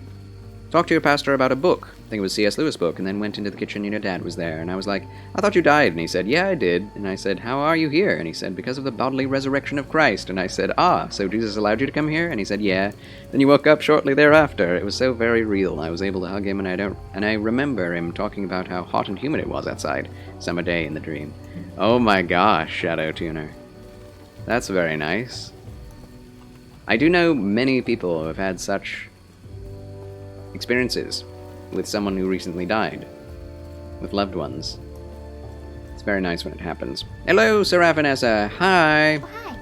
[SPEAKER 1] Talked to your pastor about a book. I think it was C.S. Lewis' book, and then went into the kitchen and your dad was there. And I was like, I thought you died. And he said, yeah, I did. And I said, how are you here? And he said, because of the bodily resurrection of Christ. And I said, so Jesus allowed you to come here? And he said, yeah. Then you woke up shortly thereafter. It was so very real. I was able to hug him, and I remember him talking about how hot and humid it was outside. Summer day in the dream. Oh my gosh, Shadow Tuner. That's very nice. I do know many people who have had such experiences with someone who recently died, with loved ones. It's very nice when it happens. Hello, Seraphinessa. Hi.
[SPEAKER 4] Oh, hi.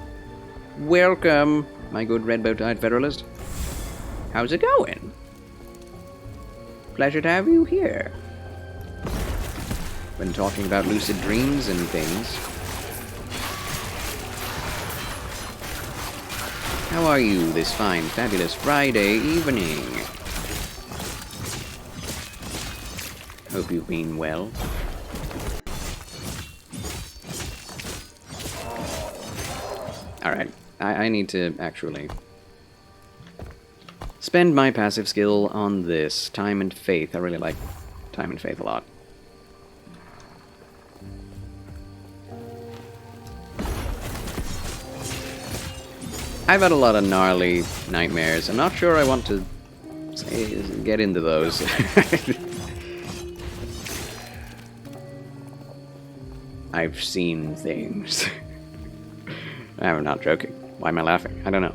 [SPEAKER 1] Welcome, my good red bow-tied Federalist. How's it going? Pleasure to have you here. Been talking about lucid dreams and things. How are you this fine, fabulous Friday evening? Hope you've been well. Alright, I need to actually spend my passive skill on this. Time and Faith. I really like Time and Faith a lot. I've had a lot of gnarly nightmares. I'm not sure I want to get into those. I've seen things. I'm not joking. Why am I laughing? I don't know.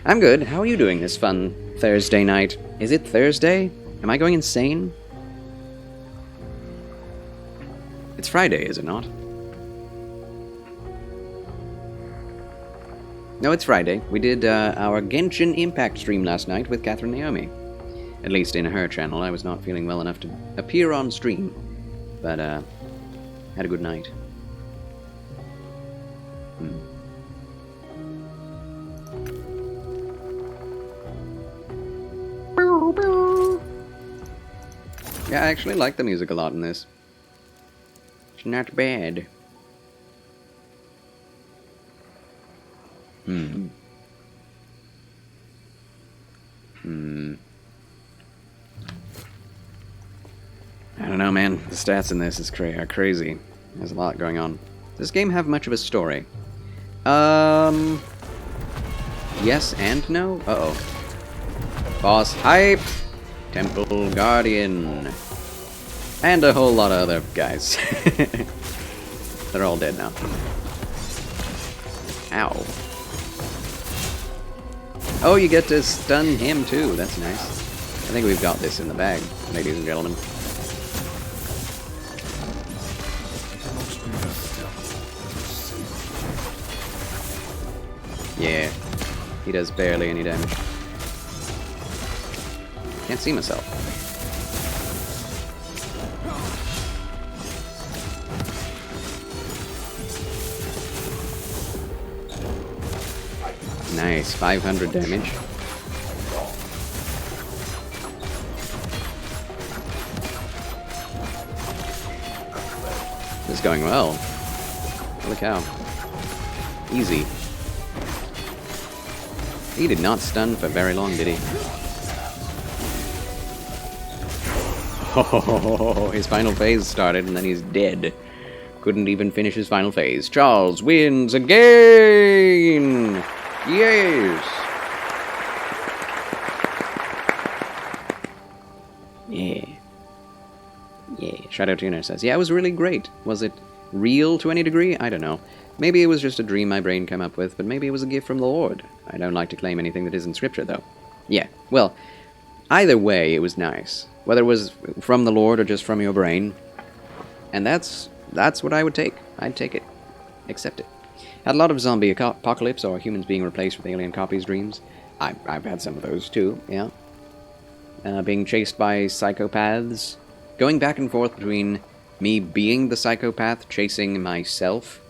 [SPEAKER 1] I'm good. How are you doing this fun Thursday night? Is it Thursday? Am I going insane? It's Friday, is it not? No, it's Friday. We did our Genshin Impact stream last night with Catherine Naomi. At least in her channel. I was not feeling well enough to appear on stream. But, had a good night. Yeah, I actually like the music a lot in this. It's not bad. I don't know, man. The stats in this are crazy. There's a lot going on. Does this game have much of a story? Yes and no? Uh-oh. Boss hype! Temple Guardian. And a whole lot of other guys. They're all dead now. Ow. Oh, you get to stun him too. That's nice. I think we've got this in the bag, ladies and gentlemen. Yeah, he does barely any damage. Can't see myself. Nice, 500 damage. This is going well. Holy cow. Easy. He did not stun for very long, did he? Oh, his final phase started and then he's dead. Couldn't even finish his final phase. Charles wins again! Yes! Yeah. Yeah. Shadow Tuner says, yeah, it was really great. Was it real to any degree? I don't know. Maybe it was just a dream my brain came up with, but maybe it was a gift from the Lord. I don't like to claim anything that isn't scripture, though. Yeah, well, either way, it was nice. Whether it was from the Lord or just from your brain. And that's what I would take. I'd take it. Accept it. Had a lot of zombie apocalypse or humans being replaced with alien copies dreams. I've had some of those too, yeah. Being chased by psychopaths. Going back and forth between me being the psychopath chasing myself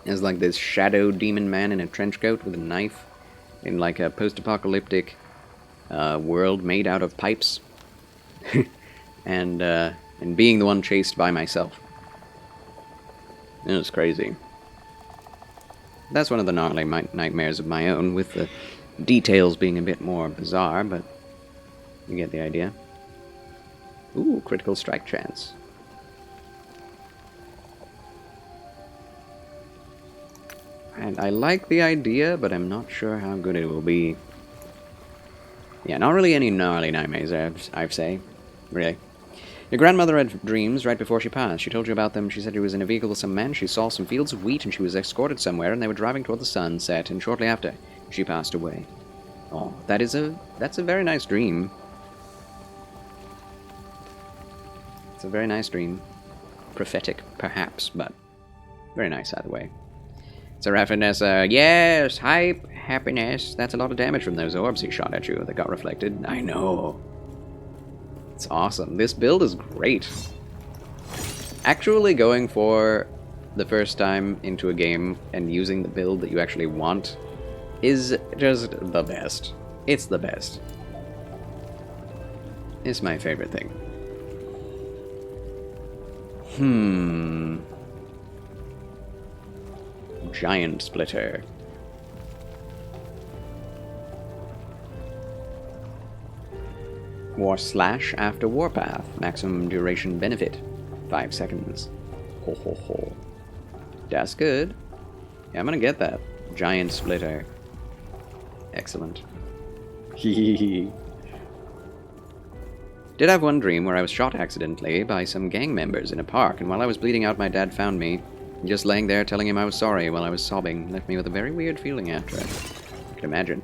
[SPEAKER 1] as like this shadow demon man in a trench coat with a knife in like a post-apocalyptic world made out of pipes. and being the one chased by myself. It was crazy. That's one of the gnarly nightmares of my own, with the details being a bit more bizarre, but you get the idea. Ooh, critical strike chance. And I like the idea, but I'm not sure how good it will be. Yeah, not really any gnarly nightmares, I'd say. Really. Your grandmother had dreams right before she passed. She told you about them. She said she was in a vehicle with some men. She saw some fields of wheat, and she was escorted somewhere, and they were driving toward the sunset, and shortly after, she passed away. Oh, that's a very nice dream. It's a very nice dream. Prophetic, perhaps, but very nice either way. Seraphonessa, yes, hype, happiness. That's a lot of damage from those orbs he shot at you that got reflected. I know. It's awesome. This build is great. Actually going for the first time into a game and using the build that you actually want is just the best. It's the best. It's my favorite thing. Giant Splitter. War Slash after Warpath. Maximum duration benefit. 5 seconds. Ho ho ho. That's good. Yeah, I'm gonna get that. Giant Splitter. Excellent. Hehehe. Did have one dream where I was shot accidentally by some gang members in a park, and while I was bleeding out, my dad found me. Just laying there telling him I was sorry while I was sobbing left me with a very weird feeling after it. I can imagine.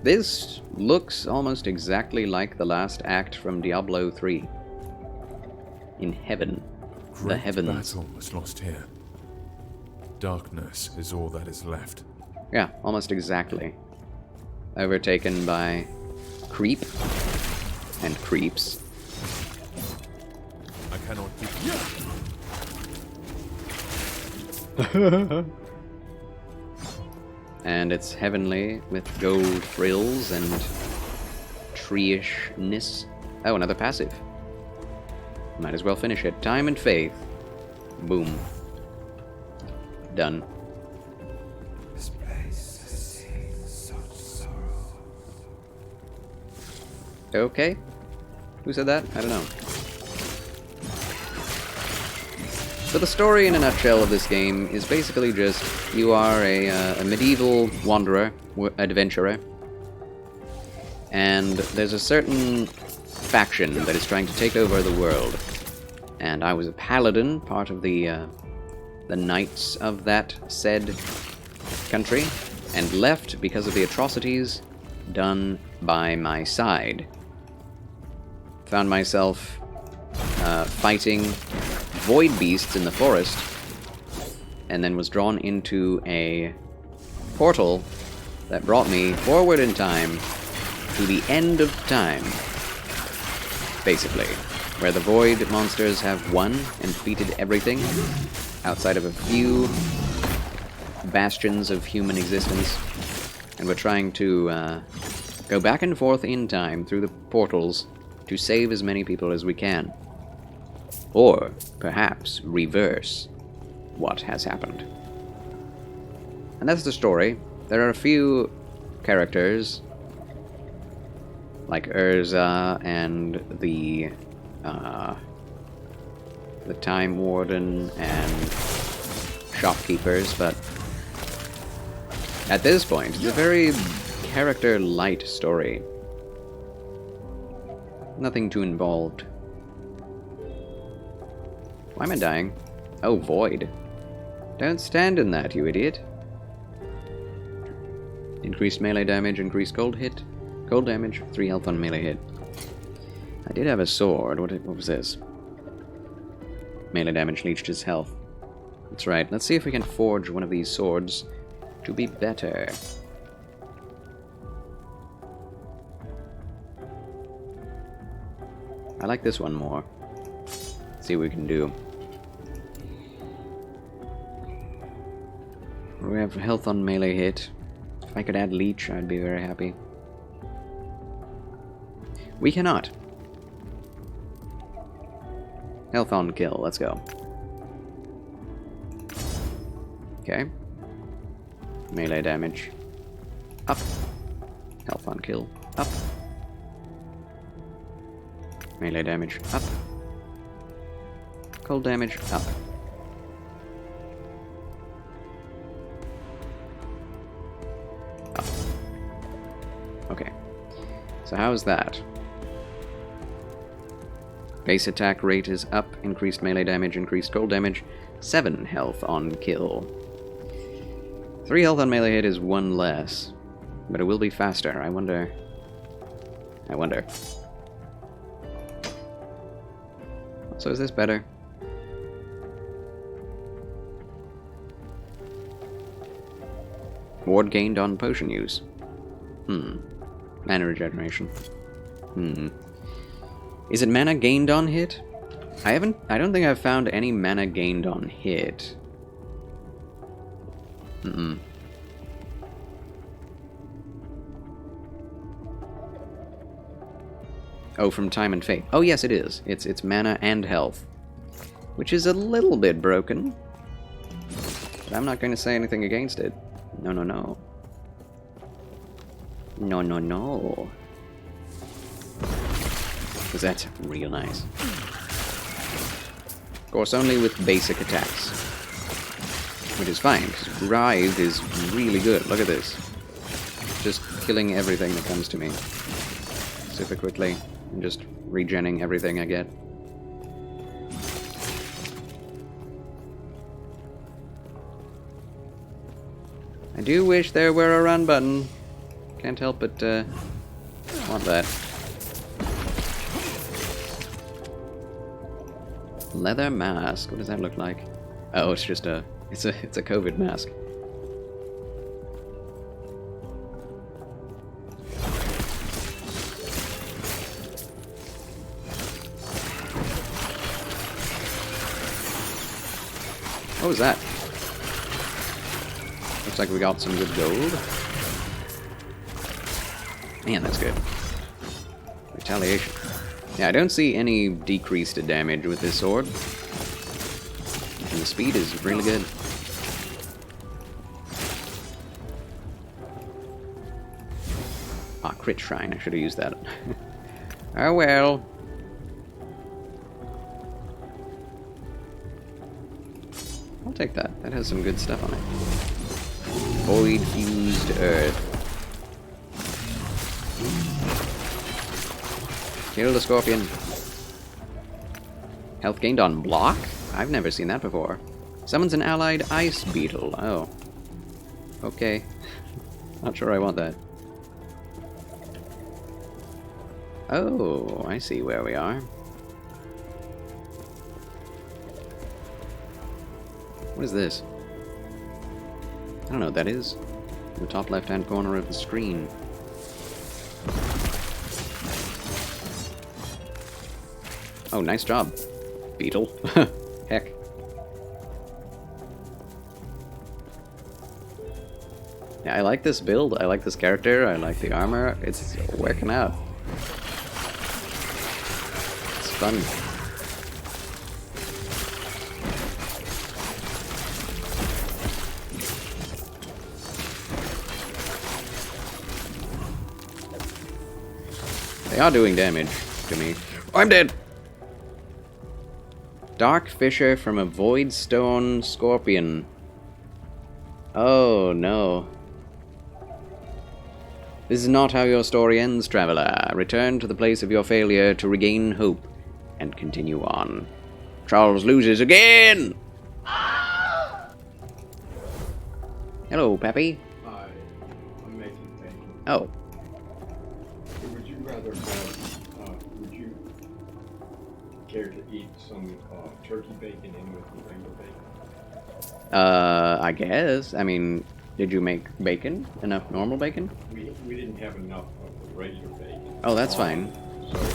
[SPEAKER 1] This looks almost exactly like the last act from Diablo 3. In heaven. The heavens.
[SPEAKER 5] Battle was lost here. Darkness is all that is left.
[SPEAKER 1] Yeah, almost exactly. Overtaken by creep and creeps.
[SPEAKER 5] I cannot keep.
[SPEAKER 1] And it's heavenly with gold frills and tree-ishness. Oh, another passive. Might as well finish it. Time and faith. Boom. Done.
[SPEAKER 5] This place has seen such sorrow.
[SPEAKER 1] Okay. Who said that? I don't know. So the story in a nutshell of this game is basically just you are a medieval wanderer, adventurer, and there's a certain faction that is trying to take over the world. And I was a paladin, part of the knights of that said country, and left because of the atrocities done by my side. Found myself fighting void beasts in the forest, and then was drawn into a portal that brought me forward in time to the end of time, basically, where the void monsters have won and defeated everything outside of a few bastions of human existence, and we're trying to go back and forth in time through the portals to save as many people as we can. Or, perhaps, reverse what has happened. And that's the story. There are a few characters, like Urza and the Time Warden and shopkeepers, but at this point, it's a very character-light story. Nothing too involved. Why am I dying? Oh, void. Don't stand in that, you idiot. Increased melee damage, increased cold hit. Cold damage, 3 health on melee hit. I did have a sword. What was this? Melee damage leached his health. That's right. Let's see if we can forge one of these swords to be better. I like this one more. Let's see what we can do. We have health on melee hit. If I could add leech, I'd be very happy. We cannot. Health on kill, let's go. Okay. Melee damage. Up. Health on kill. Up. Melee damage. Up. Cold damage. Up. Up. Okay. So how's that? Base attack rate is up, increased melee damage, increased cold damage, 7 health on kill. 3 health on melee hit is 1 less, but it will be faster. I wonder. So is this better? Ward gained on potion use. Mana regeneration. Is it mana gained on hit? I don't think I've found any mana gained on hit. Oh, from time and fate. Oh yes, it is. It's mana and health, which is a little bit broken. But I'm not going to say anything against it. No, no, no. No, no, no. Because that's real nice. Of course, only with basic attacks. Which is fine, because Writhe is really good. Look at this. Just killing everything that comes to me. Super quickly. And just regenning everything I get. I do wish there were a run button. Can't help but want that. Leather mask. What does that look like? Oh, it's just a it's a COVID mask. What was that? Looks like we got some good gold. Man, that's good. Retaliation. Yeah, I don't see any decreased damage with this sword. And the speed is really good. Ah, crit shrine. I should have used that. Oh well. I'll take that. That has some good stuff on it. Void fused earth. Kill the scorpion. Health gained on block? I've never seen that before. Summons an allied ice beetle. Oh. Okay. Not sure I want that. Oh, I see where we are. What is this? I don't know what that is. In the top left-hand corner of the screen. Oh, nice job, beetle. Heck. Yeah, I like this build. I like this character. I like the armor. It's working out. It's fun. They are doing damage to me. Oh, I'm dead! Dark Fisher from a Voidstone Scorpion. Oh, no. This is not how your story ends, traveler. Return to the place of your failure to regain hope and continue on. Charles loses again! Hello, Peppy.
[SPEAKER 8] Hi, I'm making bacon.
[SPEAKER 1] Oh.
[SPEAKER 8] Would you rather have, would you care to eat some turkey bacon in with the regular bacon?
[SPEAKER 1] I guess. I mean, did you make bacon? Enough normal bacon?
[SPEAKER 8] We didn't have enough of the regular bacon.
[SPEAKER 1] Oh, that's fine.
[SPEAKER 8] So I'll take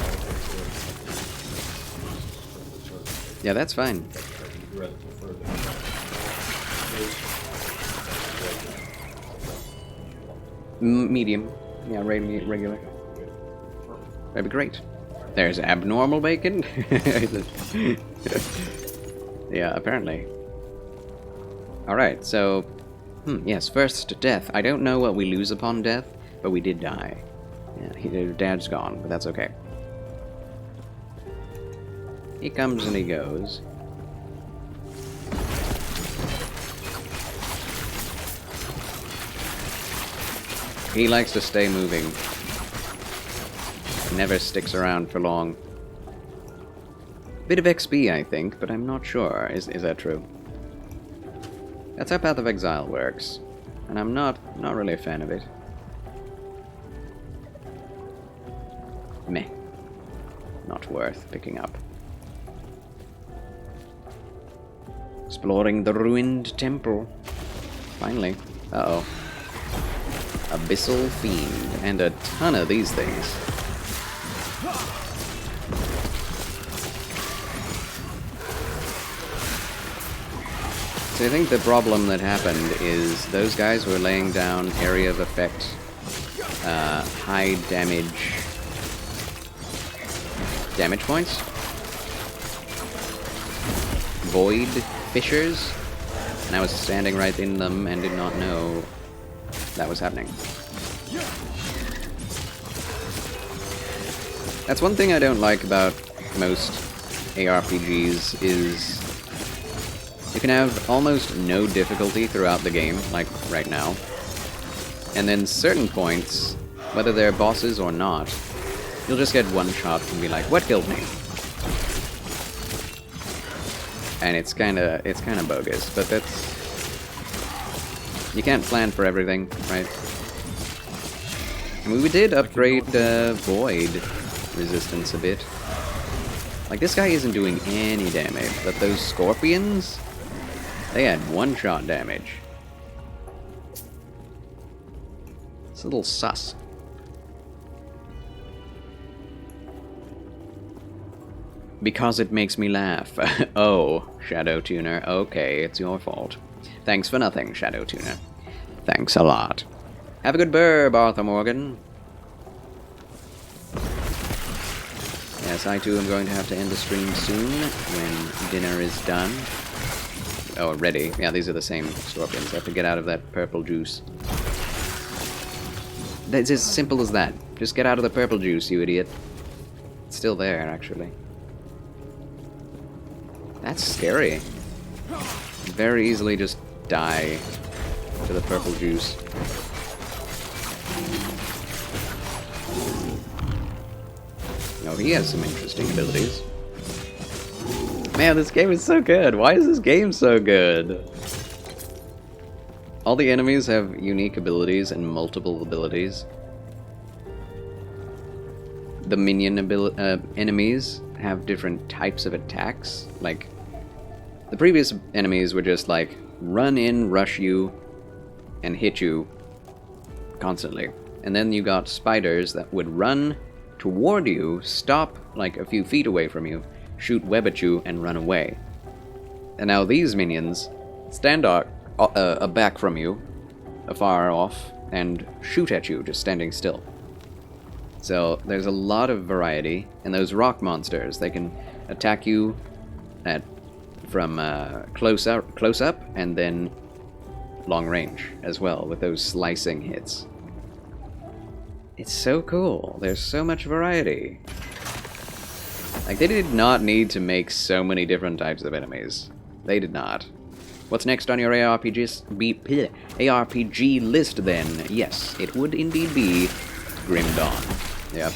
[SPEAKER 8] the turkey bacon.
[SPEAKER 1] Yeah, that's fine.
[SPEAKER 8] I'd rather prefer that.
[SPEAKER 1] Medium. Yeah, regular. That'd be great. There's abnormal bacon? Yeah, apparently. Alright, so... yes, first, death. I don't know what we lose upon death, but we did die. Yeah, Dad's gone, but that's okay. He comes and he goes. He likes to stay moving. Never sticks around for long. Bit of XP, I think, but I'm not sure. Is that true? That's how Path of Exile works, and I'm not really a fan of it. Meh. Not worth picking up. Exploring the ruined temple. Finally. Uh-oh. Abyssal Fiend, and a ton of these things. So I think the problem that happened is those guys were laying down area of effect, high damage points, void fissures, and I was standing right in them and did not know that was happening. That's one thing I don't like about most ARPGs is you can have almost no difficulty throughout the game, like right now, and then certain points, whether they're bosses or not, you'll just get one shot and be like, what killed me? And it's kinda bogus, but that's... You can't plan for everything, right? I mean, we did upgrade Void resistance a bit. Like, this guy isn't doing any damage, but those scorpions, they had one-shot damage. It's a little sus. Because it makes me laugh. Oh, Shadow Tuner. Okay, it's your fault. Thanks for nothing, Shadow Tuner. Thanks a lot. Have a good burb, Arthur Morgan. Yes, I too am going to have to end the stream soon when dinner is done. Oh, ready. Yeah, these are the same scorpions. I have to get out of that purple juice. It's as simple as that. Just get out of the purple juice, you idiot. It's still there, actually. That's scary. Very easily just die to the purple juice. he has some interesting abilities. Man, this game is so good. Why is this game so good? All the enemies have unique abilities and multiple abilities. The minion enemies have different types of attacks. Like, the previous enemies were just like, run in, rush you, and hit you constantly. And then you got spiders that would run toward you, stop like a few feet away from you, shoot web at you, and run away. And now these minions stand back from you, afar off, and shoot at you, just standing still. So there's a lot of variety, and those rock monsters, they can attack you from close up, and then long range as well, with those slicing hits. It's so cool. There's so much variety. Like, they did not need to make so many different types of enemies. They did not. What's next on your ARPG list, then? Yes, it would indeed be Grim Dawn. Yep.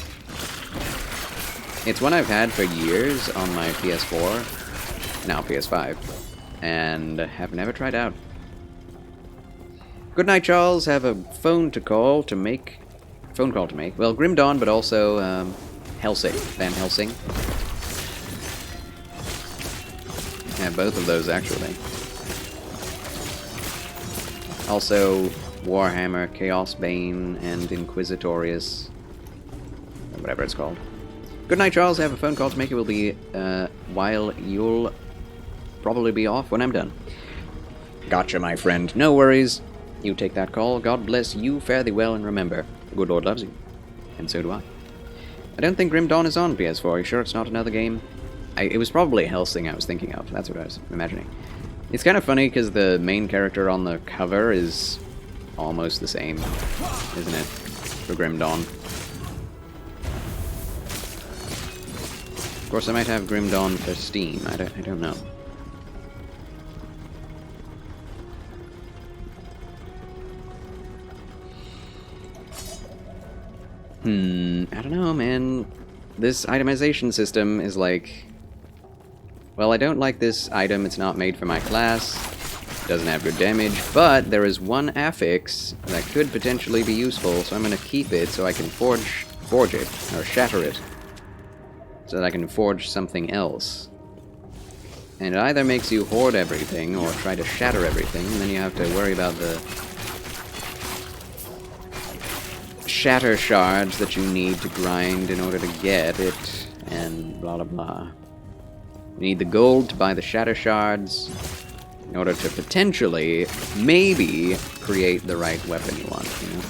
[SPEAKER 1] It's one I've had for years on my PS4, now PS5, and have never tried out. Good night, Charles. Have a phone call to make. Well, Grim Dawn, but also Helsing, Van Helsing. Yeah, both of those actually. Also, Warhammer, Chaos Bane, and Inquisitorius. Whatever it's called. Good night, Charles. I have a phone call to make. It will be while you'll probably be off when I'm done. Gotcha, my friend. No worries. You take that call. God bless you. Fare thee well, and remember, the good Lord loves you. And so do I. I don't think Grim Dawn is on PS4. Are you sure it's not another game? It was probably Helsing I was thinking of. That's what I was imagining. It's kind of funny because the main character on the cover is almost the same, isn't it? For Grim Dawn. Of course, I might have Grim Dawn for Steam. I don't know. I don't know, man. This itemization system is like... Well, I don't like this item. It's not made for my class. It doesn't have good damage, but there is one affix that could potentially be useful, so I'm going to keep it so I can forge it, or shatter it, so that I can forge something else. And it either makes you hoard everything, or try to shatter everything, and then you have to worry about the shatter shards that you need to grind in order to get it, and blah blah blah. You need the gold to buy the shatter shards in order to potentially, maybe, create the right weapon you want, you know?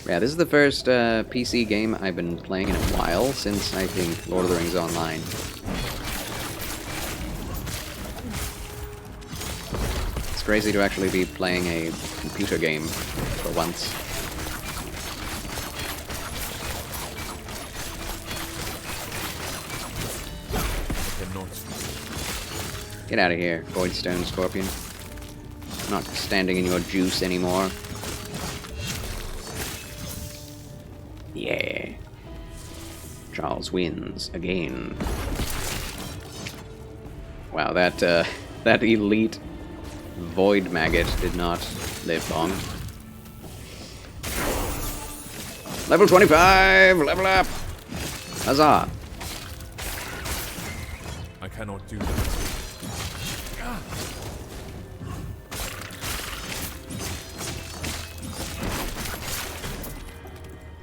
[SPEAKER 1] Yeah, this is the first PC game I've been playing in a while, since, I think, Lord of the Rings Online. It's crazy to actually be playing a computer game for once. Get out of here, Voidstone Scorpion. I'm not standing in your juice anymore. Yeah. Charles wins again. Wow, that elite void maggot did not live long. Level 25! Level up! Huzzah!
[SPEAKER 5] I cannot do that.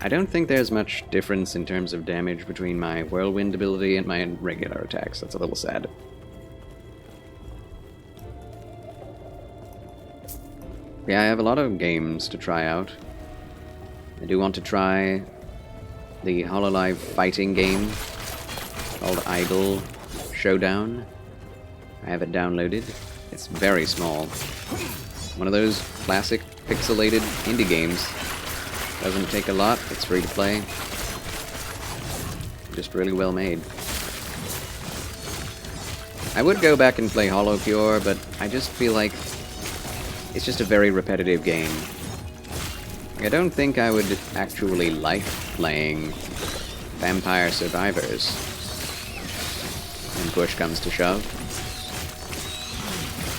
[SPEAKER 1] I don't think there's much difference in terms of damage between my whirlwind ability and my regular attacks. That's a little sad. Yeah, I have a lot of games to try out. I do want to try the Hololive fighting game called Idle Showdown. I have it downloaded. It's very small. One of those classic pixelated indie games. Doesn't take a lot, it's free to play. Just really well made. I would go back and play Hollow Pure, but I just feel like it's just a very repetitive game. I don't think I would actually like playing Vampire Survivors when push comes to shove.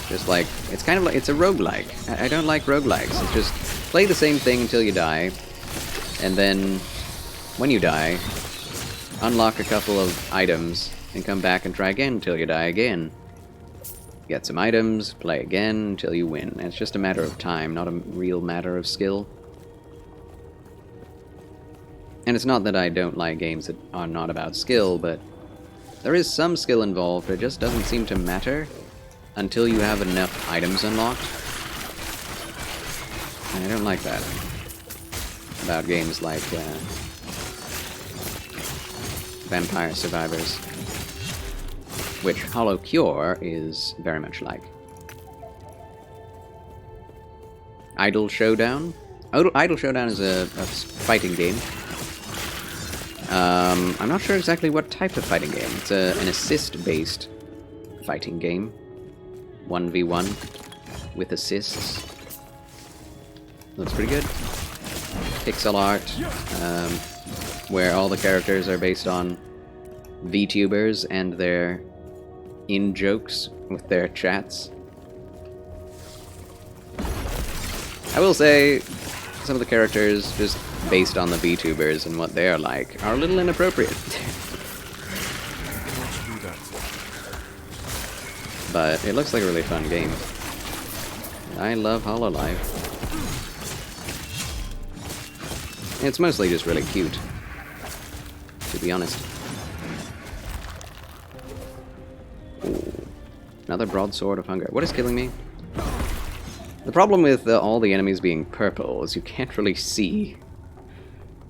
[SPEAKER 1] Just like, it's kind of like, it's a roguelike. I don't like roguelikes. It's just play the same thing until you die, and then when you die, unlock a couple of items and come back and try again until you die again. Get some items, play again until you win. It's just a matter of time, not a real matter of skill. And it's not that I don't like games that are not about skill, but there is some skill involved. It just doesn't seem to matter until you have enough items unlocked. And I don't like that about games like Vampire Survivors, which Hollow Cure is very much like. Idle Showdown? Idle Showdown is a fighting game. I'm not sure exactly what type of fighting game. It's an assist-based fighting game. 1v1 with assists. Looks pretty good. Pixel art, where all the characters are based on VTubers and their in-jokes with their chats. I will say, some of the characters, just based on the VTubers and what they're like, are a little inappropriate. But it looks like a really fun game. I love Hololive. It's mostly just really cute, to be honest. Ooh. Another Broadsword of Hunger. What is killing me? The problem with all the enemies being purple is you can't really see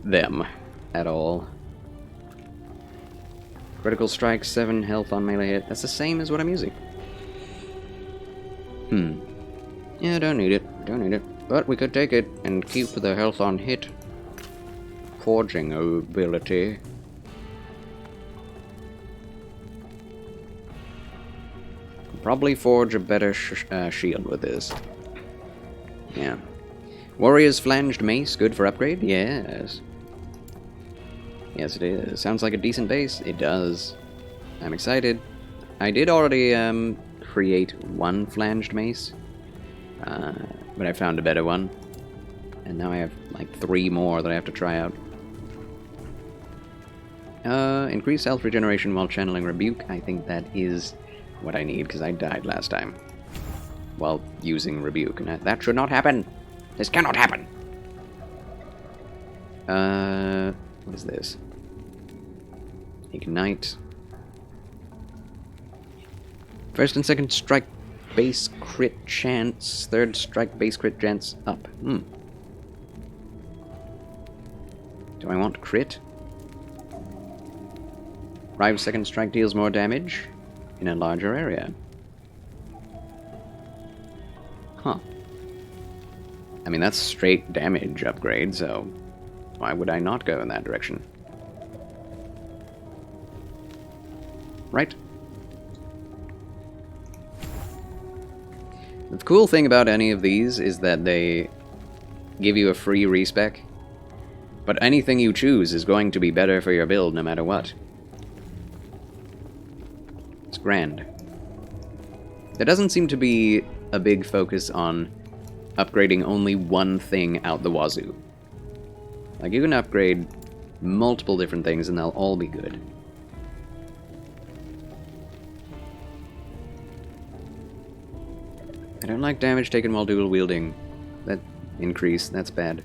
[SPEAKER 1] them at all. Critical strike, 7 health on melee hit. That's the same as what I'm using. Yeah, don't need it. Don't need it. But we could take it and keep the health on hit. Forging ability. Probably forge a better shield with this. Yeah. Warrior's Flanged Mace, good for upgrade? Yes. Yes, it is. Sounds like a decent base. It does. I'm excited. I did already create one Flanged Mace, but I found a better one. And now I have like 3 more that I have to try out. Increase health regeneration while channeling Rebuke. I think that is what I need, because I died last time while using Rebuke, and that should not happen. This cannot happen. What is this? Ignite. First and second strike base crit chance. Third strike base crit chance up. Do I want crit? Rive second strike deals more damage in a larger area. Huh. I mean, that's straight damage upgrade, so why would I not go in that direction? Right. The cool thing about any of these is that they give you a free respec, but anything you choose is going to be better for your build no matter what. It's grand. There doesn't seem to be a big focus on upgrading only one thing out the wazoo. Like, you can upgrade multiple different things and they'll all be good. I don't like damage taken while dual wielding. That increase, that's bad.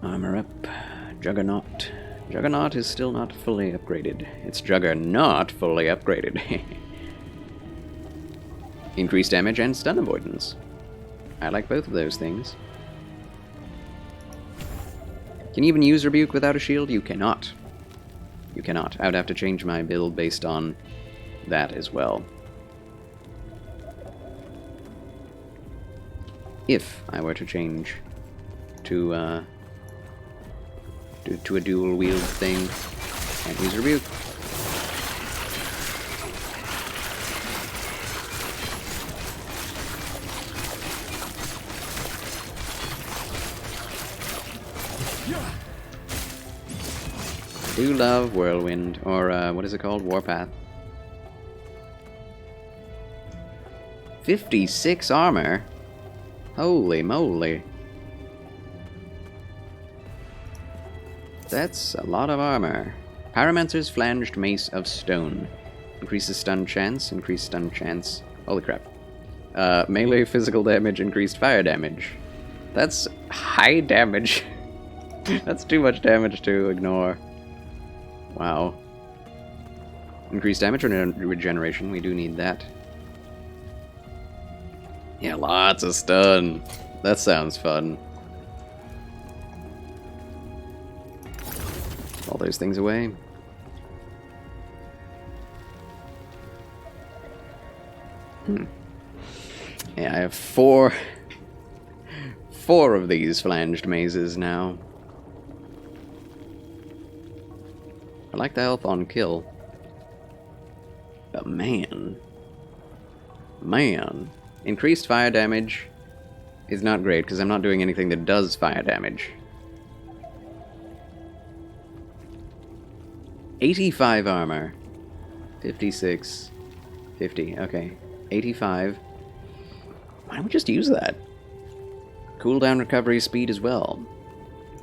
[SPEAKER 1] Armor up. Juggernaut. Juggernaut is still not fully upgraded. It's Juggernaut fully upgraded. Increased damage and stun avoidance. I like both of those things. Can you even use Rebuke without a shield? You cannot. You cannot. I would have to change my build based on that as well. If I were to change to a dual wield thing, can't use Rebuke. Do love Whirlwind, or what is it called? Warpath. 56 armor? Holy moly. That's a lot of armor. Pyromancer's Flanged Mace of Stone. Increases stun chance, increased stun chance. Holy crap. Melee physical damage, increased fire damage. That's high damage. That's too much damage to ignore. Wow. Increased damage regeneration, we do need that. Yeah, lots of stun. That sounds fun. All those things away. Yeah, I have four of these flanged mazes now. I like the health on kill. But man. Increased fire damage is not great because I'm not doing anything that does fire damage. 85 armor. 56. 50. Okay. 85. Why don't we just use that? Cooldown recovery speed as well.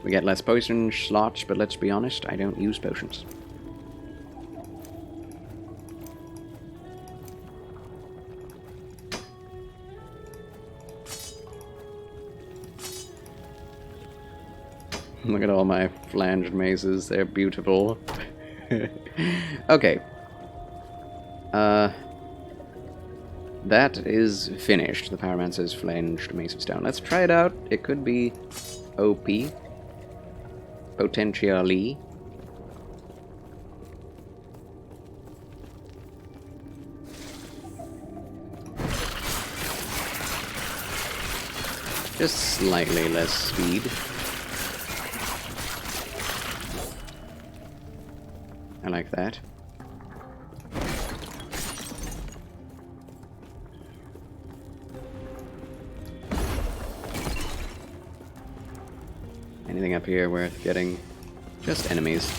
[SPEAKER 1] We get less potion slots, but let's be honest, I don't use potions. Look at all my flanged mazes, they're beautiful. Okay. That is finished, the Pyromancer's Flanged Mace of Stone. Let's try it out. It could be OP. Potentially. Just slightly less speed. I like that. Anything up here worth getting? Just enemies.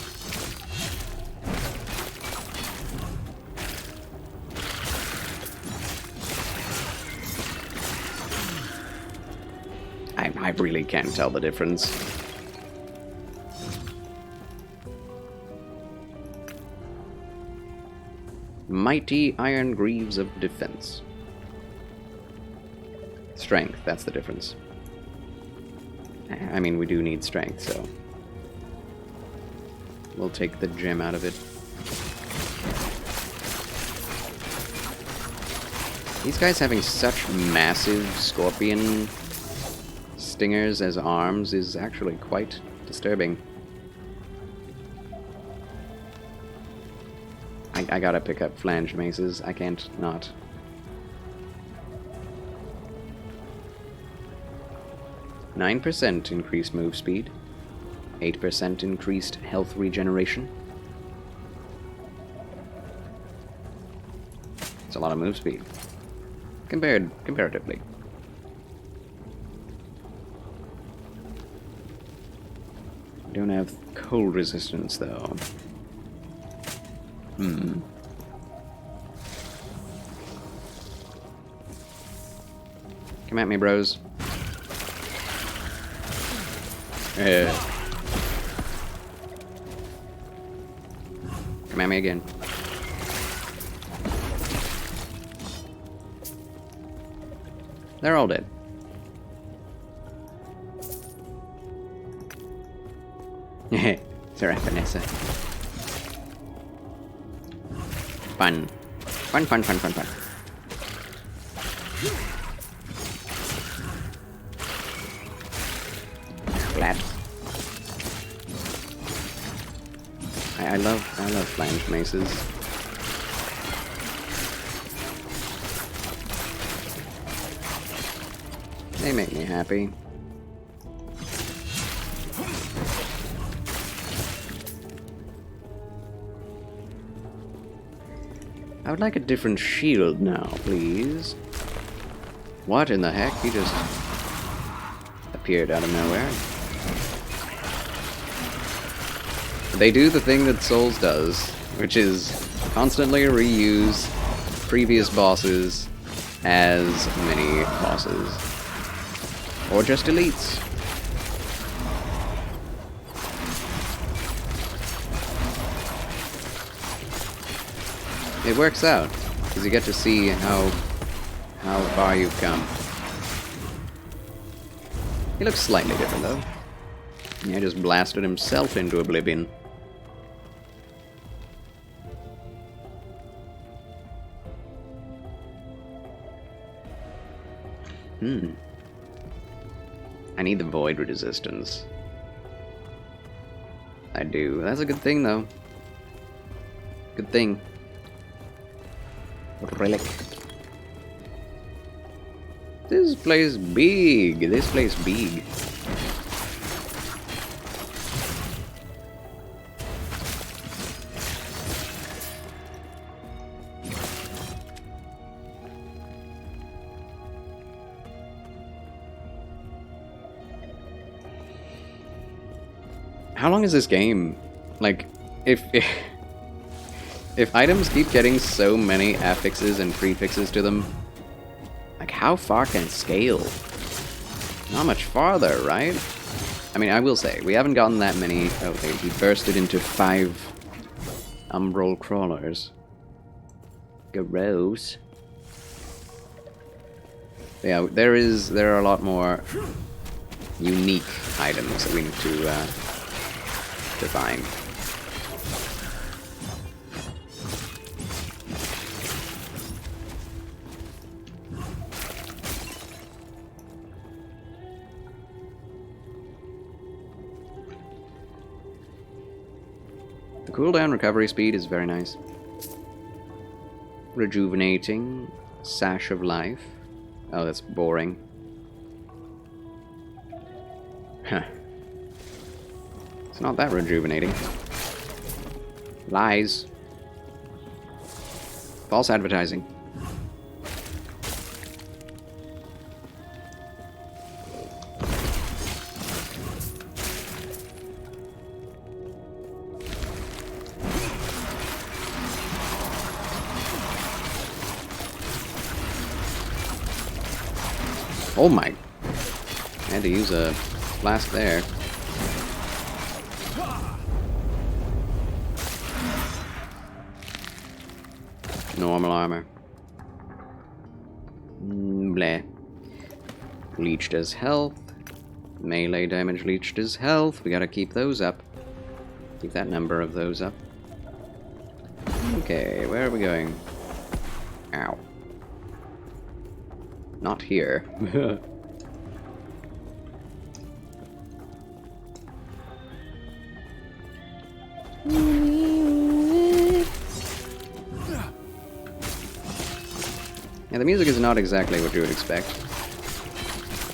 [SPEAKER 1] I really can't tell the difference. Mighty Iron Greaves of Defense. Strength, that's the difference. I mean, we do need strength, so we'll take the gem out of it. These guys having such massive scorpion stingers as arms is actually quite disturbing. I gotta pick up flanged maces. I can't not. %9 increased move speed, 8% increased health regeneration. It's a lot of move speed, comparatively. Don't have cold resistance though. Come at me, bros. Come at me again. They're all dead. Sarah Vanessa. Fun. Fun. Glad. I love flanged maces. They make me happy. I would like a different shield now, please. What in the heck? He just appeared out of nowhere. They do the thing that Souls does, which is constantly reuse previous bosses as mini bosses. Or just elites. It works out, because you get to see how far you've come. He looks slightly different, though. He just blasted himself into oblivion. I need the void resistance. I do. That's a good thing, though. Good thing. Relic. This place big. This place big. How long is this game? Like, if items keep getting so many affixes and prefixes to them, like, how far can it scale? Not much farther, right? I mean, I will say, we haven't gotten that many... Okay, he bursted into 5 umbral crawlers. Gross. Yeah, there are a lot more unique items that we need to find. The cooldown recovery speed is very nice. Rejuvenating, Sash of Life. Oh, that's boring. Huh. It's not that rejuvenating. Lies. False advertising. Oh my. I had to use a flask there. Normal armor. Bleh. Leech does health. Melee damage leech does health. We gotta keep those up. Keep that number of those up. Okay, where are we going? Ow. Not here. Yeah, the music is not exactly what you would expect.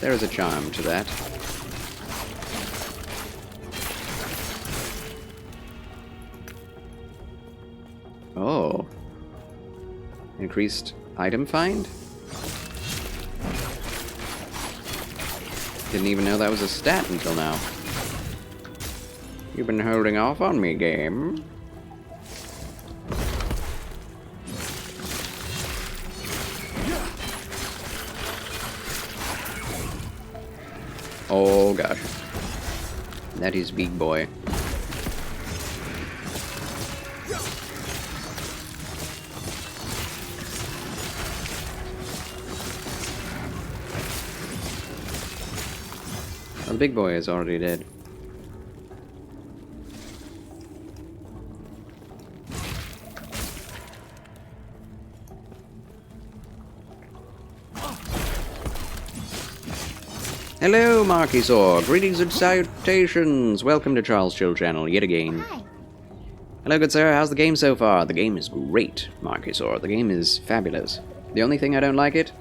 [SPEAKER 1] There is a charm to that. Oh. Increased item find? Didn't even know that was a stat until now. You've been holding off on me, game. Oh gosh. That is big boy. The big boy is already dead. Hello, Marquisor. Greetings and salutations. Welcome to Charles Chill Channel yet again.
[SPEAKER 4] Hi.
[SPEAKER 1] Hello, good sir. How's the game so far? The game is great, Marquisor. The game is fabulous. The only thing I don't like it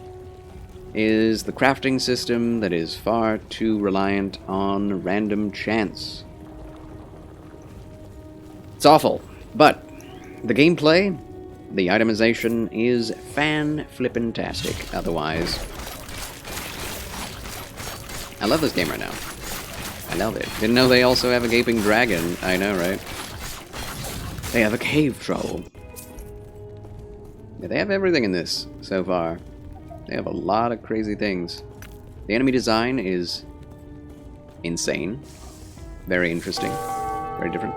[SPEAKER 1] is the crafting system that is far too reliant on random chance. It's awful, but the gameplay, the itemization is fan-flippin-tastic otherwise. I love this game right now. I love it. Didn't know they also have a gaping dragon. I know, right? They have a cave troll. Yeah, they have everything in this so far. They have a lot of crazy things. The enemy design is insane. Very interesting. Very different.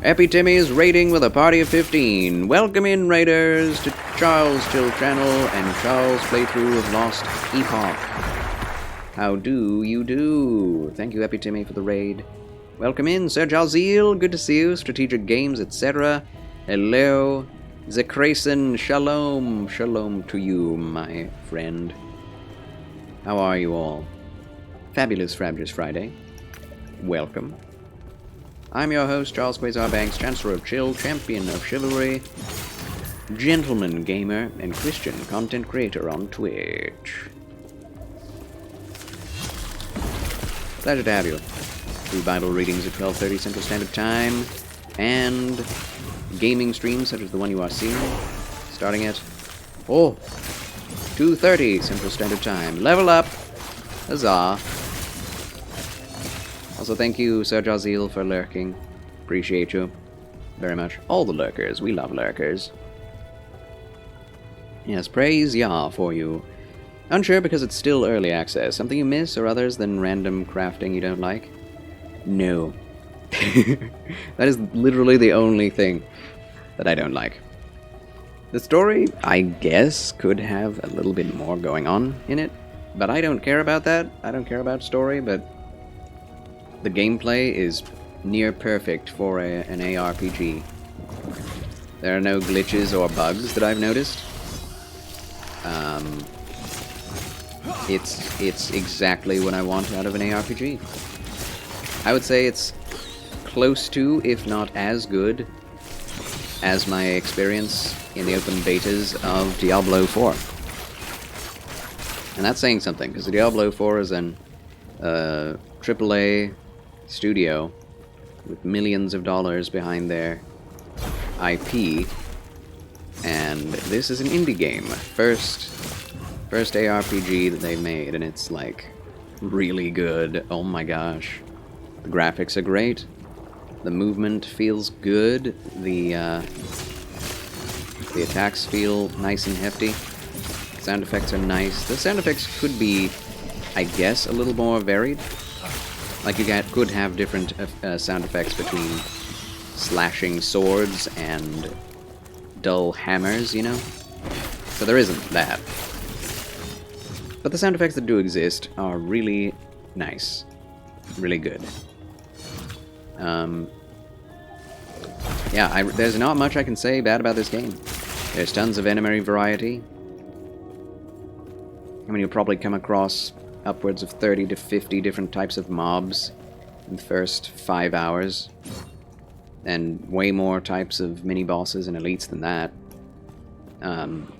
[SPEAKER 1] Epi Timmy is raiding with a party of 15. Welcome in, raiders, to Charles' Chill Channel and Charles' playthrough of Lost Epoch. How do you do? Thank you, Epi Timmy, for the raid. Welcome in, Sir Jalzeel. Good to see you. Strategic Games, etc. Hello. Zekrayson, shalom. Shalom to you, my friend. How are you all? Fabulous Frabjous Friday. Welcome. I'm your host, Charles Quasar Banks, Chancellor of Chill, Champion of Chivalry, Gentleman Gamer, and Christian Content Creator on Twitch. Pleasure to have you. Do Bible readings at 12:30 Central Standard Time, and gaming streams such as the one you are seeing, starting at 2:30 Central Standard Time. Level up! Huzzah! Also, thank you, Sir Jazeel, for lurking. Appreciate you very much. All the lurkers. We love lurkers. Yes, praise Yah for you. Unsure because it's still early access. Something you miss or others than random crafting you don't like? No. That is literally the only thing that I don't like. The story, I guess, could have a little bit more going on in it, but I don't care about that. I don't care about story, but the gameplay is near perfect for an ARPG. There are no glitches or bugs that I've noticed. It's exactly what I want out of an ARPG. I would say it's close to, if not as good, as my experience in the open betas of Diablo 4. And that's saying something, because Diablo 4 is an AAA studio with millions of dollars behind their IP, and this is an indie game. First ARPG that they've made, and it's like really good. Oh my gosh. The graphics are great. The movement feels good. The attacks feel nice and hefty. Sound effects are nice. The sound effects could be, I guess, a little more varied. Like you could have different sound effects between slashing swords and dull hammers, you know? So there isn't that. But the sound effects that do exist are really nice. Really good. Yeah, there's not much I can say bad about this game. There's tons of enemy variety. I mean, you'll probably come across upwards of 30 to 50 different types of mobs in the first 5 hours. And way more types of mini-bosses and elites than that.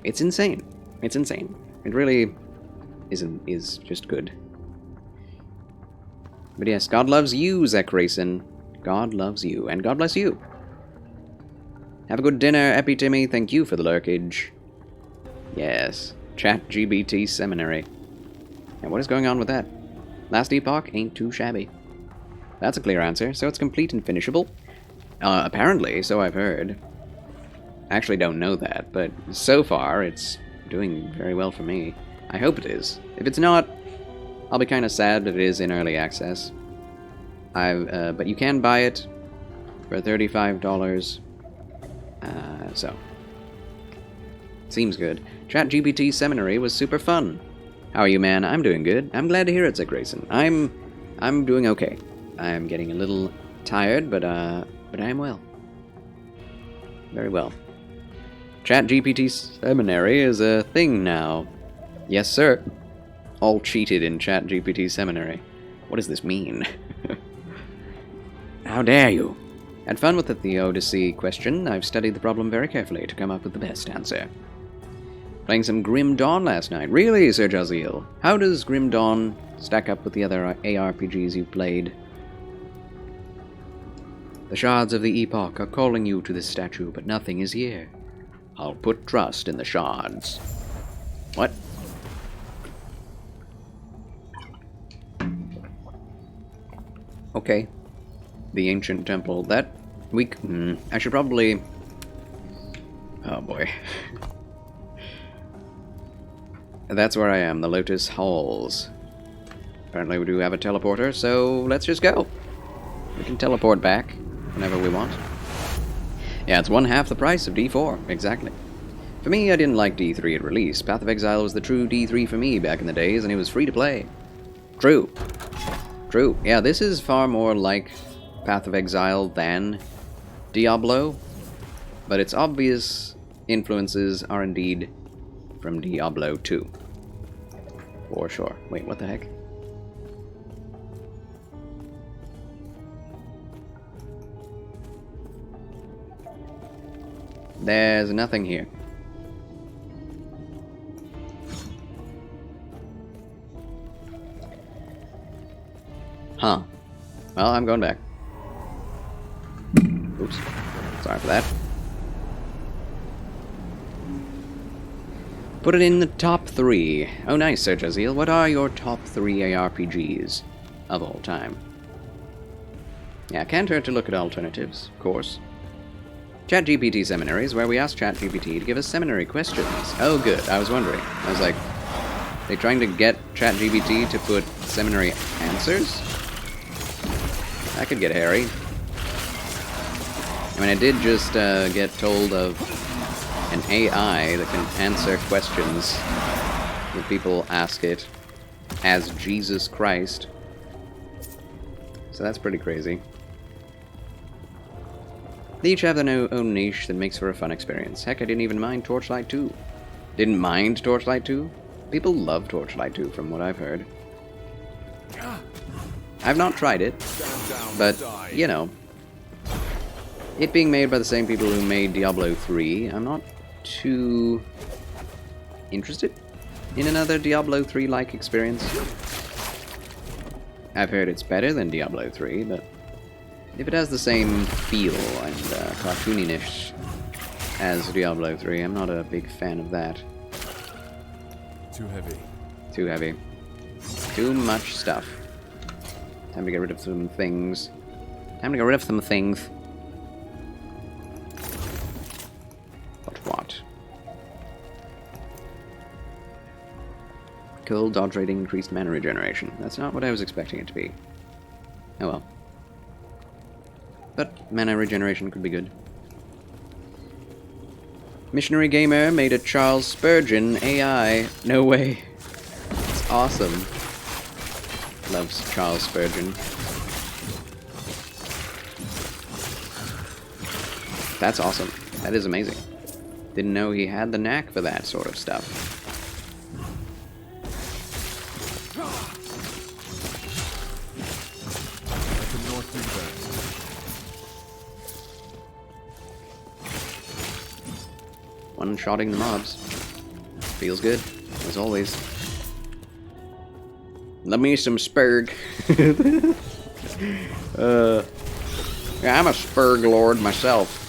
[SPEAKER 1] It's insane. It's insane. It really is just good. But yes, God loves you, Zekrayson. God loves you, and God bless you. Have a good dinner, Epi Timmy. Thank you for the lurkage. Yes, ChatGPT Seminary. And what is going on with that? Last Epoch ain't too shabby. That's a clear answer, so it's complete and finishable. Apparently, so I've heard. I actually don't know that, but so far it's doing very well for me. I hope it is. If it's not, I'll be kind of sad that it is in early access. But you can buy it for $35. So seems good. ChatGPT Seminary was super fun. How are you, man? I'm doing good. I'm glad to hear it, Zach Grayson. I'm doing okay. I'm getting a little tired, but I am well. Very well. ChatGPT Seminary is a thing now. Yes, sir. All cheated in ChatGPT Seminary. What does this mean? How dare you? Had fun with the Theodicy question. I've studied the problem very carefully to come up with the best answer. Playing some Grim Dawn last night. Really, Sir Jazeel? How does Grim Dawn stack up with the other ARPGs you've played? The shards of the Epoch are calling you to this statue, but nothing is here. I'll put trust in the shards. What? Okay. The ancient temple. That I should probably... Oh boy. That's where I am, the Lotus Halls. Apparently we do have a teleporter, so let's just go. We can teleport back whenever we want. Yeah, it's 1/2 the price of D4, exactly. For me, I didn't like D3 at release. Path of Exile was the true D3 for me back in the days, and it was free to play. True. True. Yeah, this is far more like Path of Exile than Diablo, but its obvious influences are indeed from Diablo 2. For sure. Wait, what the heck? There's nothing here. Huh. Well, I'm going back. Oops. Sorry for that. Put it in the top 3. Oh, nice, Sir Jaziel. What are your top 3 ARPGs of all time? Yeah, can't hurt to look at alternatives, of course. ChatGPT Seminaries, where we ask ChatGPT to give us seminary questions. Oh, good. I was wondering. I was like, they trying to get ChatGPT to put seminary answers? That could get hairy. I mean, I did just get told of an AI that can answer questions that people ask it as Jesus Christ. So that's pretty crazy. They each have their own niche that makes for a fun experience. Heck, I didn't even mind Torchlight 2. Didn't mind Torchlight 2? People love Torchlight 2 from what I've heard. I've not tried it, but, you know, it being made by the same people who made Diablo 3, I'm not too interested in another Diablo 3-like experience. I've heard it's better than Diablo 3, but if it has the same feel and cartooniness as Diablo 3, I'm not a big fan of that.
[SPEAKER 5] Too heavy.
[SPEAKER 1] Too heavy. Too much stuff. Time to get rid of some things. Time to get rid of some things. But what? Cool, dodge rating, increased mana regeneration. That's not what I was expecting it to be. Oh well. But mana regeneration could be good. Missionary Gamer made a Charles Spurgeon AI. No way. It's awesome. Loves Charles Spurgeon. That's awesome. That is amazing. Didn't know he had the knack for that sort of stuff.
[SPEAKER 5] I can not do that.
[SPEAKER 1] One-shotting the mobs. Feels good, as always. Love me some Spurg. Yeah, I'm a Spurg lord myself.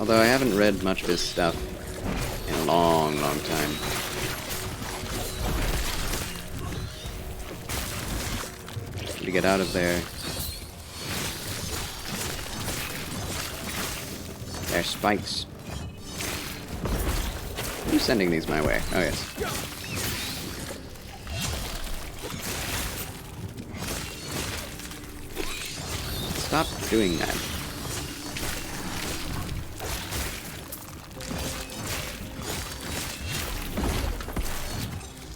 [SPEAKER 1] Although I haven't read much of his stuff in a long, long time. To get out of there. They're spikes. Who's sending these my way? Oh, yes. Stop doing that.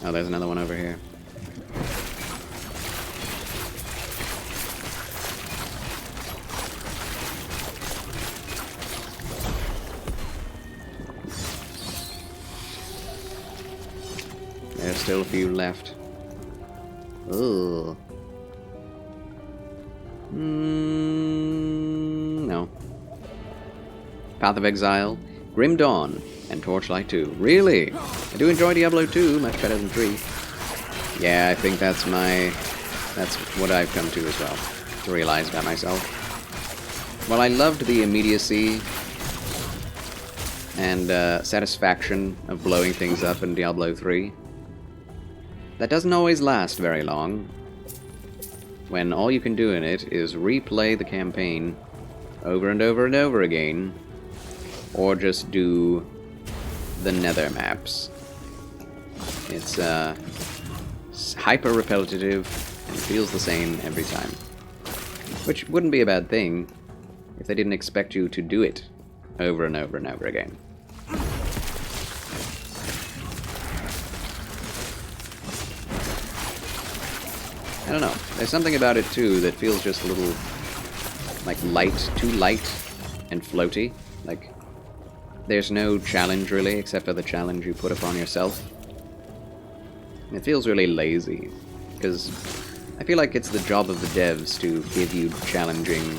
[SPEAKER 1] Oh, there's another one over here. There's still a few left. Ugh. No. Path of Exile, Grim Dawn, and Torchlight 2. Really? I do enjoy Diablo 2, much better than 3. Yeah, I think that's what I've come to as well, to realize about myself. While I loved the immediacy and satisfaction of blowing things up in Diablo 3, that doesn't always last very long, when all you can do in it is replay the campaign over and over and over again, or just do the nether maps. It's hyper repetitive and feels the same every time. Which wouldn't be a bad thing if they didn't expect you to do it over and over and over again. I don't know. There's something about it too that feels just a little like too light and floaty. Like there's no challenge really except for the challenge you put upon yourself. It feels really lazy because I feel like it's the job of the devs to give you challenging,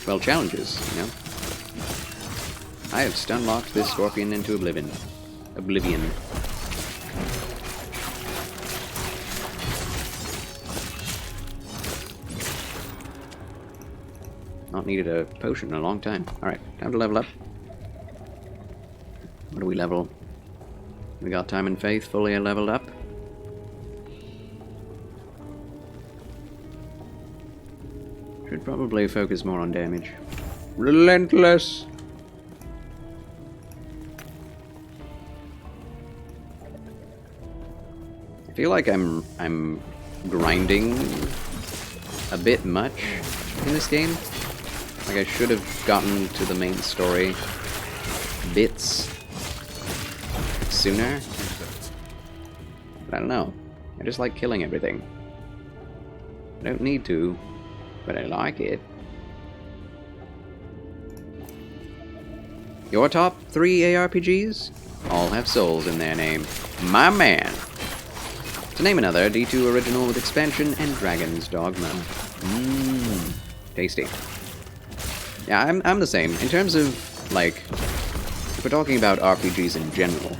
[SPEAKER 1] well, challenges, you know? I have stun-locked this scorpion into oblivion. Not needed a potion in a long time. Alright, time to level up. What do we level? We got Time and Faith fully leveled up. Should probably focus more on damage. Relentless! I feel like I'm grinding a bit much in this game. Like I should have gotten to the main story bits sooner. But I don't know. I just like killing everything. I don't need to, but I like it. Your top 3 ARPGs all have souls in their name. My man! To name another, D2 original with expansion and Dragon's Dogma. Tasty. Yeah, I'm the same. In terms of, like, if we're talking about RPGs in general,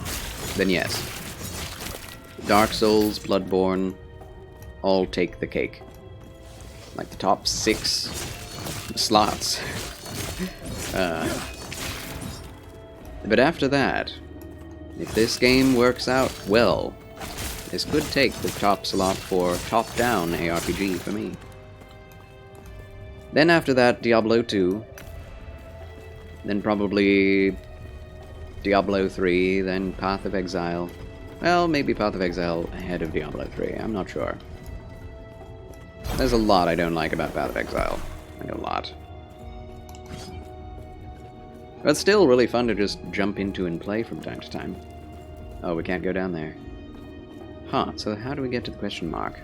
[SPEAKER 1] then yes. Dark Souls, Bloodborne, all take the cake. Like the top 6 slots. But after that, if this game works out well, this could take the top slot for top-down ARPG for me. Then after that, Diablo 2. Then probably Diablo 3, then Path of Exile. Well, maybe Path of Exile ahead of Diablo 3, I'm not sure. There's a lot I don't like about Path of Exile. Like a lot. But it's still really fun to just jump into and play from time to time. Oh, we can't go down there. Huh, so how do we get to the question mark?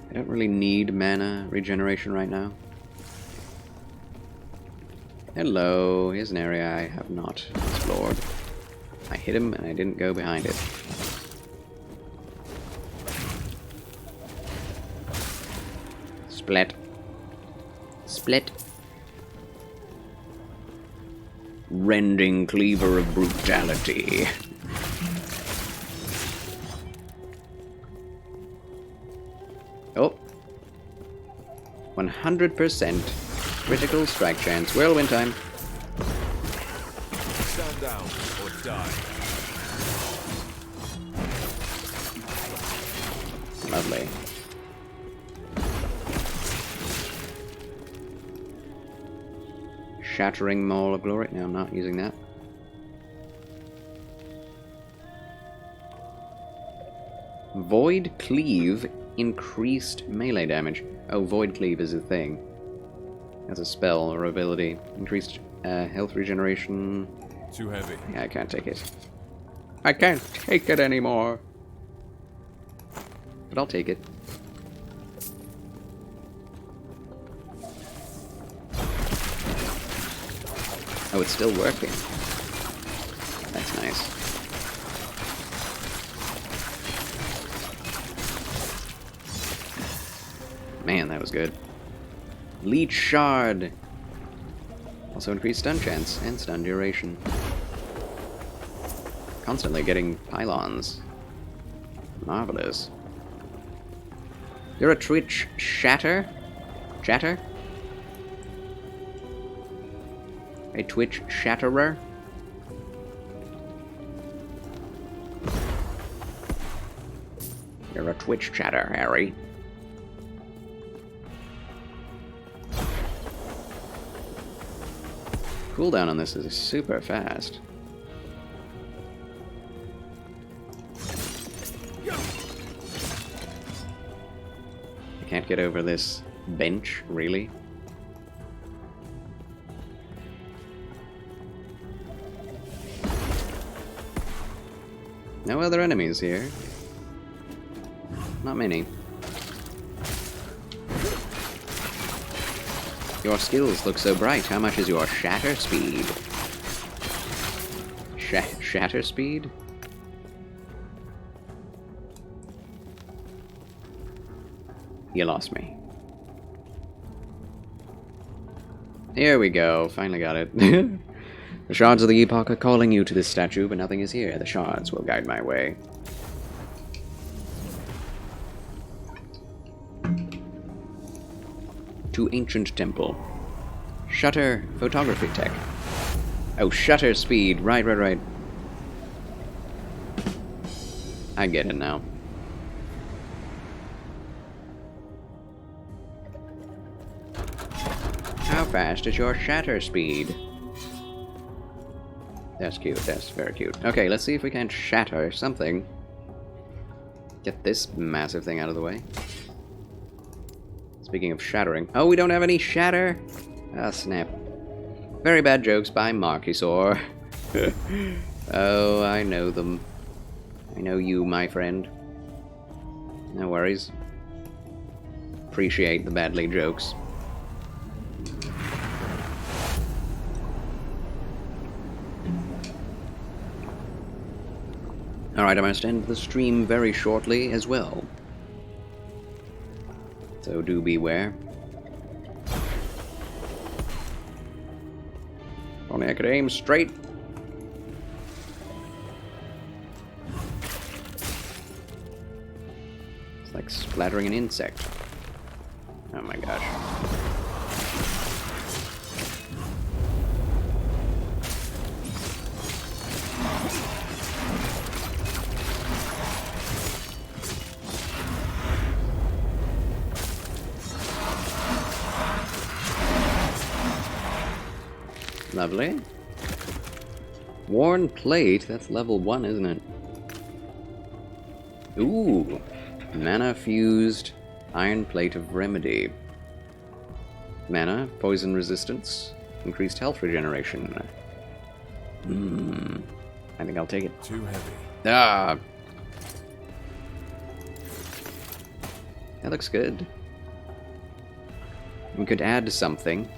[SPEAKER 1] I don't really need mana regeneration right now. Hello, here's an area I have not explored. I hit him and I didn't go behind it. Split. Split. Rending cleaver of brutality. Oh. 100% critical strike chance. Whirlwind time.
[SPEAKER 5] Stand down or die.
[SPEAKER 1] Lovely. Shattering Maul of Glory. No, I'm not using that. Void Cleave increased melee damage. Oh, Void Cleave is a thing. As a spell or ability. Increased health regeneration.
[SPEAKER 5] Too heavy.
[SPEAKER 1] Yeah, I can't take it. I can't take it anymore. But I'll take it. Oh, it's still working. That's nice. Man, that was good. Leech Shard! Also increased stun chance and stun duration. Constantly getting pylons. Marvelous. You're a Twitch chatter? Chatter? A Twitch chatterer? You're a Twitch chatter, Harry. Cooldown on this is super fast. I can't get over this bench, really. No other enemies here. Not many. Your skills look so bright. How much is your shatter speed? Shatter speed? You lost me. Here we go. Finally got it. The shards of the Epoch are calling you to this statue, but nothing is here. The shards will guide my way. To Ancient Temple. Shutter photography tech. Oh, shutter speed. Right. I get it now. How fast is your shatter speed? That's cute. That's very cute. Okay, let's see if we can shatter something. Get this massive thing out of the way. Speaking of shattering. Oh, we don't have any shatter? Ah, snap. Very bad jokes by Markisaur. Oh, I know them. I know you, my friend. No worries. Appreciate the badly jokes. Alright, I must end the stream very shortly as well. So do beware. If only I could aim straight. It's like splattering an insect. Oh my gosh. Lovely. Worn plate, that's level 1, isn't it? Ooh. Mana fused iron plate of remedy. Mana, poison resistance, increased health regeneration. I think I'll take it.
[SPEAKER 5] Too heavy.
[SPEAKER 1] Ah! That looks good. We could add something.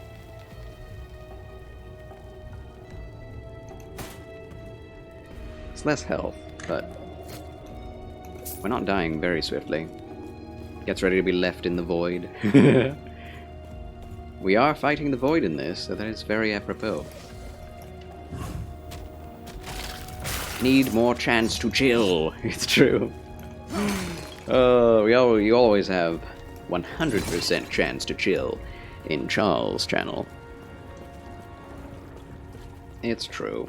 [SPEAKER 1] It's less health, but we're not dying very swiftly. Gets ready to be left in the void. We are fighting the void in this, so that is very apropos. Need more chance to chill. It's true. You always have 100% chance to chill in Charles' channel. It's true.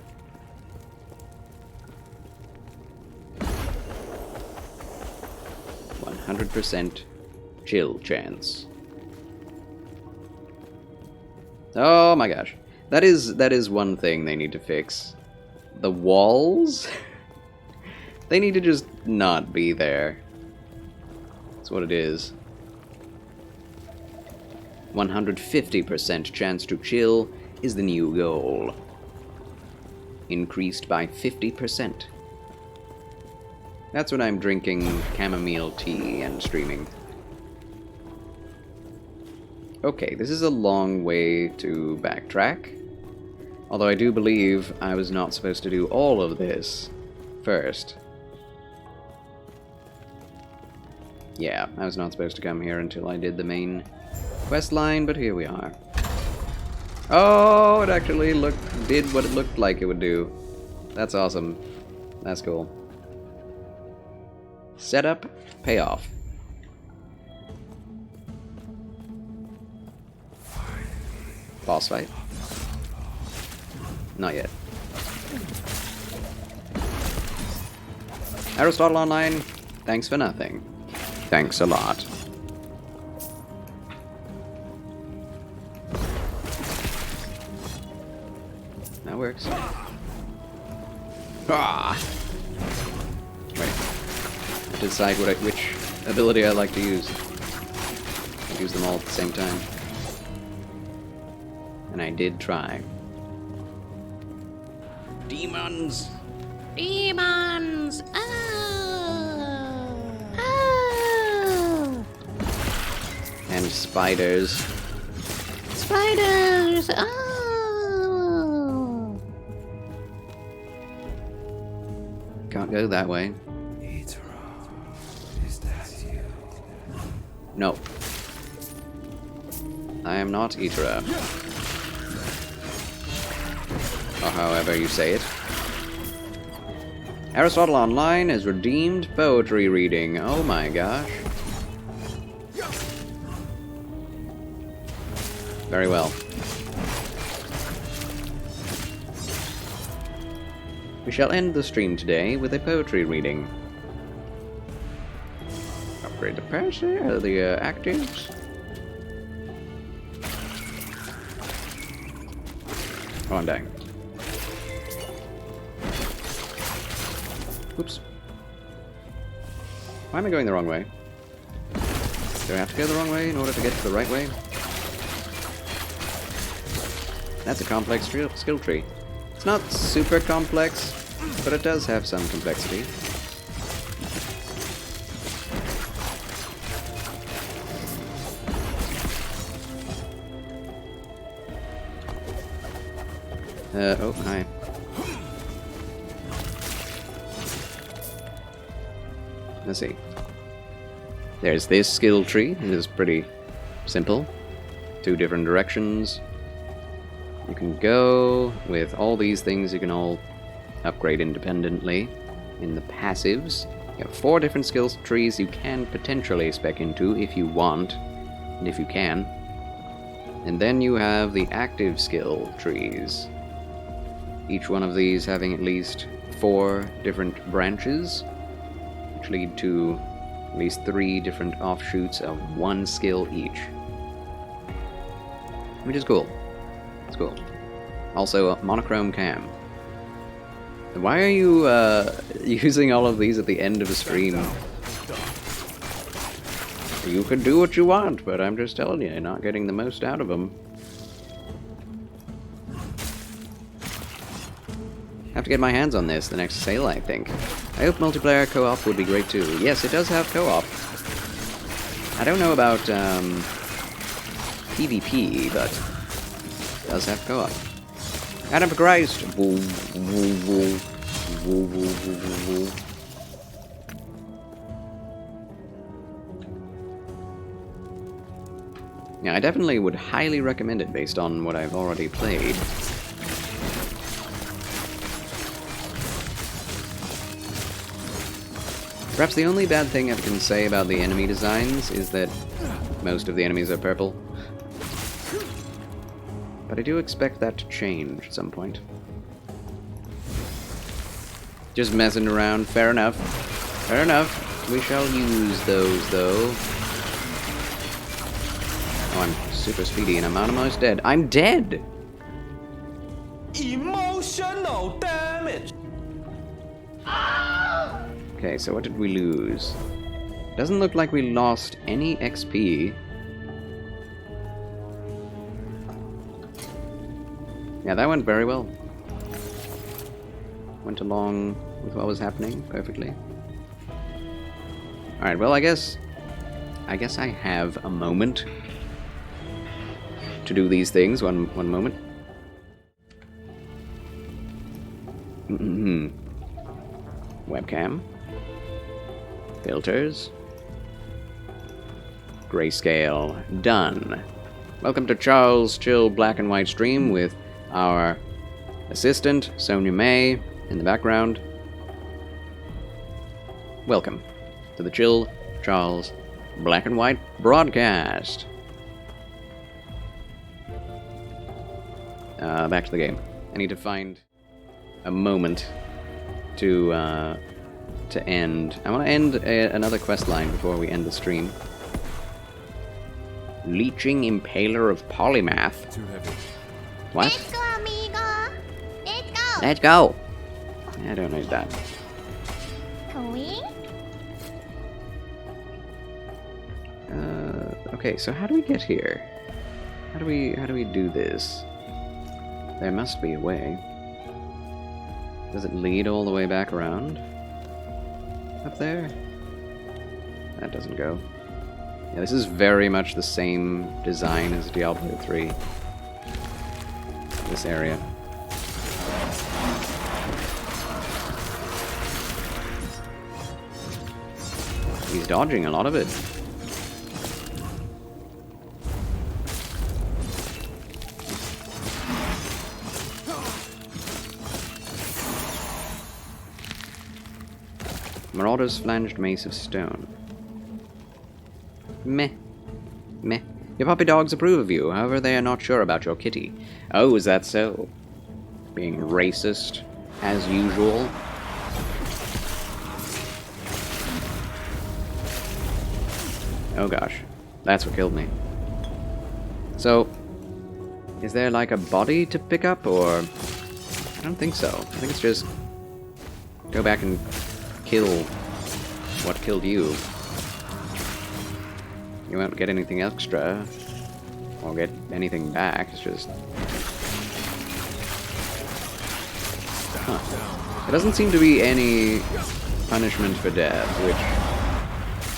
[SPEAKER 1] 100% chill chance. Oh my gosh. That is one thing they need to fix. The walls? They need to just not be there. That's what it is. 150% chance to chill is the new goal. Increased by 50%. That's when I'm drinking chamomile tea and streaming. Okay, this is a long way to backtrack. Although I do believe I was not supposed to do all of this first. Yeah, I was not supposed to come here until I did the main quest line, but here we are. Oh, it actually did what it looked like it would do. That's awesome. That's cool. Setup, payoff. Boss fight? Not yet. Aristotle Online, thanks for nothing. Thanks a lot. That works. Ah! Wait. I have to decide which ability I like to use. I use them all at the same time. And I did try. Demons!
[SPEAKER 4] Demons! Oh!
[SPEAKER 1] And spiders.
[SPEAKER 4] Spiders! Oh!
[SPEAKER 1] Can't go that way. No. I am not Itera. Or however you say it. Aristotle Online has redeemed poetry reading. Oh my gosh. Very well. We shall end the stream today with a poetry reading. Upgrade the the actives. Oh, I'm dying. Oops. Why am I going the wrong way? Do I have to go the wrong way in order to get to the right way? That's a complex skill tree. It's not super complex, but it does have some complexity. Oh, hi. Let's see. There's this skill tree. It is pretty simple. 2 different directions. You can go with all these things. You can all upgrade independently. In the passives, you have 4 different skills trees you can potentially spec into if you want, and if you can. And then you have the active skill trees. Each one of these having at least 4 different branches, which lead to at least 3 different offshoots of 1 skill each. Which is cool. It's cool. Also, a monochrome cam. Why are you using all of these at the end of a stream? You can do what you want, but I'm just telling you, you're not getting the most out of them. Have to get my hands on this the next sale, I think. I hope multiplayer co-op would be great too. Yes, it does have co-op. I don't know about PvP, but it does have co-op. Adam for Christ! Woo, woo, woo. Woo, woo, woo, woo, woo. Yeah, I definitely would highly recommend it based on what I've already played. Perhaps the only bad thing I can say about the enemy designs is that most of the enemies are purple. But I do expect that to change at some point. Just messing around, fair enough. Fair enough. We shall use those, though. Oh, I'm super speedy and I'm almost dead. I'm dead!
[SPEAKER 9] Emotional damage!
[SPEAKER 1] Okay, so what did we lose? Doesn't look like we lost any XP. Yeah, that went very well. Went along with what was happening perfectly. Alright, well, I guess I have a moment to do these things. One moment. Webcam. Filters. Grayscale. Done. Welcome to Charles' Chill Black and White stream with our assistant, Sonia May, in the background. Welcome to the Chill Charles Black and White broadcast. Back to the game. I need to find a moment to end. I want to end another quest line before we end the stream. Leeching Impaler of Polymath.
[SPEAKER 5] Too heavy.
[SPEAKER 1] What?
[SPEAKER 4] Let's go, amigo. Let's go.
[SPEAKER 1] Let's go! I don't need that.
[SPEAKER 4] Can we?
[SPEAKER 1] Okay, so how do we get here? How do we do this? There must be a way. Does it lead all the way back around? Up there? That doesn't go. Yeah, this is very much the same design as Diablo 3. This area. He's dodging a lot of it. Marauder's Flanged Mace of Stone. Meh. Meh. Your puppy dogs approve of you, however they are not sure about your kitty. Oh, is that so? Being racist, as usual. Oh gosh. That's what killed me. So, is there like a body to pick up, or... I don't think so. I think it's just... go back and kill what killed you. You won't get anything extra, or get anything back, it's just... Huh. There doesn't seem to be any punishment for death, which...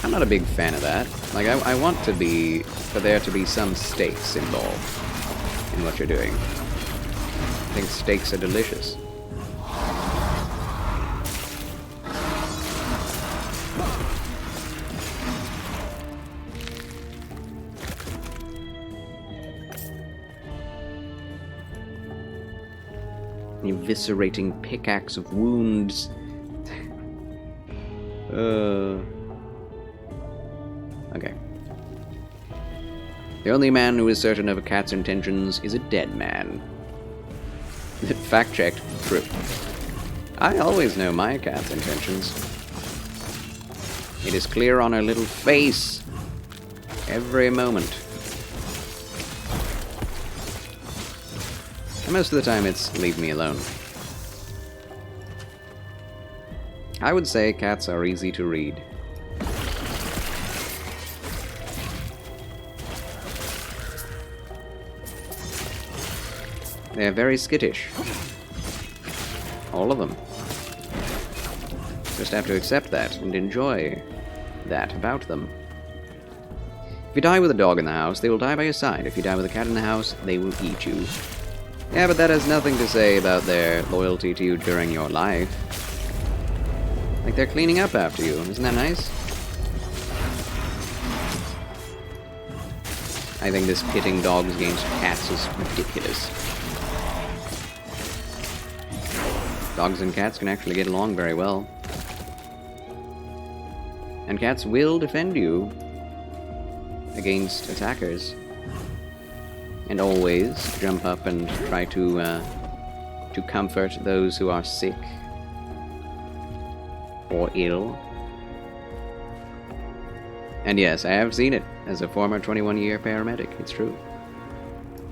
[SPEAKER 1] I'm not a big fan of that. Like, I want to be... for there to be some stakes involved in what you're doing. I think stakes are delicious. The eviscerating pickaxe of wounds. Okay. The only man who is certain of a cat's intentions is a dead man. Fact checked. True. I always know my cat's intentions. It is clear on her little face. Every moment. And most of the time it's leave me alone. I would say cats are easy to read. They're very skittish. All of them. Just have to accept that and enjoy that about them. If you die with a dog in the house, they will die by your side. If you die with a cat in the house, they will eat you. Yeah, but that has nothing to say about their loyalty to you during your life. Like, they're cleaning up after you. Isn't that nice? I think this pitting dogs against cats is ridiculous. Dogs and cats can actually get along very well. And cats will defend you against attackers. And always jump up and try to comfort those who are sick or ill. And yes, I have seen it as a former 21-year paramedic. It's true.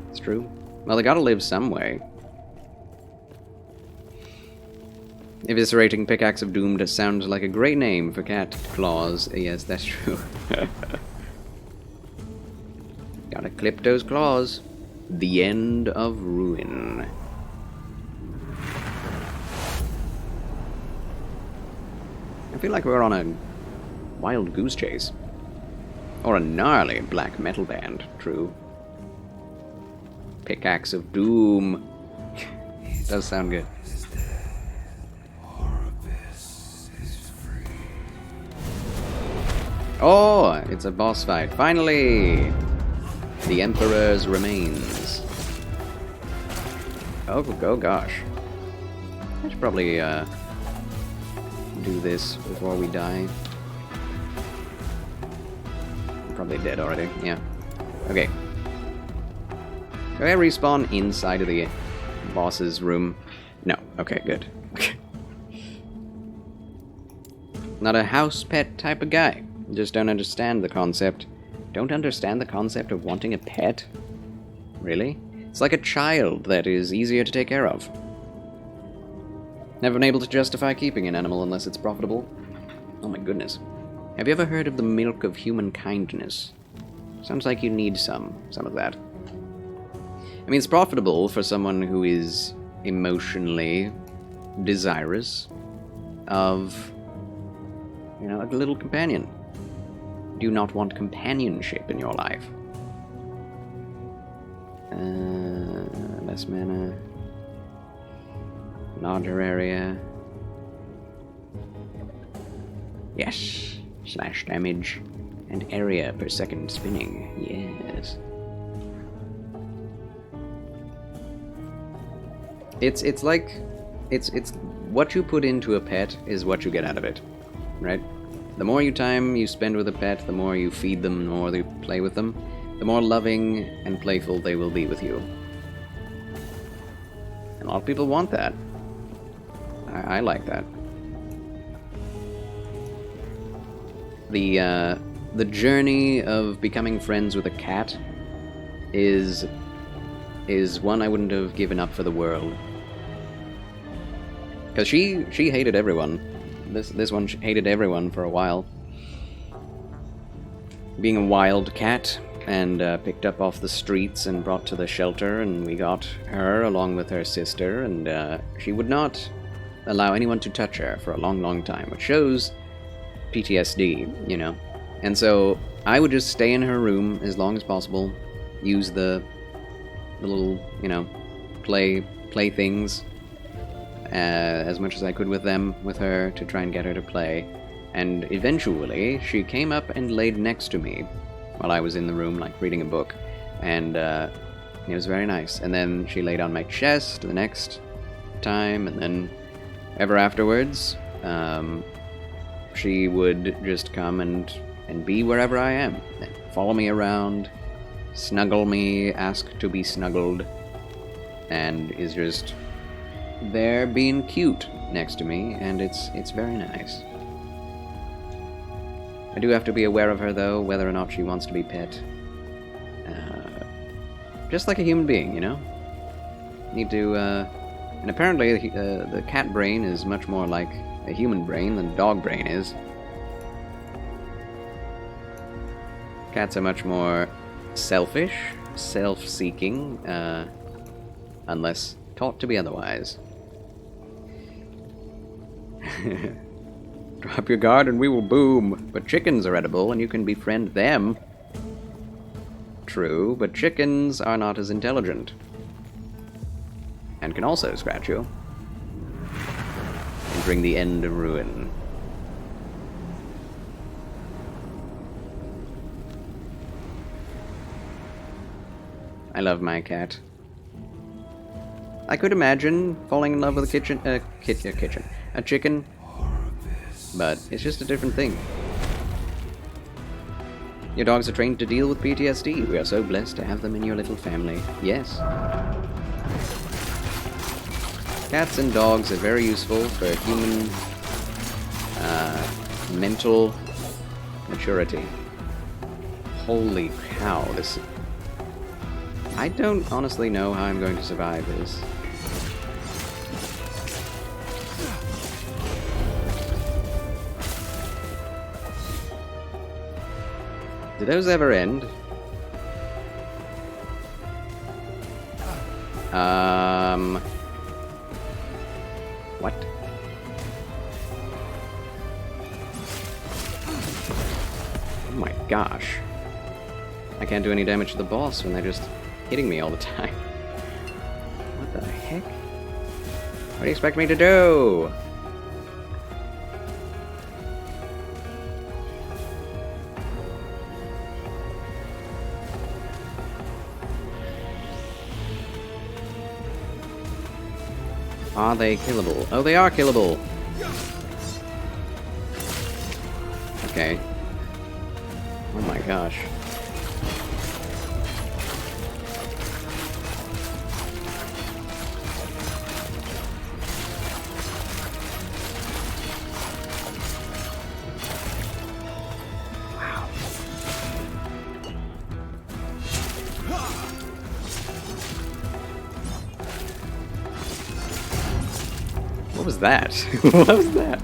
[SPEAKER 1] It's true. Well, they gotta live some way. Eviscerating Pickaxe of Doom sounds like a great name for cat claws. Yes, that's true. Gotta clip those claws. The end of ruin. I feel like we're on a wild goose chase. Or a gnarly black metal band, true. Pickaxe of Doom. Does sound good. Oh, it's a boss fight. Finally! The Emperor's remains. Oh gosh. I should probably do this before we die. I'm probably dead already. Yeah. Okay. Do I respawn inside of the boss's room? No. Okay, good. Not a house pet type of guy. Just don't understand the concept. Don't understand the concept of wanting a pet? Really? It's like a child that is easier to take care of. Never been able to justify keeping an animal unless it's profitable. Oh my goodness. Have you ever heard of the milk of human kindness? Sounds like you need some of that. I mean, it's profitable for someone who is emotionally desirous of, you know, a little companion. Do you not want companionship in your life? Less mana. Larger area. Yes. Slash damage. And area per second spinning. Yes. It's like it's what you put into a pet is what you get out of it. Right? The more time you spend with a pet, the more you feed them, the more you play with them, the more loving and playful they will be with you. And a lot of people want that. I like that. The journey of becoming friends with a cat is one I wouldn't have given up for the world. Because she hated everyone. This one hated everyone for a while. Being a wild cat, and picked up off the streets and brought to the shelter, and we got her along with her sister, and she would not allow anyone to touch her for a long, long time, which shows PTSD, you know. And so I would just stay in her room as long as possible, use the little, you know, play things as much as I could with her, to try and get her to play. And eventually, she came up and laid next to me while I was in the room, like, reading a book. And it was very nice. And then she laid on my chest the next time, and then ever afterwards, she would just come and be wherever I am. And follow me around, snuggle me, ask to be snuggled, and is just there being cute next to me, and it's very nice. I do have to be aware of her, though, whether or not she wants to be pet. Just like a human being, you know? Need to, and apparently the cat brain is much more like a human brain than a dog brain is. Cats are much more selfish, self-seeking, unless taught to be otherwise. Drop your guard and we will boom. But chickens are edible and you can befriend them. True, but chickens are not as intelligent. And can also scratch you. And bring the end of ruin. I love my cat. I could imagine falling in love with a chicken. But it's just a different thing. Your dogs are trained to deal with PTSD. We are so blessed to have them in your little family. Yes. Cats and dogs are very useful for human mental maturity. Holy cow, this... I don't honestly know how I'm going to survive this. Do those ever end? What? Oh my gosh. I can't do any damage to the boss when they're just hitting me all the time. What the heck? What do you expect me to do? Are they killable? Oh, they are killable! Okay. Oh my gosh. What was that? What was that?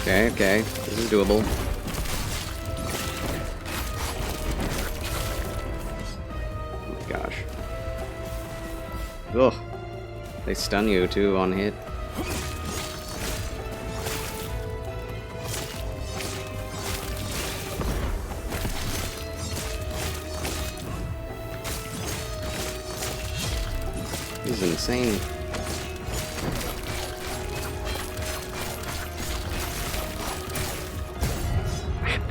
[SPEAKER 1] Okay, okay. This is doable. Oh my gosh. Ugh. They stun you too on hit. This is insane.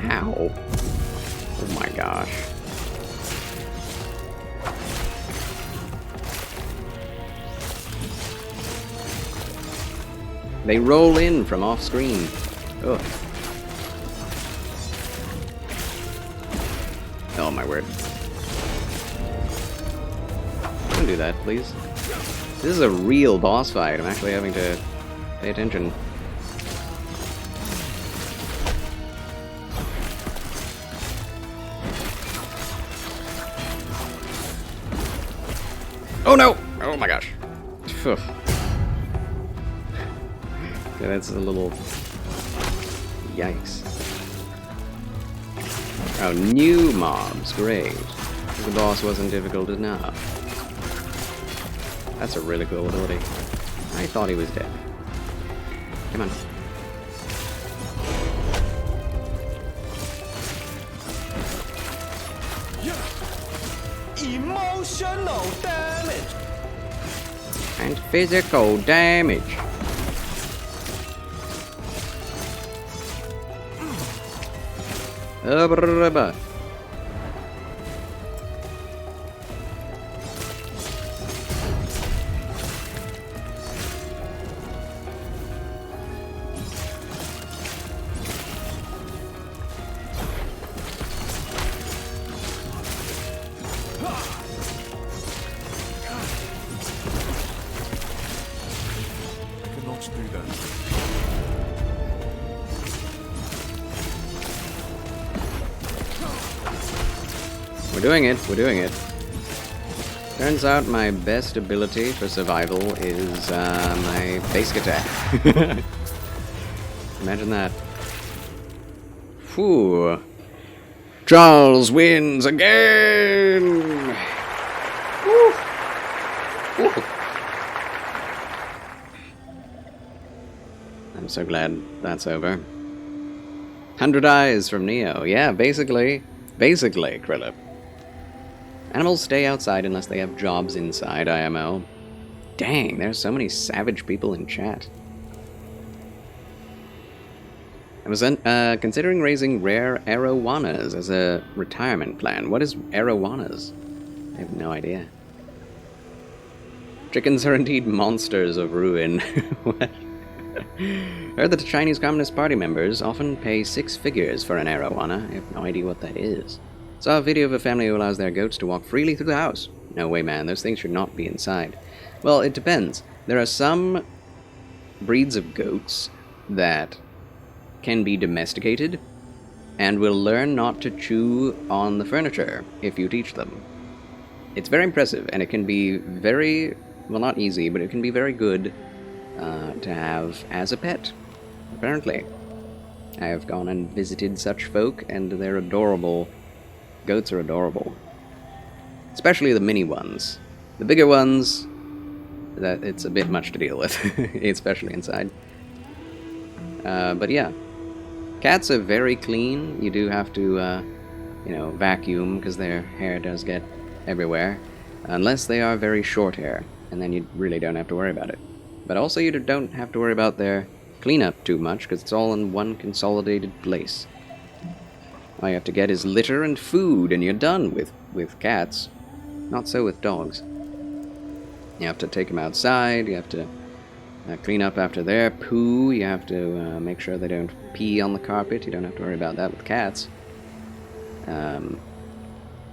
[SPEAKER 1] Ow. Oh my gosh. They roll in from off screen. Ugh. Oh my word. Don't do that, please. This is a real boss fight. I'm actually having to pay attention. Oh no! Oh my gosh. Phew. Okay, that's a little... Yikes. Oh, new mobs. Great. The boss wasn't difficult enough. That's a really cool ability. I thought he was dead. Come on.
[SPEAKER 9] Emotional damage.
[SPEAKER 1] And physical damage.
[SPEAKER 5] I cannot do that.
[SPEAKER 1] We're doing it, we're doing it. Turns out my best ability for survival is my basic attack. Imagine that. Whew. Charles wins again! Woo. Woo. I'm so glad that's over. 100 eyes from Neo. Yeah, basically, Krillip. Animals stay outside unless they have jobs inside, IMO. Dang, there's so many savage people in chat. I was considering raising rare arowanas as a retirement plan. What is arowanas? I have no idea. Chickens are indeed monsters of ruin. What? I heard that the Chinese Communist Party members often pay 6 figures for an arowana. I have no idea what that is. Saw a video of a family who allows their goats to walk freely through the house. No way, man. Those things should not be inside. Well, it depends. There are some breeds of goats that can be domesticated and will learn not to chew on the furniture if you teach them. It's very impressive, and it can be very, well, not easy, but it can be very good to have as a pet, apparently. I have gone and visited such folk, and they're adorable. Goats are adorable. Especially the mini ones. The bigger ones, that it's a bit much to deal with, especially inside. But yeah. Cats are very clean. You do have to, vacuum, because their hair does get everywhere. Unless they are very short hair, and then you really don't have to worry about it. But also you don't have to worry about their cleanup too much, because it's all in one consolidated place. All you have to get is litter and food, and you're done with cats. Not so with dogs. You have to take them outside, you have to clean up after their poo, you have to make sure they don't pee on the carpet. You don't have to worry about that with cats.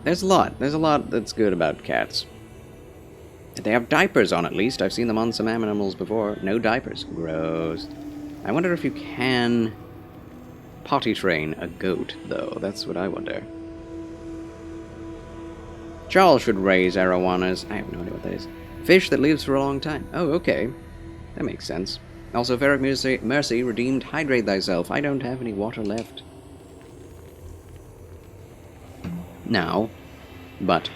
[SPEAKER 1] There's a lot that's good about cats. They have diapers on, at least. I've seen them on some animals before. No diapers. Gross. I wonder if you can potty train a goat, though. That's what I wonder. Charles should raise arowanas. I have no idea what that is. Fish that lives for a long time. Oh, okay. That makes sense. Also, Ferric Mercy redeemed Hydrate Thyself. I don't have any water left now, but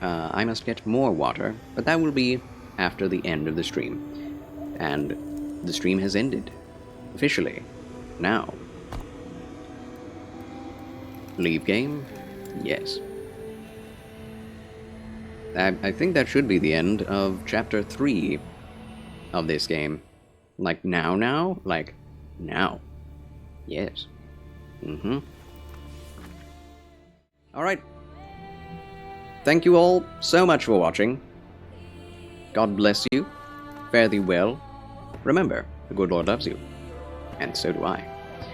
[SPEAKER 1] I must get more water, but that will be after the end of the stream. And the stream has ended. Officially. Now. Leave game? Yes. I think that should be the end of Chapter 3 of this game. Like, now? Like, now. Yes. Alright. Thank you all so much for watching. God bless you. Fare thee well. Remember, the good Lord loves you. And so do I.